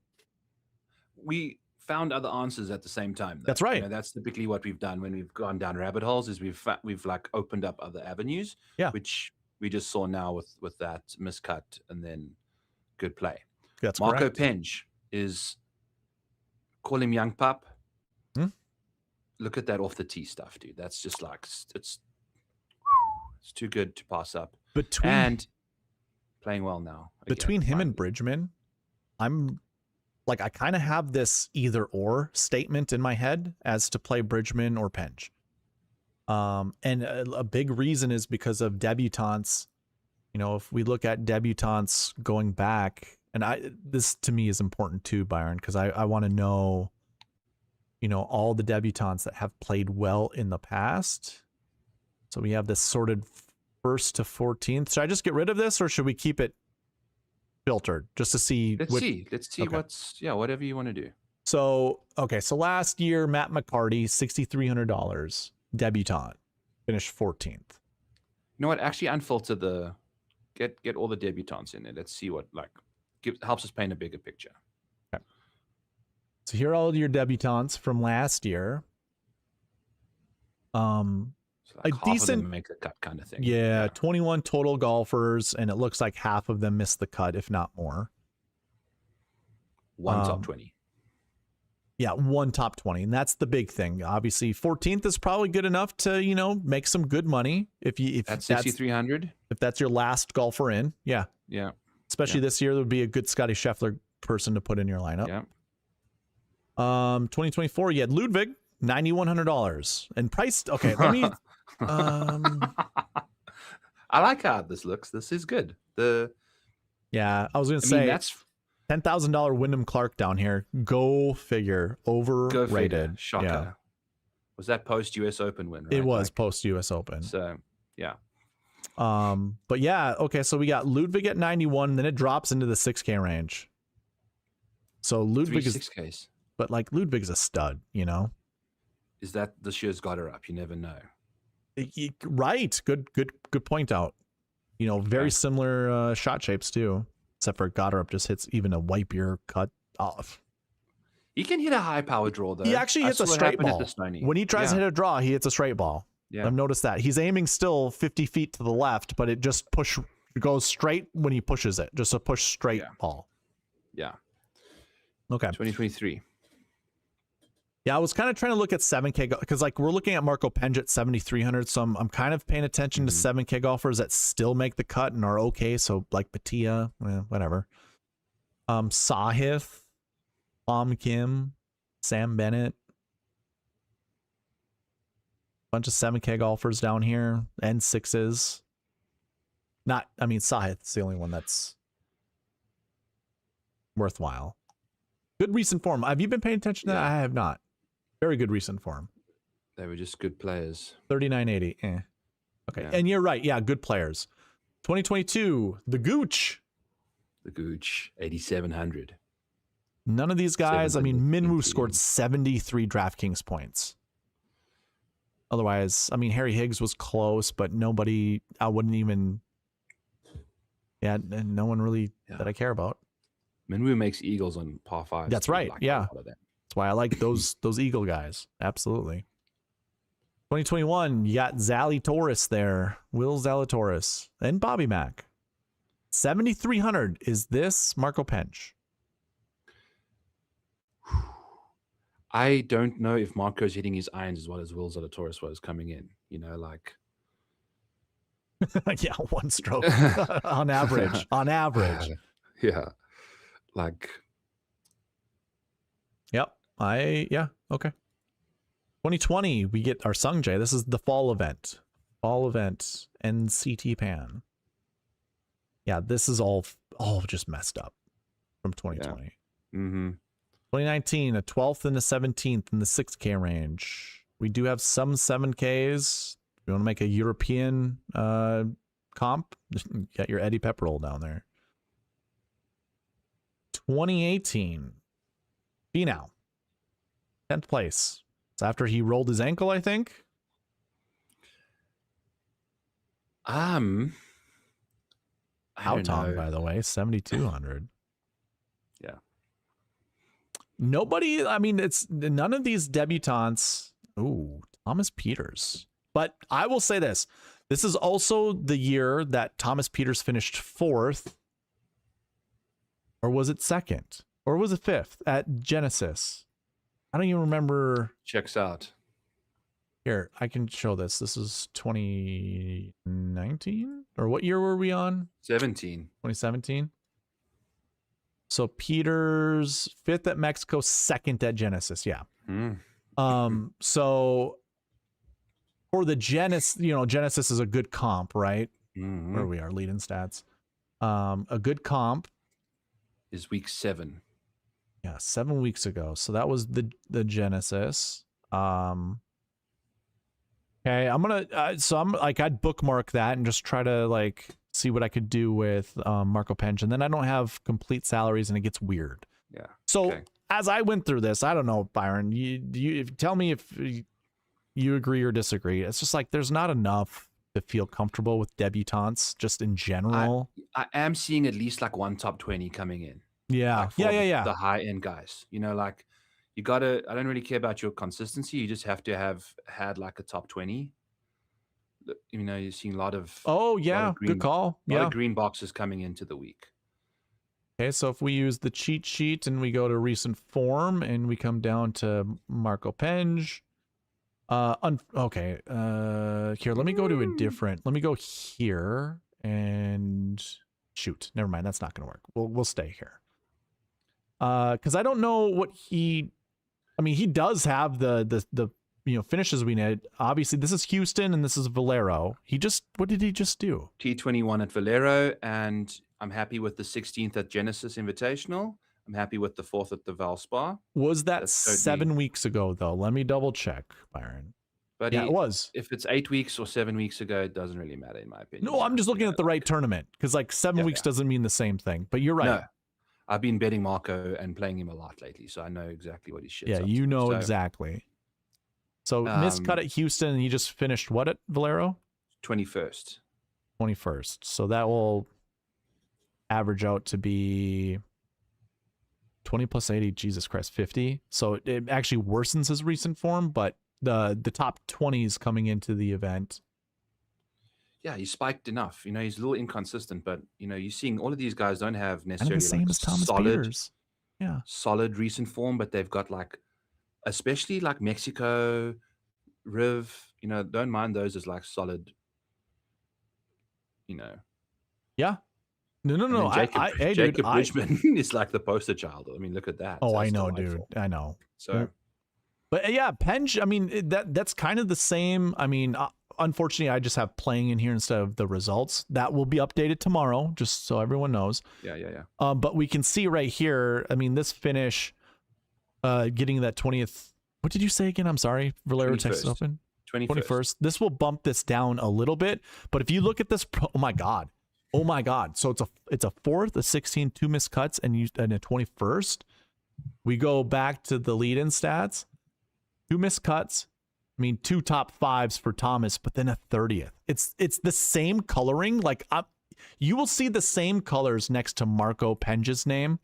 We found other answers at the same time. Though. That's right. You know, that's typically what we've done when we've gone down rabbit holes. Is we've like opened up other avenues. Yeah. Which we just saw now with that miscut and then good play. That's Marco correct. Penge is, call him young pup. Look at that off the tee stuff, dude. That's just like it's too good to pass up. And playing well now. Between him and Bridgman, I'm like, I kind of have this either or statement in my head as to play Bridgman or Penge. And a big reason is because of debutants. You know, if we look at debutants going back, and this to me is important too, Byron, because I want to know, you know, all the debutants that have played well in the past. So we have this sorted 1st to 14th. Should I just get rid of this, or should we keep it filtered just to see? Let's see okay. Whatever you want to do. So, okay. So last year, Matt McCarty, $6,300 debutant, finished 14th. You know what? Actually unfilter the, get all the debutants in there. Let's see what helps us paint a bigger picture. Okay. So here are all your debutants from last year. So like a decent make the cut kind of thing. Yeah, 21 total golfers, and it looks like half of them missed the cut, if not more. One top 20. Yeah, one top 20, and that's the big thing. Obviously, 14th is probably good enough to, you know, make some good money if that's 6,300. If that's your last golfer in, yeah. Especially this year, there would be a good Scottie Scheffler person to put in your lineup. 2024, you had Ludwig, $9,100, and priced. Okay, let me. I like how this looks. This is good. I was gonna say that's $10,000 Wyndham Clark down here. Go figure. Overrated. Shocker. Yeah. Was that post US Open win? Right? It was post US Open. So yeah. But yeah, okay. So we got Ludwig at 91, then it drops into the 6K range. So Ludwig is 6Ks. But like Ludwig's a stud, you know. Is that this year's got her up? You never know. Right. Good point out. You know, very similar shot shapes too, except for Goddard just hits even a wipe your cut off. He can hit a high power draw though. He actually hits a straight ball. When he tries to hit a draw, he hits a straight ball. Yeah. I've noticed that. He's aiming still 50 feet to the left, but it just goes straight when he pushes it. Just a push straight ball. Yeah. Okay. 2023. Yeah, I was kind of trying to look at 7K because like we're looking at Marco Penge at 7,300, so I'm kind of paying attention to 7K golfers that still make the cut and are okay. So like Batia, whatever. Sahith, Kim, Sam Bennett, bunch of 7K golfers down here and 6s. Sahith's the only one that's worthwhile. Good recent form. Have you been paying attention to that? I have not. Very good recent form. They were just good players. 39.80. Okay. Yeah. And you're right. Yeah, good players. 2022, the Gooch. The Gooch, 8,700. None of these guys, Minwoo scored 73 DraftKings points. Otherwise, Harry Higgs was close, but nobody, I wouldn't even, and no one really that I care about. Minwoo makes eagles on par 5. That's right. That's why I like those Eagle guys. Absolutely. 2021, you got Zalatoris there. Will Zalatoris and Bobby Mack. 7,300. Is this Marco Penge? I don't know if Marco's hitting his irons as well as Will Zalatoris was coming in. You know, like. Yeah, one stroke on average. On average. Yeah. Like. Yep. Okay. 2020, we get our Sungjae. This is the fall event. NCT Pan. Yeah, this is all just messed up from 2020. Yeah. Mm-hmm. 2019, a 12th and a 17th in the 6K range. We do have some 7Ks. You want to make a European comp? Got your Eddie Pepperell down there. 2018, Finau, 10th place. It's after he rolled his ankle, I think. How Tom, by the way, 7,200. Yeah. nobody, I mean, it's none of these debutants. Ooh, Thomas Peters. But I will say this. This is also the year that Thomas Peters finished 4th. Or was it 2nd? Or was it 5th at Genesis? I don't even remember. Checks out. Here, I can show this. This is 2019? Or what year were we on? 17. 2017. So Peters 5th at Mexico, 2nd at Genesis. Yeah. So for the Genesis, Genesis is a good comp, right? Where we are, lead in stats. A good comp is week 7. Yeah, 7 weeks ago. So that was the Genesis. Okay, I'm gonna so I'm like, I'd bookmark that and just try to like see what I could do with Marco Penge, and then I don't have complete salaries and it gets weird. Yeah. So as I went through this, I don't know, Byron, you tell me if you agree or disagree. It's just like there's not enough to feel comfortable with debutantes just in general. I am seeing at least like one top 20 coming in. Yeah. Like the high end guys, like you gotta, I don't really care about your consistency. You just have to have had like a top 20. You're seeing a lot of, good call. A lot of green boxes coming into the week. Okay, so if we use the cheat sheet and we go to recent form and we come down to Marco Penge, here, let me go to a different, let me go here and shoot, never mind, that's not gonna work. We'll stay here. Because I don't know what he does have the finishes we need. Obviously, this is Houston and this is Valero. What did he just do? T21 at Valero, and I'm happy with the 16th at Genesis Invitational. I'm happy with the 4th at the Valspar. Was that 7 weeks ago, though? Let me double check, Byron. But yeah, it was. If it's 8 weeks or 7 weeks ago, it doesn't really matter, in my opinion. No, I'm just looking at the right tournament, because like 7 weeks doesn't mean the same thing. But you're right. No, I've been betting Marco and playing him a lot lately, so I know exactly what he shits. Yeah, you know exactly. So miscut at Houston, and he just finished what at Valero? 21st. 21st. So that will average out to be 20 plus 80, Jesus Christ, 50. So it actually worsens his recent form, but the top 20s coming into the event. Yeah, he spiked enough. He's a little inconsistent, but you're seeing all of these guys don't have necessarily the same as Thomas Peters. Yeah, solid recent form, but they've got like, especially like Mexico, Riv, don't mind those as like solid, Yeah. No. Jacob Bridgman is like the poster child. I mean, look at that. Oh, I know, dude. I know. So, but yeah, Penge, I mean, that's kind of the same. I mean, unfortunately, I just have playing in here instead of the results. That will be updated tomorrow, just so everyone knows. Yeah. But we can see right here, I mean, this finish, getting that 20th. What did you say again? I'm sorry. Valero Texas Open? 21st. This will bump this down a little bit. But if you look at this, oh my God. So it's a 4th, a 16th, 2 missed cuts, and a 21st. We go back to the lead-in stats. 2 missed cuts. I mean, 2 top 5s for Thomas, but then a 30th. It's the same coloring. Like you will see the same colors next to Marco Penge's name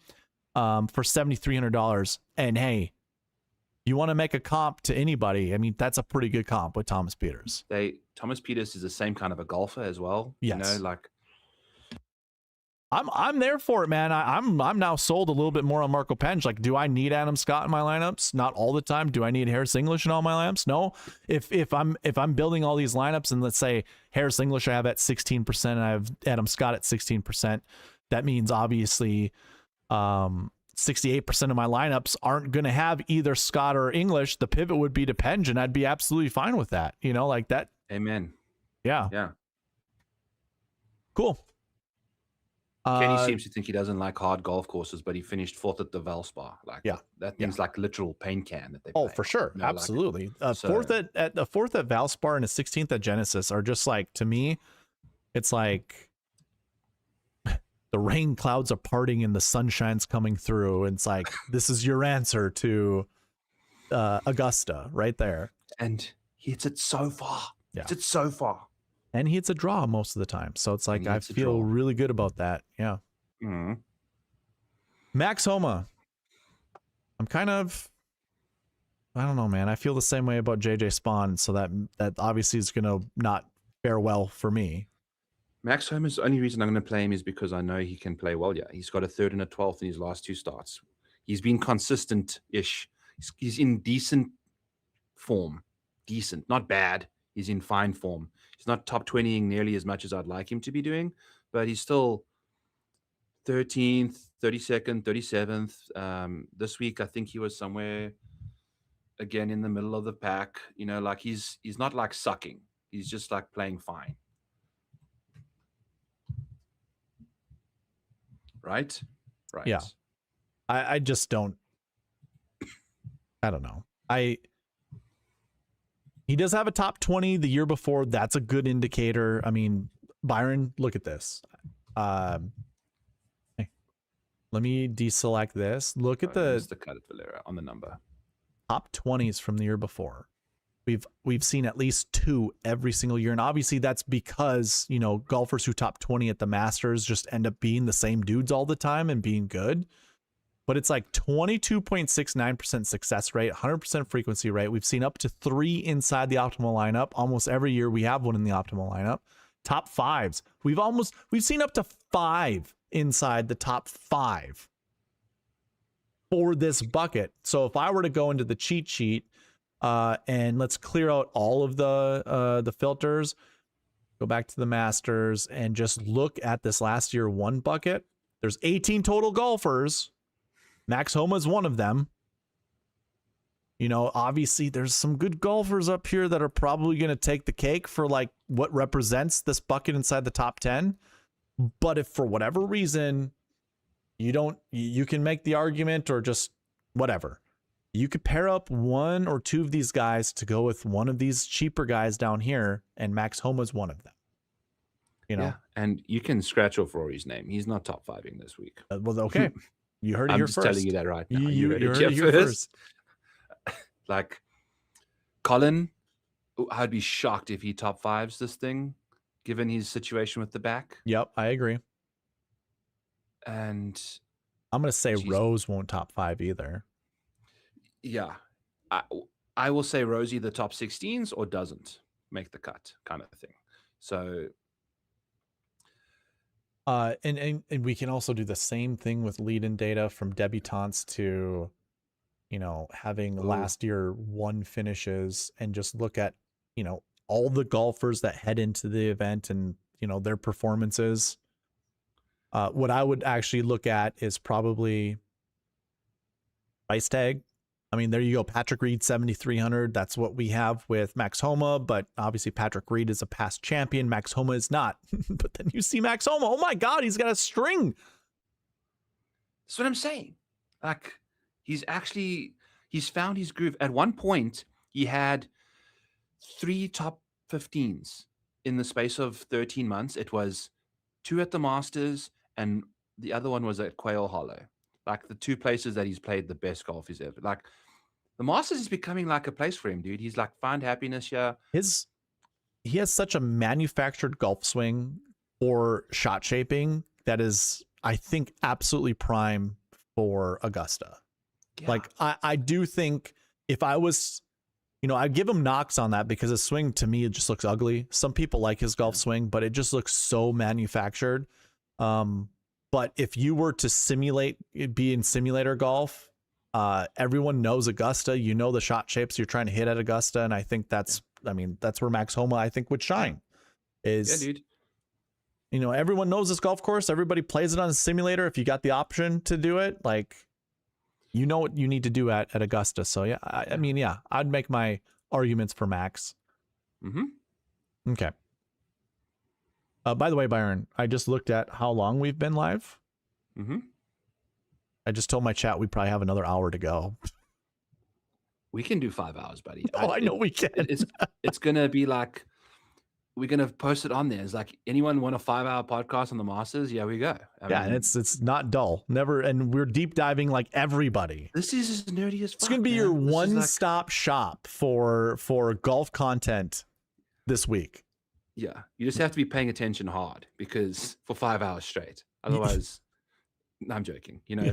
for $7,300. And hey, you want to make a comp to anybody? I mean, that's a pretty good comp with Thomas Peters. Thomas Peters is the same kind of a golfer as well. Yes. Like I'm there for it, man. I'm now sold a little bit more on Marco Penge. Like, do I need Adam Scott in my lineups? Not all the time. Do I need Harris English in all my lineups? No. If I'm building all these lineups and let's say Harris English I have at 16% and I have Adam Scott at 16%, that means obviously 68% of my lineups aren't going to have either Scott or English. The pivot would be to Penge, and I'd be absolutely fine with that. Like that. Amen. Yeah. Cool. Kenny seems to think he doesn't like hard golf courses, but he finished 4th at the Valspar. Like, that thing's like literal paint can that they play. Oh, for sure. Absolutely. Like, 4th at 4th at Valspar and a 16th at Genesis are just like, to me, it's like the rain clouds are parting and the sunshine's coming through. And it's like, this is your answer to Augusta right there. And he hits it so far. Yeah. Hits it so far. And he hits a draw most of the time. So it's like, I feel really good about that. Yeah. Mm-hmm. Max Homa. I'm kind of, I don't know, man. I feel the same way about JJ Spawn, so that obviously is going to not fare well for me. Max Homa's the only reason I'm going to play him is because I know he can play well. Yeah, he's got a 3rd and a 12th in his last 2 starts. He's been consistent-ish. He's in decent form. Decent, not bad. He's in fine form. He's not top 20ing nearly as much as I'd like him to be doing, but he's still 13th, 32nd, 37th. This week, I think he was somewhere again in the middle of the pack. You know, like he's not like sucking. He's just like playing fine. Right? Right. Yeah. I just don't. I don't know. He does have a top 20 the year before. That's a good indicator. I mean, Byron, look at this. Hey, let me deselect this. Look at the cut at Valero on the number. Top 20s from the year before. We've seen at least 2 every single year. And obviously that's because, you know, golfers who top 20 at the Masters just end up being the same dudes all the time and being good. But it's like 22.69% success rate, 100% frequency rate. We've seen up to 3 inside the optimal lineup. Almost every year we have one in the optimal lineup. Top 5s. We've seen up to 5 inside the top 5 for this bucket. So if I were to go into the cheat sheet, and let's clear out all of the filters, go back to the Masters and just look at this last year 1 bucket. There's 18 total golfers. Max Homa is one of them. You know, obviously there's some good golfers up here that are probably going to take the cake for like what represents this bucket inside the top 10. But if for whatever reason you can make the argument or just whatever, you could pair up 1 or 2 of these guys to go with one of these cheaper guys down here, and Max Homa is one of them. You know, yeah, and you can scratch off Rory's name. He's not top 5ing this week. Well, okay, you heard it here first. I'm just telling you that right now. You heard it here first. Like Colin, I'd be shocked if he top 5s this thing, given his situation with the back. Yep, I agree. And I'm gonna say Rose won't top 5 either. Yeah, I will say Rosie the top 16s or doesn't make the cut kind of thing. So, and we can also do the same thing with lead-in data from debutants to, you know, having last year 1 finishes and just look at, you know, all the golfers that head into the event and, you know, their performances. What I would actually look at is probably price tag. I mean, there you go. Patrick Reed, 7,300. That's what we have with Max Homa, but obviously Patrick Reed is a past champion. Max Homa is not. But then you see Max Homa. Oh my God, he's got a string. That's what I'm saying. Like, he's found his groove. At one point, he had 3 top 15s in the space of 13 months. It was 2 at the Masters, and the other one was at Quail Hollow. Like the 2 places that he's played the best golf he's ever. Like, the Masters is becoming like a place for him, dude. He's like find happiness here. He has such a manufactured golf swing for shot shaping that is, I think, absolutely prime for Augusta. Yeah. Like I do think if I was, you know, I'd give him knocks on that because his swing to me, it just looks ugly. Some people like his golf swing, but it just looks so manufactured. But if you were to be in simulator golf, everyone knows Augusta. You know the shot shapes you're trying to hit at Augusta, and I think that's where Max Homa I think would shine. Yeah, dude. You know, everyone knows this golf course. Everybody plays it on a simulator. If you got the option to do it, like, you know what you need to do at Augusta. So yeah, I mean, yeah, I'd make my arguments for Max. Mm-hmm. Okay. By the way, Byron, I just looked at how long we've been live. Mm-hmm. I just told my chat we probably have another hour to go. We can do 5 hours, buddy. I know we can. It's gonna be like, we're gonna post it on there. It's like, anyone want a 5-hour podcast on the Masters? Yeah, we go. I mean, and it's not dull. Never, and we're deep diving like everybody. This is as nerdy as fuck. It's gonna be your one-stop shop for golf content this week. Yeah, you just have to be paying attention hard because for 5 hours straight. Otherwise, I'm joking. You know,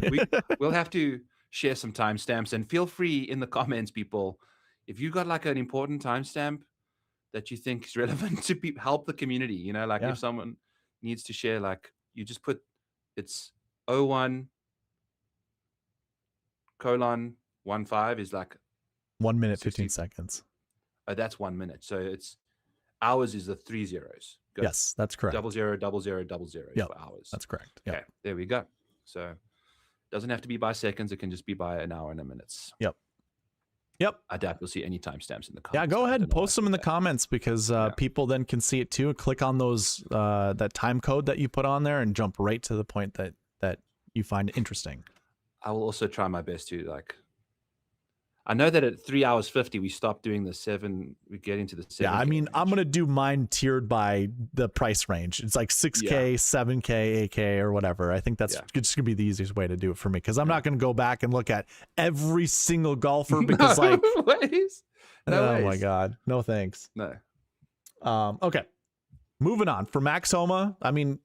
we'll have to share some timestamps, and feel free in the comments, people, if you got like an important timestamp that you think is relevant to help the community, you know, like if someone needs to share, like you just put it's 01:15 is like 1 minute 15 seconds. That's 1 minute. So it's hours is the 3 zeros. Good. Yes, that's correct. 000000 for hours. That's correct. Yep. Okay, there we go. So it doesn't have to be by seconds. It can just be by an hour and a minutes. Yep. I doubt you'll see any timestamps in the comments. Yeah, go ahead and post them in the comments, because people then can see it too and click on those that time code that you put on there and jump right to the point that you find interesting. I will also try my best to, like, I know that at 3 hours 50 we stopped doing the 7. We get into the 7. Yeah, I mean, I'm gonna do mine tiered by the price range. It's like 6K, 7K, 8K, or whatever. I think that's just gonna be the easiest way to do it for me, because I'm not gonna go back and look at every single golfer, because like, oh my god, no thanks. No. Okay, moving on for Max Homa. I mean,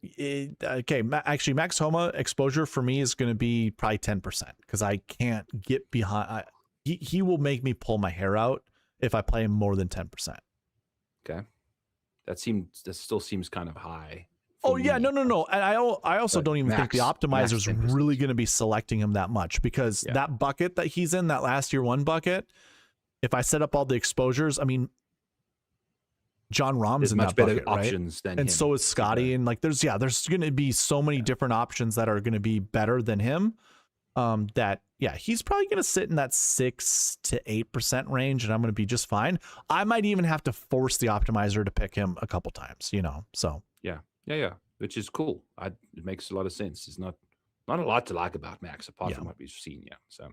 actually, Max Homa exposure for me is gonna be probably 10%, because I can't get behind. He will make me pull my hair out if I play him more than 10%. Okay, that still seems kind of high. Oh yeah, no. And I also don't even think the optimizer is really going to be selecting him that much, because that bucket that he's in, that last year 1 bucket, if I set up all the exposures, I mean, John Rahm's in that bucket, options right? Than and him. So is Scottie, and like there's going to be so many different options that are going to be better than him. He's probably going to sit in that 6 to 8% range, and I'm going to be just fine. I might even have to force the optimizer to pick him a couple times, you know. So yeah, which is cool. It makes a lot of sense. There's not a lot to like about Max apart from what we've seen. Yeah. So.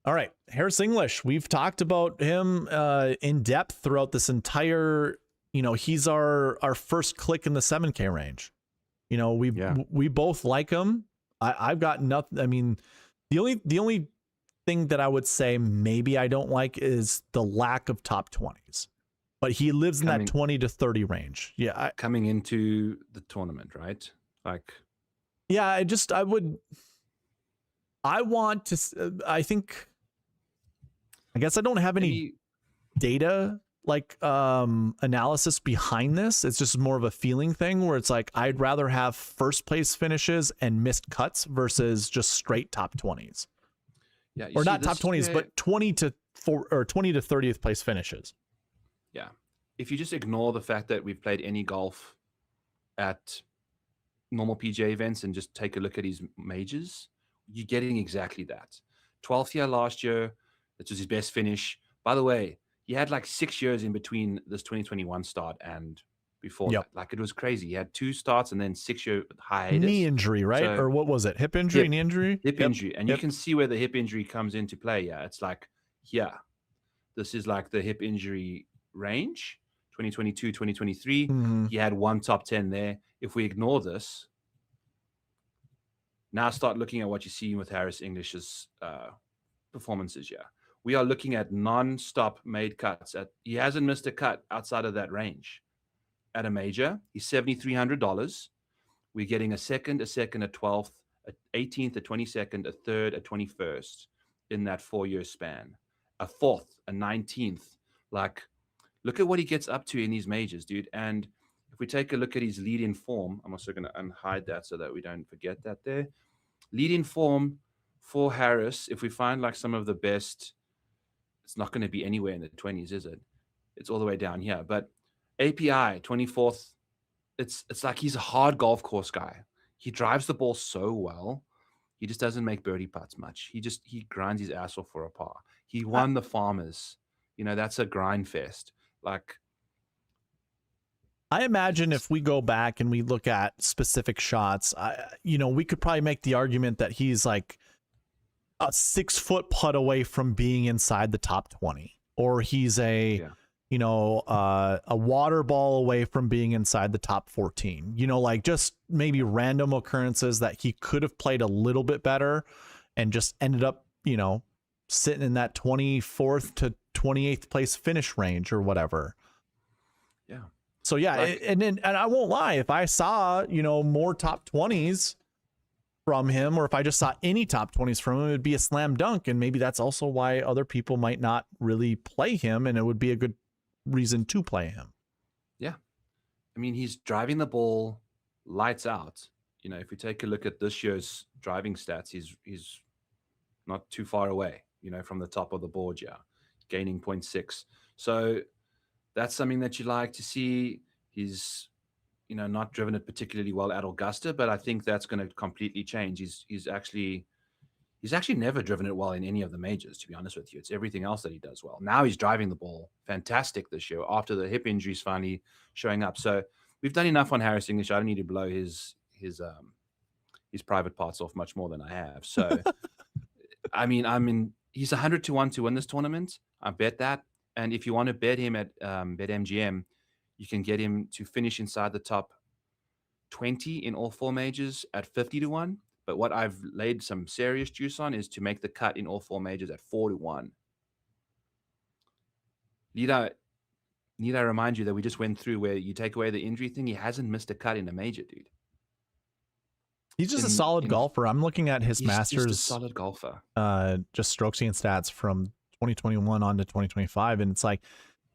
All right, Harris English. We've talked about him in depth throughout this entire. You know, he's our first click in the 7K range. You know, we both like him. I've got nothing. I mean, the only thing that I would say maybe I don't like is the lack of top 20s, but he lives in that 20 to 30 range. Yeah. Coming into the tournament, right? Like, yeah, I guess I don't have any data like analysis behind this. It's just more of a feeling thing where it's like I'd rather have first place finishes and missed cuts versus just straight top 20s. Yeah, or not top 20s, but 20 to 30th place finishes. Yeah. If you just ignore the fact that we've played any golf at normal PGA events and just take a look at his majors, you're getting exactly that. 12th year last year, that was his best finish. By the way, he had like 6 years in between this 2021 start and before that. Like, it was crazy. He had 2 starts and then 6-year hiatus. Knee injury, right? So, or what was it? Hip injury, knee injury? Hip injury. And you can see where the hip injury comes into play. Yeah. It's like, this is like the hip injury range, 2022, 2023. Mm-hmm. He had 1 top 10 there. If we ignore this, now start looking at what you're seeing with Harris English's performances. Yeah. We are looking at non-stop made cuts. He hasn't missed a cut outside of that range. At a major, he's $7,300. We're getting a second, a 12th, a 18th, a 22nd, a 3rd, a 21st in that 4-year span. A 4th, a 19th. Like, look at what he gets up to in these majors, dude. And if we take a look at his lead-in form, I'm also going to unhide that so that we don't forget that there. Lead-in form for Harris, if we find like some of the best, it's not going to be anywhere in the 20s, is it? It's all the way down here. But API, 24th, it's like he's a hard golf course guy. He drives the ball so well. He just doesn't make birdie putts much. He grinds his ass off for a par. He won the Farmers. You know, that's a grind fest. Like, I imagine if we go back and we look at specific shots, we could probably make the argument that he's like a 6-foot putt away from being inside the top 20, or he's a water ball away from being inside the top 14, like just maybe random occurrences that he could have played a little bit better and just ended up, sitting in that 24th to 28th place finish range or whatever. Yeah. So yeah. And I won't lie. If I saw, more top 20s, from him, or if I just saw any top 20s from him, it would be a slam dunk. And maybe that's also why other people might not really play him, and it would be a good reason to play him. Yeah. I mean, he's driving the ball lights out. You know, if we take a look at this year's driving stats, he's not too far away, you know, from the top of the board, gaining 0.6. So that's something that you like to see. He's, you know, not driven it particularly well at Augusta, but I think that's going to completely change. He's actually never driven it well in any of the majors, to be honest with you. It's everything else that he does well. Now he's driving the ball fantastic this year after the hip injuries finally showing up. So we've done enough on Harris English. I don't need to blow his private parts off much more than I have. So I mean, he's 100 to 1 to win this tournament. I bet that. And if you want to bet him at BetMGM, you can get him to finish inside the top 20 in all 4 majors at 50 to 1. But what I've laid some serious juice on is to make the cut in all 4 majors at 4 to 1. Need I remind you that we just went through where you take away the injury thing, he hasn't missed a cut in a major, dude. He's just a solid golfer. I'm looking at his Masters. Just a solid golfer. Just strokes and stats from 2021 on to 2025, and it's like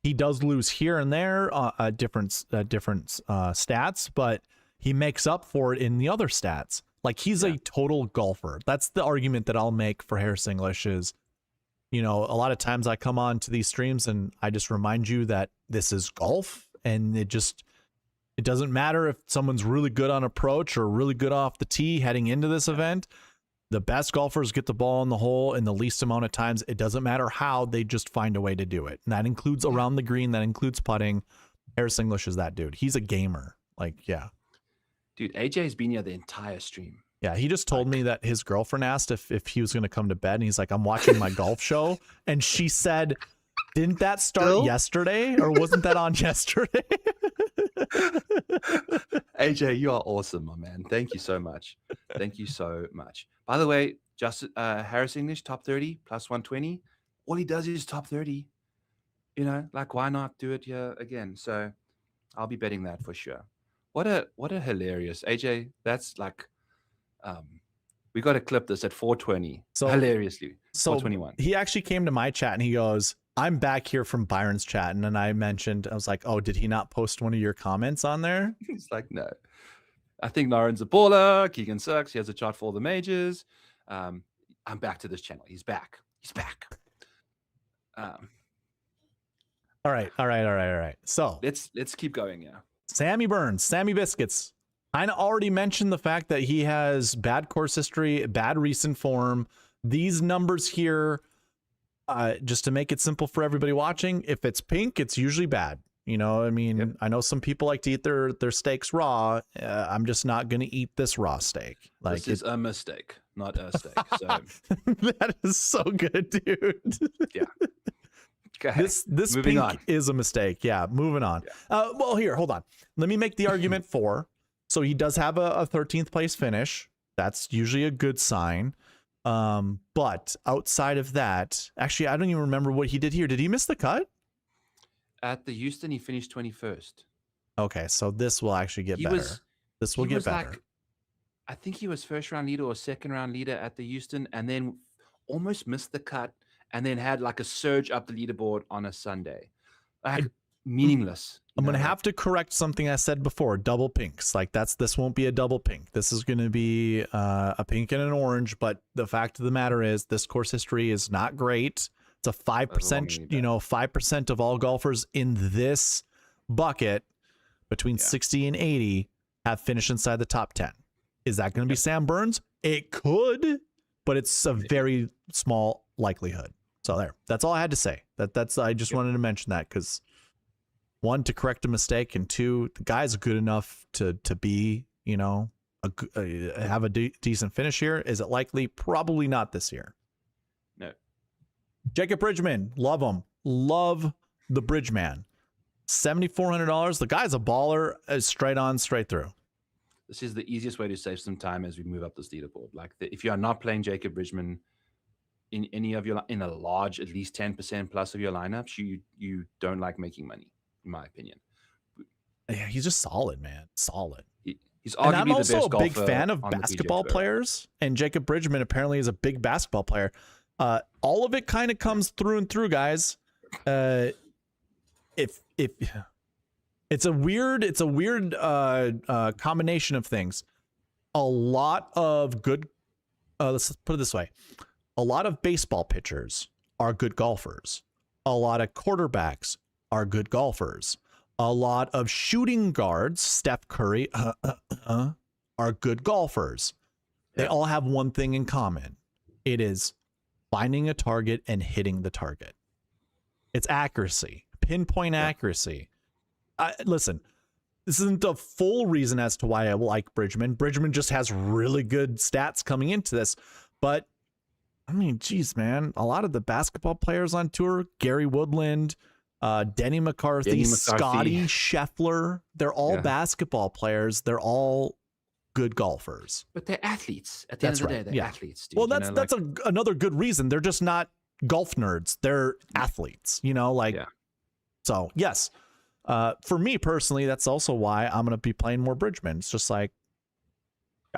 he does lose here and there, different stats, but he makes up for it in the other stats. Like he's a total golfer. That's the argument that I'll make for Harris English is, you know, a lot of times I come on to these streams and I just remind you that this is golf, and it doesn't matter if someone's really good on approach or really good off the tee heading into this event. The best golfers get the ball in the hole in the least amount of times. It doesn't matter how, they just find a way to do it. And that includes around the green, that includes putting. Harris English is that dude. He's a gamer. Like, yeah. Dude, AJ's been here the entire stream. Yeah, he just told me that his girlfriend asked if he was going to come to bed, and he's like, I'm watching my golf show. And she said, didn't that start yesterday? Or wasn't that on yesterday? AJ, you are awesome, my man. Thank you so much. Thank you so much. By the way, just Harris English, top 30, plus 120. All he does is top 30. You know, like, why not do it here again? So I'll be betting that for sure. What a hilarious AJ. That's like, we got to clip this at 420. So hilariously, 421. He actually came to my chat and he goes, I'm back here from Byron's chat. And then I was like, oh, did he not post one of your comments on there? He's like, no. I think Lauren's a baller. Keegan sucks. He has a chart for all the majors. I'm back to this channel. He's back. He's back. All right. So let's keep going. Yeah. Sammy Burns, Sammy Biscuits. I already mentioned the fact that he has bad course history, bad recent form. These numbers here, just to make it simple for everybody watching, if it's pink, it's usually bad. You know, I mean, I know some people like to eat their steaks raw. I'm just not going to eat this raw steak. Like, this is a mistake, not a steak. So that is so good, dude. Yeah. Okay. This pink is a mistake. Yeah, moving on. Yeah. Well, here, hold on. Let me make the argument for. So he does have a 13th place finish. That's usually a good sign. But outside of that, actually, I don't even remember what he did here. Did he miss the cut? At the Houston, he finished 21st. Okay, so this will actually get better. This will get better. Like, I think he was first round leader or second round leader at the Houston, and then almost missed the cut, and then had like a surge up the leaderboard on a Sunday. Like, meaningless. I'm going to have to correct something I said before. Double pinks. Like, this won't be a double pink. This is going to be a pink and an orange. But the fact of the matter is this course history is not great. It's a 5%, 5% of all golfers in this bucket between 60 and 80 have finished inside the top 10. Is that going to be Sam Burns? It could, but it's a very small likelihood. So there, that's all I had to say. I just wanted to mention that because, one, to correct a mistake, and two, the guy's good enough to be, have a decent finish here. Is it likely? Probably not this year. No. Jacob Bridgman, love him. Love the Bridgeman. $7,400. The guy's a baller, straight on, straight through. This is the easiest way to save some time as we move up this leaderboard. Like, if you are not playing Jacob Bridgman in any of in a large, at least 10% plus of your lineups, you don't like making money, in my opinion. Yeah, he's just solid, man. Solid. He's And arguably I'm the also best a big golfer fan of on the PGA basketball Tour. players, and Jacob Bridgman apparently is a big basketball player. All of it kind of comes through and through, guys. If it's a weird combination of things. A lot of good, let's put it this way. A lot of baseball pitchers are good golfers. A lot of quarterbacks are good golfers. A lot of shooting guards, Steph Curry, are good golfers. They all have one thing in common. It is finding a target and hitting the target. It's accuracy, pinpoint accuracy. Listen, this isn't the full reason as to why I like Bridgman. Bridgman just has really good stats coming into this. But, I mean, geez, man, a lot of the basketball players on tour, Gary Woodland, Denny McCarthy, Scottie, Scheffler, they're all basketball players. They're all good golfers. But they're athletes. At the end of the day, they're athletes. Dude, well, that's another good reason. They're just not golf nerds. They're athletes, So, yes. For me personally, that's also why I'm going to be playing more Bridgman. It's just like,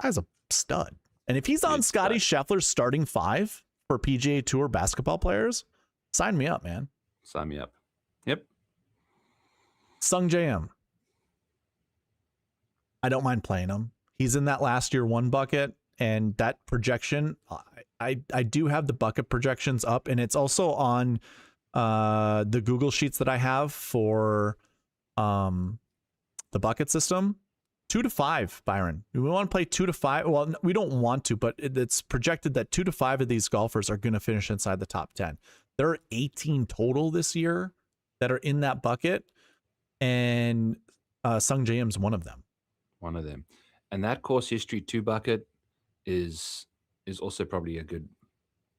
guy's a stud. And if he's on Scottie Scheffler's starting 5 for PGA Tour basketball players, sign me up, man. Sign me up. Yep. Sung JM. I don't mind playing him. He's in that last year 1 bucket, and that projection, I do have the bucket projections up, and it's also on the Google Sheets that I have for the bucket system. 2 to 5, Byron. We want to play 2 to 5. Well, we don't want to, but it's projected that 2 to 5 of these golfers are going to finish inside the top 10. There are 18 total this year that are in that bucket, and Sung Jaeim's one of them. One of them. And that course history 2 bucket is also probably a good.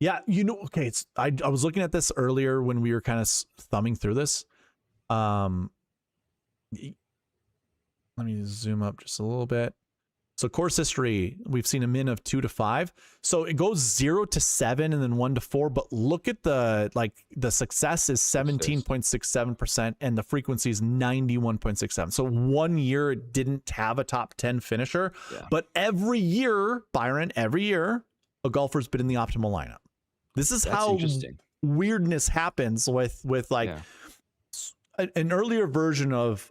Yeah, okay. I was looking at this earlier when we were kind of thumbing through this. Let me zoom up just a little bit. So course history, we've seen a min of 2 to 5. So it goes 0 to 7 and then 1 to 4. But look at the success is 17.67% and the frequency is 91.67. So 1 year it didn't have a top 10 finisher. Yeah. But every year, Byron, a golfer's been in the optimal lineup. This is how weirdness happens with an earlier version of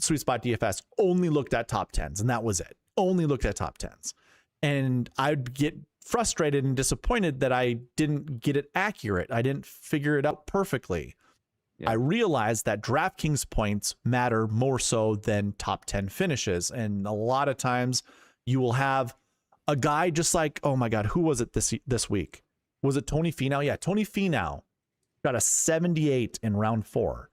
SweetSpot DFS only looked at top 10s, and that was it. Only looked at top 10s. And I'd get frustrated and disappointed that I didn't get it accurate. I didn't figure it out perfectly. Yeah. I realized that DraftKings points matter more so than top 10 finishes. And a lot of times you will have a guy just like, oh my God, who was it this week? Was it Tony Finau? Yeah, Tony Finau got a 78 in round 4.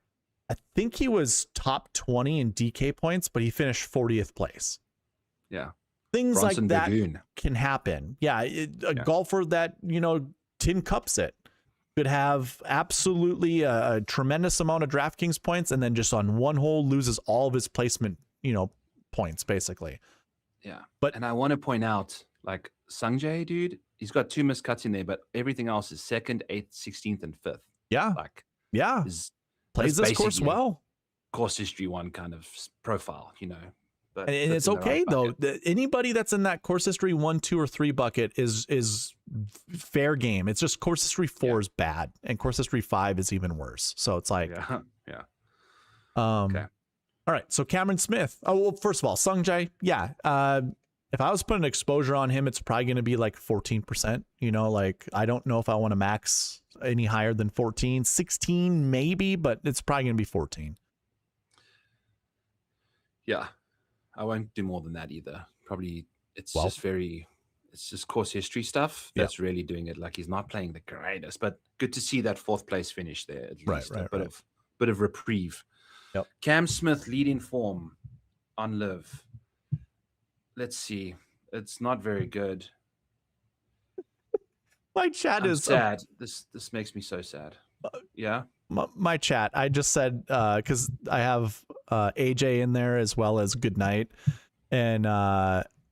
I think he was top 20 in DK points, but he finished 40th place. Yeah. Things Bronson like that can happen. Yeah. Golfer that, tin cups it could have absolutely a tremendous amount of DraftKings points and then just on one hole loses all of his placement, points basically. Yeah. And I want to point out, like Sungjae, dude, he's got 2 missed cuts in there, but everything else is 2nd, 8th, 16th, and 5th. Yeah. Plays this course well. Course history 1 kind of profile, But and it's okay though. Anybody that's in that course history 1, 2, or 3 bucket is fair game. It's just course history 4 is bad, and course history 5 is even worse. So it's like, yeah. Okay. All right. So Cameron Smith. Oh well, first of all, Sungjae. Yeah. If I was putting exposure on him, it's probably going to be like 14%. I don't know if I want to max any higher than 14, 16 maybe, but it's probably going to be 14. Yeah. I won't do more than that either. Probably it's just course history stuff that's really doing it. Like he's not playing the greatest, but good to see that 4th place finish there. At least a bit of reprieve. Yep. Cam Smith leading form on Live. Let's see. It's not very good. My chat is sad. This makes me so sad. Yeah. My chat. I just said because I have AJ in there as well as Goodnight, and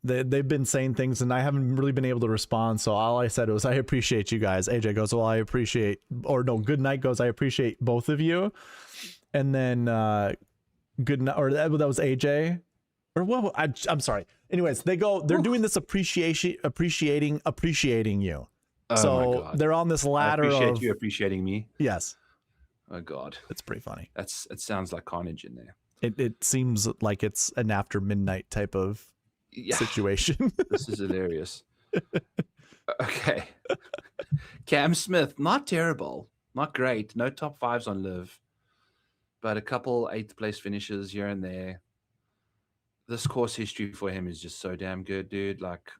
they've been saying things, and I haven't really been able to respond. So all I said was, "I appreciate you guys." AJ goes, "Well, I appreciate," or no, Goodnight goes, "I appreciate both of you," and then Goodnight, or that was AJ. Or well, I'm sorry. Anyways, they're doing this appreciating you. Oh my So God. they're on this I ladder appreciate of you appreciating me. yes. Oh God. It's pretty funny. It sounds like carnage in there. It seems like it's an after midnight type of situation. This is hilarious. Okay. Cam Smith, not terrible, not great. No top fives on Live, but a couple 8th place finishes here and there. This course history for him is just so damn good, dude. Like,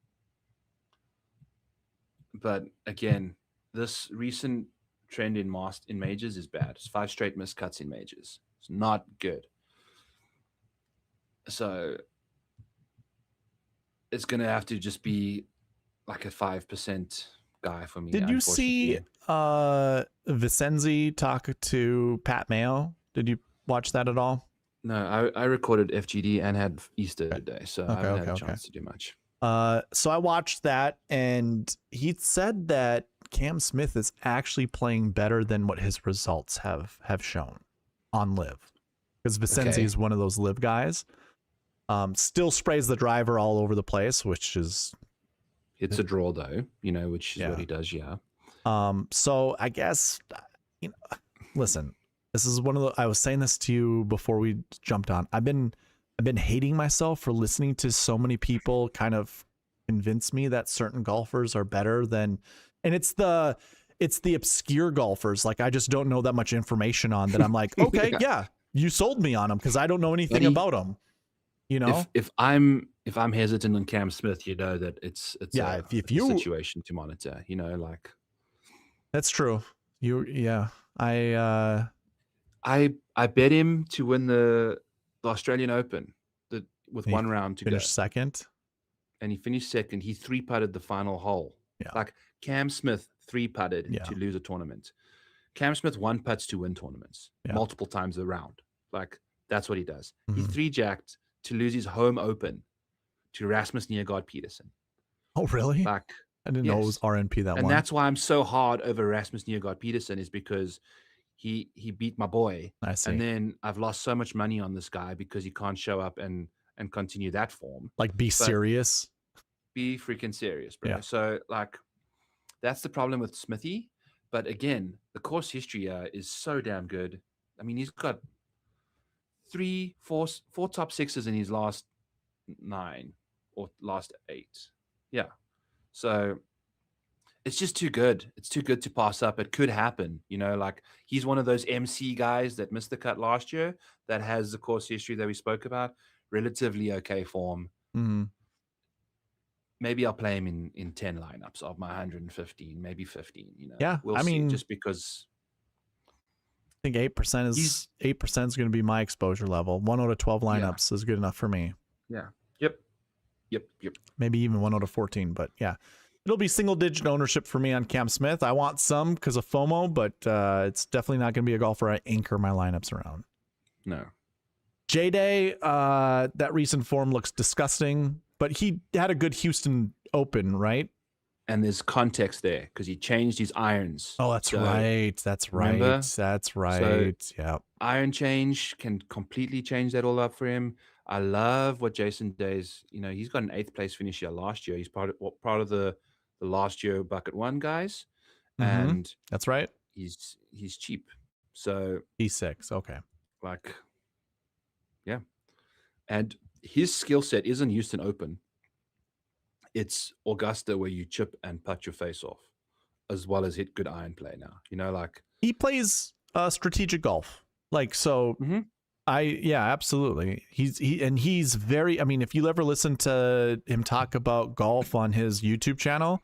but again, this recent trend in majors is bad. It's 5 straight miscuts in majors. It's not good. So it's gonna have to just be like a 5% guy for me. Did you see Vicenzi talk to Pat Mayo? Did you watch that at all? No, I recorded FGD and had Easter today, so I haven't had a chance to do much. So I watched that, and he said that Cam Smith is actually playing better than what his results have shown on Live, because Vicenzi is one of those Live guys. Still sprays the driver all over the place, which is it's a draw though, you know, which is what he does. Yeah. So I guess, you know, listen. This is one of the, I was saying this to you before we jumped on. I've been hating myself for listening to so many people kind of convince me that certain golfers are better than, and it's the obscure golfers. Like, I just don't know that much information on that. I'm like, okay, yeah, you sold me on them because I don't know anything about them. You know, if I'm hesitant on Cam Smith, you know that it's a situation to monitor. You know, like that's true. I bet him to win the Australian Open with one round to go. Finish second. And he finished second. He 3-putted the final hole. Yeah. Like Cam Smith 3-putted to lose a tournament. Cam Smith 1-putts to win tournaments multiple times a round. Like, that's what he does. He 3-jacked to lose his home Open to Rasmus Nyegaard Peterson. Oh, really? Like, I didn't know it was RNP that one. And that's why I'm so hard over Rasmus Nyegaard Peterson, is because he beat my boy. I see. And then I've lost so much money on this guy because he can't show up and continue that form. Like, be serious. Be freaking serious, bro. Yeah. So, like, that's the problem with Smithy. But again, the course history is so damn good. I mean, he's got 4 top 6s in his last 9 or last 8. Yeah. So it's just too good. It's too good to pass up. It could happen. You know, like, he's one of those MC guys that missed the cut last year that has the course history that we spoke about. Relatively okay form. Maybe I'll play him in 10 lineups of my 115, maybe 15. You know, yeah. We'll see, just because I think 8% is 8% is going to be my exposure level. 1 out of 12 lineups is good enough for me. Yeah. Yep. Maybe even 1 out of 14, but yeah, it'll be single-digit ownership for me on Cam Smith. I want some because of FOMO, but it's definitely not going to be a golfer I anchor my lineups around. No. J-Day, that recent form looks disgusting, but he had a good Houston Open, right? And there's context there because he changed his irons. Oh, that's right. That's right. Remember? That's right. So, yeah. Iron change can completely change that all up for him. I love what Jason Day's, you know, he's got an 8th place finish here last year. He's part of the last year Bucket 1 guys. And that's right. He's cheap. So E6. Okay. Like, yeah. And his skill set isn't Houston Open. It's Augusta, where you chip and putt your face off, as well as hit good iron play now. You know, like, he plays strategic golf. Like, so absolutely. He's very, I mean, if you ever listen to him talk about golf on his YouTube channel,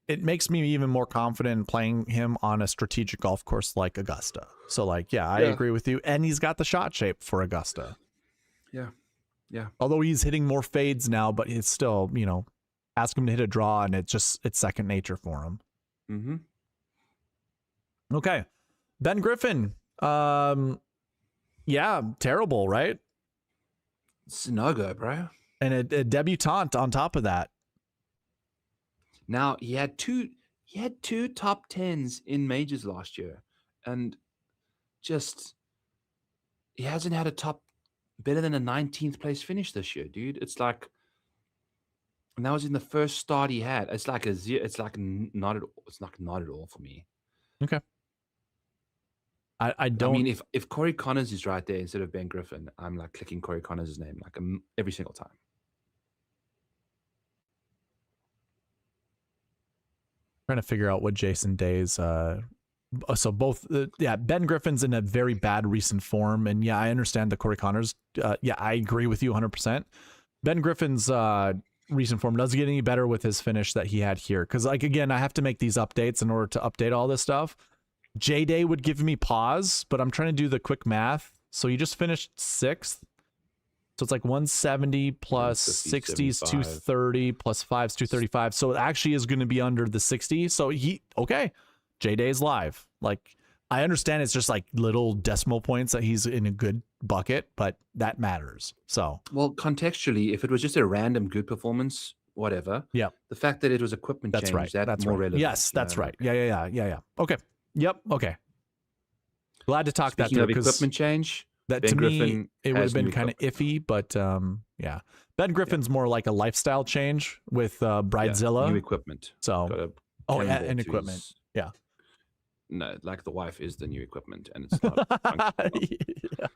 it makes me even more confident in playing him on a strategic golf course like Augusta. So, like, I agree with you. And he's got the shot shape for Augusta. Yeah. Yeah. Although he's hitting more fades now, but it's still, you know, ask him to hit a draw and it's second nature for him. Okay. Ben Griffin. Yeah, terrible, right? It's no go, bro. And a debutante on top of that. Now, he had two top 10s in majors last year, and just he hasn't had a top better than a 19th place finish this year, dude. It's like, and that was in the first start he had. It's like it's like not at all. It's like not at all for me. Okay. I don't. I mean, if Corey Connors is right there instead of Ben Griffin, I'm like clicking Corey Connors' name like every single time. Trying to figure out what Jason Day's. So both, Ben Griffin's in a very bad recent form, and yeah, I understand the Corey Connors. Yeah, I agree with you 100%. Ben Griffin's recent form doesn't get any better with his finish that he had here, because like again, I have to make these updates in order to update all this stuff. J Day would give me pause, but I'm trying to do the quick math. So you just finished 6th. So it's like 170 plus 60 is 230 plus 5 is 235. So it actually is going to be under the 60. So okay, J Day's live. Like, I understand it's just like little decimal points that he's in a good bucket, but that matters. So, well, contextually, if it was just a random good performance, whatever. Yeah. The fact that it was equipment That's change, right. That's more right. relevant. Yes, that's right. Yeah. Okay. Yep. Okay. Glad to talk Speaking that of through, equipment change. That Ben to Griffin me, it would have been kind of equipment. iffy, but yeah. Ben Griffin's more like a lifestyle change with Bridezilla. New equipment. So, and equipment. Yeah. No, like the wife is the new equipment, and it's not functional. Yeah.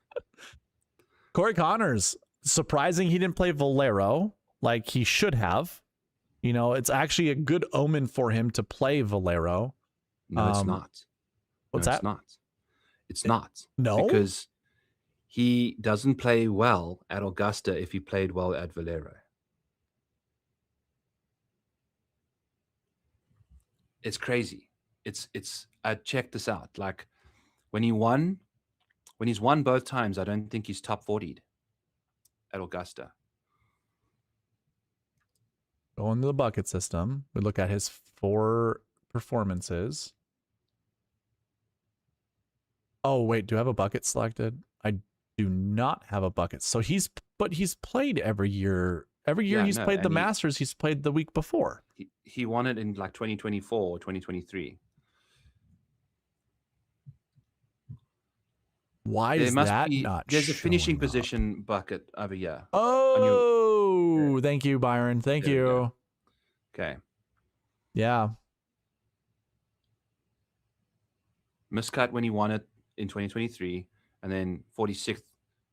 Corey Connors, surprising he didn't play Valero like he should have. You know, it's actually a good omen for him to play Valero. No, it's not. What's that? It's not. It's not. No, because he doesn't play well at Augusta if he played well at Valero. It's crazy. It's I checked this out. Like when he's won both times, I don't think he's top 40'd at Augusta. Go into the bucket system. We look at his 4 performances. Oh, wait, do I have a bucket selected? I do not have a bucket. So he's played every year. Every year he's played the Masters, he's played the week before. He won it in like 2024 or 2023. Why is that not? There's a finishing position bucket over here. Oh, thank you, Byron. Thank you. Okay. Yeah. Miscut when he won it in 2023, and then 46th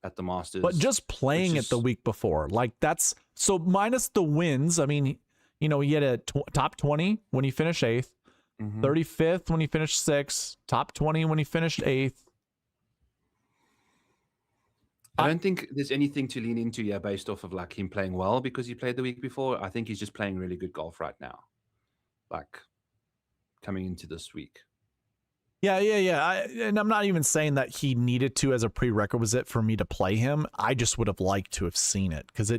at the Masters. But just playing it the week before, like that's so minus the wins. I mean, you know, he had a top 20 when he finished 8th, 35th when he finished 6th, top 20 when he finished 8th. I don't think there's anything to lean into here based off of like him playing well because he played the week before. I think he's just playing really good golf right now, like coming into this week. Yeah. And I'm not even saying that he needed to as a prerequisite for me to play him. I just would have liked to have seen it because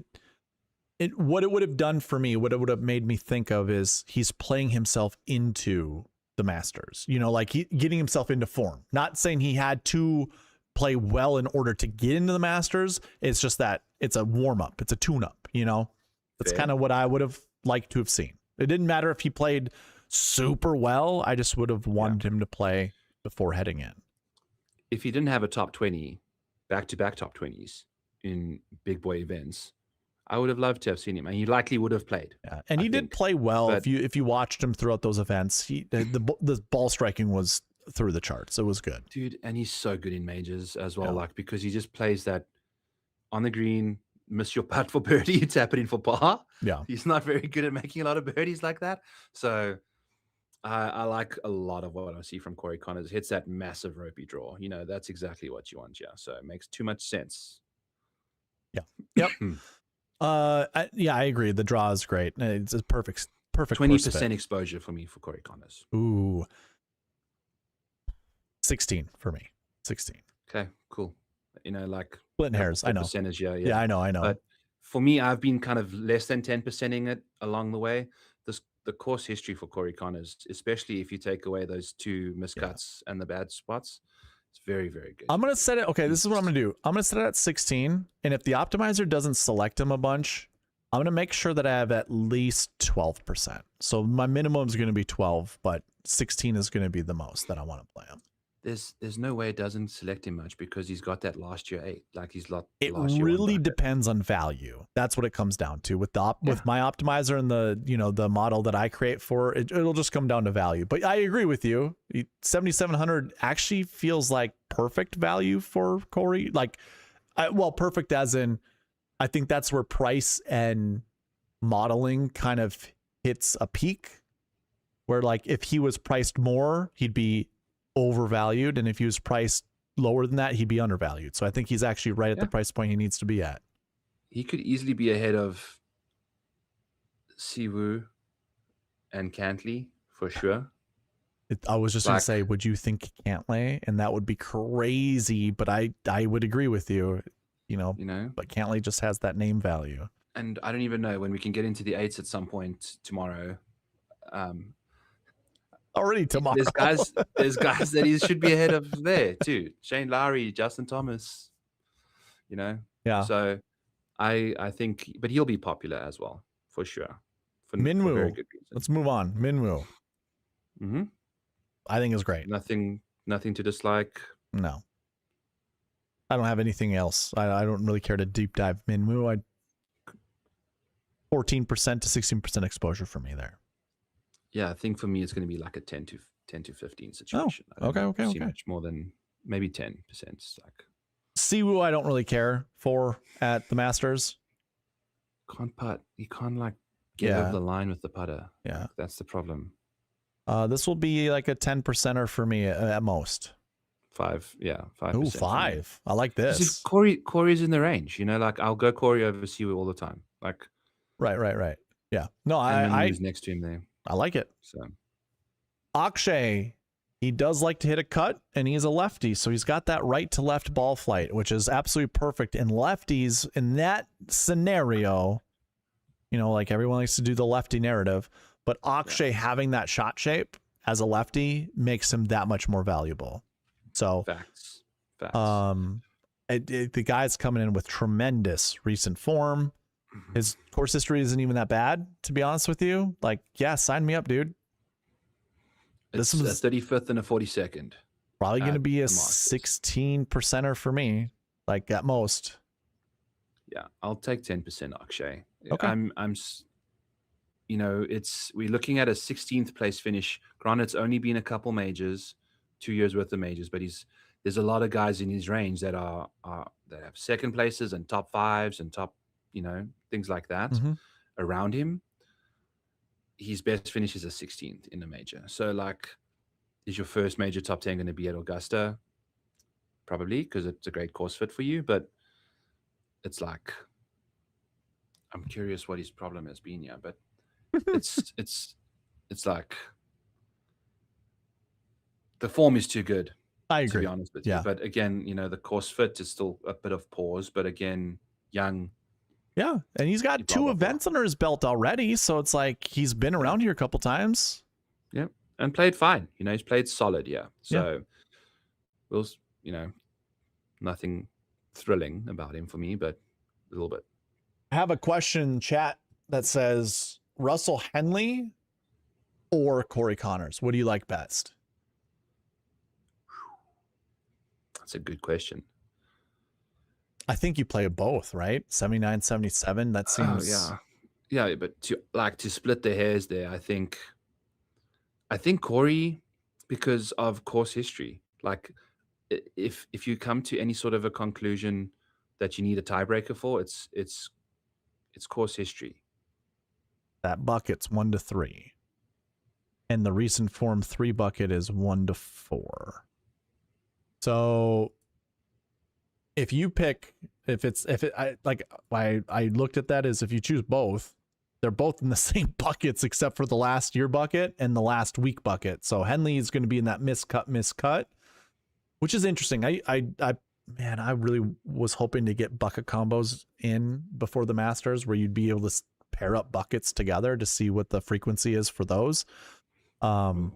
what it would have done for me, what it would have made me think of is he's playing himself into the Masters, you know, like getting himself into form. Not saying he had to play well in order to get into the Masters. It's just that it's a warm up. It's a tune up, you know, that's kind of what I would have liked to have seen. It didn't matter if he played super well. I just would have wanted him to play before heading in. If he didn't have a top 20, back-to-back top 20s in big boy events, I would have loved to have seen him, and he likely would have played. Yeah, and he did play well. If you watched him throughout those events, the ball striking was through the charts. It was good, dude, and he's so good in majors as well. Like because he just plays that on the green, miss your putt for birdie, tap it in for par. Yeah, he's not very good at making a lot of birdies like that. So I like a lot of what I see from Corey Connors. Hits that massive ropey draw. You know, that's exactly what you want. Yeah, so it makes too much sense. Yeah. Yep. I agree. The draw is great. It's a perfect 20% exposure for me for Corey Connors. Ooh. 16 for me. 16. Okay, cool. You know, like splitting hairs. I know. Percentage, yeah, I know. But for me, I've been kind of less than 10%ing it along the way. The course history for Corey Connors, especially if you take away those 2 miscuts and the bad spots, it's very, very good. I'm gonna set it. Okay, this is what I'm gonna do. I'm gonna set it at 16, and if the optimizer doesn't select him a bunch, I'm gonna make sure that I have at least 12%. So my minimum is gonna be 12, but 16 is gonna be the most that I want to play him. there's no way it doesn't select him much because he's got that last year 8. Like he's lot It last year 1 really bucket. depends on value. That's what it comes down to with the with my optimizer and the the model that I create for it. It'll just come down to value. But I agree with you. 7,700 actually feels like perfect value for Corey. Like, well, perfect as in, I think that's where price and modeling kind of hits a peak. Where like if he was priced more, he'd be overvalued, and if he was priced lower than that, he'd be undervalued. So I think he's actually right at the price point he needs to be at. He could easily be ahead of Siwoo and Cantley for sure. I was just going to say, would you think Cantlay? And that would be crazy, but I would agree with you, but Cantlay just has that name value. And I don't even know when we can get into the 8s at some point tomorrow. Already tomorrow. There's guys that he should be ahead of there too. Shane Lowry, Justin Thomas, Yeah. So I think, but he'll be popular as well for sure. For Minwoo. very good reason. Let's move on. Minwoo. Mm-hmm. I think is great. Nothing to dislike. No. I don't have anything else. I don't really care to deep dive Minwoo. 14% to 16% exposure for me there. Yeah, I think for me it's going to be like a 10 to 15 situation. Okay. See much more than maybe 10%. Like Siwoo, I don't really care for at the Masters. Can't putt. You can't like get over the line with the putter. Yeah, like, that's the problem. This will be like a 10%er for me at most. 5. Yeah, 5%. Ooh, 5. I like this. Corey's in the range. Like I'll go Corey over Siwoo all the time. Like right. Yeah. No, I next to him there. I like it. So Akshay, he does like to hit a cut, and he's a lefty, so he's got that right to left ball flight, which is absolutely perfect. And lefties in that scenario, like everyone likes to do the lefty narrative, but Akshay having that shot shape as a lefty makes him that much more valuable. So facts. The guy's coming in with tremendous recent form. His course history isn't even that bad, to be honest with you. Like, yeah, sign me up, dude. This was a 35th and a 42nd. Probably going to be a 16%er for me, like at most. Yeah, I'll take 10% Akshay. Okay. We're looking at a 16th place finish. Granted, it's only been a couple majors, 2 years worth of majors, but there's a lot of guys in his range that that have second places and top 5s and top, things like that around him. His best finish is a 16th in the major. So like, is your first major top 10 going to be at Augusta? Probably, because it's a great course fit for you. But it's like, I'm curious what his problem has been here. But it's like the form is too good. I agree. To be honest with you. But again, the course fit is still a bit of pause. But again, young. Yeah, and he's got 2 events under his belt already, so it's like he's been around here a couple times. Yep, and played fine. He's played solid, So, we'll, nothing thrilling about him for me, but a little bit. I have a question, chat, that says Russell Henley or Corey Connors. What do you like best? That's a good question. I think you play both, right? 79, 77. That seems. Yeah. But to split the hairs there, I think Corey, because of course history. Like, if you come to any sort of a conclusion that you need a tiebreaker for, it's course history. That bucket's 1 to 3, and the recent form 3 bucket is 1 to 4. So. If you pick, I looked at that as if you choose both, they're both in the same buckets except for the last year bucket and the last week bucket. So Henley is going to be in that miscut, which is interesting. I really was hoping to get bucket combos in before the Masters where you'd be able to pair up buckets together to see what the frequency is for those. That'll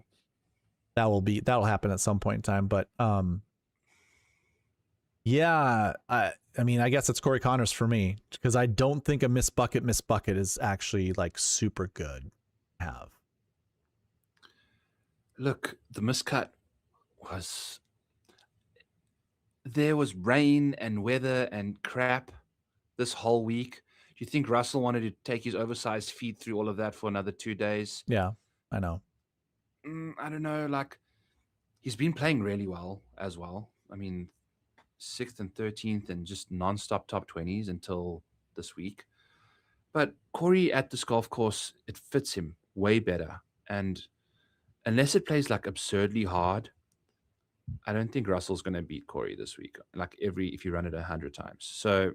happen at some point in time, but yeah, I guess it's Corey Connors for me because I don't think a miss bucket is actually like super good to have. Look, the miscut was there was rain and weather and crap this whole week. Do you think Russell wanted to take his oversized feet through all of that for another 2 days? Yeah, I know. I don't know. Like, he's been playing really well as well. I mean, 6th and 13th and just nonstop top 20s until this week. But Corey at this golf course, it fits him way better. And unless it plays like absurdly hard, I don't think Russell's going to beat Corey this week. Like if you run it 100 times. So,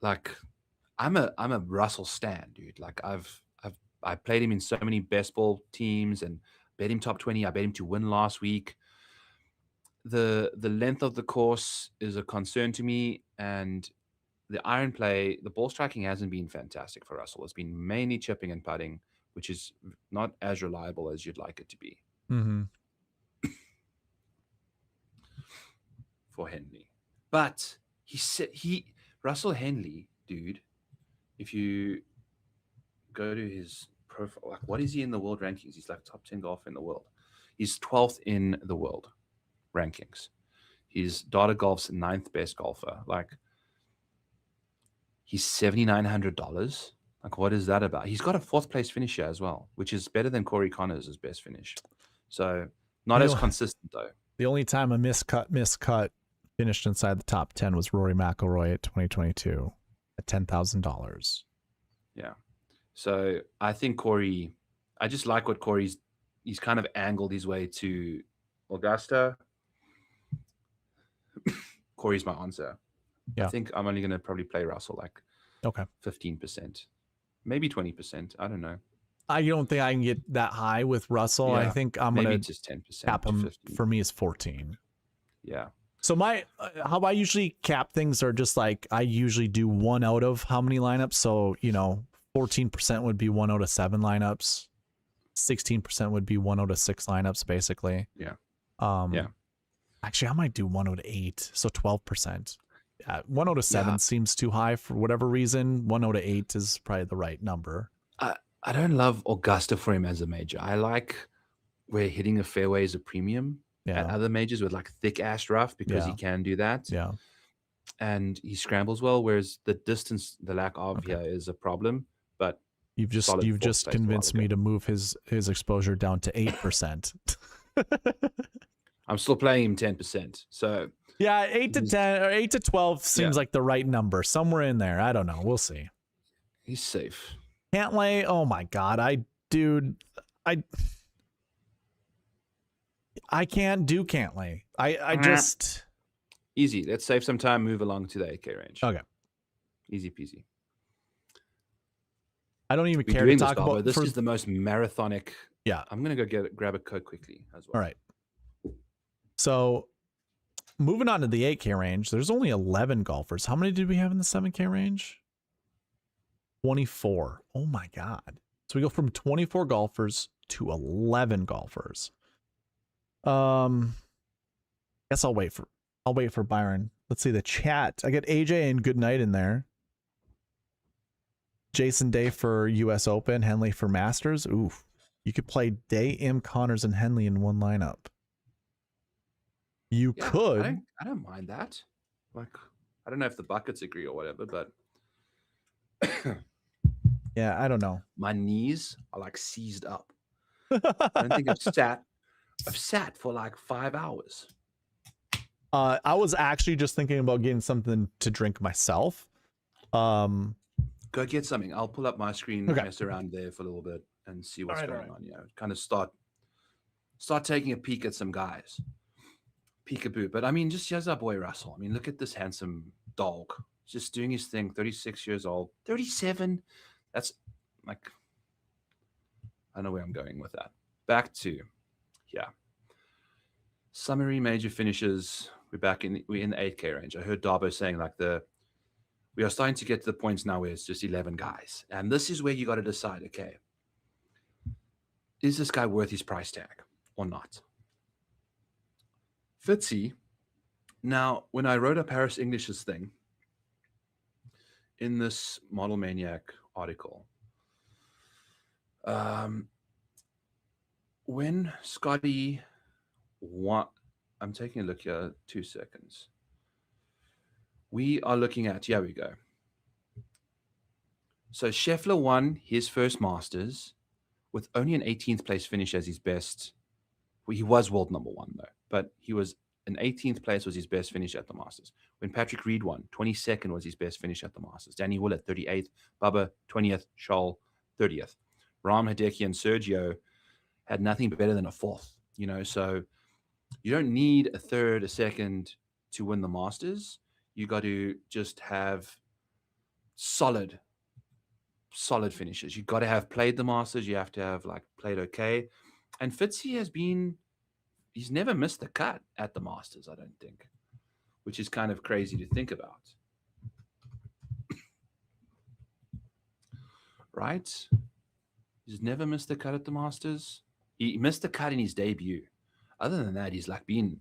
like, I'm a Russell stan, dude. Like I played him in so many best ball teams and bet him top 20. I bet him to win last week. The length of the course is a concern to me, and the iron play, the ball striking hasn't been fantastic for Russell. It's been mainly chipping and putting, which is not as reliable as you'd like it to be for Henley. But Russell Henley, dude, if you go to his profile, like, what is he in the world rankings? He's like top 10 golfer in the world. He's 12th in the world rankings. He's Data Golf's 9th best golfer. Like, he's $7,900. Like, what is that about? He's got a 4th place finisher as well, which is better than Corey Connors' best finish. So not as consistent though. The only time a miscut finished inside the top 10 was Rory McIlroy at 2022 at $10,000. Yeah. So I think Corey, I just like what he's kind of angled his way to Augusta. Corey's my answer. Yeah. I think I'm only going to probably play Russell like 15%, maybe 20%. I don't know. I don't think I can get that high with Russell. Yeah. I think I'm going to just 10%. Cap him. For me is 14. Yeah. So how I usually cap things are just like, I usually do 1 out of how many lineups. So, 14% would be 1 out of 7 lineups. 16% would be 1 out of 6 lineups, basically. Yeah. Yeah. Actually, I might do 1 out of 8. So 12%. 1 out of 7 seems too high for whatever reason. 1 out of 8 is probably the right number. I don't love Augusta for him as a major. I like where hitting a fairway is a premium at other majors with like thick ass rough, because he can do that. Yeah. And he scrambles well, whereas the distance, the lack of here is a problem. But you've just convinced me to move his exposure down to 8%. I'm still playing him 10%. So yeah, 8 to 10 or 8 to 12 seems like the right number, somewhere in there. I don't know. We'll see. He's safe. Cantlay, oh my God, I can't do Cantlay. I just easy. Let's save some time. Move along to the 8K range. Okay, easy peasy. I don't even care to talk about this. Is the most marathonic. Yeah, I'm gonna go grab a Coke quickly as well. All right. So, moving on to the 8K range, there's only 11 golfers. How many did we have in the 7K range? 24. Oh my God. So we go from 24 golfers to 11 golfers. Guess I'll wait for Byron. Let's see the chat. I got AJ and Goodnight in there. Jason Day for US Open, Henley for Masters. Oof. You could play Day, Connors, and Henley in one lineup. You could. I don't mind that. Like, I don't know if the buckets agree or whatever, but yeah, I don't know. My knees are like seized up. I don't think I've sat for like 5 hours. I was actually just thinking about getting something to drink myself. Go get something. I'll pull up my screen, mess around there for a little bit, and see what's going on. Kind of start taking a peek at some guys. Peekaboo. But I mean, just here's our boy Russell. I mean, look at this handsome dog. Just doing his thing. 36 years old. 37. That's like, I don't know where I'm going with that. Back to, summary major finishes. We're in the 8K range. I heard Darbo saying like we are starting to get to the points now where it's just 11 guys. And this is where you got to decide, okay, is this guy worth his price tag or not? Fitzy. Now, when I wrote up Harris English's thing in this Model Maniac article, when Scottie I'm taking a look here. 2 seconds. We are looking at, here we go. So Scheffler won his first Masters with only an 18th place finish as his best. Well, he was world number one though, but he was an 18th place was his best finish at the Masters. When Patrick Reed won, 22nd was his best finish at the Masters. Danny Willett, 38th. Bubba, 20th. Scholl, 30th. Rahm, Hideki, and Sergio had nothing better than a 4th. You know, so you don't need a 3rd, a 2nd to win the Masters. You got to just have solid finishes. You got to have played the Masters. You have to have like played okay. And Fitzy he's never missed the cut at the Masters, I don't think, which is kind of crazy to think about. Right? He's never missed the cut at the Masters. He missed the cut in his debut. Other than that, he's like been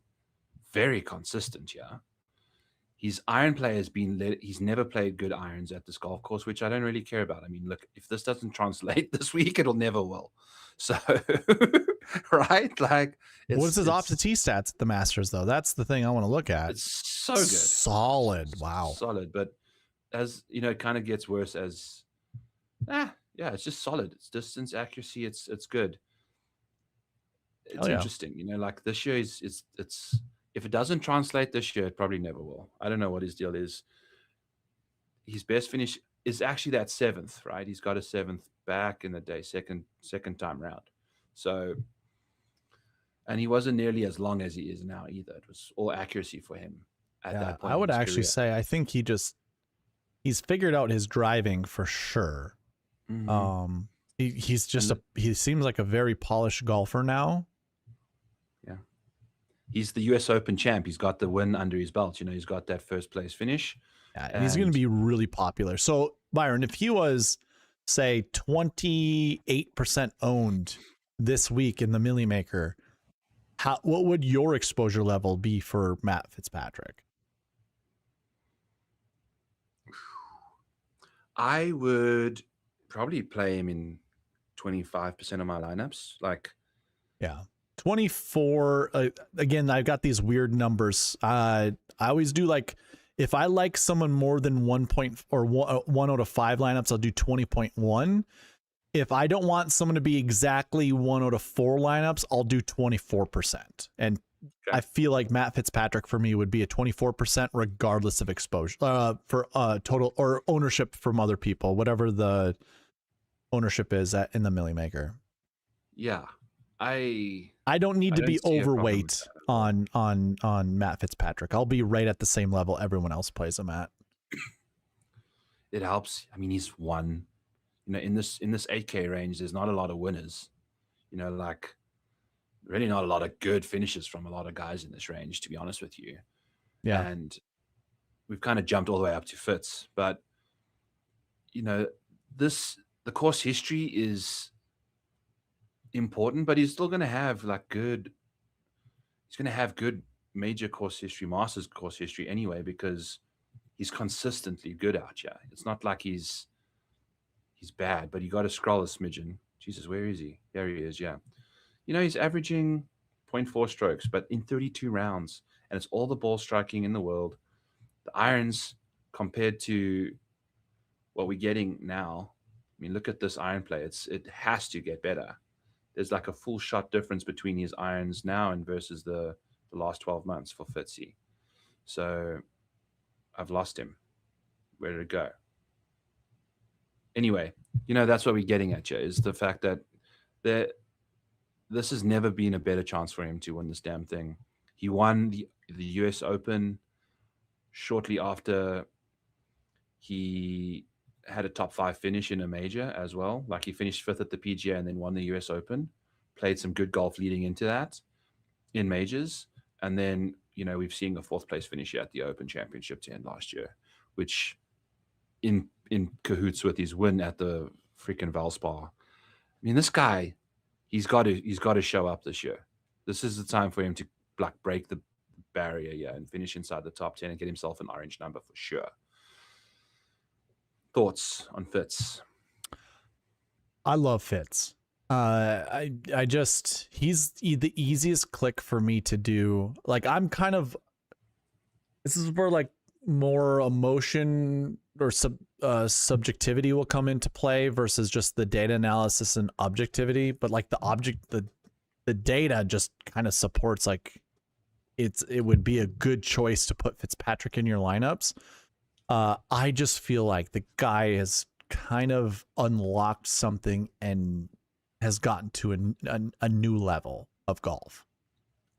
very consistent, yeah. His iron play has been he's never played good irons at this golf course, which I don't really care about. I mean, look, if this doesn't translate this week, it'll never will. So, right? Like, what's his off the tee stats at the Masters, though? That's the thing I want to look at. It's so good. Solid. Wow. Solid. But as you know, it kind of gets worse as, yeah, it's just solid. It's distance, accuracy. It's good. It's interesting. You know, like this year it's if it doesn't translate this year, it probably never will. I don't know what his deal is. His best finish is actually that 7th, right? He's got a 7th back in the day, second time round. So, and he wasn't nearly as long as he is now either. It was all accuracy for him at that point. I would actually say I think he's figured out his driving for sure. Mm-hmm. He's just he seems like a very polished golfer now. Yeah. He's the US Open champ. He's got the win under his belt. You know, he's got that first place finish. Yeah, and he's going to be really popular. So, Byron, if he was, say, 28% owned this week in the Millie Maker, what would your exposure level be for Matt Fitzpatrick? I would probably play him in 25% of my lineups. Like, yeah. 24. Again, I've got these weird numbers. I always do like, if I like someone more than 1 out of 5 lineups, I'll do 20.1. If I don't want someone to be exactly 1 out of 4 lineups, I'll do 24%. And I feel like Matt Fitzpatrick for me would be a 24% regardless of exposure for total or ownership from other people, whatever the ownership is in the Millie Maker. Yeah. I don't need to be overweight on Matt Fitzpatrick. I'll be right at the same level everyone else plays him at. It helps. I mean, he's won. You know, in this 8K range, there's not a lot of winners. You know, like really not a lot of good finishes from a lot of guys in this range, to be honest with you. Yeah. And we've kind of jumped all the way up to Fitz, but you know, the course history is important, but he's still going to have like good major course history, Masters course history anyway, because he's consistently good out here. It's not like he's bad, but you got to scroll a smidgen. Jesus, where is he? There he is. Yeah. You know, he's averaging 0.4 strokes, but in 32 rounds, and it's all the ball striking in the world. The irons compared to what we're getting now. I mean, look at this iron play. It has to get better. There's like a full shot difference between his irons now and versus the last 12 months for Fitzy. So I've lost him. Where did it go? Anyway, you know, that's what we're getting at here is the fact that this has never been a better chance for him to win this damn thing. He won the US Open shortly after he had a top 5 finish in a major as well. Like he finished 5th at the PGA and then won the US Open, played some good golf leading into that in majors. And then, you know, we've seen a 4th place finish at the Open Championship to end last year, which in cahoots with his win at the freaking Valspar. I mean, this guy, he's got to show up this year. This is the time for him to like break the barrier, and finish inside the top 10 and get himself an orange number for sure. Thoughts on Fitz? I love Fitz. I just he's the easiest click for me to do. Like I'm kind of this is where like more emotion or subjectivity will come into play versus just the data analysis and objectivity. But like the data just kind of supports like it would be a good choice to put Fitzpatrick in your lineups. I just feel like the guy has kind of unlocked something and has gotten to a new level of golf.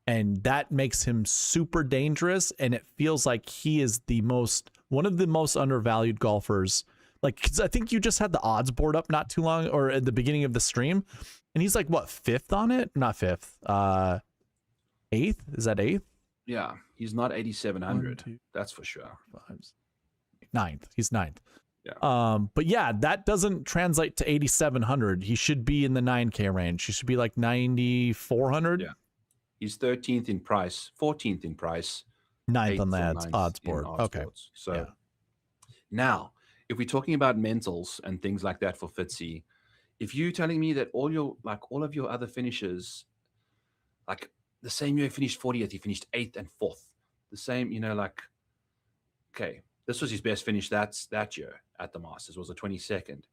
And that makes him super dangerous. And it feels like he is one of the most undervalued golfers. Like, 'cause I think you just had the odds board up not too long or at the beginning of the stream. And he's like, what, fifth on it? Not fifth. Eighth? Is that eighth? Yeah. He's not 8,700. That's for sure. Ninth. He's ninth. Yeah. But yeah, that doesn't translate to 8,700. He should be in the 9K range. He should be like 9,400. Yeah. He's 13th in price, 14th in price, ninth on the odds board. Okay. So yeah. Now, if we're talking about mentals and things like that for Fitzy, if you're telling me that all of your other finishes, like the same year he finished 40th, he finished 8th and 4th. The same, like, okay, this was his best finish that year at the Masters, was a 22nd.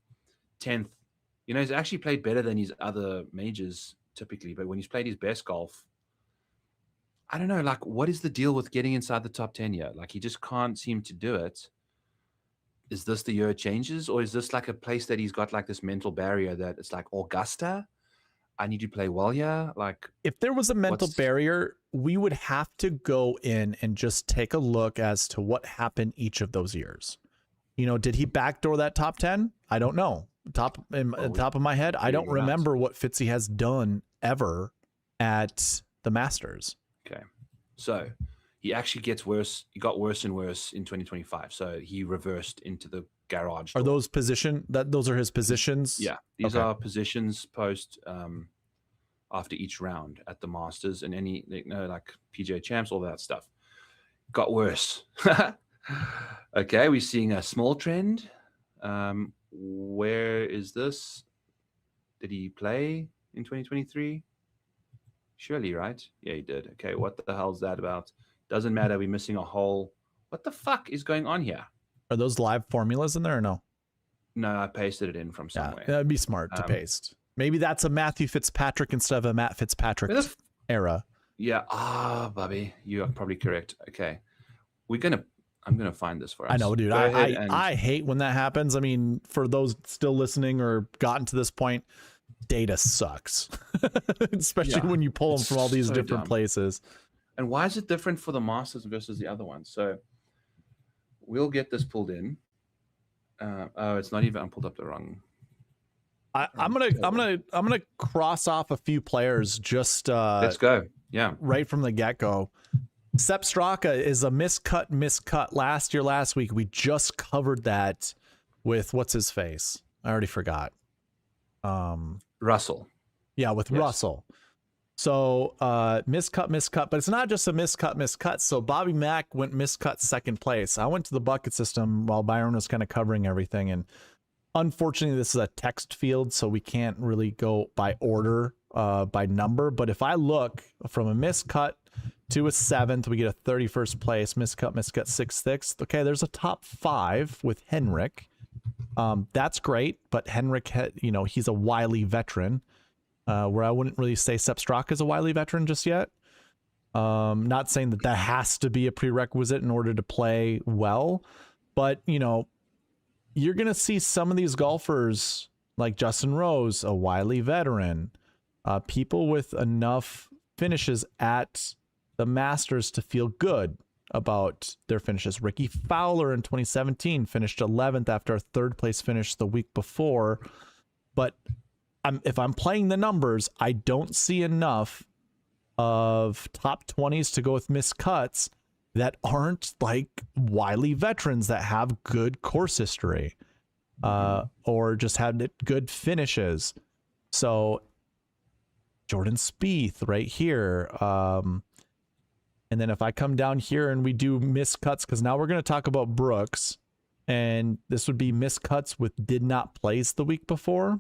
10th, he's actually played better than his other majors typically, but when he's played his best golf, I don't know, like, what is the deal with getting inside the top 10 here? Like, he just can't seem to do it. Is this the year it changes? Or is this like a place that he's got like this mental barrier that it's like, Augusta, I need to play well here? Like, if there was a mental barrier, we would have to go in and just take a look as to what happened each of those years. Did he backdoor that top 10? I don't know. Top of my head, I don't remember what Fitzy has done ever at the Masters. Okay. So he actually gets worse. He got worse and worse in 2025. So he reversed into the garage door. Are those those are his positions? Yeah. These are positions post after each round at the Masters and any, like PGA champs, all that stuff. Got worse. Okay. We're seeing a small trend. Where is this? Did he play in 2023? Surely, right? Yeah, he did. Okay, what the hell's that about? Doesn't matter. We're missing a hole. What the fuck is going on here? Are those live formulas in there or no? No, I pasted it in from somewhere. Yeah, that'd be smart to paste. Maybe that's a Matthew Fitzpatrick instead of a Matt Fitzpatrick era. Yeah. Bobby, you are probably correct. Okay. I'm gonna find this for us. I know, dude. I hate when that happens. I mean, for those still listening or gotten to this point, data sucks, especially when you pull them from all these different places. And why is it different for the Masters versus the other ones? So we'll get this pulled in. It's not even. I pulled up the wrong. I'm gonna cross off a few players. Just let's go. Yeah, right from the get go. Sepp Straka is a miscut last week. We just covered that with what's his face. I already forgot. Russell. Yeah, with Russell. So miscut, but it's not just a miscut. So Bobby Mack went miscut second place. I went to the bucket system while Byron was kind of covering everything. And unfortunately, this is a text field, so we can't really go by order, by number. But if I look from a miscut to a 7th, we get a 31st place, miscut, 6th. Okay, there's a top 5 with Henrik. That's great, but Henrik, he's a wily veteran, where I wouldn't really say Sepp Straka is a wily veteran just yet. Not saying that has to be a prerequisite in order to play well, but, you're going to see some of these golfers like Justin Rose, a wily veteran, people with enough finishes at the Masters to feel good about their finishes. Ricky Fowler in 2017 finished 11th after a 3rd place finish the week before. But if I'm playing the numbers, I don't see enough of top 20s to go with miscuts that aren't like wily veterans that have good course history, or just had good finishes. So Jordan Spieth right here. And then if I come down here and we do miscuts, because now we're going to talk about Brooks, and this would be miscuts with did not place the week before.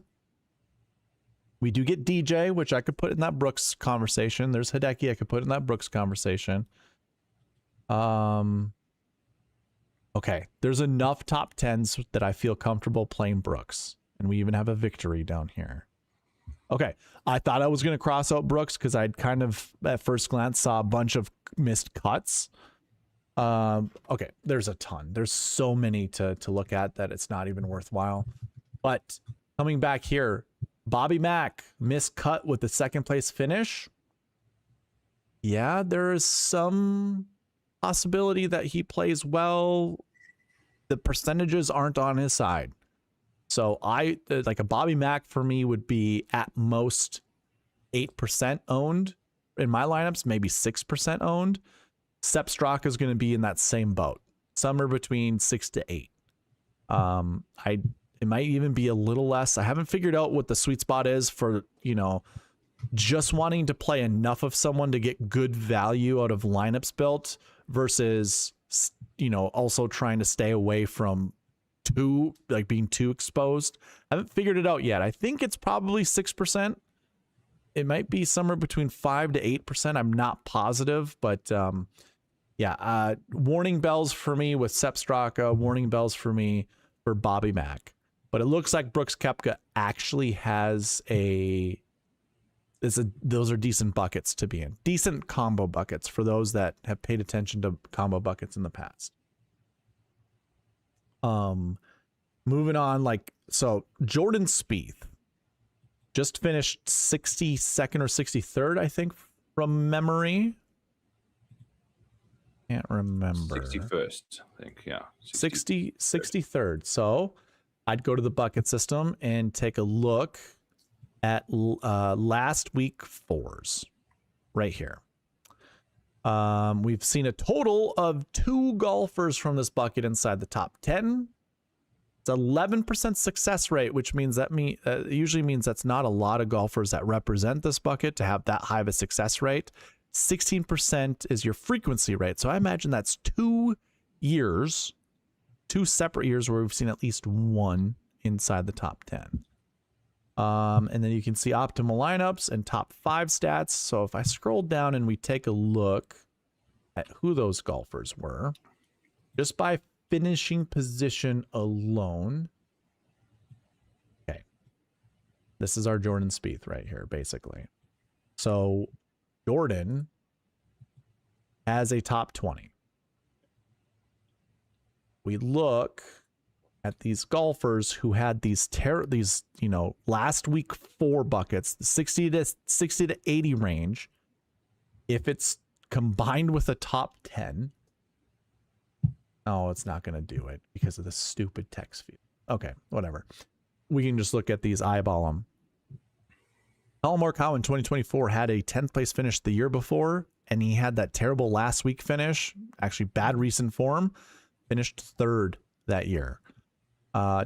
We do get DJ, which I could put in that Brooks conversation. There's Hideki I could put in that Brooks conversation. Okay, there's enough top 10s that I feel comfortable playing Brooks. And we even have a victory down here. Okay, I thought I was going to cross out Brooks because I'd kind of, at first glance, saw a bunch of missed cuts. Okay, there's a ton. There's so many to look at that it's not even worthwhile. But coming back here, Bobby Mack, missed cut with the second place finish. Yeah, there is some possibility that he plays well. The percentages aren't on his side. So like a Bobby Mack for me would be at most 8% owned in my lineups, maybe 6% owned. Sepp Straka is going to be in that same boat, somewhere between 6 to 8. It might even be a little less. I haven't figured out what the sweet spot is for, you know, just wanting to play enough of someone to get good value out of lineups built versus, you know, also trying to stay away from being too exposed. I haven't figured it out yet. I think it's probably 6%. It might be somewhere between 5 to 8%. I'm not positive, but yeah, warning bells for me with Sepp Straka, warning bells for me for Bobby Mack. But it looks like Brooks Koepka actually has those are decent buckets to be in. Decent combo buckets for those that have paid attention to combo buckets in the past. Moving on, so Jordan Spieth just finished 62nd or 63rd, I think, from memory. Can't remember. 61st, I think, yeah. 63rd. So I'd go to the bucket system and take a look at last week fours right here. We've seen a total of 2 golfers from this bucket inside the top 10. It's 11% success rate, which means that usually means that's not a lot of golfers that represent this bucket to have that high of a success rate. 16% is your frequency rate. So I imagine that's 2 separate years where we've seen at least one inside the top 10. And then you can see optimal lineups and top 5 stats. So if I scroll down and we take a look at who those golfers were, just by finishing position alone. Okay. This is our Jordan Spieth right here, basically. So Jordan has a top 20. We look at these golfers who had these last week 4 buckets, the 60 to 80 range. If it's combined with a top 10, oh, it's not going to do it because of the stupid text field. Okay, whatever. We can just look at these, eyeball them. Collin Morikawa in 2024 had a 10th place finish the year before, and he had that terrible last week finish, actually bad recent form, finished 3rd that year.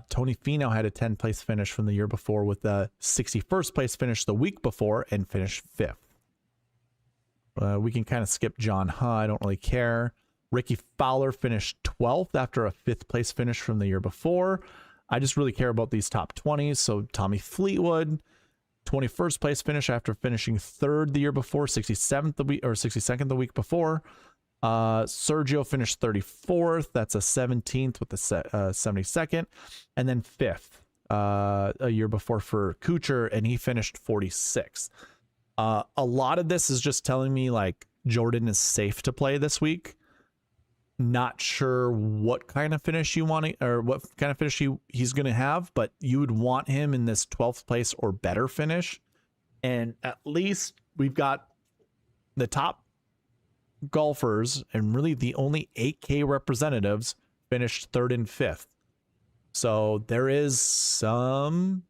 Tony Finau had a 10th place finish from the year before with the 61st place finish the week before and finished 5th. We can kind of skip John Huh. I don't really care. Ricky Fowler finished 12th after a 5th place finish from the year before. I just really care about these top 20s. So Tommy Fleetwood, 21st place finish after finishing 3rd the year before, 67th the week or 62nd the week before. Sergio finished 34th. That's a 17th with the 72nd, and then 5th a year before for Kuchar, and he finished 46th. A lot of this is just telling me like Jordan is safe to play this week. Not sure what kind of finish you want or what kind of finish he's going to have, but you would want him in this 12th place or better finish. And at least we've got the top golfers and really the only 8K representatives finished 3rd and 5th. So there is some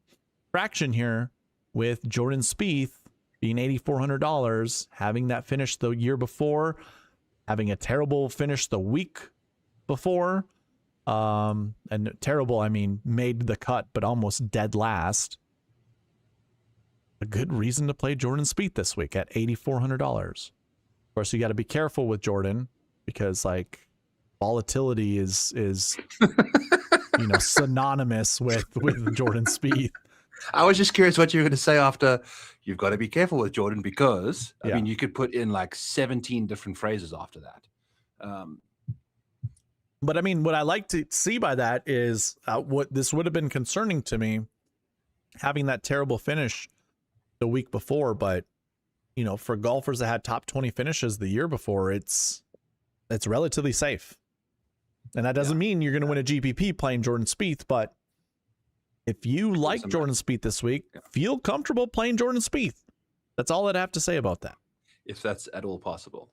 traction here with Jordan Spieth being $8,400, having that finish the year before, having a terrible finish the week before. And terrible, I mean, made the cut, but almost dead last. A good reason to play Jordan Spieth this week at $8,400. Of course, you got to be careful with Jordan because like volatility is synonymous with Jordan Spieth. I was just curious what you were going to say after. You've got to be careful with Jordan because I mean you could put in like 17 different phrases after that. But I mean, what I like to see by that is what this would have been concerning to me, having that terrible finish the week before. But you know, for golfers that had top 20 finishes the year before, it's relatively safe. And that doesn't mean you're going to win a GPP playing Jordan Spieth, but if you like Jordan Spieth this week, feel comfortable playing Jordan Spieth. That's all I'd have to say about that. If that's at all possible.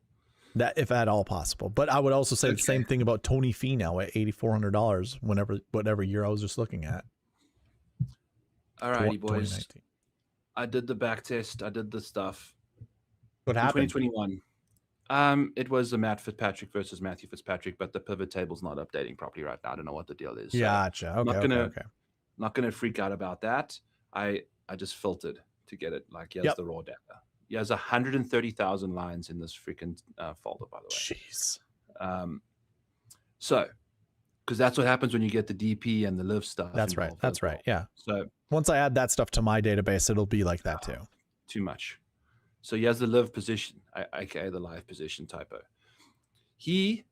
That if at all possible. But I would also say the same thing about Tony Finau at $8,400 whatever year I was just looking at. All righty, boys. I did the back test. I did the stuff. What happened? 2021. It was a Matt Fitzpatrick versus Matthew Fitzpatrick, but the pivot table's not updating properly right now. I don't know what the deal is. So gotcha. Okay. Not gonna freak out about that. I just filtered to get it. Like, here's the raw data. He has 130,000 lines in this freaking folder, by the way. Jeez. So, because that's what happens when you get the DP and the live stuff. That's right. That's right. Yeah. So once I add that stuff to my database, it'll be like that too. Too much. So he has the live position, aka the live position typo. He,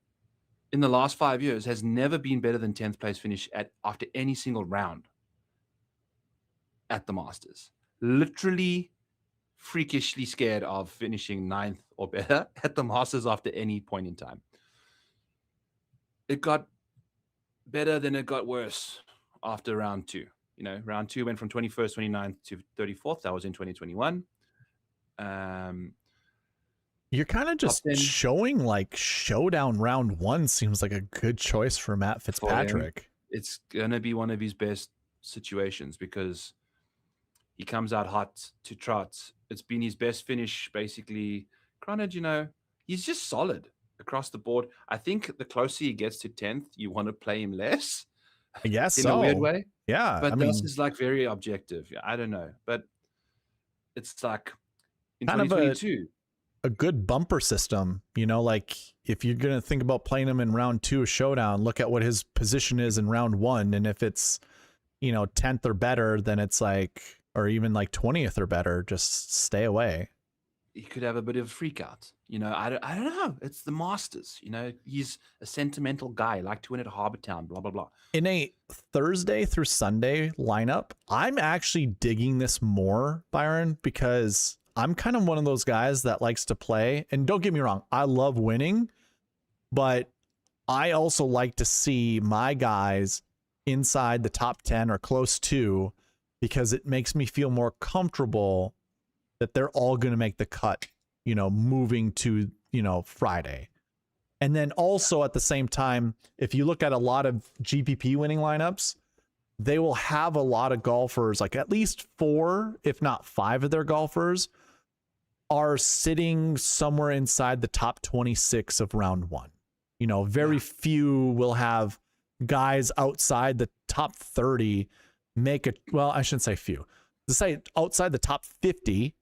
in the last 5 years, has never been better than 10th place finish after any single round at the Masters. Literally freakishly scared of finishing 9th or better at the Masters after any point in time. It got better, then it got worse after round 2. You know, round 2 went from 21st, 29th to 34th. That was in 2021. You're kind of just showing like showdown round 1 seems like a good choice for Matt Fitzpatrick. It's going to be one of his best situations because he comes out hot to trot. It's been his best finish, basically. Granted, you know, he's just solid across the board. I think the closer he gets to 10th, you want to play him less. I guess in a weird way. Yeah. But this is like very objective. I don't know. But it's like in 2022. A good bumper system, you know, like if you're going to think about playing him in round 2 of showdown, look at what his position is in round 1. And if it's, you know, 10th or better, then it's like, or even like 20th or better, just stay away. He could have a bit of a freak out. You know, I don't know. It's the Masters. You know, he's a sentimental guy, like to win at Harbour Town, blah, blah, blah. In a Thursday through Sunday lineup, I'm actually digging this more, Byron, because I'm kind of one of those guys that likes to play. And don't get me wrong, I love winning, but I also like to see my guys inside the top 10 or close to, because it makes me feel more comfortable that they're all going to make the cut, you know, moving to, you know, Friday. And then also at the same time, if you look at a lot of GPP winning lineups, they will have a lot of golfers, like at least 4, if not 5 of their golfers are sitting somewhere inside the top 26 of round 1. You know, very few will have guys outside the top 30 make a, well, I shouldn't say few, to say outside the top 50,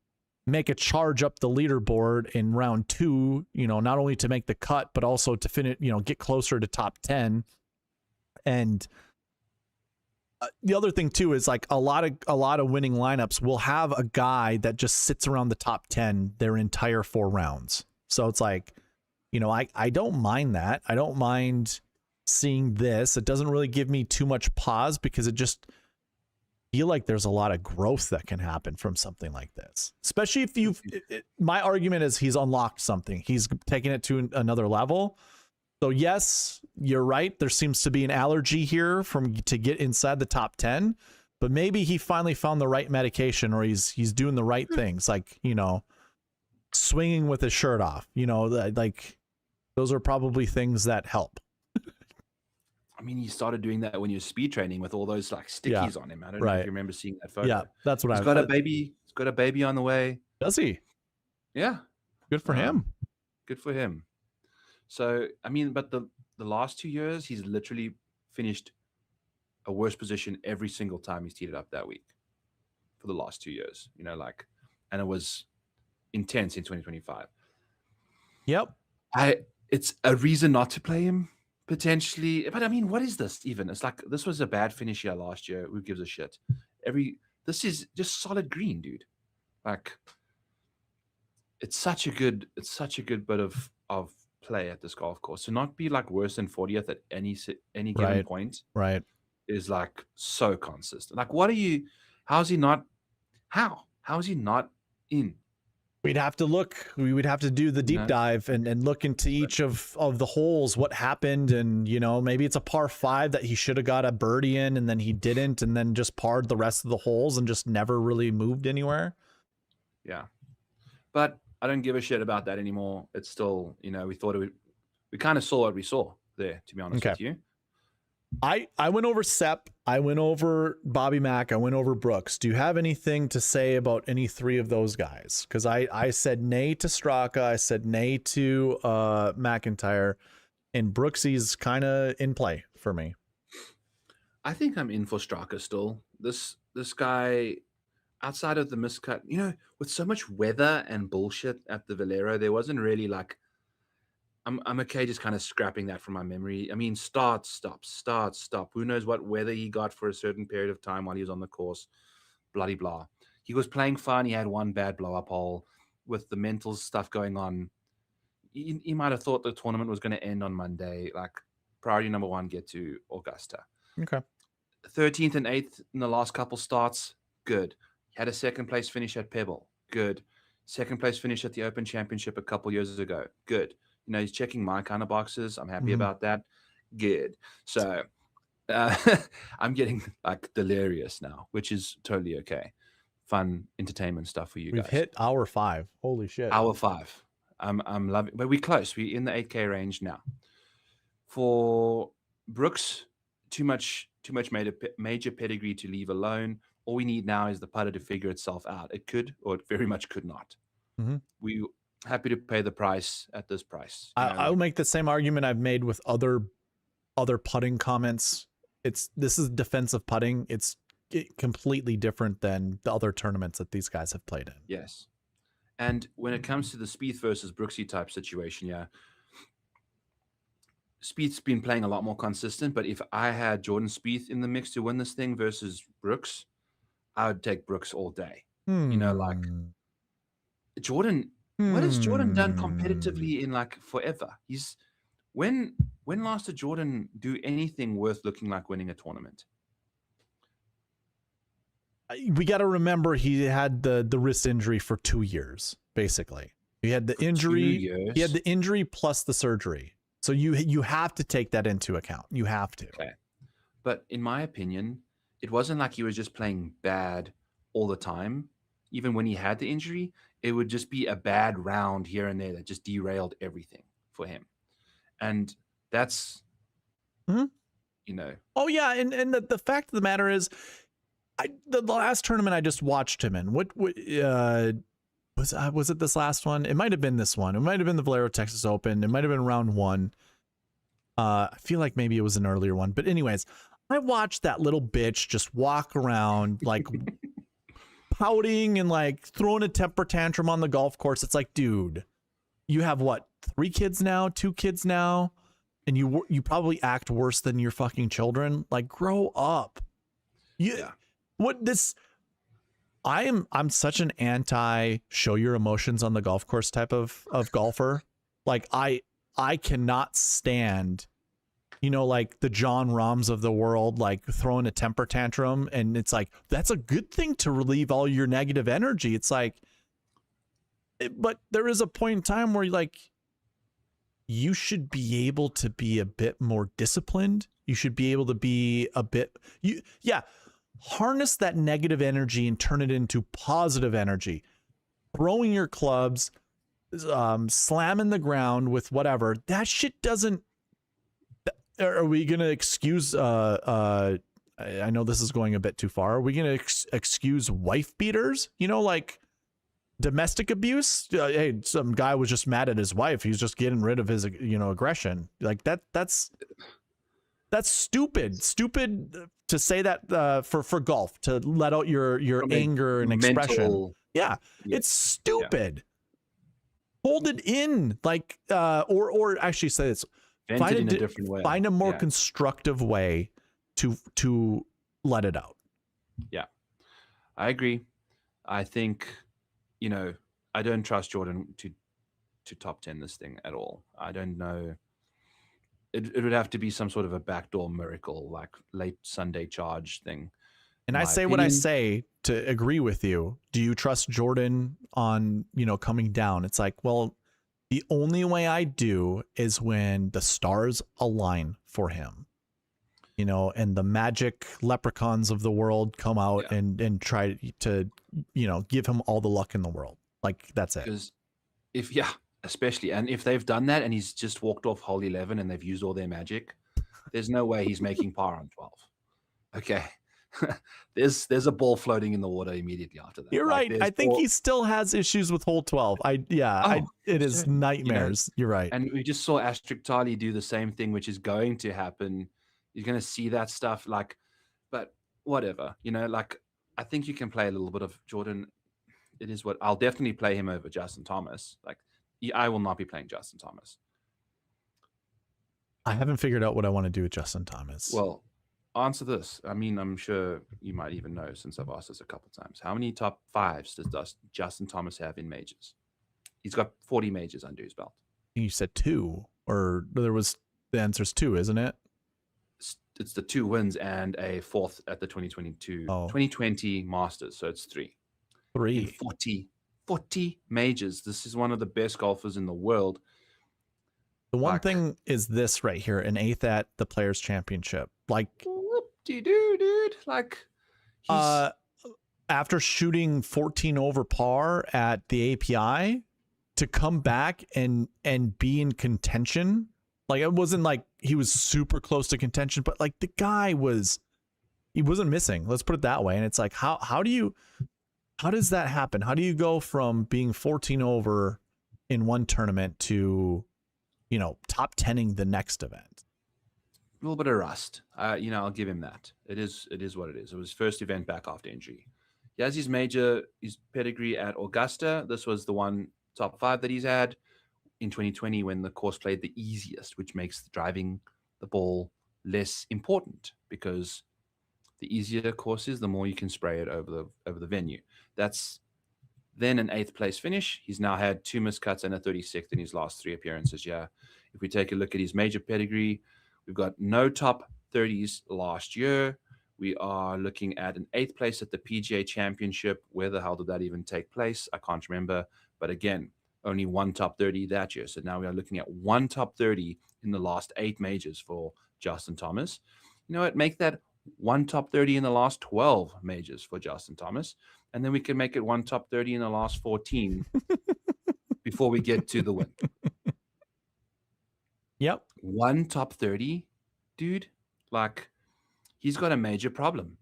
make a charge up the leaderboard in round 2, you know, not only to make the cut, but also to finish, you know, get closer to top 10. And the other thing too is like a lot of winning lineups will have a guy that just sits around the top 10 their entire 4 rounds. So it's like, you know, I don't mind that. I don't mind seeing this. It doesn't really give me too much pause because it just feel like there's a lot of growth that can happen from something like this, especially if you've, my argument is he's unlocked something. He's taken it to another level. So yes, you're right. There seems to be an allergy here to get inside the top 10, but maybe he finally found the right medication, or he's doing the right things, like, you know, swinging with his shirt off, you know, like those are probably things that help. I mean, he started doing that when he was speed training with all those like stickies on him. I don't know if you remember seeing that photo. Yeah, that's what He's got a baby. He's got a baby on the way. Does he? Yeah. Good for him. Good for him. So, I mean, but the last 2 years, he's literally finished a worse position every single time he's teed it up that week for the last 2 years, you know, like, and it was intense in 2025. Yep. It's a reason not to play him potentially. But I mean, what is this even? It's like, this was a bad finish year last year. Who gives a shit? Every this is just solid green, dude. Like, it's such a good bit of play at this golf course. To not be like worse than 40th at any given Right. point Right. is like so consistent. Like, what are you? How is he not? How is he not in? We'd have to look. We would have to do the deep No. dive and look into each of the holes, what happened, and maybe it's a par 5 that he should have got a birdie in and then he didn't, and then just parred the rest of the holes and just never really moved anywhere. Yeah, but I don't give a shit about that anymore. It's still, we thought we kind of saw what we saw there, to be honest with you. I went over Sepp, I went over Bobby Mack, I went over Brooks. Do you have anything to say about any 3 of those guys? Because I said nay to Straka, I said nay to McIntyre, and Brooksy's kind of in play for me. I think I'm in for Straka still. This guy, outside of the miscut, with so much weather and bullshit at the Valero, there wasn't really like, I'm okay just kind of scrapping that from my memory. I mean, start, stop. Who knows what weather he got for a certain period of time while he was on the course, bloody blah. He was playing fine. He had one bad blow-up hole with the mental stuff going on. He might have thought the tournament was going to end on Monday. Like, priority number 1, get to Augusta. Okay. 13th and 8th in the last couple starts, good. He had a second place finish at Pebble, good. Second place finish at the Open Championship a couple years ago, good. He's checking my kind of boxes. I'm happy about that. Good. So I'm getting like delirious now, which is totally okay. Fun entertainment stuff for you guys. We've hit hour 5. Holy shit. Hour 5. I'm loving, but we're close. We're in the 8K range now. For Brooks, too much major pedigree to leave alone. All we need now is the putter to figure itself out. It could, or it very much could not. We happy to pay the price at this price. I'll make the same argument I've made with other putting comments. This is defensive putting. It's completely different than the other tournaments that these guys have played in. Yes. And when it comes to the Spieth versus Brooksy type situation, Spieth's been playing a lot more consistent, but if I had Jordan Spieth in the mix to win this thing versus Brooks, I would take Brooks all day. Like Jordan, what has Jordan done competitively in like forever? When last did Jordan do anything worth looking like winning a tournament? We got to remember he had the wrist injury for 2 years, basically. He had the injury. He had the injury plus the surgery. So you have to take that into account. You have to. Okay. But in my opinion, it wasn't like he was just playing bad all the time. Even when he had the injury, it would just be a bad round here and there that just derailed everything for him. And that's, Oh yeah. And the fact of the matter is, the last tournament I just watched him in, what was it this last one? It might have been this one. It might have been the Valero Texas Open. It might have been round 1. I feel like maybe it was an earlier one. But anyways, I watched that little bitch just walk around like pouting and like throwing a temper tantrum on the golf course. It's like, dude, you have what, 3 kids now, 2 kids now, and you probably act worse than your fucking children. Like, grow up. I'm such an anti show your emotions on the golf course type of golfer. Like I cannot stand, like the John Rahms of the world, like throwing a temper tantrum. And it's like, that's a good thing to relieve all your negative energy. It's like, but there is a point in time where you should be able to be a bit more disciplined. You should be able to be a bit, harness that negative energy and turn it into positive energy. Throwing your clubs, slamming the ground with whatever, that shit doesn't. Are we going to excuse, I know this is going a bit too far. Are we going to excuse wife beaters? Like domestic abuse? Hey, some guy was just mad at his wife. He's just getting rid of his, aggression. Like that's stupid to say that for golf, to let out your anger and expression. It's stupid. Hold it in, like or actually say this. Find it in a different way. Find a more constructive way to let it out. Yeah. I agree. I think, you know, I don't trust Jordan to top 10 this thing at all. I don't know. It would have to be some sort of a backdoor miracle, like late Sunday charge thing. And In I my say what I opinion. say to agree with you. Do you trust Jordan on, coming down? It's like, well, the only way I do is when the stars align for him, and the magic leprechauns of the world come out Yeah. and try to, give him all the luck in the world. Like, that's it. Because especially, and if they've done that and he's just walked off hole 11 and they've used all their magic, there's no way he's making par on 12. Okay. there's a ball floating in the water immediately after that. You're right. I think he still has issues with hole 12. It is certain, nightmares. You're right. And we just saw Astrid Tali do the same thing, which is going to happen. You're going to see that stuff, but whatever, I think you can play a little bit of Jordan. It is what I'll definitely play him over Justin Thomas. I will not be playing Justin Thomas. I haven't figured out what I want to do with Justin Thomas. Well, answer this. I mean, I'm sure you might even know since I've asked this a couple of times. How many top fives does Justin Thomas have in majors? He's got 40 majors under his belt. You said 2, or the answer's 2, isn't it? It's the 2 wins and a 4th at the 2020 Masters. So it's 3. 3. 40 majors. This is one of the best golfers in the world. The one thing is this right here, an 8th at the Players Championship. Dude. After shooting 14 over par at the API, to come back and be in contention, it wasn't like he was super close to contention, but the guy he wasn't missing. Let's put it that way. And it's like, how does that happen? How do you go from being 14 over in one tournament to, top 10ing the next event? A little bit of rust. I'll give him that. It is what it is. It was his first event back after injury. He has his pedigree at Augusta. This was the one top 5 that he's had in 2020 when the course played the easiest, which makes driving the ball less important because the easier course is, the more you can spray it over the venue. That's then an 8th place finish. He's now had 2 miscuts and a 36th in his last 3 appearances. Yeah. If we take a look at his major pedigree, we've got no top 30s last year. We are looking at an 8th place at the PGA Championship. Where the hell did that even take place? I can't remember. But again, only 1 top 30 that year. So now we are looking at 1 top 30 in the last 8 majors for Justin Thomas. You know what? Make that 1 top 30 in the last 12 majors for Justin Thomas. And then we can make it 1 top 30 in the last 14 before we get to the win. Yep. 1 top 30, dude. He's got a major problem.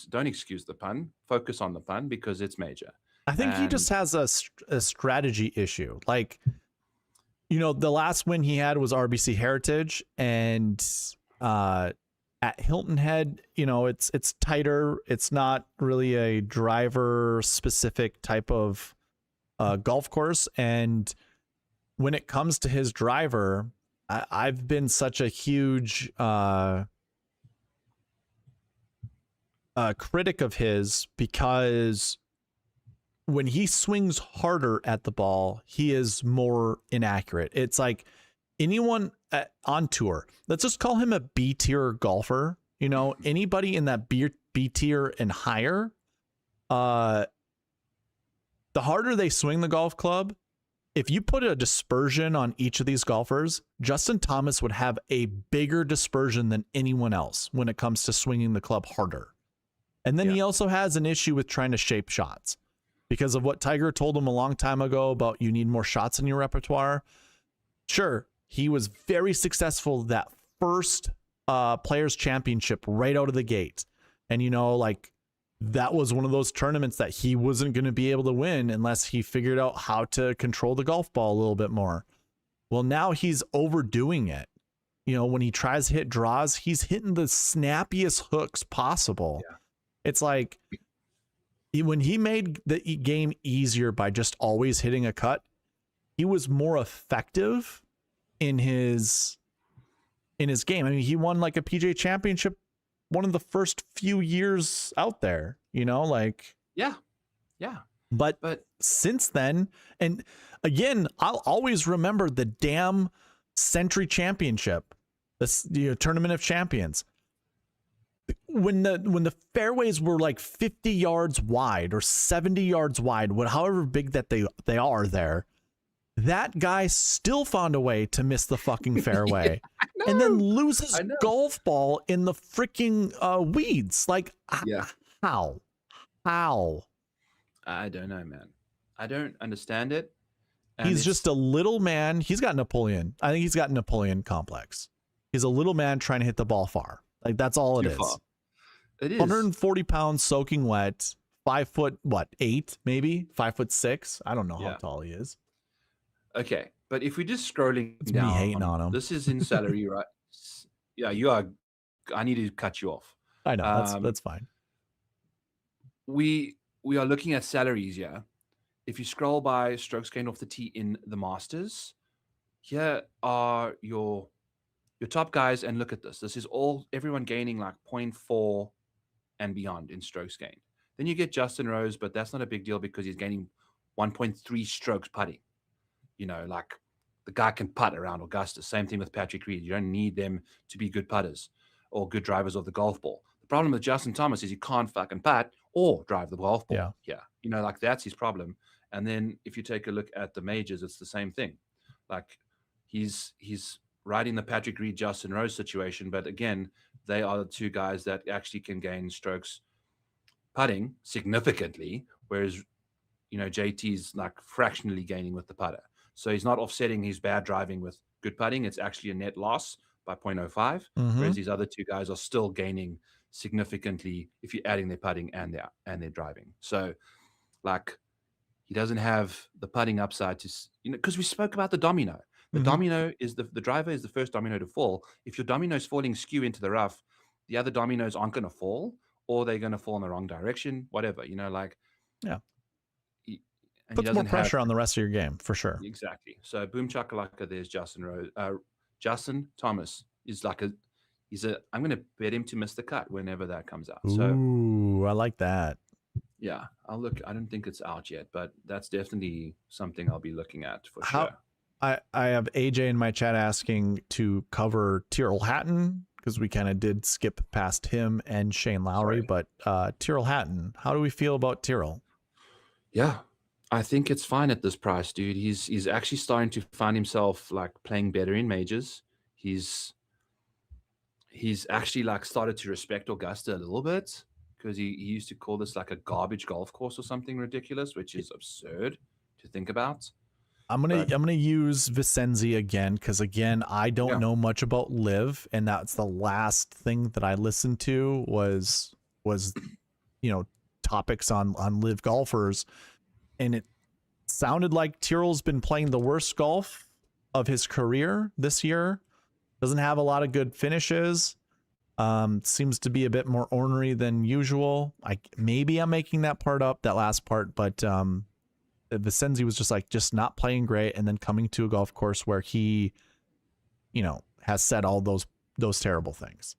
Don't excuse the pun. Focus on the pun because it's major. I think he just has a strategy issue. The last win he had was RBC Heritage, and at Hilton Head, it's tighter. It's not really a driver specific type of golf course. And when it comes to his driver, I've been such a huge critic of his because when he swings harder at the ball, he is more inaccurate. It's like anyone on tour, let's just call him a B tier golfer. Anybody in that B tier and higher, the harder they swing the golf club, if you put a dispersion on each of these golfers, Justin Thomas would have a bigger dispersion than anyone else when it comes to swinging the club harder. And then he also has an issue with trying to shape shots because of what Tiger told him a long time ago about you need more shots in your repertoire. Sure, he was very successful that first Players Championship right out of the gate. And, that was one of those tournaments that he wasn't going to be able to win unless he figured out how to control the golf ball a little bit more. Well, now he's overdoing it. When he tries to hit draws, he's hitting the snappiest hooks possible. Yeah. It's like when he made the game easier by just always hitting a cut, he was more effective in his game. I mean, he won a PGA Championship one of the first few years out there, like. Yeah. But since then, and again, I'll always remember the damn Century Championship, this Tournament of Champions. When the fairways were like 50 yards wide or 70 yards wide, however big that they are there, that guy still found a way to miss the fucking fairway and then lose his golf ball in the freaking weeds. Like, how? I don't know, man. I don't understand it. And he's just a little man. He's got Napoleon. I think he's got Napoleon complex. He's a little man trying to hit the ball far. Like, that's all it is. Far. It is 140 pounds soaking wet, 5'8", maybe 5'6". I don't know how tall he is. Okay, but if we're just scrolling it's down, me hating on him. This is in salary, right? Yeah, you are. I need to cut you off. I know that's fine. We are looking at salaries. Yeah, if you scroll by strokes gained off the tee in the Masters, here are your top guys, and look at this. This is everyone gaining like 0.4 and beyond in strokes gained. Then you get Justin Rose, but that's not a big deal because he's gaining 1.3 strokes putting. Like the guy can putt around Augusta. Same thing with Patrick Reed. You don't need them to be good putters or good drivers of the golf ball. The problem with Justin Thomas is he can't fucking putt or drive the golf ball. Yeah. Like that's his problem. And then if you take a look at the majors, it's the same thing. Like he's riding the Patrick Reed, Justin Rose situation. But again, they are the two guys that actually can gain strokes putting significantly, whereas, JT's like fractionally gaining with the putter. So he's not offsetting his bad driving with good putting. It's actually a net loss by 0.05, whereas these other two guys are still gaining significantly if you're adding their putting and their driving. So, like, he doesn't have the putting upside to, because we spoke about the domino. The domino is the driver is the first domino to fall. If your domino is falling skew into the rough, the other dominoes aren't going to fall, or they're going to fall in the wrong direction, whatever, Yeah. Puts more pressure on the rest of your game, for sure. Exactly. So boom chakalaka, there's Justin Rose. Justin Thomas is like I'm going to bet him to miss the cut whenever that comes out. Ooh, I like that. Yeah, I'll look. I don't think it's out yet, but that's definitely something I'll be looking at for sure. I have AJ in my chat asking to cover Tyrrell Hatton, because we kind of did skip past him and Shane Lowry. But Tyrrell Hatton, how do we feel about Tyrrell? Yeah, I think it's fine at this price, dude. He's actually starting to find himself like playing better in majors. He's actually like started to respect Augusta a little bit, because he used to call this like a garbage golf course or something ridiculous, which is absurd to think about. I'm gonna use Vicenzi again, because again, I don't know much about Live, and that's the last thing that I listened to was topics on Live golfers, and it sounded like Tyrrell's been playing the worst golf of his career this year. Doesn't have a lot of good finishes. Seems to be a bit more ornery than usual. Maybe I'm making that part up, that last part, but Vicenzi was just not playing great, and then coming to a golf course where he, has said all those terrible things.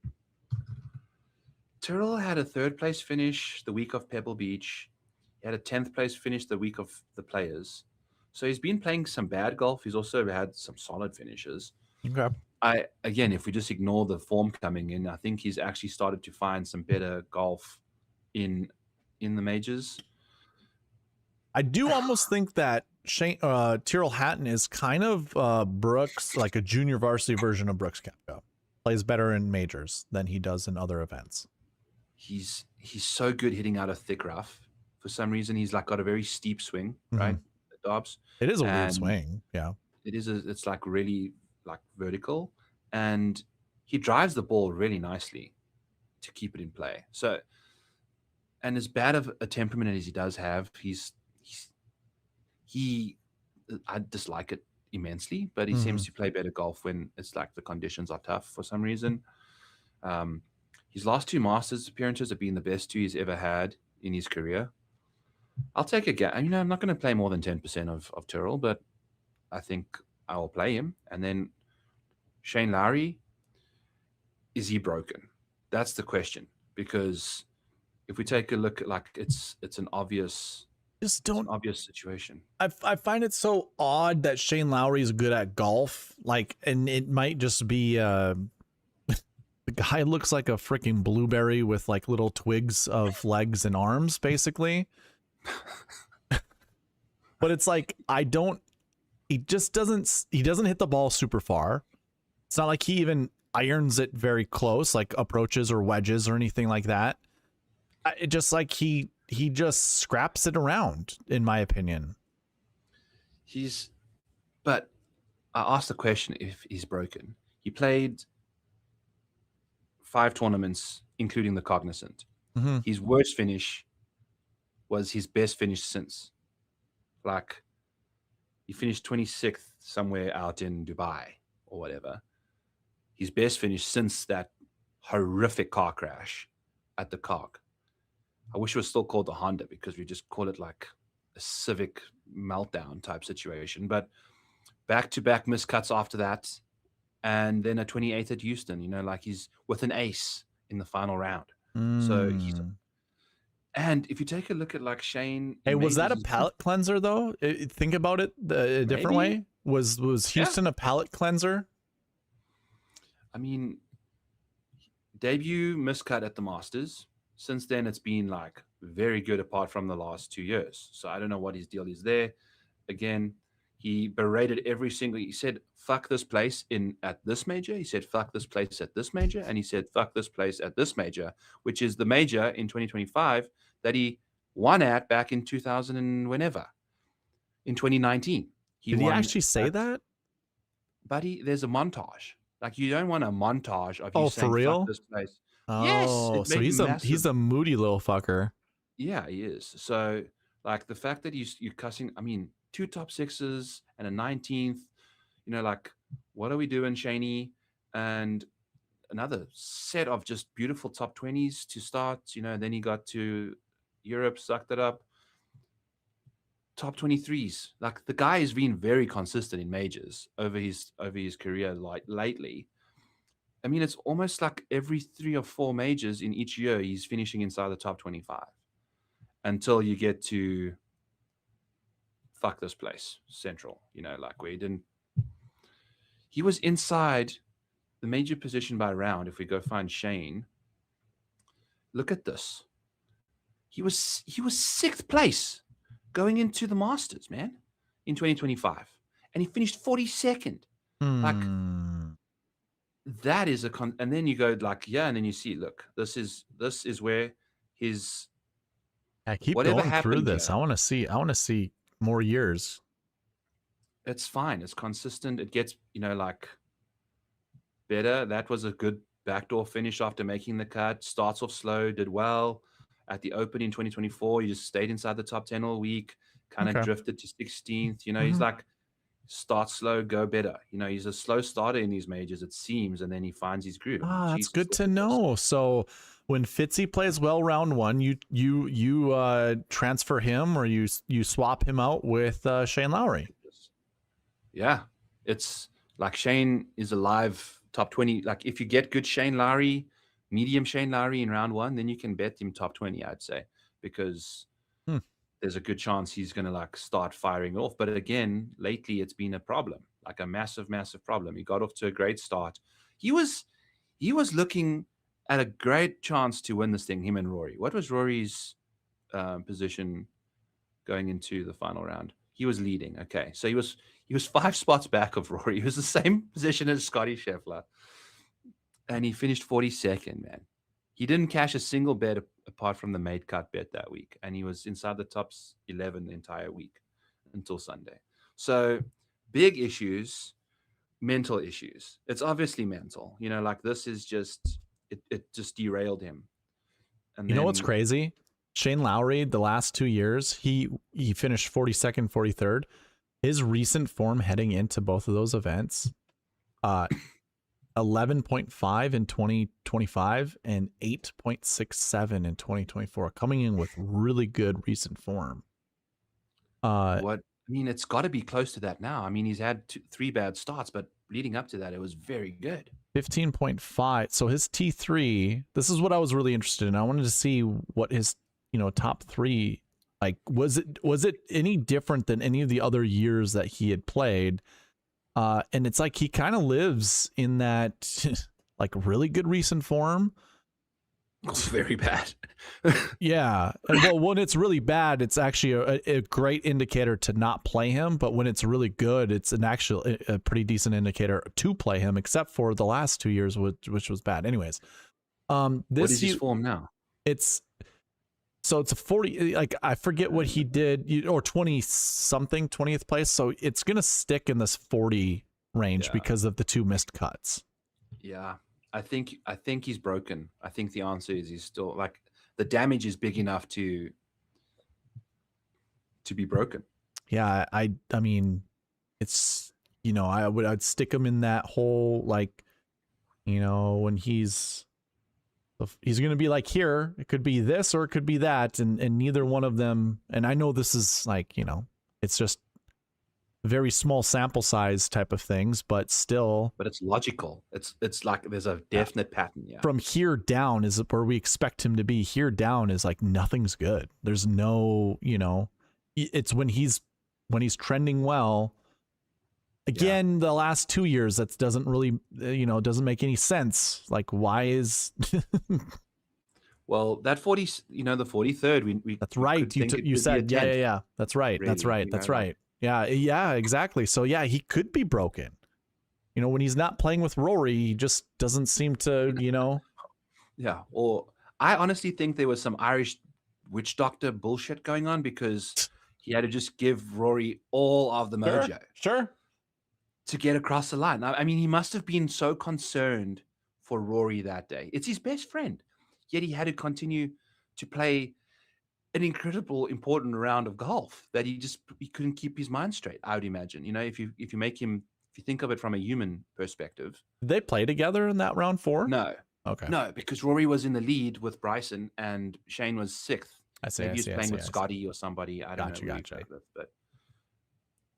Tyrrell had a 3rd place finish the week of Pebble Beach. He had a 10th place finish the week of the Players. So he's been playing some bad golf. He's also had some solid finishes. Okay. Again, if we just ignore the form coming in, I think he's actually started to find some better golf in the majors. I do almost think that Tyrrell Hatton is kind of Brooks, like a junior varsity version of Brooks Koepka. Plays better in majors than he does in other events. He's so good hitting out of thick rough. For some reason, he's like got a very steep swing, right? The Dobbs. It is a weird swing. Yeah. It is. It's like really like vertical, and he drives the ball really nicely to keep it in play. So, and as bad of a temperament as he does have, I dislike it immensely, but he seems to play better golf when it's like the conditions are tough for some reason. His last 2 Masters appearances have been the best 2 he's ever had in his career. I'll take a guess. I'm not going to play more than 10% of Tyrrell, but I think I will play him. And then Shane Lowry, is he broken? That's the question, because if we take a look at, like, it's an obvious situation. I find it so odd that Shane Lowry is good at golf. Like, and it might just be the guy looks like a freaking blueberry with like little twigs of legs and arms, basically. But it's like, he doesn't hit the ball super far. It's not like he even irons it very close, like approaches or wedges or anything like that. It just like he just scraps it around, in my opinion. But I asked the question if he's broken. He played 5 tournaments, including the Cognizant. Mm-hmm. His worst finish was his best finish since. Like, he finished 26th somewhere out in Dubai or whatever. His best finish since that horrific car crash at the Cog. I wish it was still called the Honda, because we just call it like a Civic meltdown type situation. But back-to-back miscuts after that, and then a 28th at Houston. You know, like, he's with an ace in the final round. So and if you take a look at like Shane, hey, was that a palate cleanser though? Think about it a different way. Was Houston a palate cleanser? I mean, debut miscut at the Masters. Since then, it's been like very good, apart from the last 2 years. So I don't know what his deal is there. Again, he berated every single. He said, "Fuck this place at this major." He said, "Fuck this place at this major," and he said, "Fuck this place at this major," which is the major in 2025 that he won at back in 2000 and whenever, in 2019. Did he actually say that? Buddy, there's a montage. Like, you don't want a montage of you saying, for real? "Fuck this place." Oh, yes, so he's a moody little fucker. Yeah, he is. So, like, the fact that you're cussing, I mean, 2 top 6s and a 19th, you know, like, what are we doing, Shaney? And another set of just beautiful top 20s to start, you know, then he got to Europe, sucked it up. Top 23s. Like, the guy has been very consistent in majors over his career, like, lately. I mean, it's almost like every 3 or 4 majors in each year, he's finishing inside the top 25. Until you get to fuck this place, Central, you know, like, where he was inside the major position by round. If we go find Shane, look at this. He was 6th place going into the Masters, man, in 2025. And he finished 42nd. Like, that is and then you go like, yeah, and then you see, look, this is where his keep going through this. Here, I want to see more years. It's fine. It's consistent. It gets, you know, like, better. That was a good backdoor finish after making the cut. Starts off slow, did well at the Open in 2024. He just stayed inside the top 10 all week, kind of drifted to 16th. You know, he's like, start slow, go better. You know, he's a slow starter in these majors, it seems, and then he finds his groove. That's good to know. So when Fitzy plays well round 1, you transfer him, or you swap him out with Shane Lowry. Yeah, it's like Shane is a live top 20. Like, if you get good Shane Lowry, medium Shane Lowry in round 1, then you can bet him top 20, I'd say, because there's a good chance he's going to like start firing off. But again, lately it's been a problem, like a massive, massive problem. He got off to a great start. He was looking at a great chance to win this thing, him and Rory. What was Rory's position going into the final round? He was leading. Okay. So he was 5 spots back of Rory. He was the same position as Scottie Scheffler. And he finished 42nd, man. He didn't cash a single bet apart from the made cut bet that week. And he was inside the top 11 the entire week until Sunday. So big issues, mental issues. It's obviously mental. You know, like, this is just, it just derailed him. And you know what's crazy? Shane Lowry, the last 2 years, he finished 42nd, 43rd. His recent form heading into both of those events, 11.5 in 2025 and 8.67 in 2024, coming in with really good recent form. I mean, it's got to be close to that now. I mean, he's had 3 bad starts, but leading up to that, it was very good. 15.5. So his T3, this is what I was really interested in. I wanted to see what his, top three, like, was it any different than any of the other years that he had played? And it's like he kind of lives in that like really good recent form. It's very bad. Yeah. And well, when it's really bad, it's actually a great indicator to not play him. But when it's really good, it's a pretty decent indicator to play him, except for the last 2 years, which was bad. Anyways, What is his form now? It's a 40, like I forget what he did, or 20 something, 20th place. So it's going to stick in this 40 range because of the 2 missed cuts. Yeah. I think he's broken. I think the answer is he's still, like, the damage is big enough to be broken. Yeah, I mean, it's, I'd stick him in that whole, like, when he's going to be like here, it could be this or it could be that, and neither one of them. And I know this is like, it's just very small sample size type of things, but still. But it's logical. It's like there's a definite pattern. Yeah. From here down is where we expect him to be. Here down is like nothing's good. There's no, it's when he's trending well. Again, the last 2 years, that doesn't really, doesn't make any sense. Like, why is? Well, that 40, the 43rd, we that's right. You said, yeah. That's right. Really, that's right. Yeah, exactly. So yeah, he could be broken. When he's not playing with Rory, he just doesn't seem to, Yeah. Or I honestly think there was some Irish witch doctor bullshit going on, because he had to just give Rory all of the mojo. Sure. To get across the line. I mean, he must have been so concerned for Rory that day. It's his best friend. Yet he had to continue to play an incredible, important round of golf that he couldn't keep his mind straight, I would imagine. If you think of it from a human perspective. Did they play together in that round 4? No. Okay. No, because Rory was in the lead with Bryson and Shane was 6th. I see. Maybe he was playing with Scottie or somebody. I don't know. Gotcha. With, but...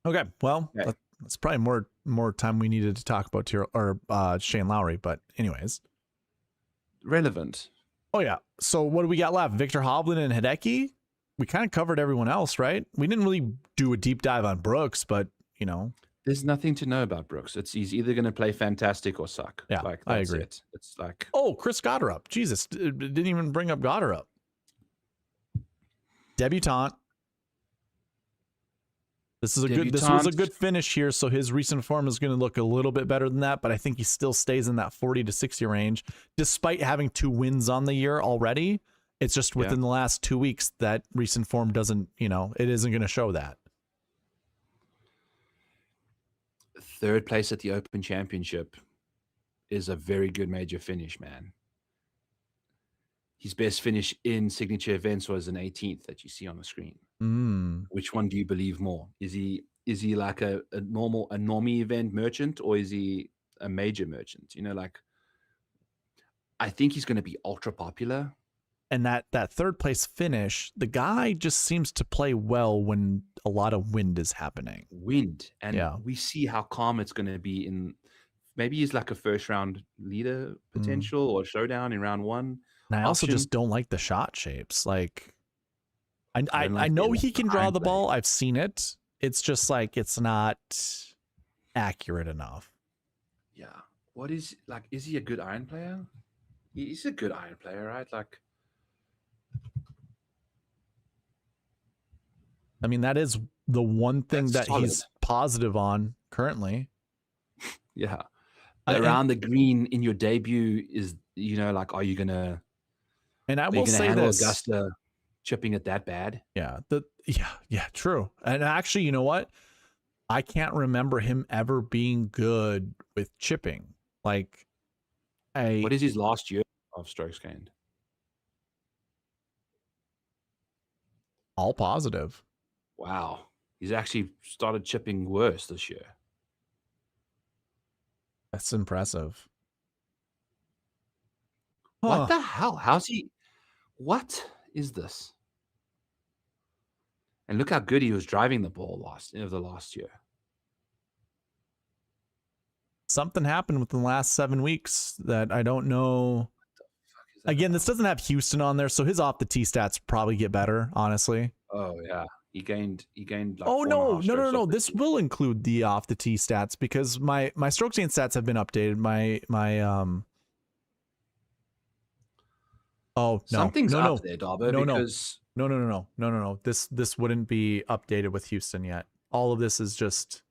Okay. Well, that's probably more time we needed to talk about Shane Lowry. But anyways. Relevant. Oh, yeah. So what do we got left? Victor Hovland and Hideki? We kind of covered everyone else, right? We didn't really do a deep dive on Brooks, but, There's nothing to know about Brooks. He's either going to play fantastic or suck. Yeah, like, I agree. It's like... Oh, Chris Gotterup. Jesus, didn't even bring up Gotterup. Debutant. This was a good finish here, so his recent form is going to look a little bit better than that, but I think he still stays in that 40 to 60 range, despite having 2 wins on the year already. It's just within the last 2 weeks that recent form doesn't, it isn't going to show that. 3rd place at the Open Championship is a very good major finish, man. His best finish in signature events was an 18th that you see on the screen. Which one do you believe more? Is he like a normie event merchant, or is he a major merchant? I think he's going to be ultra popular. And that 3rd place finish, the guy just seems to play well when a lot of wind is happening. And we see how calm it's going to be in. Maybe he's like a 1st round leader potential or showdown in round 1. And I also just don't like the shot shapes. Like, I know he can draw the ball. I've seen it. It's just like, it's not accurate enough. Yeah. What is he a good iron player? He's a good iron player, right? Like, I mean, that is the one thing that he's positive on currently. Yeah. Around the green in your debut is, like, are you going to... And I will say this. Augusta chipping it that bad? Yeah. Yeah, true. And actually, you know what? I can't remember him ever being good with chipping. Like, what is his last year of strokes gained? All positive. Wow. He's actually started chipping worse this year. That's impressive. What the hell? How's he... What is this? And look how good he was driving the ball last year. something happened within the last 7 weeks that I don't know. Again, this doesn't have Houston on there, so his off the tee stats probably get better, honestly. Oh yeah, he gained like Oh 4.5 no. strokes off the This tee. will include the off the tee stats because my strokes gained stats have been updated. Oh no, Something's no, up no, there, Darbo, no, because no. This wouldn't be updated with Houston yet. All of this is just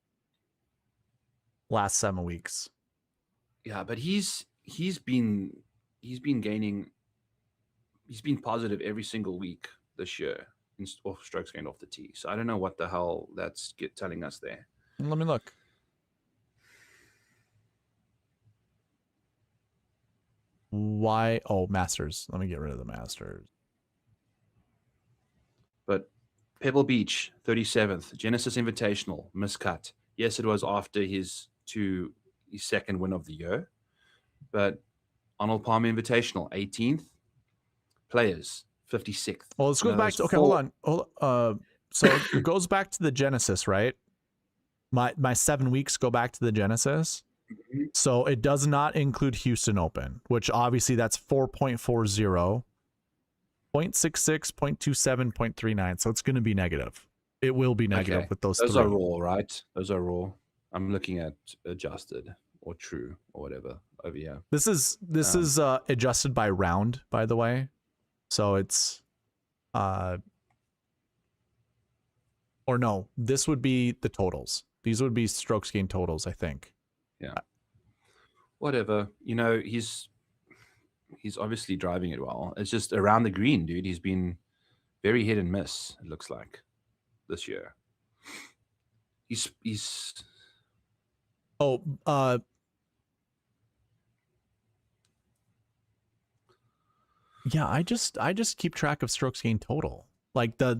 last 7 weeks. yeah, but he's been positive every single week this year in strokes gained off the tee. So I don't know what the hell that's telling us there. Let me look. Why? Oh, Masters. Let me get rid of the Masters. But Pebble Beach, 37th, Genesis Invitational, miscut. Yes, it was after his second win of the year, but Arnold Palmer Invitational, 18th. Players, 56th. Well, let's go back to, okay, hold on. So it goes back to the Genesis, right? My 7 weeks go back to the Genesis. Mm-hmm. So it does not include Houston Open, which obviously that's 4.40, 0.66, 0.27, 0.39. So it's going to be negative. It will be negative with those Those three. are raw, right? Those are raw. I'm looking at adjusted or true or whatever over here. This is adjusted by round, by the way. So it's or no, this would be the totals. These would be strokes gained totals, I think. Yeah. Whatever. You know, he's obviously driving it well. It's just around the green, dude. He's been very hit and miss, it looks like, this year. He's yeah, I just keep track of strokes gained total. Like the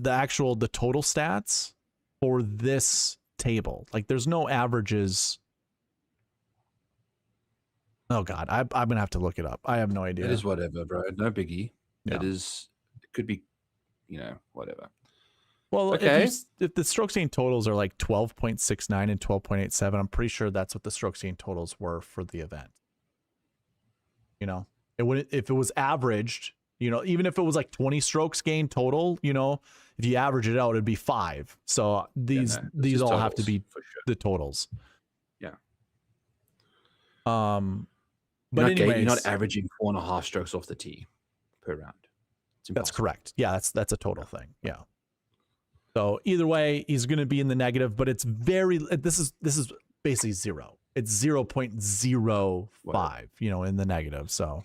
total stats for this table. Like there's no averages. Oh God, I'm gonna have to look it up. I have no idea. It is whatever, bro. No biggie. Yeah. It could be, whatever. Well, okay. if the strokes gained totals are like 12.69 and 12.87, I'm pretty sure that's what the strokes gained totals were for the event. You know, it wouldn't, if it was averaged, even if it was like 20 strokes gained total, if you average it out, it'd be 5. So these all have to be for sure. the totals. Yeah. But anyways, you're not averaging 4.5 strokes off the tee per round. That's correct. Yeah, that's a total thing. Yeah. So either way, he's going to be in the negative, but it's this is basically 0. It's 0.05, in the negative. So,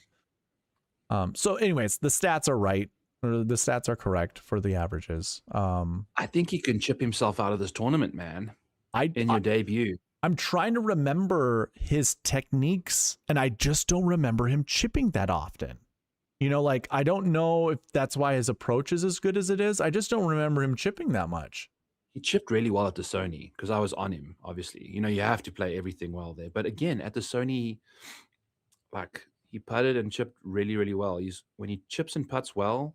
anyways, the stats are right. Or the stats are correct for the averages. I think he can chip himself out of this tournament, man. In your debut. I'm trying to remember his techniques, and I just don't remember him chipping that often. I don't know if that's why his approach is as good as it is. I just don't remember him chipping that much. He chipped really well at the Sony because I was on him, obviously. You have to play everything well there. But again, at the Sony, he putted and chipped really, really well. When he chips and putts well.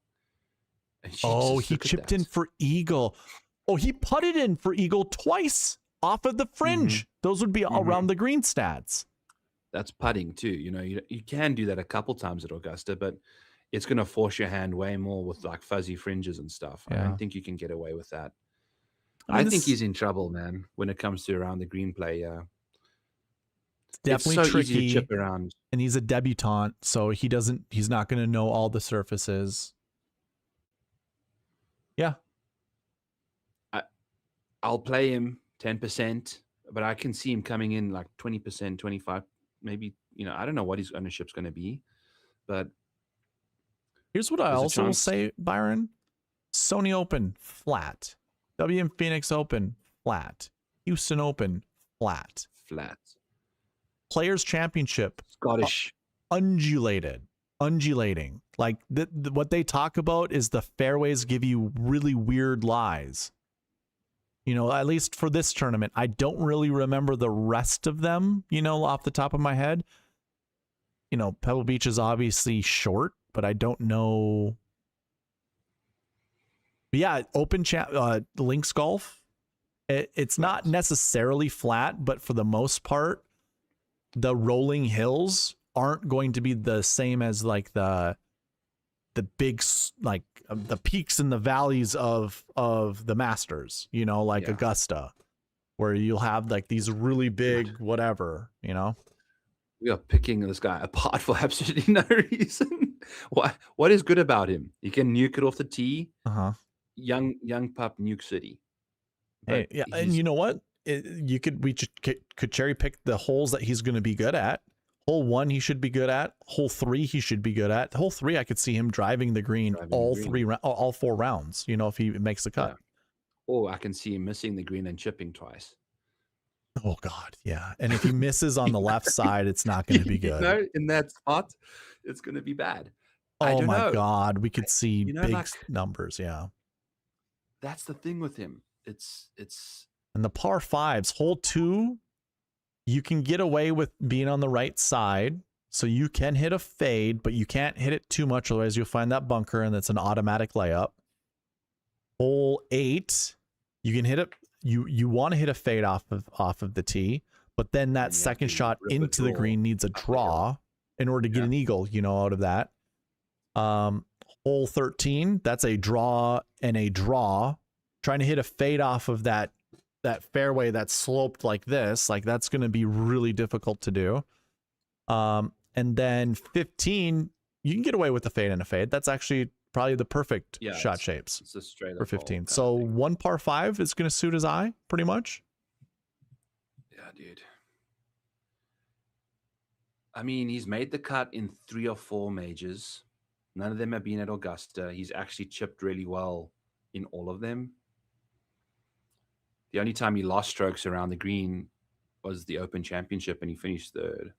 He chipped in for eagle. Oh, he putted in for eagle twice off of the fringe. Mm-hmm. Those would be around the green stats. That's putting too. You can do that a couple times at Augusta, but it's going to force your hand way more with fuzzy fringes and stuff. Yeah. I don't think you can get away with that. I think he's in trouble, man, when it comes to around the green play. It's definitely so tricky easy to chip around. And he's a debutant, so he's not going to know all the surfaces. Yeah. I'll play him 10%, but I can see him coming in 20%, 25%. Maybe, I don't know what his ownership's going to be, but here's what I also will say, Byron. Sony Open, flat. WM Phoenix Open, flat. Houston Open, flat. Players Championship, Scottish, undulating. What they talk about is the fairways give you really weird lies. At least for this tournament, I don't really remember the rest of them, off the top of my head. Pebble Beach is obviously short, but I don't know. But yeah, links golf. It's not necessarily flat, but for the most part, the rolling hills aren't going to be the same as like the big like the peaks and the valleys of the Masters, you know, like Augusta, where you'll have like these really big whatever, you know. We are picking this guy apart for absolutely no reason. What is good about him? He can nuke it off the tee. Young pup nuke city. Hey, yeah, and you know what? We could cherry pick the holes that he's going to be good at. Hole 1 he should be good at. Hole 3 he should be good at. Hole 3 I could see him driving the green all 4 rounds. You know, if he makes the cut. Or I can see him missing the green and chipping twice. Oh God, yeah. And if he misses on the left side, it's not going to be good. You know, in that spot, it's going to be bad. Oh my God, we could see big numbers. Yeah, that's the thing with him. It's and the par 5s, hole 2, you can get away with being on the right side, so you can hit a fade, but you can't hit it too much, otherwise you'll find that bunker, and that's an automatic layup. Hole 8, you can hit it. You want to hit a fade off of the tee, but then that second shot into the green needs a draw in order to get an eagle, you know, out of that. Hole 13, that's a draw and a draw. Trying to hit a fade off of that fairway that's sloped like this, like that's going to be really difficult to do. And then 15, you can get away with the fade and a fade. That's actually probably the perfect shot shapes it's a straight for 15. So 1 par 5 is going to suit his eye pretty much. Yeah, dude. I mean, he's made the cut in 3 or 4 majors. None of them have been at Augusta. He's actually chipped really well in all of them. The only time he lost strokes around the green was the Open Championship, and he finished 3rd.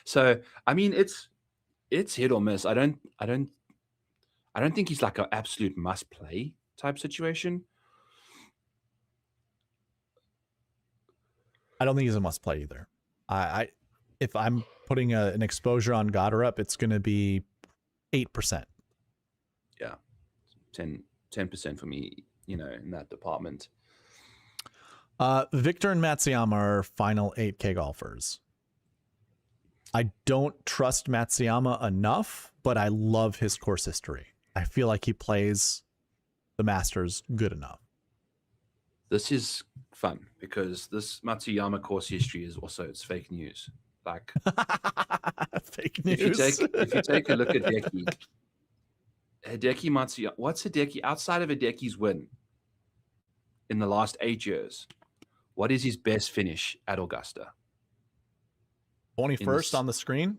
So, I mean, it's hit or miss. I don't think he's like an absolute must play type situation. I don't think he's a must play either. If I'm putting an exposure on Goddard, it's going to be 8%. Yeah, 10% for me, you know, in that department. Victor and Matsuyama are final 8K golfers. I don't trust Matsuyama enough, but I love his course history. I feel like he plays the Masters good enough. This is fun because this Matsuyama course history is also, it's fake news. Like fake news. If you take a look at Hideki Matsuyama, what's Hideki outside of Hideki's win in the last 8 years? What is his best finish at Augusta? 21st on the screen.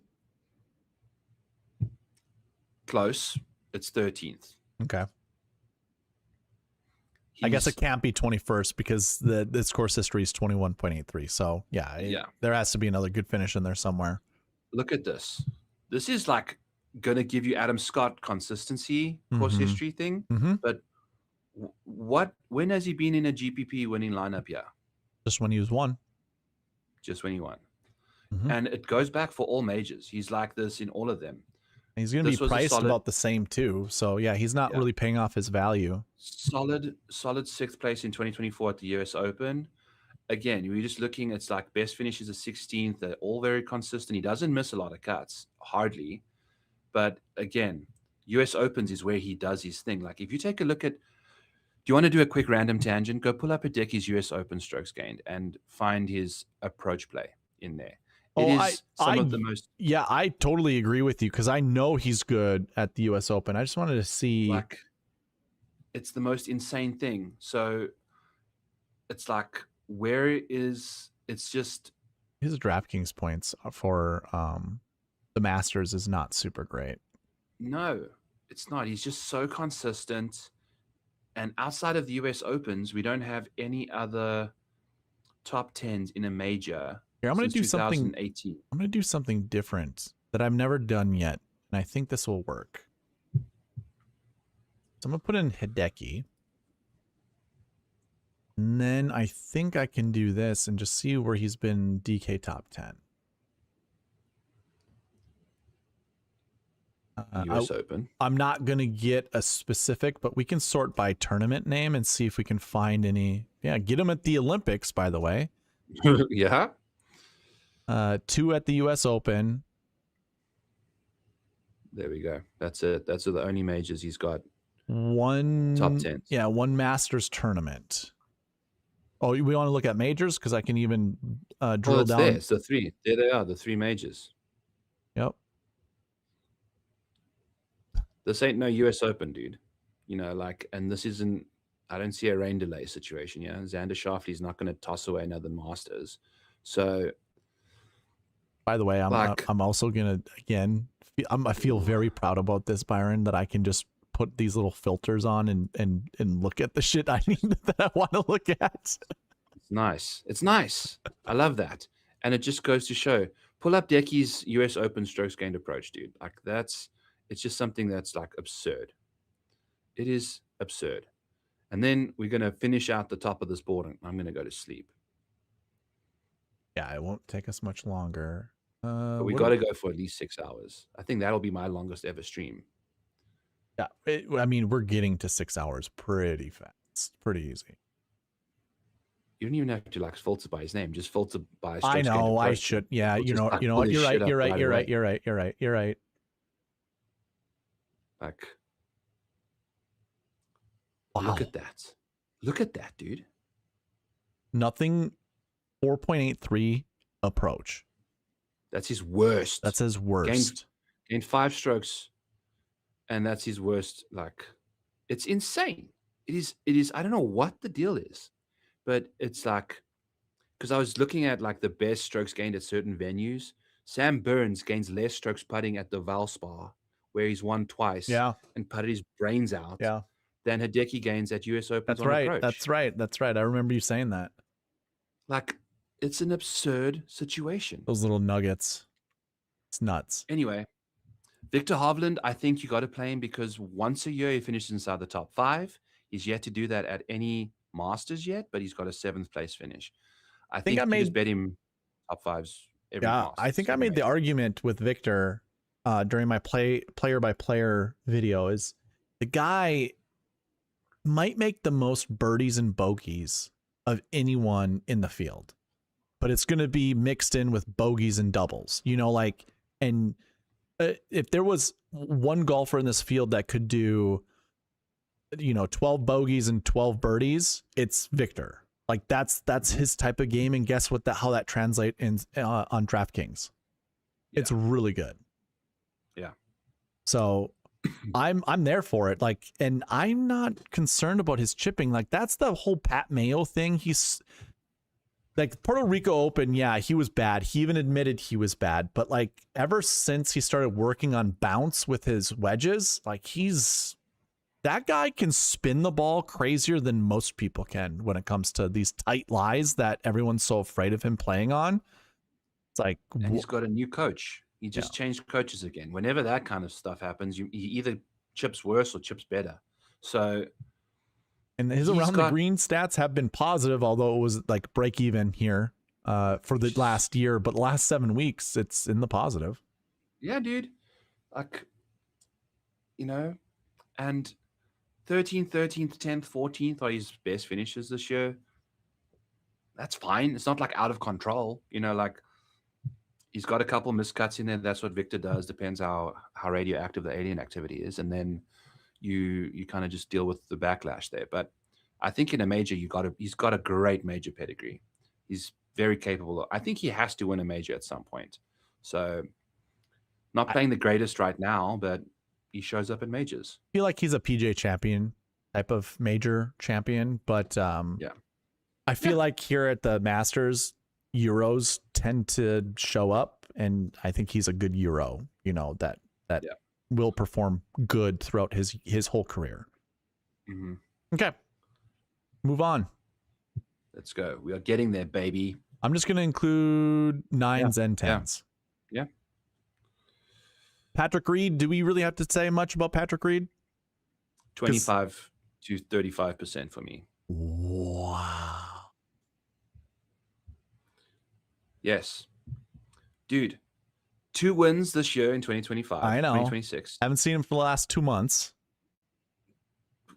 Close. It's 13th. Okay. I guess it can't be 21st because this course history is 21.83. So yeah, there has to be another good finish in there somewhere. Look at this. This is like going to give you Adam Scott consistency course history thing. But when has he been in a GPP winning lineup? Yeah. Just when he was one. Just when he won. And it goes back for all majors. He's like this in all of them. And he's going to be priced about the same too. So yeah, he's not really paying off his value. Solid 6th place in 2024 at the US Open. Again, we're just looking, it's like best finishes a 16th. They're all very consistent. He doesn't miss a lot of cuts, hardly. But again, US Opens is where he does his thing. Like if you take a look at, do you want to do a quick random tangent? Go pull up Hideki's US Open strokes gained and find his approach play in there. I totally agree with you because I know he's good at the US Open. I just wanted to see. Like, it's the most insane thing. So it's like, it's just. His DraftKings points for the Masters is not super great. No, it's not. He's just so consistent. And outside of the US Opens, we don't have any other top 10s in a major. Here, I'm going to do something. 2018. I'm going to do something different that I've never done yet, and I think this will work. So I'm going to put in Hideki, and then I think I can do this and just see where he's been DK top 10. US Open. I'm not going to get a specific, but we can sort by tournament name and see if we can find any. Yeah, get him at the Olympics, by the way. Yeah. 2 at the U.S. Open. There we go. That's it. That's the only majors he's got. 1 top 10. Yeah, 1 Masters tournament. Oh, we want to look at majors because I can even drill Well, it's down. there. It's the 3. There they are, the 3 majors. Yep. This ain't no US Open, dude. You know, like, and this isn't, I don't see a rain delay situation. Yeah. Xander Schauffele's not going to toss away another Masters. So, by the way, like, I'm also going to, again, I feel very proud about this, Byron, that I can just put these little filters on and look at the shit I need that I want to look at. It's nice. It's nice. I love that. And it just goes to show, pull up Decky's US Open strokes gained approach, dude. Like, it's just something that's like absurd. It is absurd. And then we're going to finish out the top of this board and I'm going to go to sleep. Yeah, it won't take us much longer. But we got to go for at least 6 hours. I think that'll be my longest ever stream. Yeah, I mean, we're getting to 6 hours pretty fast. It's pretty easy. You don't even have to like filter by his name. Just filter by. I know. I should. Yeah. You know what? You're right. You're right. You're right. You're right. You're right. You're right. Like, wow. Look at that. Look at that, dude. Nothing. 4.83 approach. That's his worst. That's his worst. Gained 5 strokes, and that's his worst. Like, it's insane. It is. I don't know what the deal is, but it's like, because I was looking at like the best strokes gained at certain venues. Sam Burns gains less strokes putting at the Valspar, where he's won twice, and putted his brains out, than Hideki gains at US Open. That's right. That's right. That's right. I remember you saying that. Like, it's an absurd situation. Those little nuggets. It's nuts. Anyway, Victor Hovland, I think you got to play him because once a year he finishes inside the top 5. He's yet to do that at any Masters yet, but he's got a 7th place finish. I think I just bet him top 5s every Masters. I think I made the argument with Victor during my player by player video is the guy might make the most birdies and bogeys of anyone in the field, but it's going to be mixed in with bogeys and doubles, you know, like, and if there was one golfer in this field that could do, 12 bogeys and 12 birdies, it's Victor. Like, that's his type of game. And guess what, how that translates in on DraftKings. It's really good. Yeah. So I'm there for it. Like, and I'm not concerned about his chipping. Like, that's the whole Pat Mayo thing. He's like, Puerto Rico Open. Yeah, he was bad. He even admitted he was bad. But like, ever since he started working on bounce with his wedges, like, that guy can spin the ball crazier than most people can when it comes to these tight lies that everyone's so afraid of him playing on. It's like, and he's got a new coach. He just changed coaches again. Whenever that kind of stuff happens, he either chips worse or chips better. So, and his around the green stats have been positive, although it was like break even here for the last year, but the last 7 weeks, it's in the positive. Yeah, dude. Like, and 13th, 13th, 10th, 14th are his best finishes this year. That's fine. It's not like out of control, like, he's got a couple miscuts in there. That's what Victor does. Depends how radioactive the alien activity is. And then you kind of just deal with the backlash there. But I think in a major, he's got a great major pedigree. He's very capable. I think he has to win a major at some point. So not playing the greatest right now, but he shows up in majors. I feel like he's a PGA champion type of major champion. But I feel like here at the Masters, Euros tend to show up, and I think he's a good Euro, that will perform good throughout his whole career. Mm-hmm. Okay, move on. Let's go. We are getting there, baby. I'm just going to include 9s and 10s. Yeah. Patrick Reed. Do we really have to say much about Patrick Reed? 25 to 35% for me. Wow. Yes. Dude, 2 wins this year in 2025. I know. 2026. Haven't seen him for the last 2 months.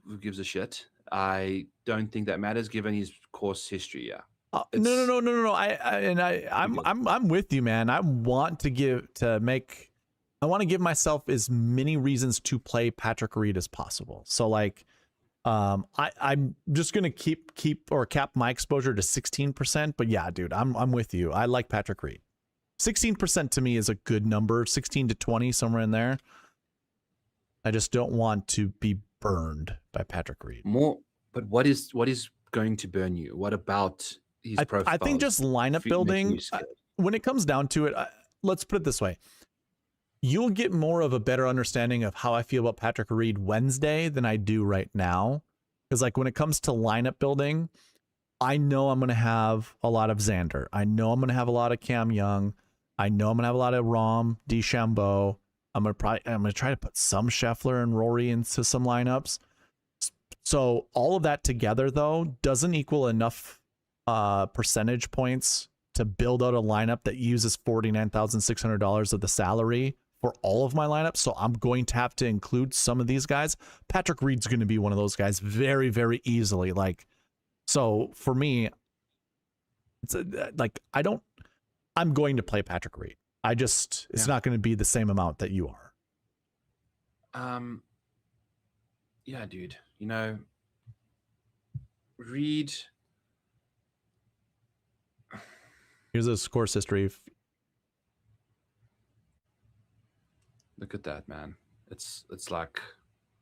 Who gives a shit? I don't think that matters given his course history, No. I'm with you, man. I want to give myself as many reasons to play Patrick Reed as possible. So like, I'm just gonna keep or cap my exposure to 16%. But yeah, dude, I'm with you. I like Patrick Reed. 16% to me is a good number. 16 to 20, somewhere in there. I just don't want to be burned by Patrick Reed. But what is going to burn you? What about his profile? I think just lineup building. When it comes down to it, let's put it this way. You'll get more of a better understanding of how I feel about Patrick Reed Wednesday than I do right now. Because like when it comes to lineup building, I know I'm going to have a lot of Xander. I know I'm going to have a lot of Cam Young. I know I'm going to have a lot of Rahm, DeChambeau. I'm going to try to put some Scheffler and Rory into some lineups. So all of that together, though, doesn't equal enough percentage points to build out a lineup that uses $49,600 of the salary for all of my lineups. So I'm going to have to include some of these guys. Patrick Reed's going to be one of those guys very, very easily. Like, so for me, it's I'm going to play Patrick Reed. It's not going to be the same amount that you are. Yeah, dude. You know, Reed. Here's his course history. Look at that, man. It's like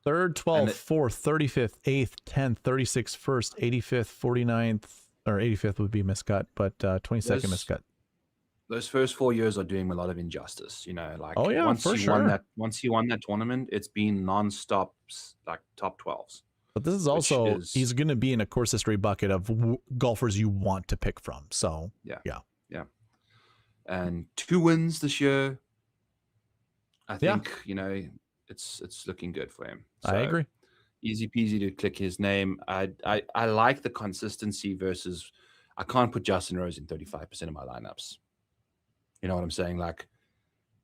3rd, 12th, 4th, 35th, 8th, 10th, 36th, 1st, 85th, 49th, or 85th would be miscut, but 22nd miscut. Those first 4 years are doing a lot of injustice, you know, like once he won that tournament, it's been nonstop like top 12s. But this is also, he's going to be in a course history bucket of golfers you want to pick from. So yeah. And 2 wins this year. I think, you know, it's looking good for him. So, I agree. Easy peasy to click his name. I like the consistency versus I can't put Justin Rose in 35% of my lineups. You know what I'm saying? Like,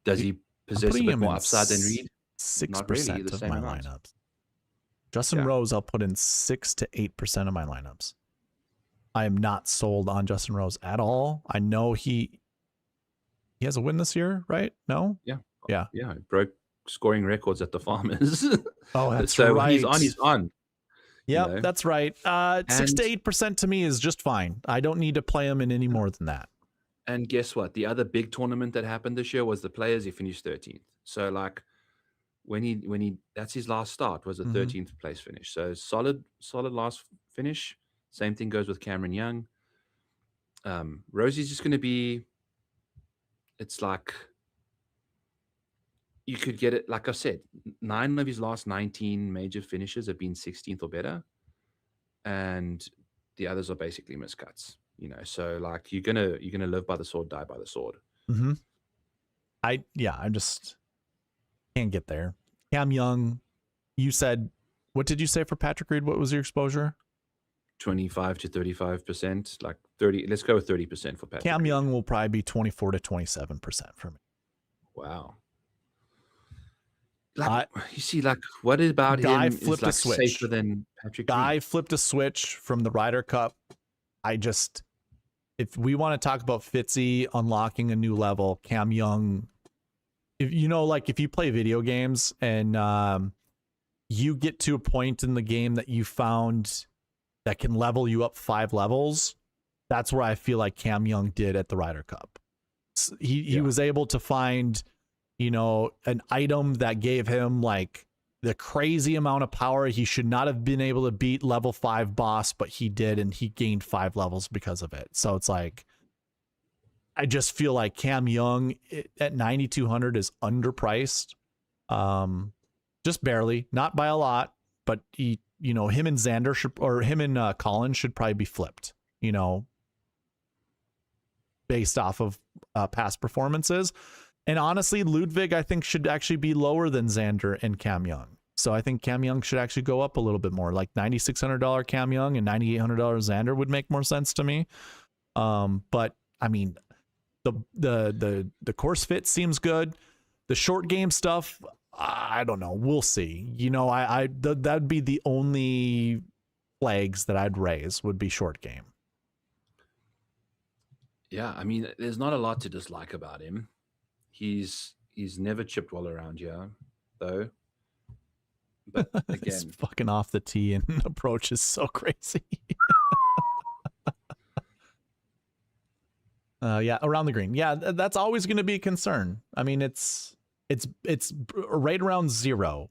does he possess a bit more upside than Reed? 6% of my lineups. Justin Rose, I'll put in 6 to 8% of my lineups. I am not sold on Justin Rose at all. I know he has a win this year, right? No? Yeah. He broke scoring records at the Farmers. Oh, that's so right. He's on. Yep, you know? that's right. 6 to 8% to me is just fine. I don't need to play him in any more than that. And guess what? The other big tournament that happened this year was the Players. He finished 13th. So like when he that's his last start was a 13th place finish. So solid last finish. Same thing goes with Cameron Young. Rosie's just going to be. It's like you could get it. Like I said, 9 of his last 19 major finishes have been 16th or better, and the others are basically miscuts. You know, so like you're gonna live by the sword, die by the sword. I just can't get there. Cam Young, you said, what did you say for Patrick Reed? What was your exposure? 25 to 35%, like 30. Let's go with 30% for Patrick. Cam Young will probably be 24 to 27% for me. Wow. Like, you see, like, what about Guy him flipped is like a switch. safer than Patrick Guy Reed? flipped a switch from the Ryder Cup. If we want to talk about Fitzy unlocking a new level, Cam Young, if you play video games and you get to a point in the game that you found that can level you up 5 levels, that's where I feel like Cam Young did at the Ryder Cup. He was able to find, an item that gave him like the crazy amount of power. He should not have been able to beat level 5 boss, but he did, and he gained 5 levels because of it. So it's like, I just feel like Cam Young at 9,200 is underpriced. Just barely, not by a lot, but him and Xander him and Colin should probably be flipped, based off of past performances. And honestly, Ludwig, I think, should actually be lower than Xander and Cam Young. So I think Cam Young should actually go up a little bit more, like $9,600 Cam Young and $9,800 Xander would make more sense to me. But I mean, the course fit seems good. The short game stuff, I don't know. We'll see. That'd be the only flags that I'd raise would be short game. Yeah, I mean, there's not a lot to dislike about him. He's never chipped well around here, though. But His again, fucking off the tee and approach is so crazy. Yeah, around the green. Yeah, that's always going to be a concern. I mean, it's right around 0,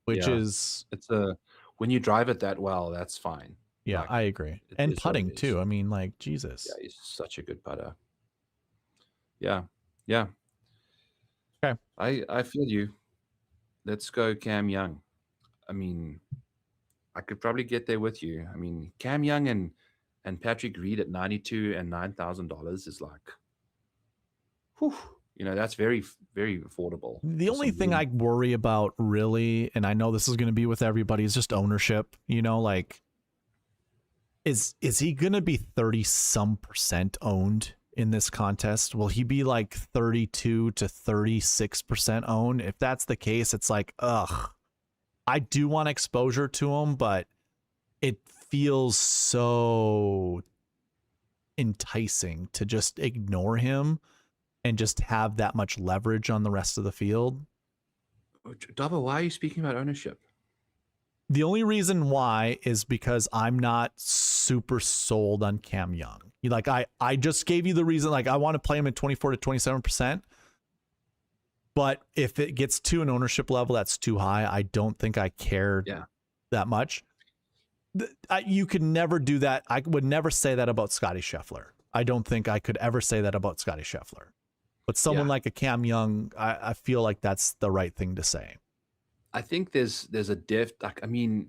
which yeah, is it's a when you drive it that well, that's fine. yeah, Like, I agree. it And is what it putting is. too. I mean, like Yeah, Jesus. he's such a good putter. Yeah, yeah. Okay. I feel you. Let's go Cam Young. I mean, I could probably get there with you. I mean, Cam Young and Patrick Reed at 92 and $9,000 is like, whew, that's very, very affordable. The for only some thing I really- worry about really, and I know this is going to be with everybody, is just ownership. Like is he going to be 30% owned in this contest? Will he be like 32 to 36% owned? If that's the case, it's like, ugh. I do want exposure to him, but it feels so enticing to just ignore him and just have that much leverage on the rest of the field. Dava, why are you speaking about ownership? The only reason why is because I'm not super sold on Cam Young. Like I just gave you the reason, like I want to play him at 24 to 27%. But if it gets to an ownership level that's too high, I don't think I care that much. You could never do that. I would never say that about Scottie Scheffler. I don't think I could ever say that about Scottie Scheffler. But someone like a Cam Young, I feel like that's the right thing to say. I think there's a like, I mean,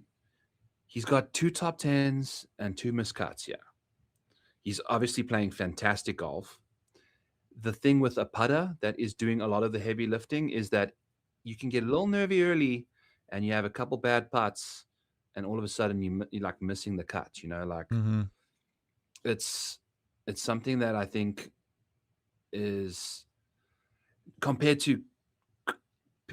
he's got 2 top 10s and 2 miscuts. Yeah. He's obviously playing fantastic golf. The thing with a putter that is doing a lot of the heavy lifting is that you can get a little nervy early and you have a couple bad putts and all of a sudden you're like missing the cut, like it's something that I think is compared to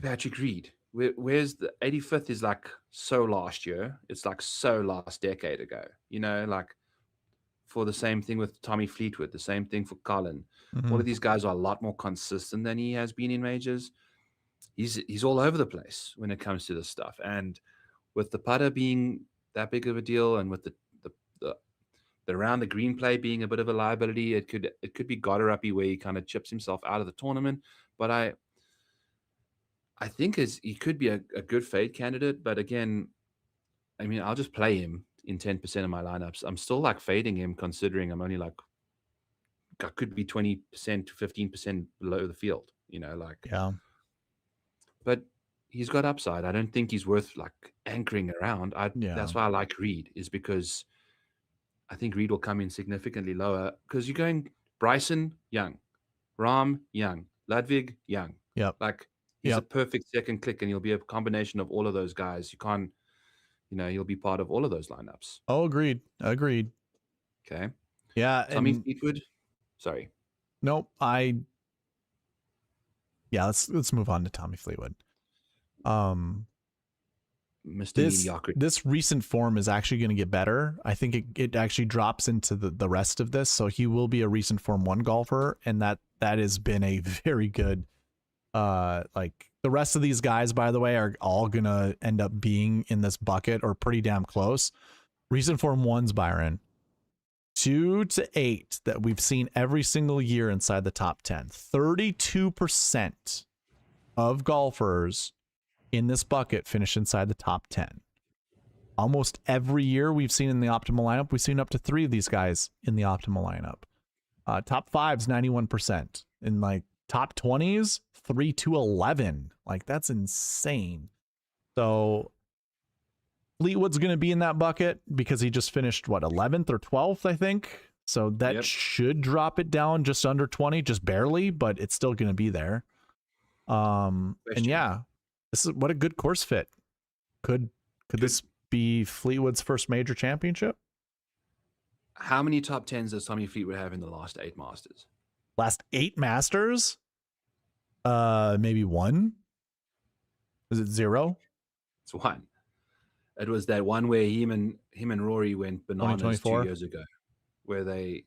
Patrick Reed. Where's the 85th is like so last year. It's like so last decade ago, like for the same thing with Tommy Fleetwood, the same thing for Colin. All of these guys are a lot more consistent than he has been in majors. He's all over the place when it comes to this stuff. And with the putter being that big of a deal, and with the around the green play being a bit of a liability, it could be Goddard uppy where he kind of chips himself out of the tournament. But I think he could be a good fade candidate. But again, I mean, I'll just play him in 10% of my lineups. I'm still like fading him considering I'm only like, I could be 20% to 15% below the field, Yeah. But he's got upside. I don't think he's worth like anchoring around. That's why I like Reed, is because I think Reed will come in significantly lower because you're going Bryson, Young, Rahm, Young, Ludwig, Young. Yep. Like he's a perfect second click, and he'll be a combination of all of those guys. You can't, he'll be part of all of those lineups. Oh, agreed. Okay. Yeah. Tommy Fleetwood. Sorry. Nope. Let's move on to Tommy Fleetwood. Mr. Mediocrity. This recent form is actually going to get better. I think it actually drops into the rest of this. So he will be a recent form 1 golfer. And that has been a very good, like the rest of these guys, by the way, are all going to end up being in this bucket or pretty damn close. Recent form 1s, Byron, 2 to 8 that we've seen every single year inside the top 10. 32% of golfers in this bucket finish inside the top 10. Almost every year we've seen in the optimal lineup, we've seen up to 3 of these guys in the optimal lineup. Top 5's 91%. In like top 20s, 3 to 11. Like that's insane. So Fleetwood's going to be in that bucket because he just finished 11th or 12th, I think. So that should drop it down just under 20, just barely, but it's still going to be there. And yeah, this is what a good course fit. Could this be Fleetwood's first major championship? How many top 10s does Tommy Fleetwood have in the last 8 Masters? Last 8 Masters? Maybe 1. Is it 0? It's 1. It was that one where him and Rory went bananas 2 years ago, where they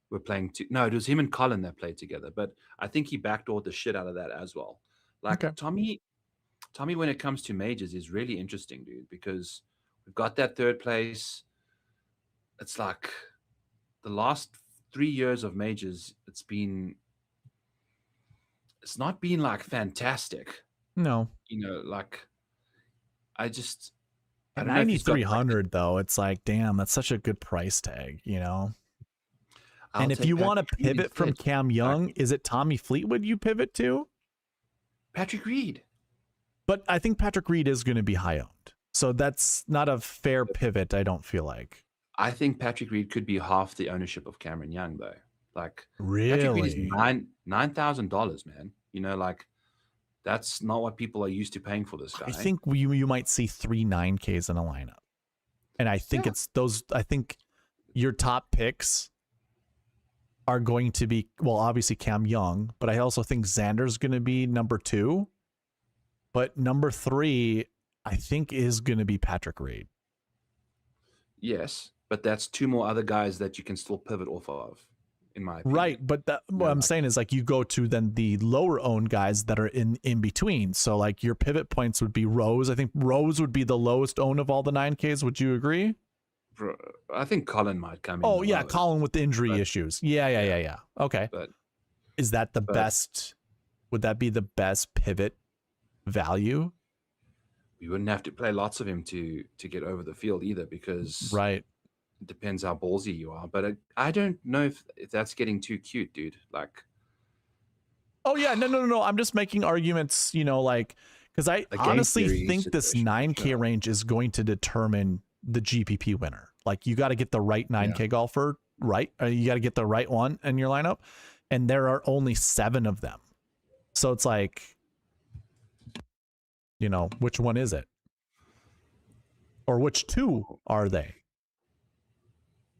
were playing. No, it was him and Colin that played together. But I think he backdoored the shit out of that as well. Like Okay. Tommy, when it comes to majors, is really interesting, dude, because we've got that third place. It's like the last 3 years of majors, it's not been like fantastic. No. You know, like I At don't know if he's got 9,300 though, it's like, damn, that's such a good price tag, you know? I'll And if take you want to Patrick Reed pivot from instead. Cam Young, is it Tommy Fleetwood you pivot to? Patrick Reed. But I think Patrick Reed is going to be high owned. So that's not a fair pivot, I don't feel like. I think Patrick Reed could be half the ownership of Cameron Young, though. Like Patrick Reed is Really? $9,000, man. You know, like that's not what people are used to paying for this guy. I think you might see 3 9Ks in a lineup. And I think it's those, I think your top picks are going to be, well, obviously Cam Young, but I also think Xander's going to be number 2. But number 3, I think, is going to be Patrick Reed. Yes, but that's 2 more other guys that you can still pivot off of, in my opinion. Right, but what I'm saying is like you go to then the lower owned guys that are in between. So like your pivot points would be Rose. I think Rose would be the lowest owned of all the 9Ks. Would you agree? I think Colin might come in. Oh yeah, Colin with the injury issues. Yeah. Okay. But is that the best? Would that be the best pivot value? We wouldn't have to play lots of him to get over the field either, because right. It depends how ballsy you are. But I don't know if that's getting too cute, dude. Like, oh yeah, no. I'm just making arguments, you know, like because I honestly think this 9K range is going to determine the GPP winner. Like you got to get the right 9K golfer, right? You got to get the right one in your lineup, and there are only 7 of them. So it's like, you know, which one is it? Or which 2 are they?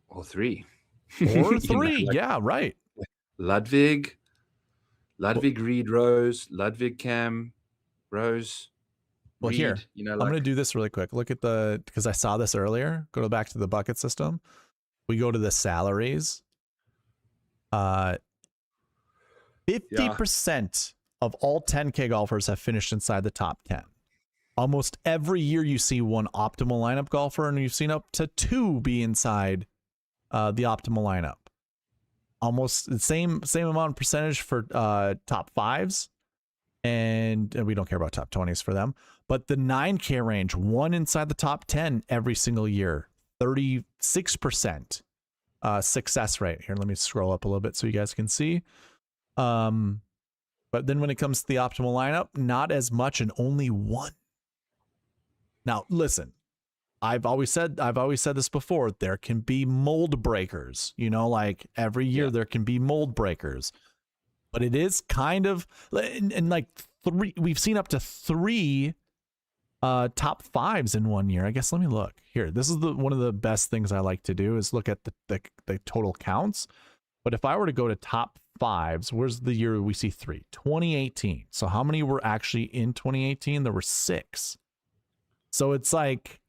Or 3. Or 3, you know, like, yeah, right. Ludwig, Reed, Rose, Ludwig, Cam, Rose. Well, Reed, here, you know, I'm going to do this really quick. Look at because I saw this earlier. Go back to the bucket system. We go to the salaries. 50% of all 10K golfers have finished inside the top 10. Almost every year you see one optimal lineup golfer, and you've seen up to 2 be inside the optimal lineup. Almost the same amount of percentage for top 5s, and we don't care about top 20s for them. But the 9K range, 1 inside the top 10 every single year, 36% success rate. Here, let me scroll up a little bit so you guys can see. But then when it comes to the optimal lineup, not as much, and only 1. Now, listen, I've always said this before. There can be mold breakers, you know, like every year there can be mold breakers, but it is kind of, and like 3, we've seen up to 3 top 5s in one year. I guess, let me look here. This is one of the best things I like to do is look at the total counts. But if I were to go to top 5s, where's the year we see 3? 2018. So how many were actually in 2018? There were 6. So it's like,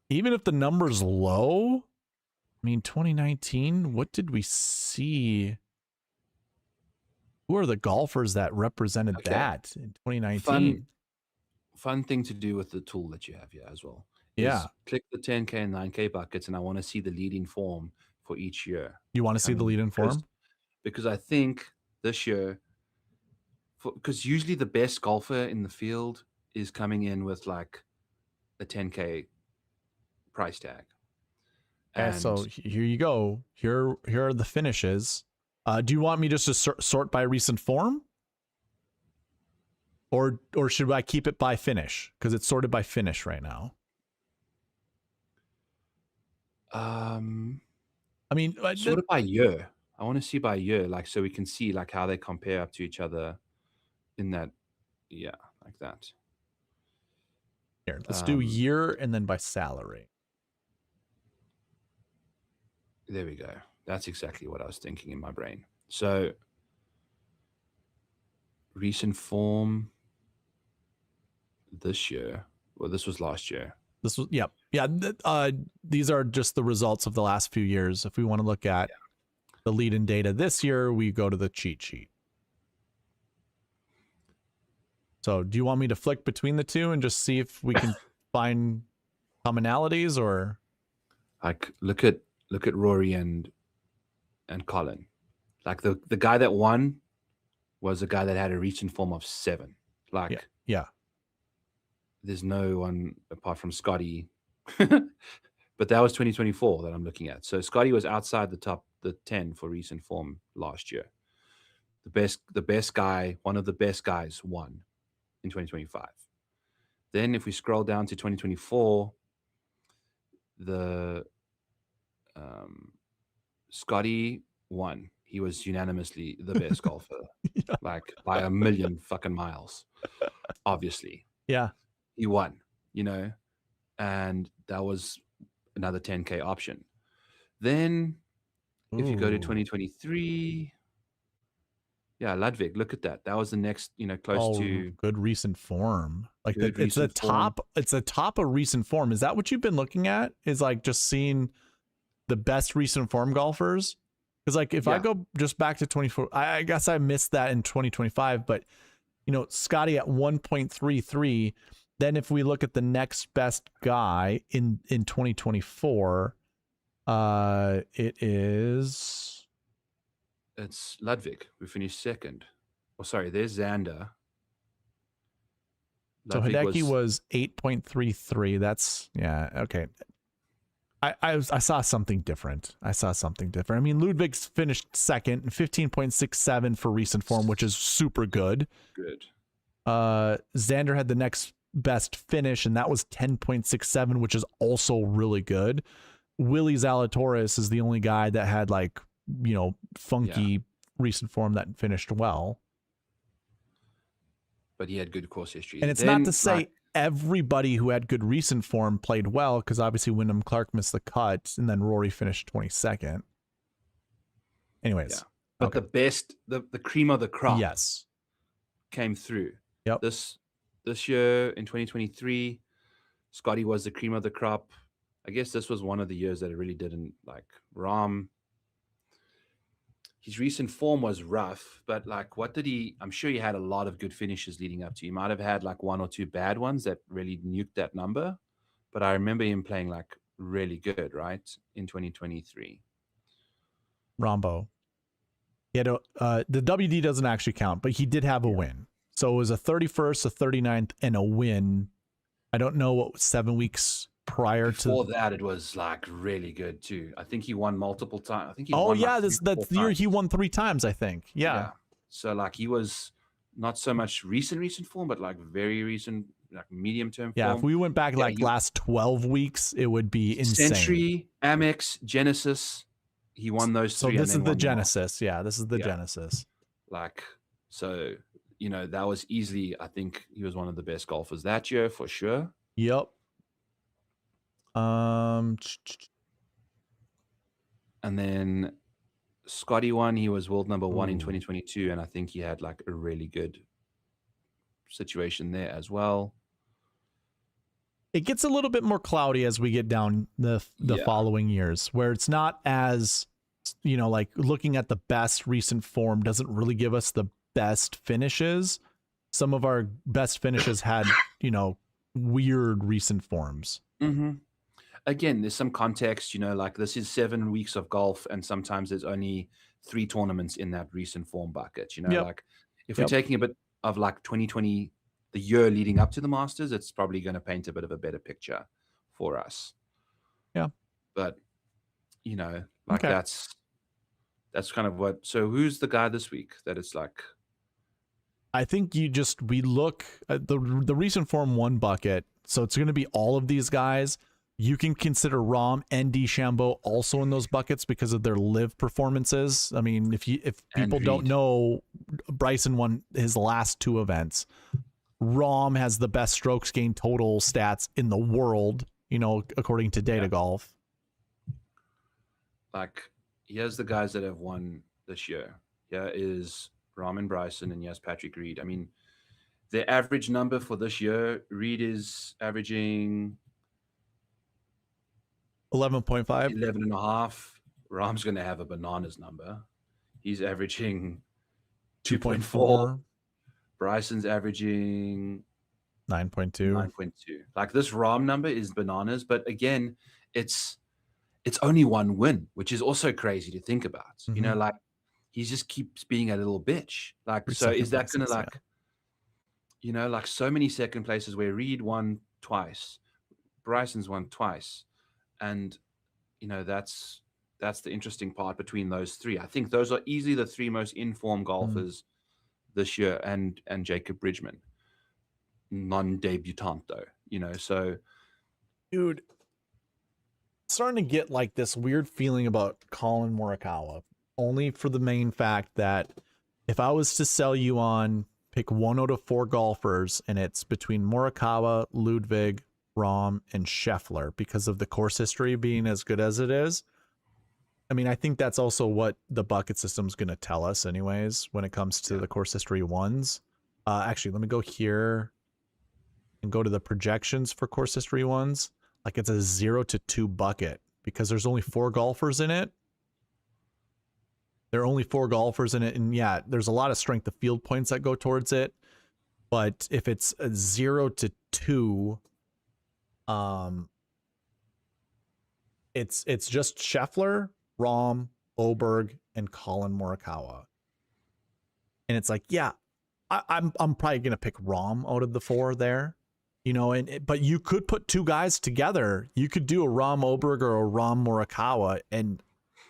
even if the number's low, I mean, 2019, what did we see? Who are the golfers that represented that in 2019? Fun thing to do with the tool that you have here as well. Yeah. Click the 10K and 9K buckets, and I want to see the leading form for each year. You want to see the leading form? Because I think this year, because usually the best golfer in the field is coming in with like a 10K price tag. And so here you go. Here are the finishes. Do you want me just to sort by recent form? Or should I keep it by finish? Because it's sorted by finish right now. I mean, sort it by year. I want to see by year, like so we can see like how they compare up to each other in that, like that. Here, let's do year and then by salary. There we go. That's exactly what I was thinking in my brain. So recent form this year. Well, this was last year. This was, yeah. These are just the results of the last few years. If we want to look at the lead-in data this year, we go to the cheat sheet. So do you want me to flick between the two and just see if we can find commonalities, or Like look at Rory and Colin. Like the guy that won was a guy that had a recent form of 7. Like yeah. There's no one apart from Scottie. But that was 2024 that I'm looking at. So Scottie was outside the 10 for recent form last year. The best guy, one of the best guys, won in 2025. Then if we scroll down to 2024, the Scottie won. He was unanimously the best golfer, like by a million fucking miles. Obviously, yeah, he won. And that was another 10K option. Then if you go to 2023, yeah, Ludwig, look at that. That was the next, close to good recent form. Like it's the top. It's the top of recent form. Is that what you've been looking at? Is like just seeing the best recent form golfers? Because like if I go just back to 24, I guess I missed that in 2025. But Scottie at 1.33. Then if we look at the next best guy in 2024, it's Ludwig. We finished second. Oh, sorry, there's Xander. Ludwig so Hideki was 8.33. That's okay. I saw something different. I mean, Ludwig's finished second, 15.67 for recent form, which is super good. Good. Xander had the next best finish, and that was 10.67, which is also really good. Willie Zalatoris is the only guy that had funky recent form that finished well. But he had good course history. And it's not to say everybody who had good recent form played well, because obviously Wyndham Clark missed the cut, and then Rory finished 22nd. Anyways. But the best, the cream of the crop came through. Yep. This year in 2023, Scottie was the cream of the crop. I guess this was one of the years that it really didn't. Like Rahm, his recent form was rough, but I'm sure he had a lot of good finishes leading up to. He might have had like 1 or 2 bad ones that really nuked that number, but I remember him playing like really good, right, in 2023. Rombo. He had the WD doesn't actually count, but he did have a win. So it was a 31st, a 39th, and a win. I don't know what 7 weeks prior Before that, it was like really good too. I think he won multiple times. I think he won that's the year he won 3 times, I think. Yeah. So like he was not so much recent form, but like very recent, like medium term form. If we went back last 12 weeks, it would be insane. Century, Amex, Genesis. He won those 3. So this is the Genesis. This is the Genesis. Like, so, that was easily, I think he was one of the best golfers that year for sure. Yep. And then Scottie won. He was world number 1 in 2022, and I think he had like a really good situation there as well. It gets a little bit more cloudy as we get down the following years, where it's not as, like looking at the best recent form doesn't really give us the best finishes. Some of our best finishes had, weird recent forms. Mm-hmm. Again, there's some context, like this is 7 weeks of golf, and sometimes there's only 3 tournaments in that recent form bucket. Like if we're taking a bit of like 2020, the year leading up to the Masters, it's probably going to paint a bit of a better picture for us. Yeah. But, that's kind of what. So who's the guy this week that it's like? I think we look at the recent form 1 bucket. So it's going to be all of these guys. You can consider Rahm and DeChambeau also in those buckets because of their live performances. I mean, if people don't know, Bryson won his last 2 events. Rahm has the best strokes gained total stats in the world, according to Data Golf. Like, here's the guys that have won this year. Here is Rahm and Bryson, and yes, Patrick Reed. I mean, the average number for this year, Reed is averaging 11.5, 11.5. Rahm's going to have a bananas number. He's averaging 2.4. 2.4. Bryson's averaging 9.2. 9.2. Like this Rahm number is bananas, but again, it's only one win, which is also crazy to think about. You know, like he just keeps being a little bitch. Like, so is that going to like, you know, like so many second places where Reed won twice, Bryson's won twice, and you know that's the interesting part between those three. I think those are easily the three most informed golfers this year, and Jacob Bridgman, non-debutant though, you know. So, dude, starting to get like this weird feeling about Colin Morikawa, only for the main fact that if I was to sell you on pick 1 out of 4 golfers and it's between Morikawa, Ludwig, Rahm, and Scheffler because of the course history being as good as it is, I mean, I think that's also what the bucket system is going to tell us anyways when it comes to the course history ones. Actually, let me go here and go to the projections for course history ones. Like it's a 0 to 2 bucket because there's only 4 golfers in it. There are only 4 golfers in it. And yeah, there's a lot of strength of field points that go towards it. But if it's a 0 to 2, it's just Scheffler, Rahm, Oberg, and Colin Morikawa. And it's like, yeah, I'm probably gonna pick Rahm out of the 4 there, you know. But you could put 2 guys together. You could do a Rahm Oberg or a Rahm Morikawa, and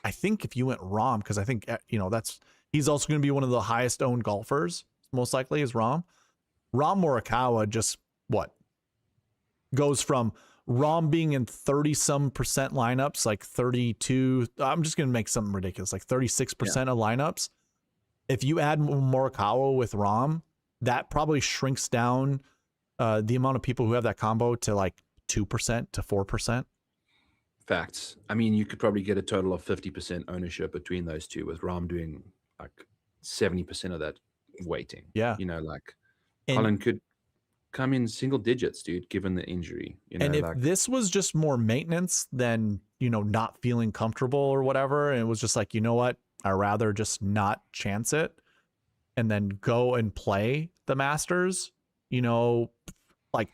I think if you went Rahm, because I think you know he's also gonna be one of the highest owned golfers, most likely is Rahm. Rahm Morikawa just goes from Rahm being in 30-some% lineups, like 32. I'm just going to make something ridiculous, like 36% of lineups. If you add Morikawa with Rahm, that probably shrinks down the amount of people who have that combo to like 2% to 4%. Facts. I mean, you could probably get a total of 50% ownership between those two, with Rahm doing like 70% of that weighting. Yeah. You know, like Colin could come in single digits, dude, given the injury. You know, and if like, this was just more maintenance than, you know, not feeling comfortable or whatever, and it was just like, you know what, I'd rather just not chance it and then go and play the Masters, you know, like,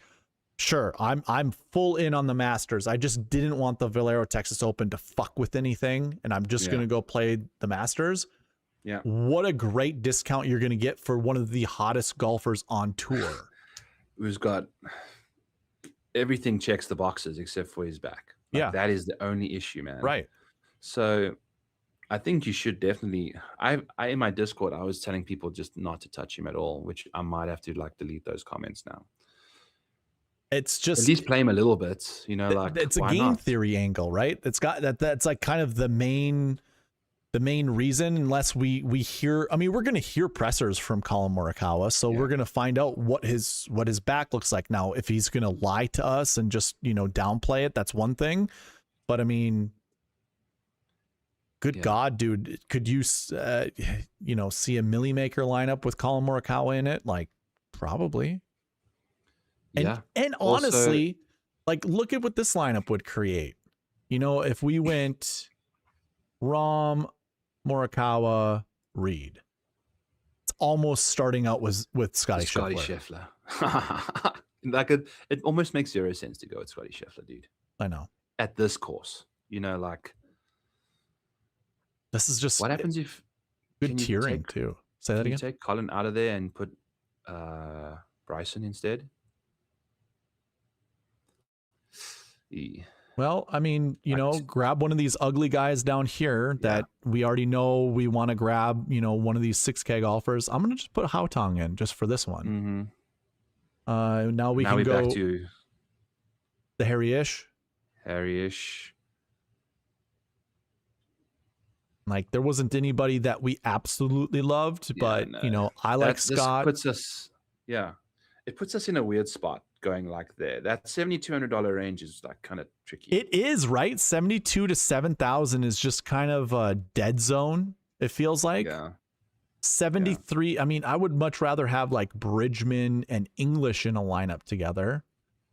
sure, I'm full in on the Masters. I just didn't want the Valero Texas Open to fuck with anything, and I'm just gonna go play the Masters. Yeah. What a great discount you're gonna get for one of the hottest golfers on tour. Who's got everything checks the boxes except for his back. Like, that is the only issue, man. Right. So I think you should definitely. I in my Discord, I was telling people just not to touch him at all, which I might have to like delete those comments now. It's just at least play him a little bit, you know, like it's a game theory angle, right? It's got that's like kind of the main reason, unless we hear, I mean, we're going to hear pressers from Colin Morikawa, so we're going to find out what his back looks like. Now, if he's going to lie to us and just, you know, downplay it, that's one thing. But I mean, good God, dude, could you, you know, see a Millie Maker lineup with Colin Morikawa in it? Like, probably. And, and honestly, also, like, look at what this lineup would create. You know, if we went Rahm, Morikawa, Reed, it's almost starting out with Scottie Scheffler. Like it almost makes zero sense to go with Scottie Scheffler, dude. I know. At this course, you know, like, this is just what happens if good tiering too. Say that again. You take Colin out of there and put Bryson instead. Well, I mean, you know, grab one of these ugly guys down here that we already know we want to grab, you know, one of these 6K golfers. I'm going to just put Haotong in just for this one. Now we can go back to the Harry-ish. Like, there wasn't anybody that we absolutely loved, but, you know, I like Scott. This puts us, it puts us in a weird spot. Going like there, that $7,200 range is like kind of tricky. It is, right? 72 to 7,000 is just kind of a dead zone. It feels like 73. Yeah. I mean, I would much rather have like Bridgman and English in a lineup together.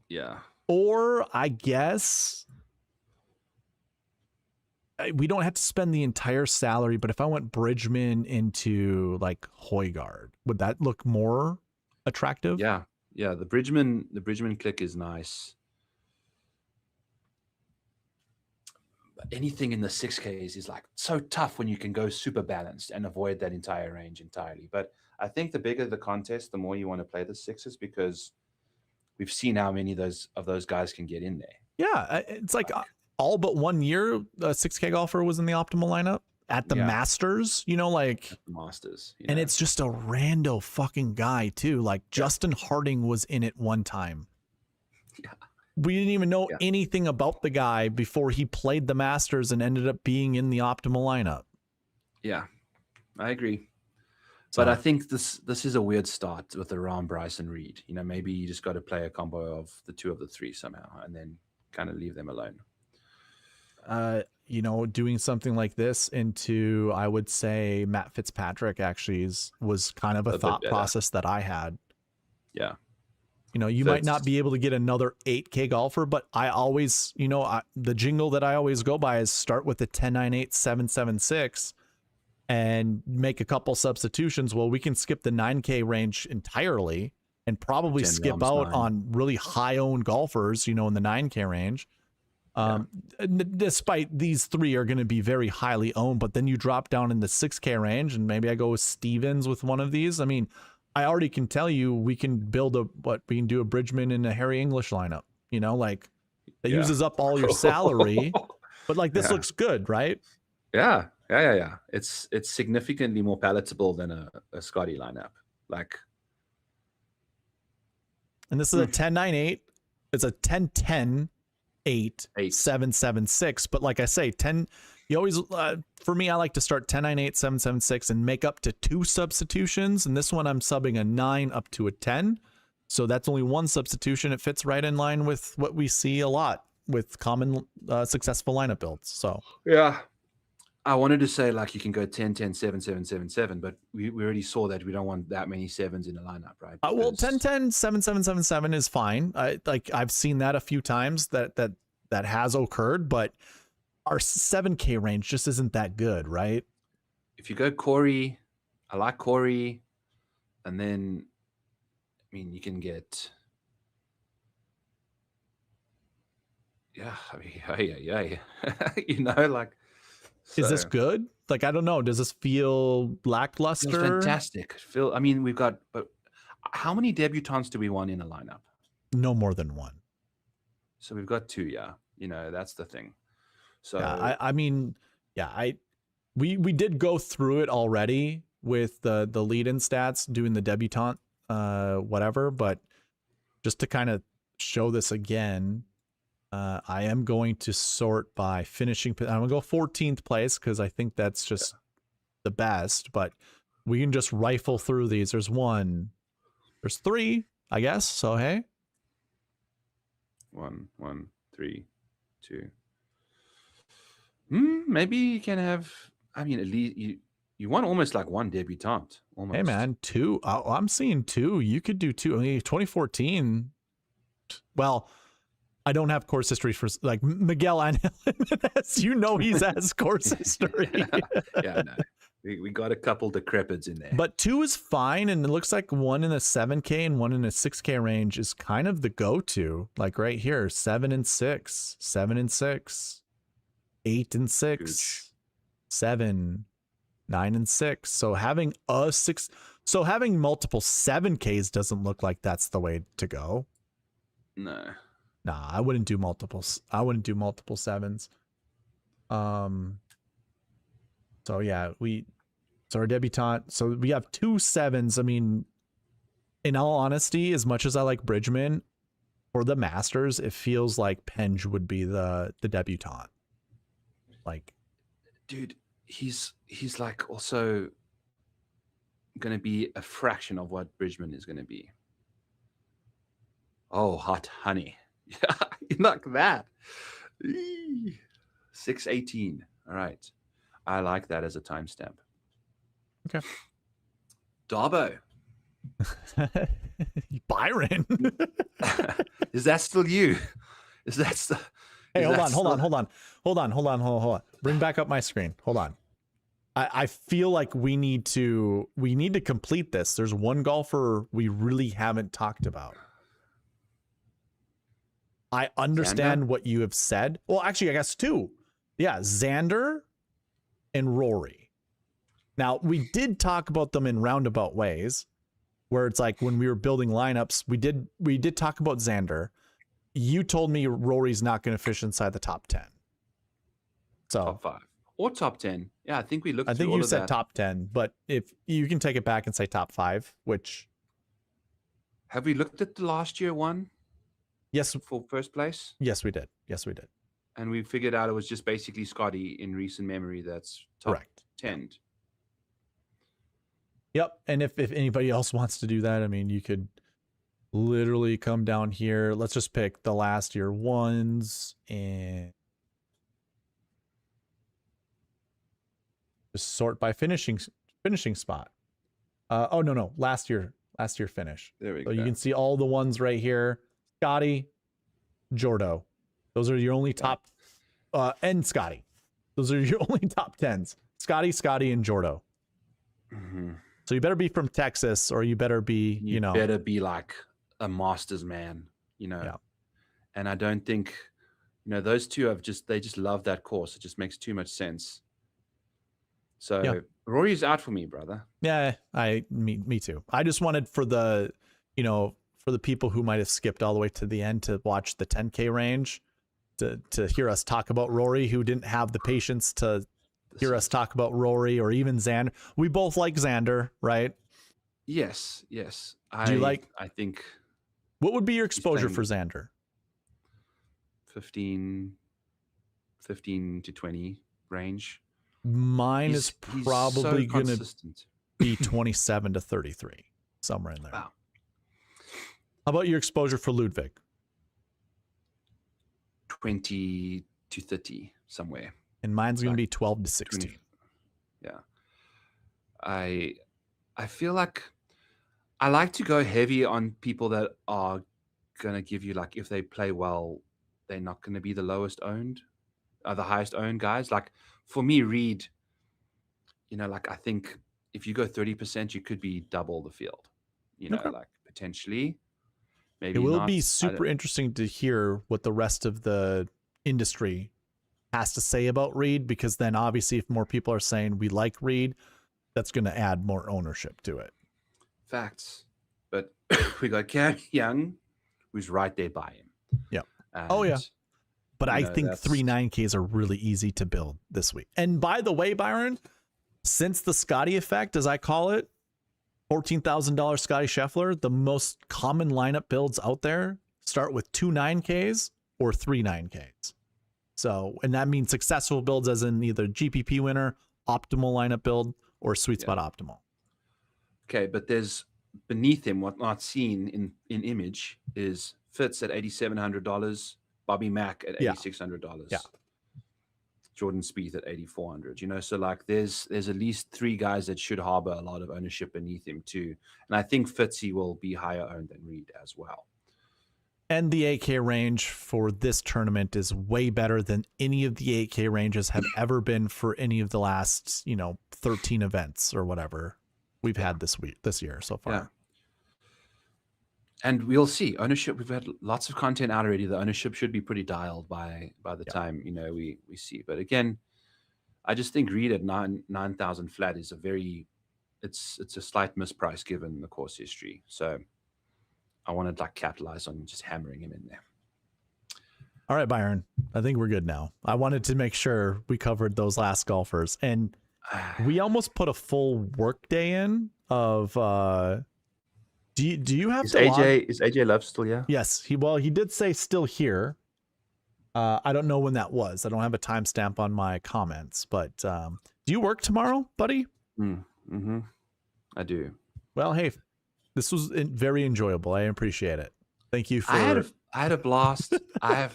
Yeah. Or I guess we don't have to spend the entire salary, but if I went Bridgman into like Højgaard, would that look more attractive? Yeah. The Bridgman click is nice. But anything in the 6Ks is like so tough when you can go super balanced and avoid that entire range entirely. But I think the bigger the contest, the more you want to play the sixes, because we've seen how many of those guys can get in there. Yeah, it's like all but 1 year, a 6K golfer was in the optimal lineup at the Masters, you know, like the Masters. And it's just a rando fucking guy too. Like Justin Harding was in it one time. Yeah. We didn't even know anything about the guy before he played the Masters and ended up being in the optimal lineup. Yeah, I agree. So, but I think this is a weird start with the Rahm, Bryce, and Reed. You know, maybe you just got to play a combo of the two of the three somehow, and then kind of leave them alone. You know, doing something like this into, I would say, Matt Fitzpatrick actually was kind of a thought process that I had. Yeah. You know, you might not be able to get another 8K golfer, but I always, you know, the jingle that I always go by is start with the 10-9-8-7-7-6 and make a couple substitutions. Well, we can skip the 9K range entirely and probably skip out on really high owned golfers, you know, in the 9K range. Despite these three are going to be very highly owned, but then you drop down in the 6K range and maybe I go with Stevens with one of these. I mean, I already can tell you we can build we can do a Bridgman and a Harry English lineup, you know, like that uses up all your salary, but like this looks good, right? Yeah. It's significantly more palatable than a Scottie lineup. Like, and this is a 10-9-8. It's a 10-10-8-7-7-6. But like I say, 10, you always, for me, I like to start 10-9-8-7-7-6 and make up to 2 substitutions. And this one, I'm subbing a 9 up to a 10. So that's only 1 substitution. It fits right in line with what we see a lot with common successful lineup builds. So, yeah. I wanted to say like you can go 10-10-7-7-7-7, but we already saw that we don't want that many 7s in the lineup, right? Well, 10-10-7-7-7-7 is fine. I've seen that a few times that has occurred, but our 7K range just isn't that good, right? If you go Corey, I like Corey, and then I mean you can get you know, like. So, is this good? Like, I don't know. Does this feel lackluster? Feels fantastic. I mean, we've got, but how many debutants do we want in a lineup? No more than 1. So we've got 2. Yeah. You know, that's the thing. So yeah, I mean, yeah, we did go through it already with the lead-in stats, doing the debutant, whatever, but just to kind of show this again, I am going to sort by finishing. I'm going to go 14th place because I think that's just the best, but we can just rifle through these. There's 1, there's 3, I guess. So, hey. 1, 3, 2. Maybe you can have, I mean, at least you want almost like 1 debutante. Almost. Hey, man, 2. I'm seeing 2. You could do 2. I mean, 2014. Well, I don't have course history for like Miguel Ángel. You know, he's has course history. No. We got a couple decrepids in there. But 2 is fine, and it looks like 1 in the 7K and 1 in the 6K range is kind of the go-to. Like right here, 7 and 6, 7 and 6, 8 and 6, 7, 9 and 6. So having having multiple 7Ks doesn't look like that's the way to go. No. Nah, I wouldn't do multiples. I wouldn't do multiple 7s. So yeah, so our debutante. So we have 2 7s. I mean, in all honesty, as much as I like Bridgman for the Masters, it feels like Penge would be the debutante. Like, dude, he's like also going to be a fraction of what Bridgman is going to be. Oh, hot honey. Yeah, like that. 6:18. All right. I like that as a timestamp. Okay. Darbo. Byron. Is that still you? Is that still? Hey, hold on. Bring back up my screen. Hold on. I feel like we need to complete this. There's one golfer we really haven't talked about. I understand Xander? what you have said. Well, actually, I guess two. Yeah, Xander and Rory. Now, we did talk about them in roundabout ways, where it's like when we were building lineups, we did talk about Xander. You told me Rory's not going to fish inside the top 10. So Top 5 or top 10. Yeah, I think we looked. I think through you all said of that. top 10, but if you can take it back and say top 5, which Have we looked at the last year one yes, for first place? yes, we did. Yes, we did. And we figured out it was just basically Scottie in recent memory that's top Correct. 10. Yep. And if anybody else wants to do that, I mean, you could literally come down here. Let's just pick the last year ones and just sort by finishing spot. Oh no, last year finish. There we So go. you can see all the ones right here. Scottie, Jordo. Those are your only top and Scottie. Those are your only top 10s. Scottie, and Jordo. Mm-hmm. So you better be from Texas, or you better be, you know, better be like a Masters man, you know. Yeah. And I don't think, you know, those two they just love that course. It just makes too much sense. So Yeah. Rory's out for me, brother. Yeah, me too. I just wanted for the, you know, for the people who might have skipped all the way to the end to watch the 10K range, to hear us talk about Rory, who didn't have the patience to hear us talk about Rory or even Xander. We both like Xander, right? Yes. Do you like? I think What would be your exposure playing- for Xander? 15 to 20 range. Mine is He's probably so going to consistent. be 27 to 33, somewhere in there. Wow. How about your exposure for Ludwig? 20 to 30 somewhere. And mine's going to Like be 12 to 16. 20. Yeah. I feel like I like to go heavy on people that are going to give you, like, if they play well, they're not going to be the lowest owned, the highest owned guys. Like for me, Reed, you know, like I think if you go 30%, you could be double the field, you know, Okay. like potentially. Maybe It will not. be super interesting to hear what the rest of the industry has to say about Reed, because then obviously if more people are saying we like Reed, that's going to add more ownership to it. Facts. But we got Cam Young, who's right there by him. Yeah. And, Oh, yeah. But you I know, think that's- 3 9Ks are really easy to build this week. And by the way, Byron, since the Scottie effect, as I call it, $14,000 Scottie Scheffler, the most common lineup builds out there start with 2 9Ks or 3 9Ks. So, and that means successful builds as in either GPP winner, optimal lineup build, or sweet spot optimal. Okay, but there's beneath him, what not seen in image is Fitz at $8,700, Bobby Mack at $8,600. Yeah. Jordan Spieth at $8,400. You know, so like there's at least 3 guys that should harbor a lot of ownership beneath him too. And I think Fitzy will be higher owned than Reed as well. And the 8K range for this tournament is way better than any of the 8K ranges have ever been for any of the last, you know, 13 events or whatever we've had this year so far. Yeah. And we'll see ownership. We've had lots of content out already. The ownership should be pretty dialed by the time, you know, we see. But again, I just think Reed at 9,000 flat is it's a slight misprice given the course history. So I wanted to like capitalize on just hammering him in there. All right, Byron, I think we're good now. I wanted to make sure we covered those last golfers, and we almost put a full work day in of do you have Is AJ Love still here? Yes, he did say still here. I don't know when that was. I don't have a timestamp on my comments, but do you work tomorrow, buddy? Mm-hmm. I do. Well, hey, this was very enjoyable. I appreciate it. Thank you for. I had a blast. I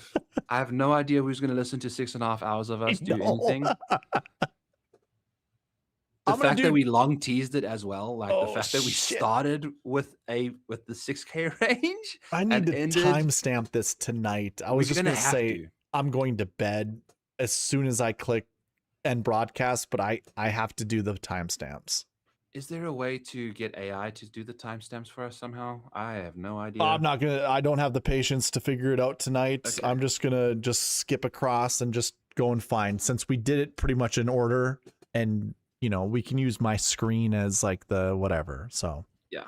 have no idea who's going to listen to 6.5 hours of us do anything. The fact that we long teased it as well, like the fact that we started with the 6K range. I need to timestamp this tonight. I was just going to say I'm going to bed as soon as I click and broadcast, but I have to do the timestamps. Is there a way to get AI to do the timestamps for us somehow? I have no idea. I don't have the patience to figure it out tonight. Okay. I'm just gonna skip across and just go and find, since we did it pretty much in order, and we can use my screen as like the whatever. So yeah,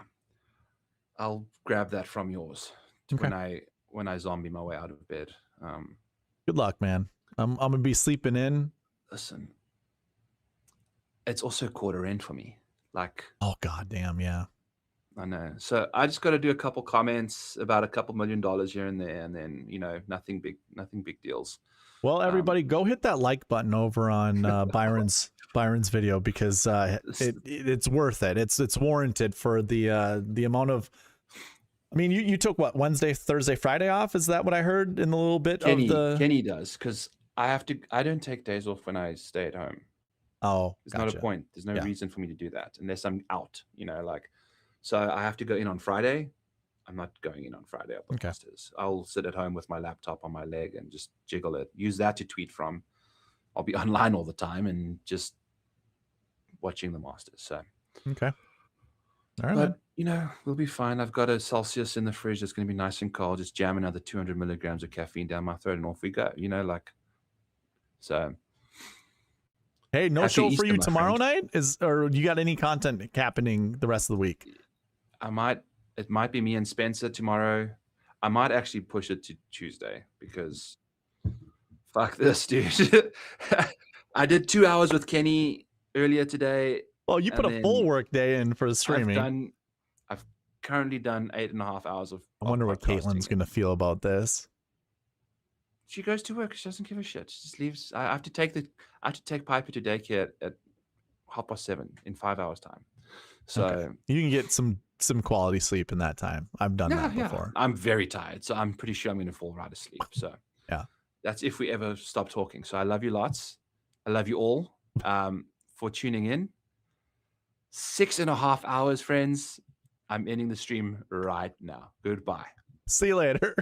I'll grab that from yours when I zombie my way out of bed. Good luck, man. I'm gonna be sleeping in. Listen, it's also quarter end for me. Like, oh goddamn, yeah. I know. So I just got to do a couple comments about a couple $1 million here and there, and then nothing big deals. Well, everybody, go hit that like button over on Byron's video, because it's worth it. It's warranted for the amount of. I mean, you took what, Wednesday, Thursday, Friday off? Is that what I heard in the little bit of the? Kenny does, because I don't take days off when I stay at home. Oh, there's not a point. There's no reason for me to do that unless I'm out. So I have to go in on Friday. I'm not going in on Friday up with Masters. I'll sit at home with my laptop on my leg and just jiggle it. Use that to tweet from. I'll be online all the time and just watching the Masters. So okay. All right. But we'll be fine. I've got a Celsius in the fridge that's going to be nice and cold. Just jam another 200 milligrams of caffeine down my throat, and off we go. So. Hey, no show for you tomorrow night? Or you got any content happening the rest of the week? It might be me and Spencer tomorrow. I might actually push it to Tuesday, because fuck this, dude. I did 2 hours with Kenny earlier today. Well, you put a full work day in for streaming. I've currently done 8.5 hours of. I wonder what Caitlin's gonna feel about this. She goes to work. She doesn't give a shit. She just leaves. I have to take Piper to daycare at 7:30 in 5 hours time. So you can get some quality sleep in that time. I've done that before. I'm very tired, so I'm pretty sure I'm going to fall right asleep. So yeah, that's if we ever stop talking. So I love you lots. I love you all for tuning in. 6.5 hours, friends. I'm ending the stream right now. Goodbye. See you later.